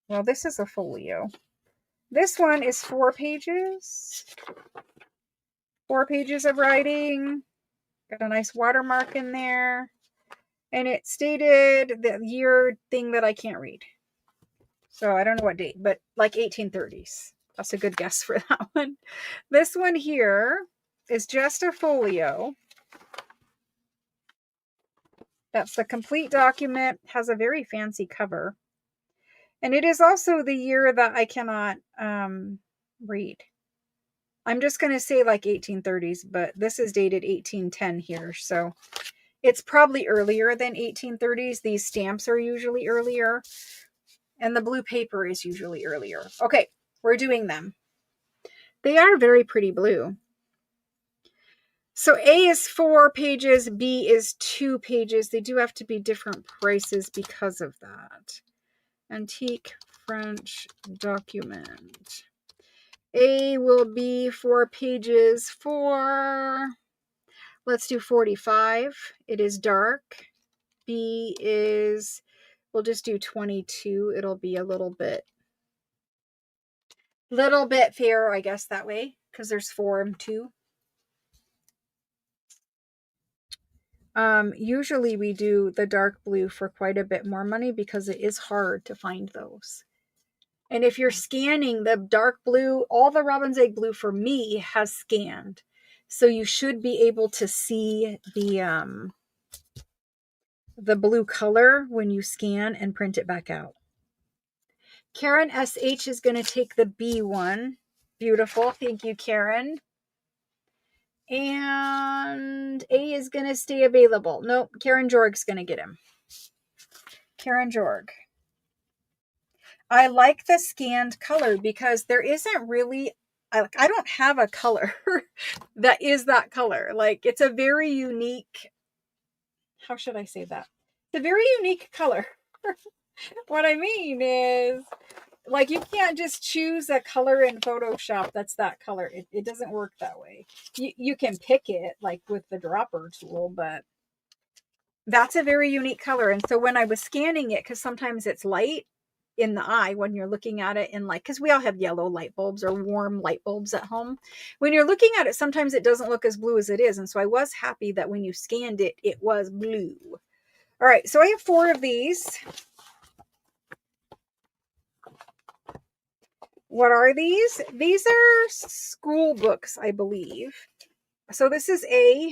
S1: Well, this is a folio. This one is 4 pages. 4 pages of writing. Got a nice watermark in there. And it stated the year thing that I can't read. So I don't know what date, but like 1830s. That's a good guess for that one. This one here is just a folio. That's the complete document. Has a very fancy cover. And it is also the year that I cannot read. I'm just going to say like 1830s, but this is dated 1810 here. So it's probably earlier than 1830s. These stamps are usually earlier. And the blue paper is usually earlier. Okay, we're doing them. They are very pretty blue. So A is 4 pages, B is 2 pages. They do have to be different prices because of that. Antique French document. A will be 4 pages for, let's do 45. It is dark. B is, we'll just do 22. It'll be a little bit fairer, I guess, that way, because there's 4 and 2. Usually we do the dark blue for quite a bit more money because it is hard to find those. And if you're scanning the dark blue, all the robin's egg blue for me has scanned. So you should be able to see the blue color when you scan and print it back out. Karen SH is going to take the B one. Beautiful. Thank you, Karen. And A is going to stay available. Nope, Karen Jorg's going to get him. Karen Jorg. I like the scanned color because there isn't really, I don't have a color that is that color. Like, it's a very unique, how should I say that? It's a very unique color. What I mean is, like, you can't just choose a color in Photoshop that's that color. It doesn't work that way. You can pick it, like, with the dropper tool, but that's a very unique color. And so when I was scanning it, because sometimes it's light in the eye when you're looking at it, in like, because we all have yellow light bulbs or warm light bulbs at home. When you're looking at it, sometimes it doesn't look as blue as it is. And so I was happy that when you scanned it, it was blue. All right, so I have 4 of these. What are these? These are school books, I believe. So this is A.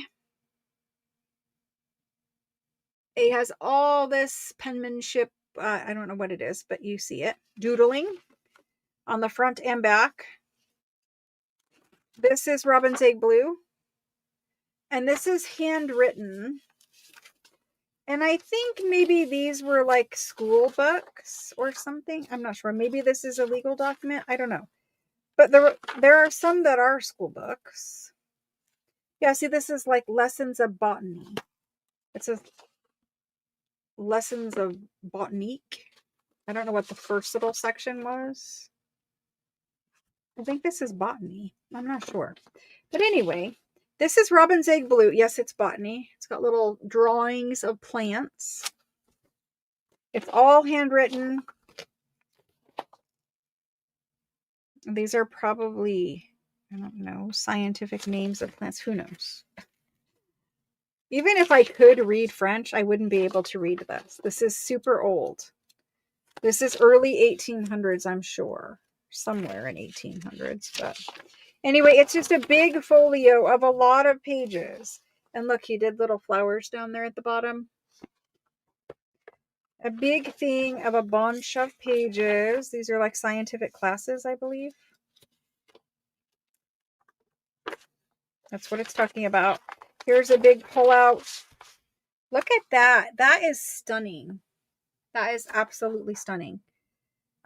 S1: A has all this penmanship. I don't know what it is, but you see it. Doodling on the front and back. This is Robin's Egg Blue. And this is handwritten. And I think maybe these were like school books or something. I'm not sure. Maybe this is a legal document. I don't know. But there are some that are school books. Yeah, see, this is like lessons of botany. It says lessons of botanique. I don't know what the first little section was. I think this is botany. I'm not sure. But anyway, this is Robin's Egg Blue. Yes, it's botany. It's got little drawings of plants. It's all handwritten. These are probably, I don't know, scientific names of plants. Who knows? Even if I could read French, I wouldn't be able to read this. This is super old. This is early 1800s, I'm sure. Somewhere in 1800s. But anyway, it's just a big folio of a lot of pages. And look, he did little flowers down there at the bottom. A big thing of a bunch of pages. These are like scientific classes, I believe. That's what it's talking about. Here's a big pullout. Look at that. That is stunning. That is absolutely stunning.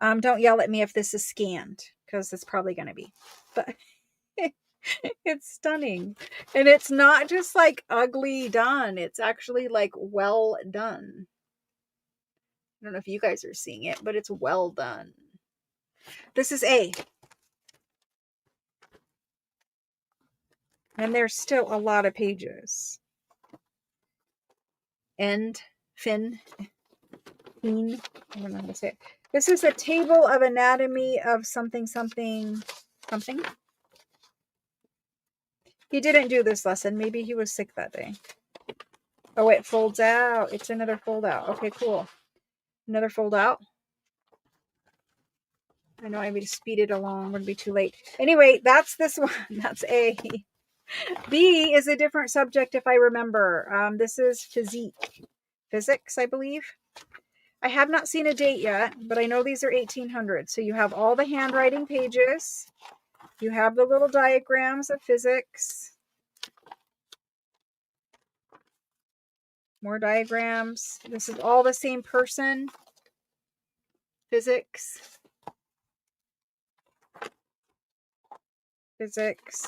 S1: Don't yell at me if this is scanned, because it's probably going to be. But it's stunning. And it's not just like ugly done. It's actually like well done. I don't know if you guys are seeing it, but it's well done. This is A. And there's still a lot of pages. End, fin, fin. I don't know how to say it. This is a table of anatomy of something, something, something. He didn't do this lesson. Maybe he was sick that day. Oh, it folds out. It's another fold out. Okay, cool. Another fold out. I know I need to speed it along. Would be too late. Anyway, that's this one. That's A. B is a different subject if I remember. This is physics, I believe. I have not seen a date yet, but I know these are 1800. So you have all the handwriting pages. You have the little diagrams of physics. More diagrams. This is all the same person. Physics. Physics.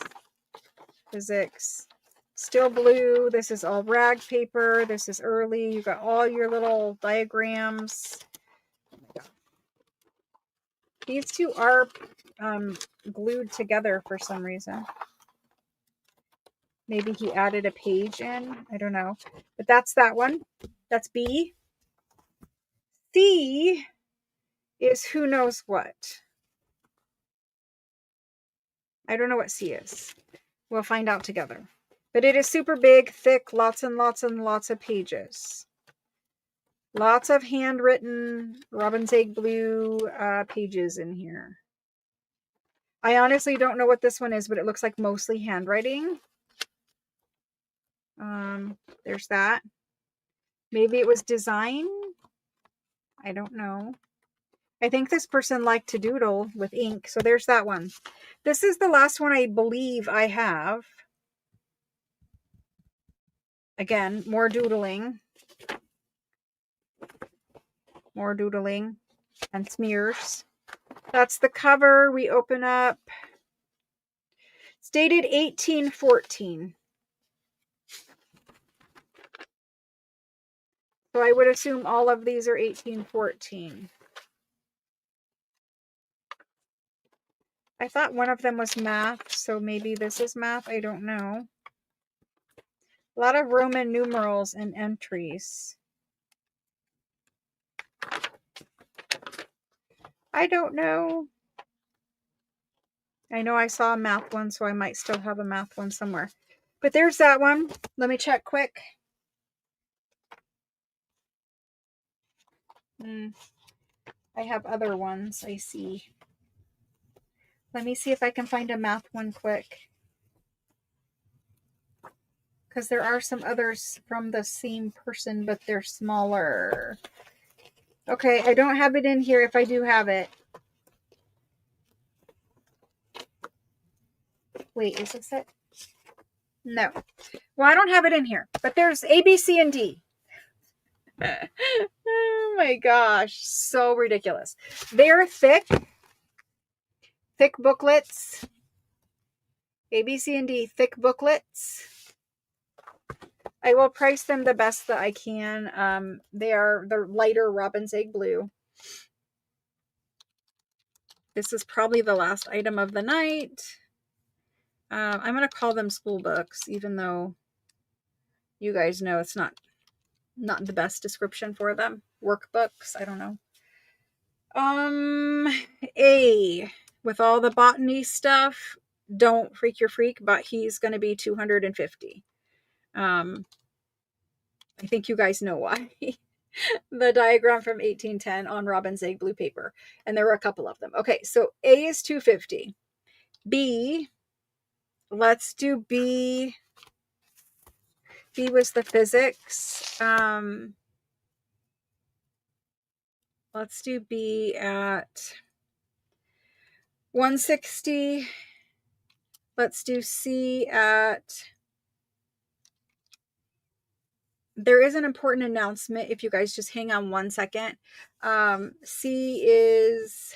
S1: Physics. Still blue. This is all rag paper. This is early. You got all your little diagrams. These two are glued together for some reason. Maybe he added a page in. I don't know. But that's that one. That's B. C is who knows what. I don't know what C is. We'll find out together. But it is super big, thick, lots and lots and lots of pages. Lots of handwritten Robin's Egg Blue pages in here. I honestly don't know what this one is, but it looks like mostly handwriting. There's that. Maybe it was design. I don't know. I think this person liked to doodle with ink. So there's that one. This is the last one I believe I have. Again, more doodling. More doodling and smears. That's the cover. We open up. It's dated 1814. So I would assume all of these are 1814. I thought one of them was math, so maybe this is math. I don't know. A lot of Roman numerals and entries. I don't know. I know I saw a math one, so I might still have a math one somewhere. But there's that one. Let me check quick. I have other ones, I see. Let me see if I can find a math one quick. Because there are some others from the same person, but they're smaller. Okay, I don't have it in here if I do have it. Wait, is this it? No. Well, I don't have it in here. But there's A, B, C, and D. Oh my gosh, so ridiculous. They're thick booklets. A, B, C, and D, thick booklets. I will price them the best that I can. They are the lighter robin's egg blue. This is probably the last item of the night. I'm going to call them school books, even though you guys know it's not the best description for them. Workbooks, I don't know. A, with all the botany stuff, don't freak your freak, but he's going to be $250. I think you guys know why. The diagram from 1810 on robin's egg blue paper, and there were a couple of them. Okay, so A is $250. B, let's do B. B was the physics. Let's do B at 160. Let's do C at... There is an important announcement if you guys just hang on 1 second. C is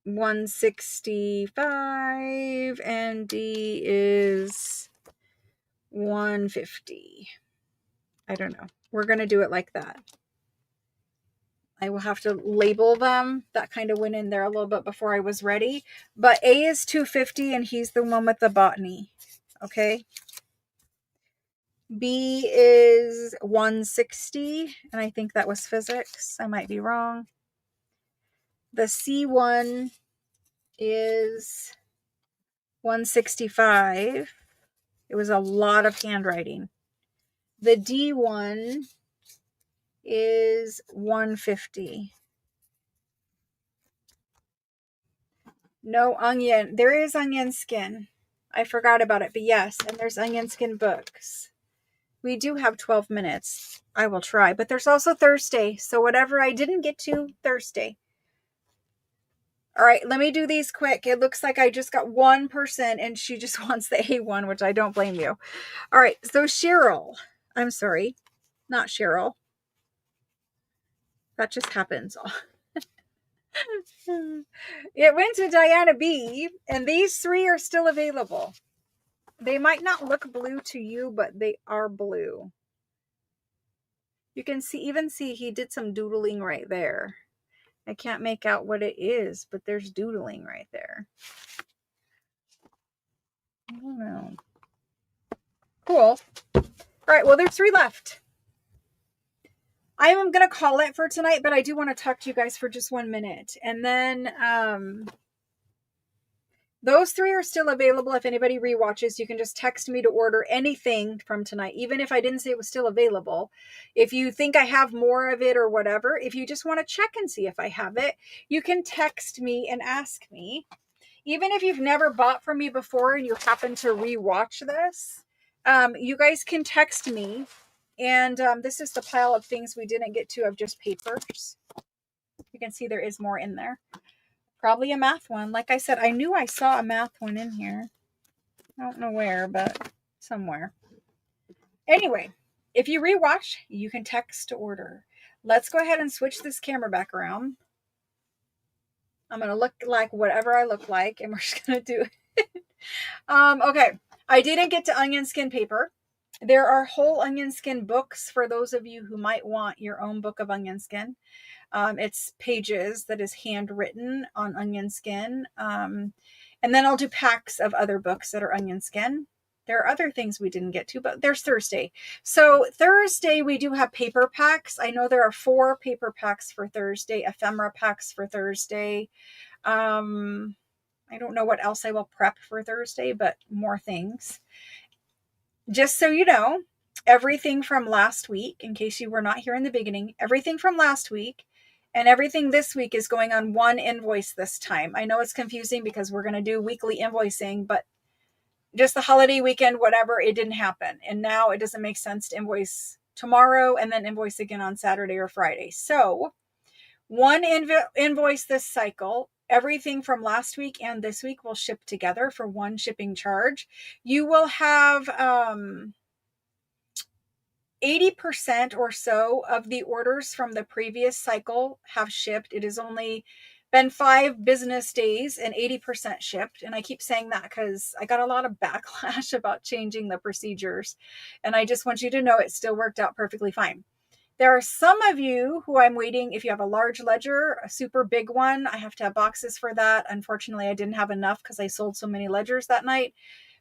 S1: 165 and D is 150. I don't know. We're going to do it like that. I will have to label them. That kind of went in there a little bit before I was ready. But A is 250 and he's the one with the botany. Okay. B is 160 and I think that was physics. I might be wrong. The C one is 165. It was a lot of handwriting. The D one is 150. No onion. There is onion skin. I forgot about it, but yes, and there's onion skin books. We do have 12 minutes. I will try, but there's also Thursday. So whatever I didn't get to, Thursday. All right, let me do these quick. It looks like I just got one person and she just wants the A1, which I don't blame you. All right, so Cheryl. I'm sorry, not Cheryl. That just happens. It went to Diana B, and these 3 are still available. They might not look blue to you, but they are blue. You can even see he did some doodling right there. I can't make out what it is, but there's doodling right there. I don't know. Cool. All right, well, there's 3 left. I am going to call it for tonight, but I do want to talk to you guys for just 1 minute. And then those 3 are still available. If anybody rewatches, you can just text me to order anything from tonight, even if I didn't say it was still available. If you think I have more of it or whatever, if you just want to check and see if I have it, you can text me and ask me. Even if you've never bought from me before and you happen to rewatch this, you guys can text me. And this is the pile of things we didn't get to of just papers. You can see there is more in there. Probably a math one. Like I said, I knew I saw a math one in here. I don't know where, but somewhere. Anyway, if you rewatch, you can text to order. Let's go ahead and switch this camera back around. I'm going to look like whatever I look like, and we're just going to do it. Okay, I didn't get to onion skin paper. There are whole onion skin books for those of you who might want your own book of onion skin. It's pages that is handwritten on onion skin. And then I'll do packs of other books that are onion skin. There are other things we didn't get to, but there's Thursday. So Thursday, we do have paper packs. I know there are 4 paper packs for Thursday, ephemera packs for Thursday. I don't know what else I will prep for Thursday, but more things. Just so you know, everything from last week, in case you were not here in the beginning, everything from last week and everything this week is going on one invoice this time. I know it's confusing because we're going to do weekly invoicing, but just the holiday weekend, whatever, it didn't happen. And now it doesn't make sense to invoice tomorrow and then invoice again on Saturday or Friday. So one invoice this cycle. Everything from last week and this week will ship together for one shipping charge. You will have 80% or so of the orders from the previous cycle have shipped. It has only been 5 business days and 80% shipped. And I keep saying that because I got a lot of backlash about changing the procedures. And I just want you to know it still worked out perfectly fine. There are some of you who I'm waiting. If you have a large ledger, a super big one, I have to have boxes for that. Unfortunately, I didn't have enough because I sold so many ledgers that night.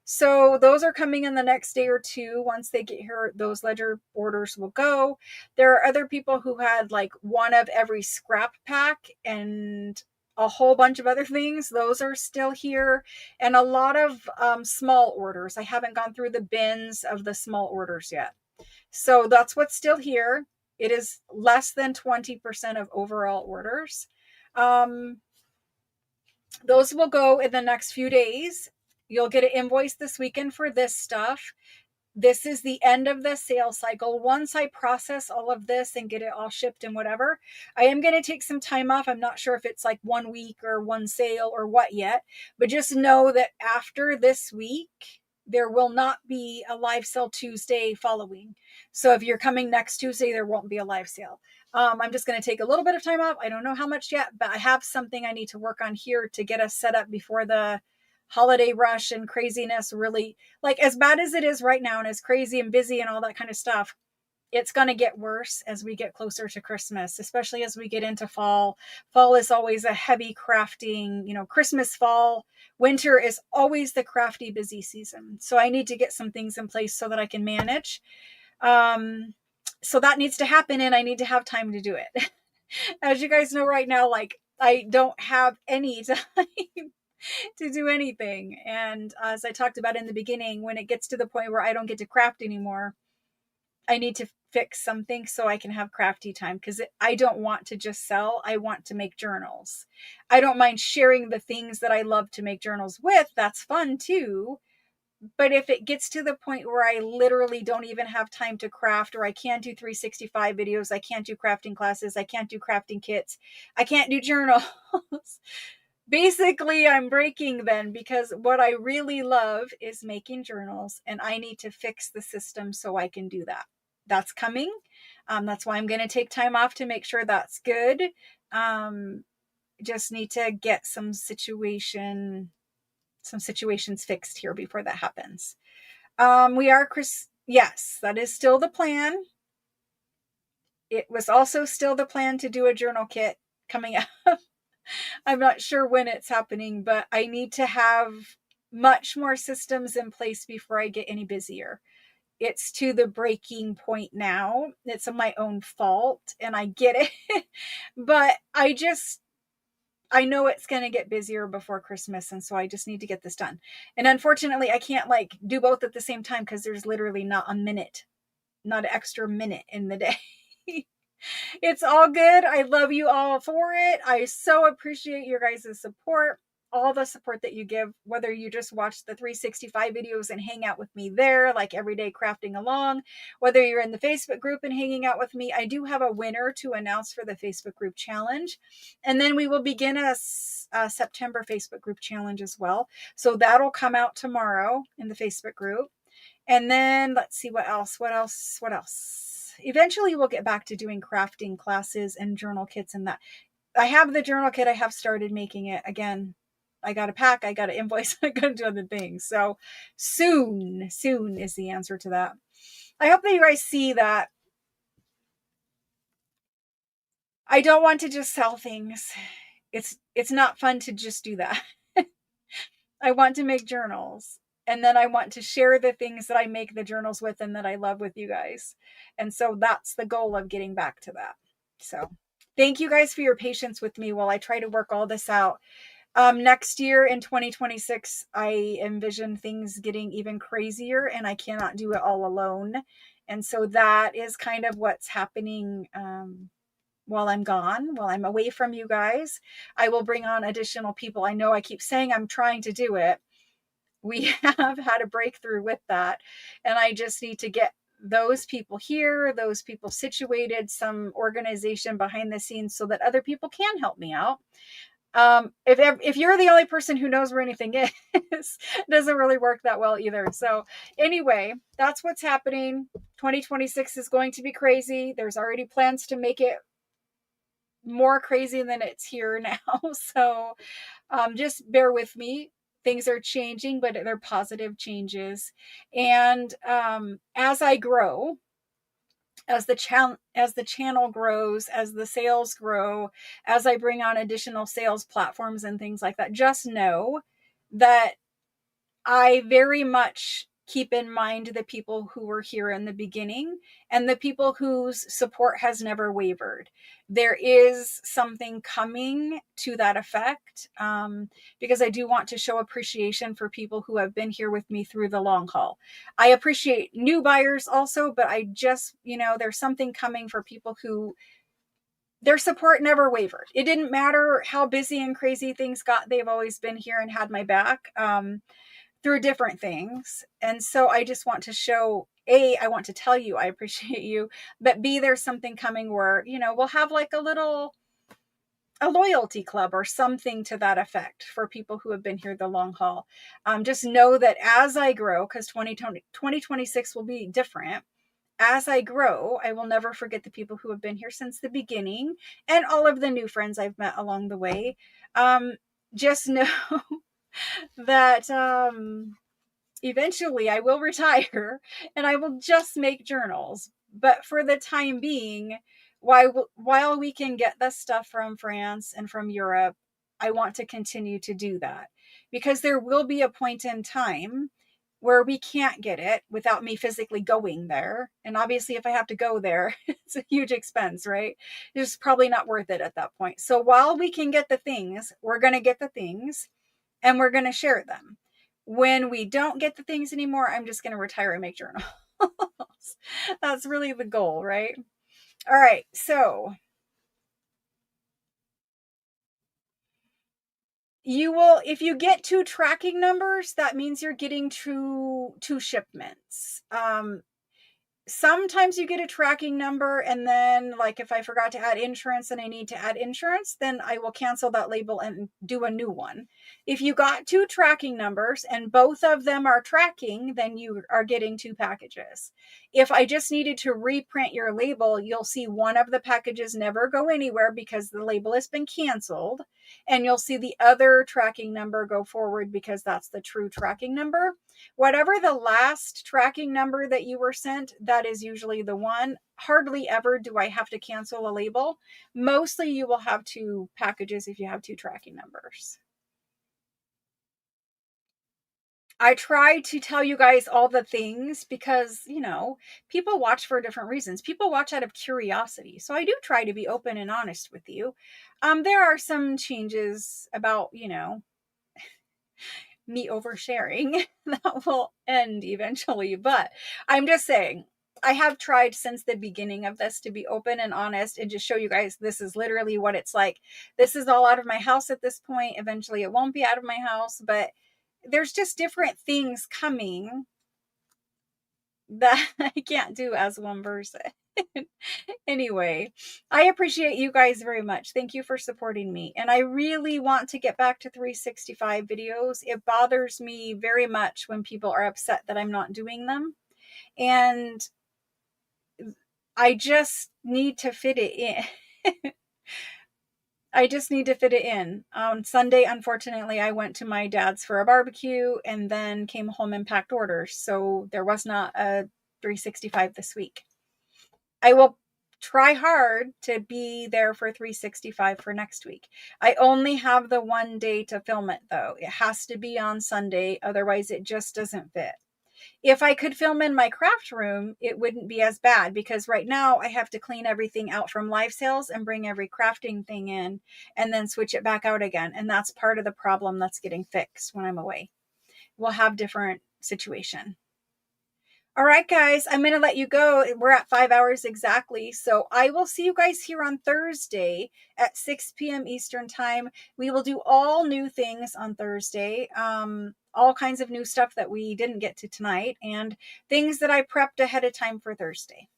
S1: So those are coming in the next day or two. Once they get here, those ledger orders will go. There are other people who had like one of every scrap pack and a whole bunch of other things. Those are still here. And a lot of small orders. I haven't gone through the bins of the small orders yet. So that's what's still here. It is less than 20% of overall orders. Those will go in the next few days. You'll get an invoice this weekend for this stuff. This is the end of the sales cycle. Once I process all of this and get it all shipped and whatever, I am going to take some time off. I'm not sure if it's like 1 week or one sale or what yet, but just know that after this week, there will not be a live sale Tuesday following. So if you're coming next Tuesday, there won't be a live sale. I'm just going to take a little bit of time off. I don't know how much yet, but I have something I need to work on here to get us set up before the holiday rush and craziness. Really, like, as bad as it is right now and as crazy and busy and all that kind of stuff, it's going to get worse as we get closer to Christmas, especially as we get into fall. Fall is always a heavy crafting, Christmas, fall, winter is always the crafty busy season. So I need to get some things in place so that I can manage. So that needs to happen, and I need to have time to do it. As you guys know right now, like, I don't have any time to do anything. And as I talked about in the beginning, when it gets to the point where I don't get to craft anymore, I need to fix something so I can have crafty time, because I don't want to just sell. I want to make journals. I don't mind sharing the things that I love to make journals with. That's fun too. But if it gets to the point where I literally don't even have time to craft, or I can't do 365 videos, I can't do crafting classes, I can't do crafting kits, I can't do journals. Basically, I'm breaking then, because what I really love is making journals, and I need to fix the system so I can do that. That's coming. That's why I'm going to take time off to make sure that's good. Just need to get some situations fixed here before that happens. Yes, that is still the plan. It was also still the plan to do a journal kit coming up. I'm not sure when it's happening, but I need to have much more systems in place before I get any busier. It's to the breaking point now. It's my own fault, and I get it. But I know it's going to get busier before Christmas, and so I just need to get this done. And unfortunately, I can't like do both at the same time, because there's literally not an extra minute in the day. It's all good. I love you all for it. I so appreciate your guys' support, all the support that you give, whether you just watch the 365 videos and hang out with me there, like every day crafting along, whether you're in the Facebook group and hanging out with me. I do have a winner to announce for the Facebook group challenge. And then we will begin a September Facebook group challenge as well. So that'll come out tomorrow in the Facebook group. And then let's see what else. Eventually we'll get back to doing crafting classes and journal kits and that. I have the journal kit. I have started making it again. I got a pack. I got an invoice. I got to do other things. So soon is the answer to that. I hope that you guys see that I don't want to just sell things. It's not fun to just do that. I want to make journals. And then I want to share the things that I make the journals with and that I love with you guys. And so that's the goal of getting back to that. So thank you guys for your patience with me while I try to work all this out. Next year in 2026, I envision things getting even crazier, and I cannot do it all alone. And so that is kind of what's happening while I'm gone, while I'm away from you guys. I will bring on additional people. I know I keep saying I'm trying to do it. We have had a breakthrough with that, and I just need to get those people here, those people situated, some organization behind the scenes so that other people can help me out. If you're the only person who knows where anything is, it doesn't really work that well either. So anyway, that's what's happening. 2026 is going to be crazy. There's already plans to make it more crazy than it's here now. So just bear with me. Things are changing, but they're positive changes. And as I grow, as the channel grows, as the sales grow, as I bring on additional sales platforms and things like that, just know that I very much keep in mind the people who were here in the beginning and the people whose support has never wavered. There is something coming to that effect, because I do want to show appreciation for people who have been here with me through the long haul. I appreciate new buyers also, but I just, there's something coming for people who their support never wavered. It didn't matter how busy and crazy things got. They've always been here and had my back. Through different things. And so I just want to show, A, I want to tell you I appreciate you, but B, there's something coming where, we'll have like a loyalty club or something to that effect for people who have been here the long haul. Just know that as I grow, because 2026 will be different. As I grow, I will never forget the people who have been here since the beginning and all of the new friends I've met along the way. Just know that eventually I will retire and I will just make journals. But for the time being, while we can get the stuff from France and from Europe, I want to continue to do that, because there will be a point in time where we can't get it without me physically going there. And obviously, if I have to go there, it's a huge expense, right? It's probably not worth it at that point. So while we can get the things, we're going to get the things and we're going to share them. When we don't get the things anymore, I'm just going to retire and make journals. That's really the goal, right? All right. So you will, if you get 2 tracking numbers, that means you're getting two shipments. Sometimes you get a tracking number, and then like if I forgot to add insurance and I need to add insurance, then I will cancel that label and do a new one. If you got 2 tracking numbers and both of them are tracking, then you are getting 2 packages. If I just needed to reprint your label, you'll see one of the packages never go anywhere because the label has been canceled, and you'll see the other tracking number go forward because that's the true tracking number. Whatever the last tracking number that you were sent, that is usually the one. Hardly ever do I have to cancel a label. Mostly you will have 2 packages if you have 2 tracking numbers. I try to tell you guys all the things because, people watch for different reasons. People watch out of curiosity. So I do try to be open and honest with you. There are some changes about, me oversharing that will end eventually. But I'm just saying, I have tried since the beginning of this to be open and honest and just show you guys this is literally what it's like. This is all out of my house at this point. Eventually it won't be out of my house, but there's just different things coming that I can't do as one person. Anyway, I appreciate you guys very much. Thank you for supporting me. And I really want to get back to 365 videos. It bothers me very much when people are upset that I'm not doing them. And I just need to fit it in. I just need to fit it in. On Sunday, unfortunately, I went to my dad's for a barbecue and then came home and packed orders. So there was not a 365 this week. I will try hard to be there for 365 for next week. I only have the one day to film it though. It has to be on Sunday. Otherwise it just doesn't fit. If I could film in my craft room, it wouldn't be as bad because right now I have to clean everything out from live sales and bring every crafting thing in and then switch it back out again. And that's part of the problem that's getting fixed when I'm away. We'll have different situation. All right, guys, I'm going to let you go. We're at 5 hours exactly. So I will see you guys here on Thursday at 6 p.m. Eastern time. We will do all new things on Thursday. All kinds of new stuff that we didn't get to tonight and things that I prepped ahead of time for Thursday.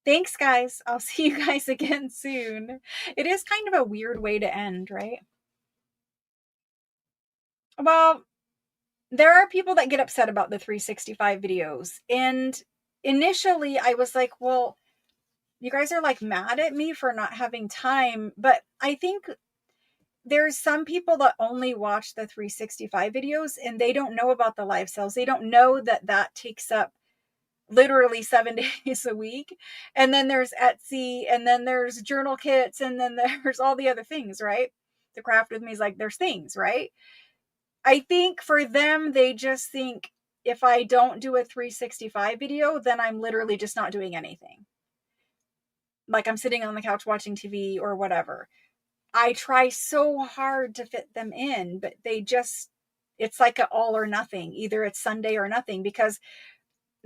S1: Thanks, guys. I'll see you guys again soon. It is kind of a weird way to end, right? Well, there are people that get upset about the 365 videos, and initially I was like, well, you guys are like mad at me for not having time. But I think there's some people that only watch the 365 videos and they don't know about the live sales. They don't know that that takes up literally 7 days a week. And then there's Etsy, and then there's journal kits, and then there's all the other things, right? The craft with me is like, there's things, right? I think for them, they just think if I don't do a 365 video, then I'm literally just not doing anything. Like I'm sitting on the couch watching TV or whatever. I try so hard to fit them in, but they just, it's like an all or nothing. Either it's Sunday or nothing, because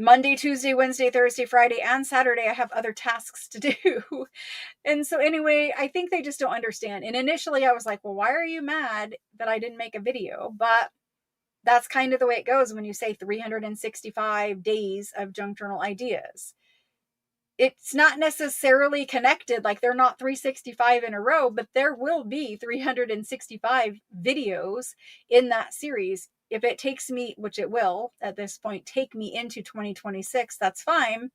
S1: Monday, Tuesday, Wednesday, Thursday, Friday, and Saturday, I have other tasks to do. And so anyway, I think they just don't understand. And initially I was like, well, why are you mad that I didn't make a video? But that's kind of the way it goes when you say 365 days of junk journal ideas. It's not necessarily connected, like they're not 365 in a row, but there will be 365 videos in that series. If it takes me, which it will at this point, take me into 2026, that's fine.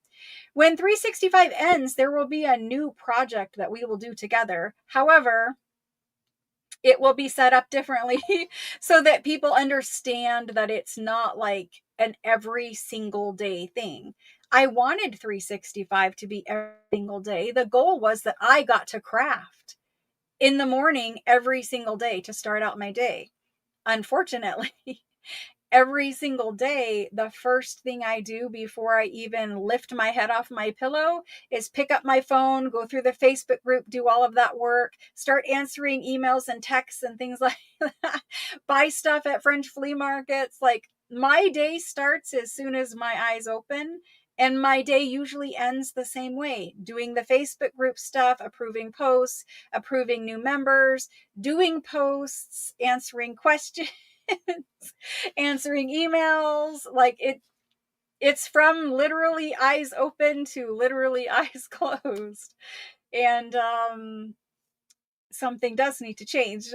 S1: When 365 ends, there will be a new project that we will do together. However, it will be set up differently so that people understand that it's not like an every single day thing. I wanted 365 to be every single day. The goal was that I got to craft in the morning every single day to start out my day. Unfortunately, every single day, the first thing I do before I even lift my head off my pillow is pick up my phone, go through the Facebook group, do all of that work, start answering emails and texts and things like that, buy stuff at French flea markets. Like my day starts as soon as my eyes open. And my day usually ends the same way, doing the Facebook group stuff, approving posts, approving new members, doing posts, answering questions, answering emails. Like it's from literally eyes open to literally eyes closed. And something does need to change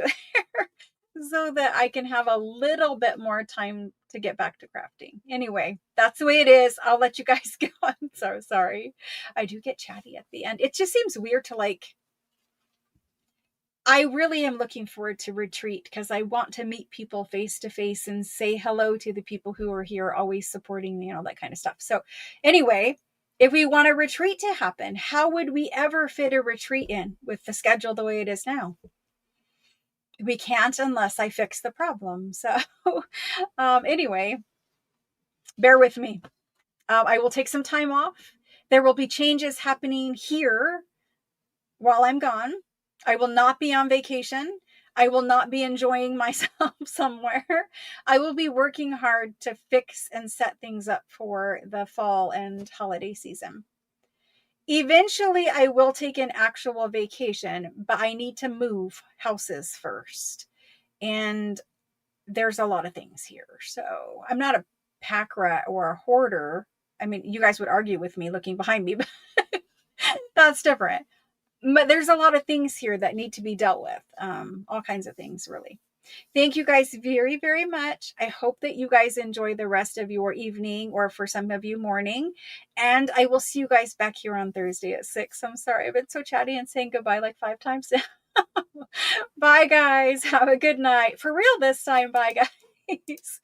S1: so that I can have a little bit more time to get back to crafting. Anyway, that's the way it is. I'll let you guys go. I'm so sorry. I do get chatty at the end. It just seems weird to like, I really am looking forward to retreat because I want to meet people face to face and say hello to the people who are here, always supporting me and all that kind of stuff. So anyway, if we want a retreat to happen, how would we ever fit a retreat in with the schedule the way it is now? We can't unless I fix the problem. So anyway, bear with me. I will take some time off. There will be changes happening here while I'm gone. I will not be on vacation. I will not be enjoying myself somewhere. I will be working hard to fix and set things up for the fall and holiday season. Eventually, I will take an actual vacation, but I need to move houses first. And there's a lot of things here. So I'm not a pack rat or a hoarder. I mean, you guys would argue with me looking behind me, but that's different. But there's a lot of things here that need to be dealt with. All kinds of things, really. Thank you guys very, very much. I hope that you guys enjoy the rest of your evening, or for some of you, morning. And I will see you guys back here on Thursday at 6. I'm sorry, I've been so chatty and saying goodbye like 5 times now. Bye, guys. Have a good night. For real this time. Bye, guys.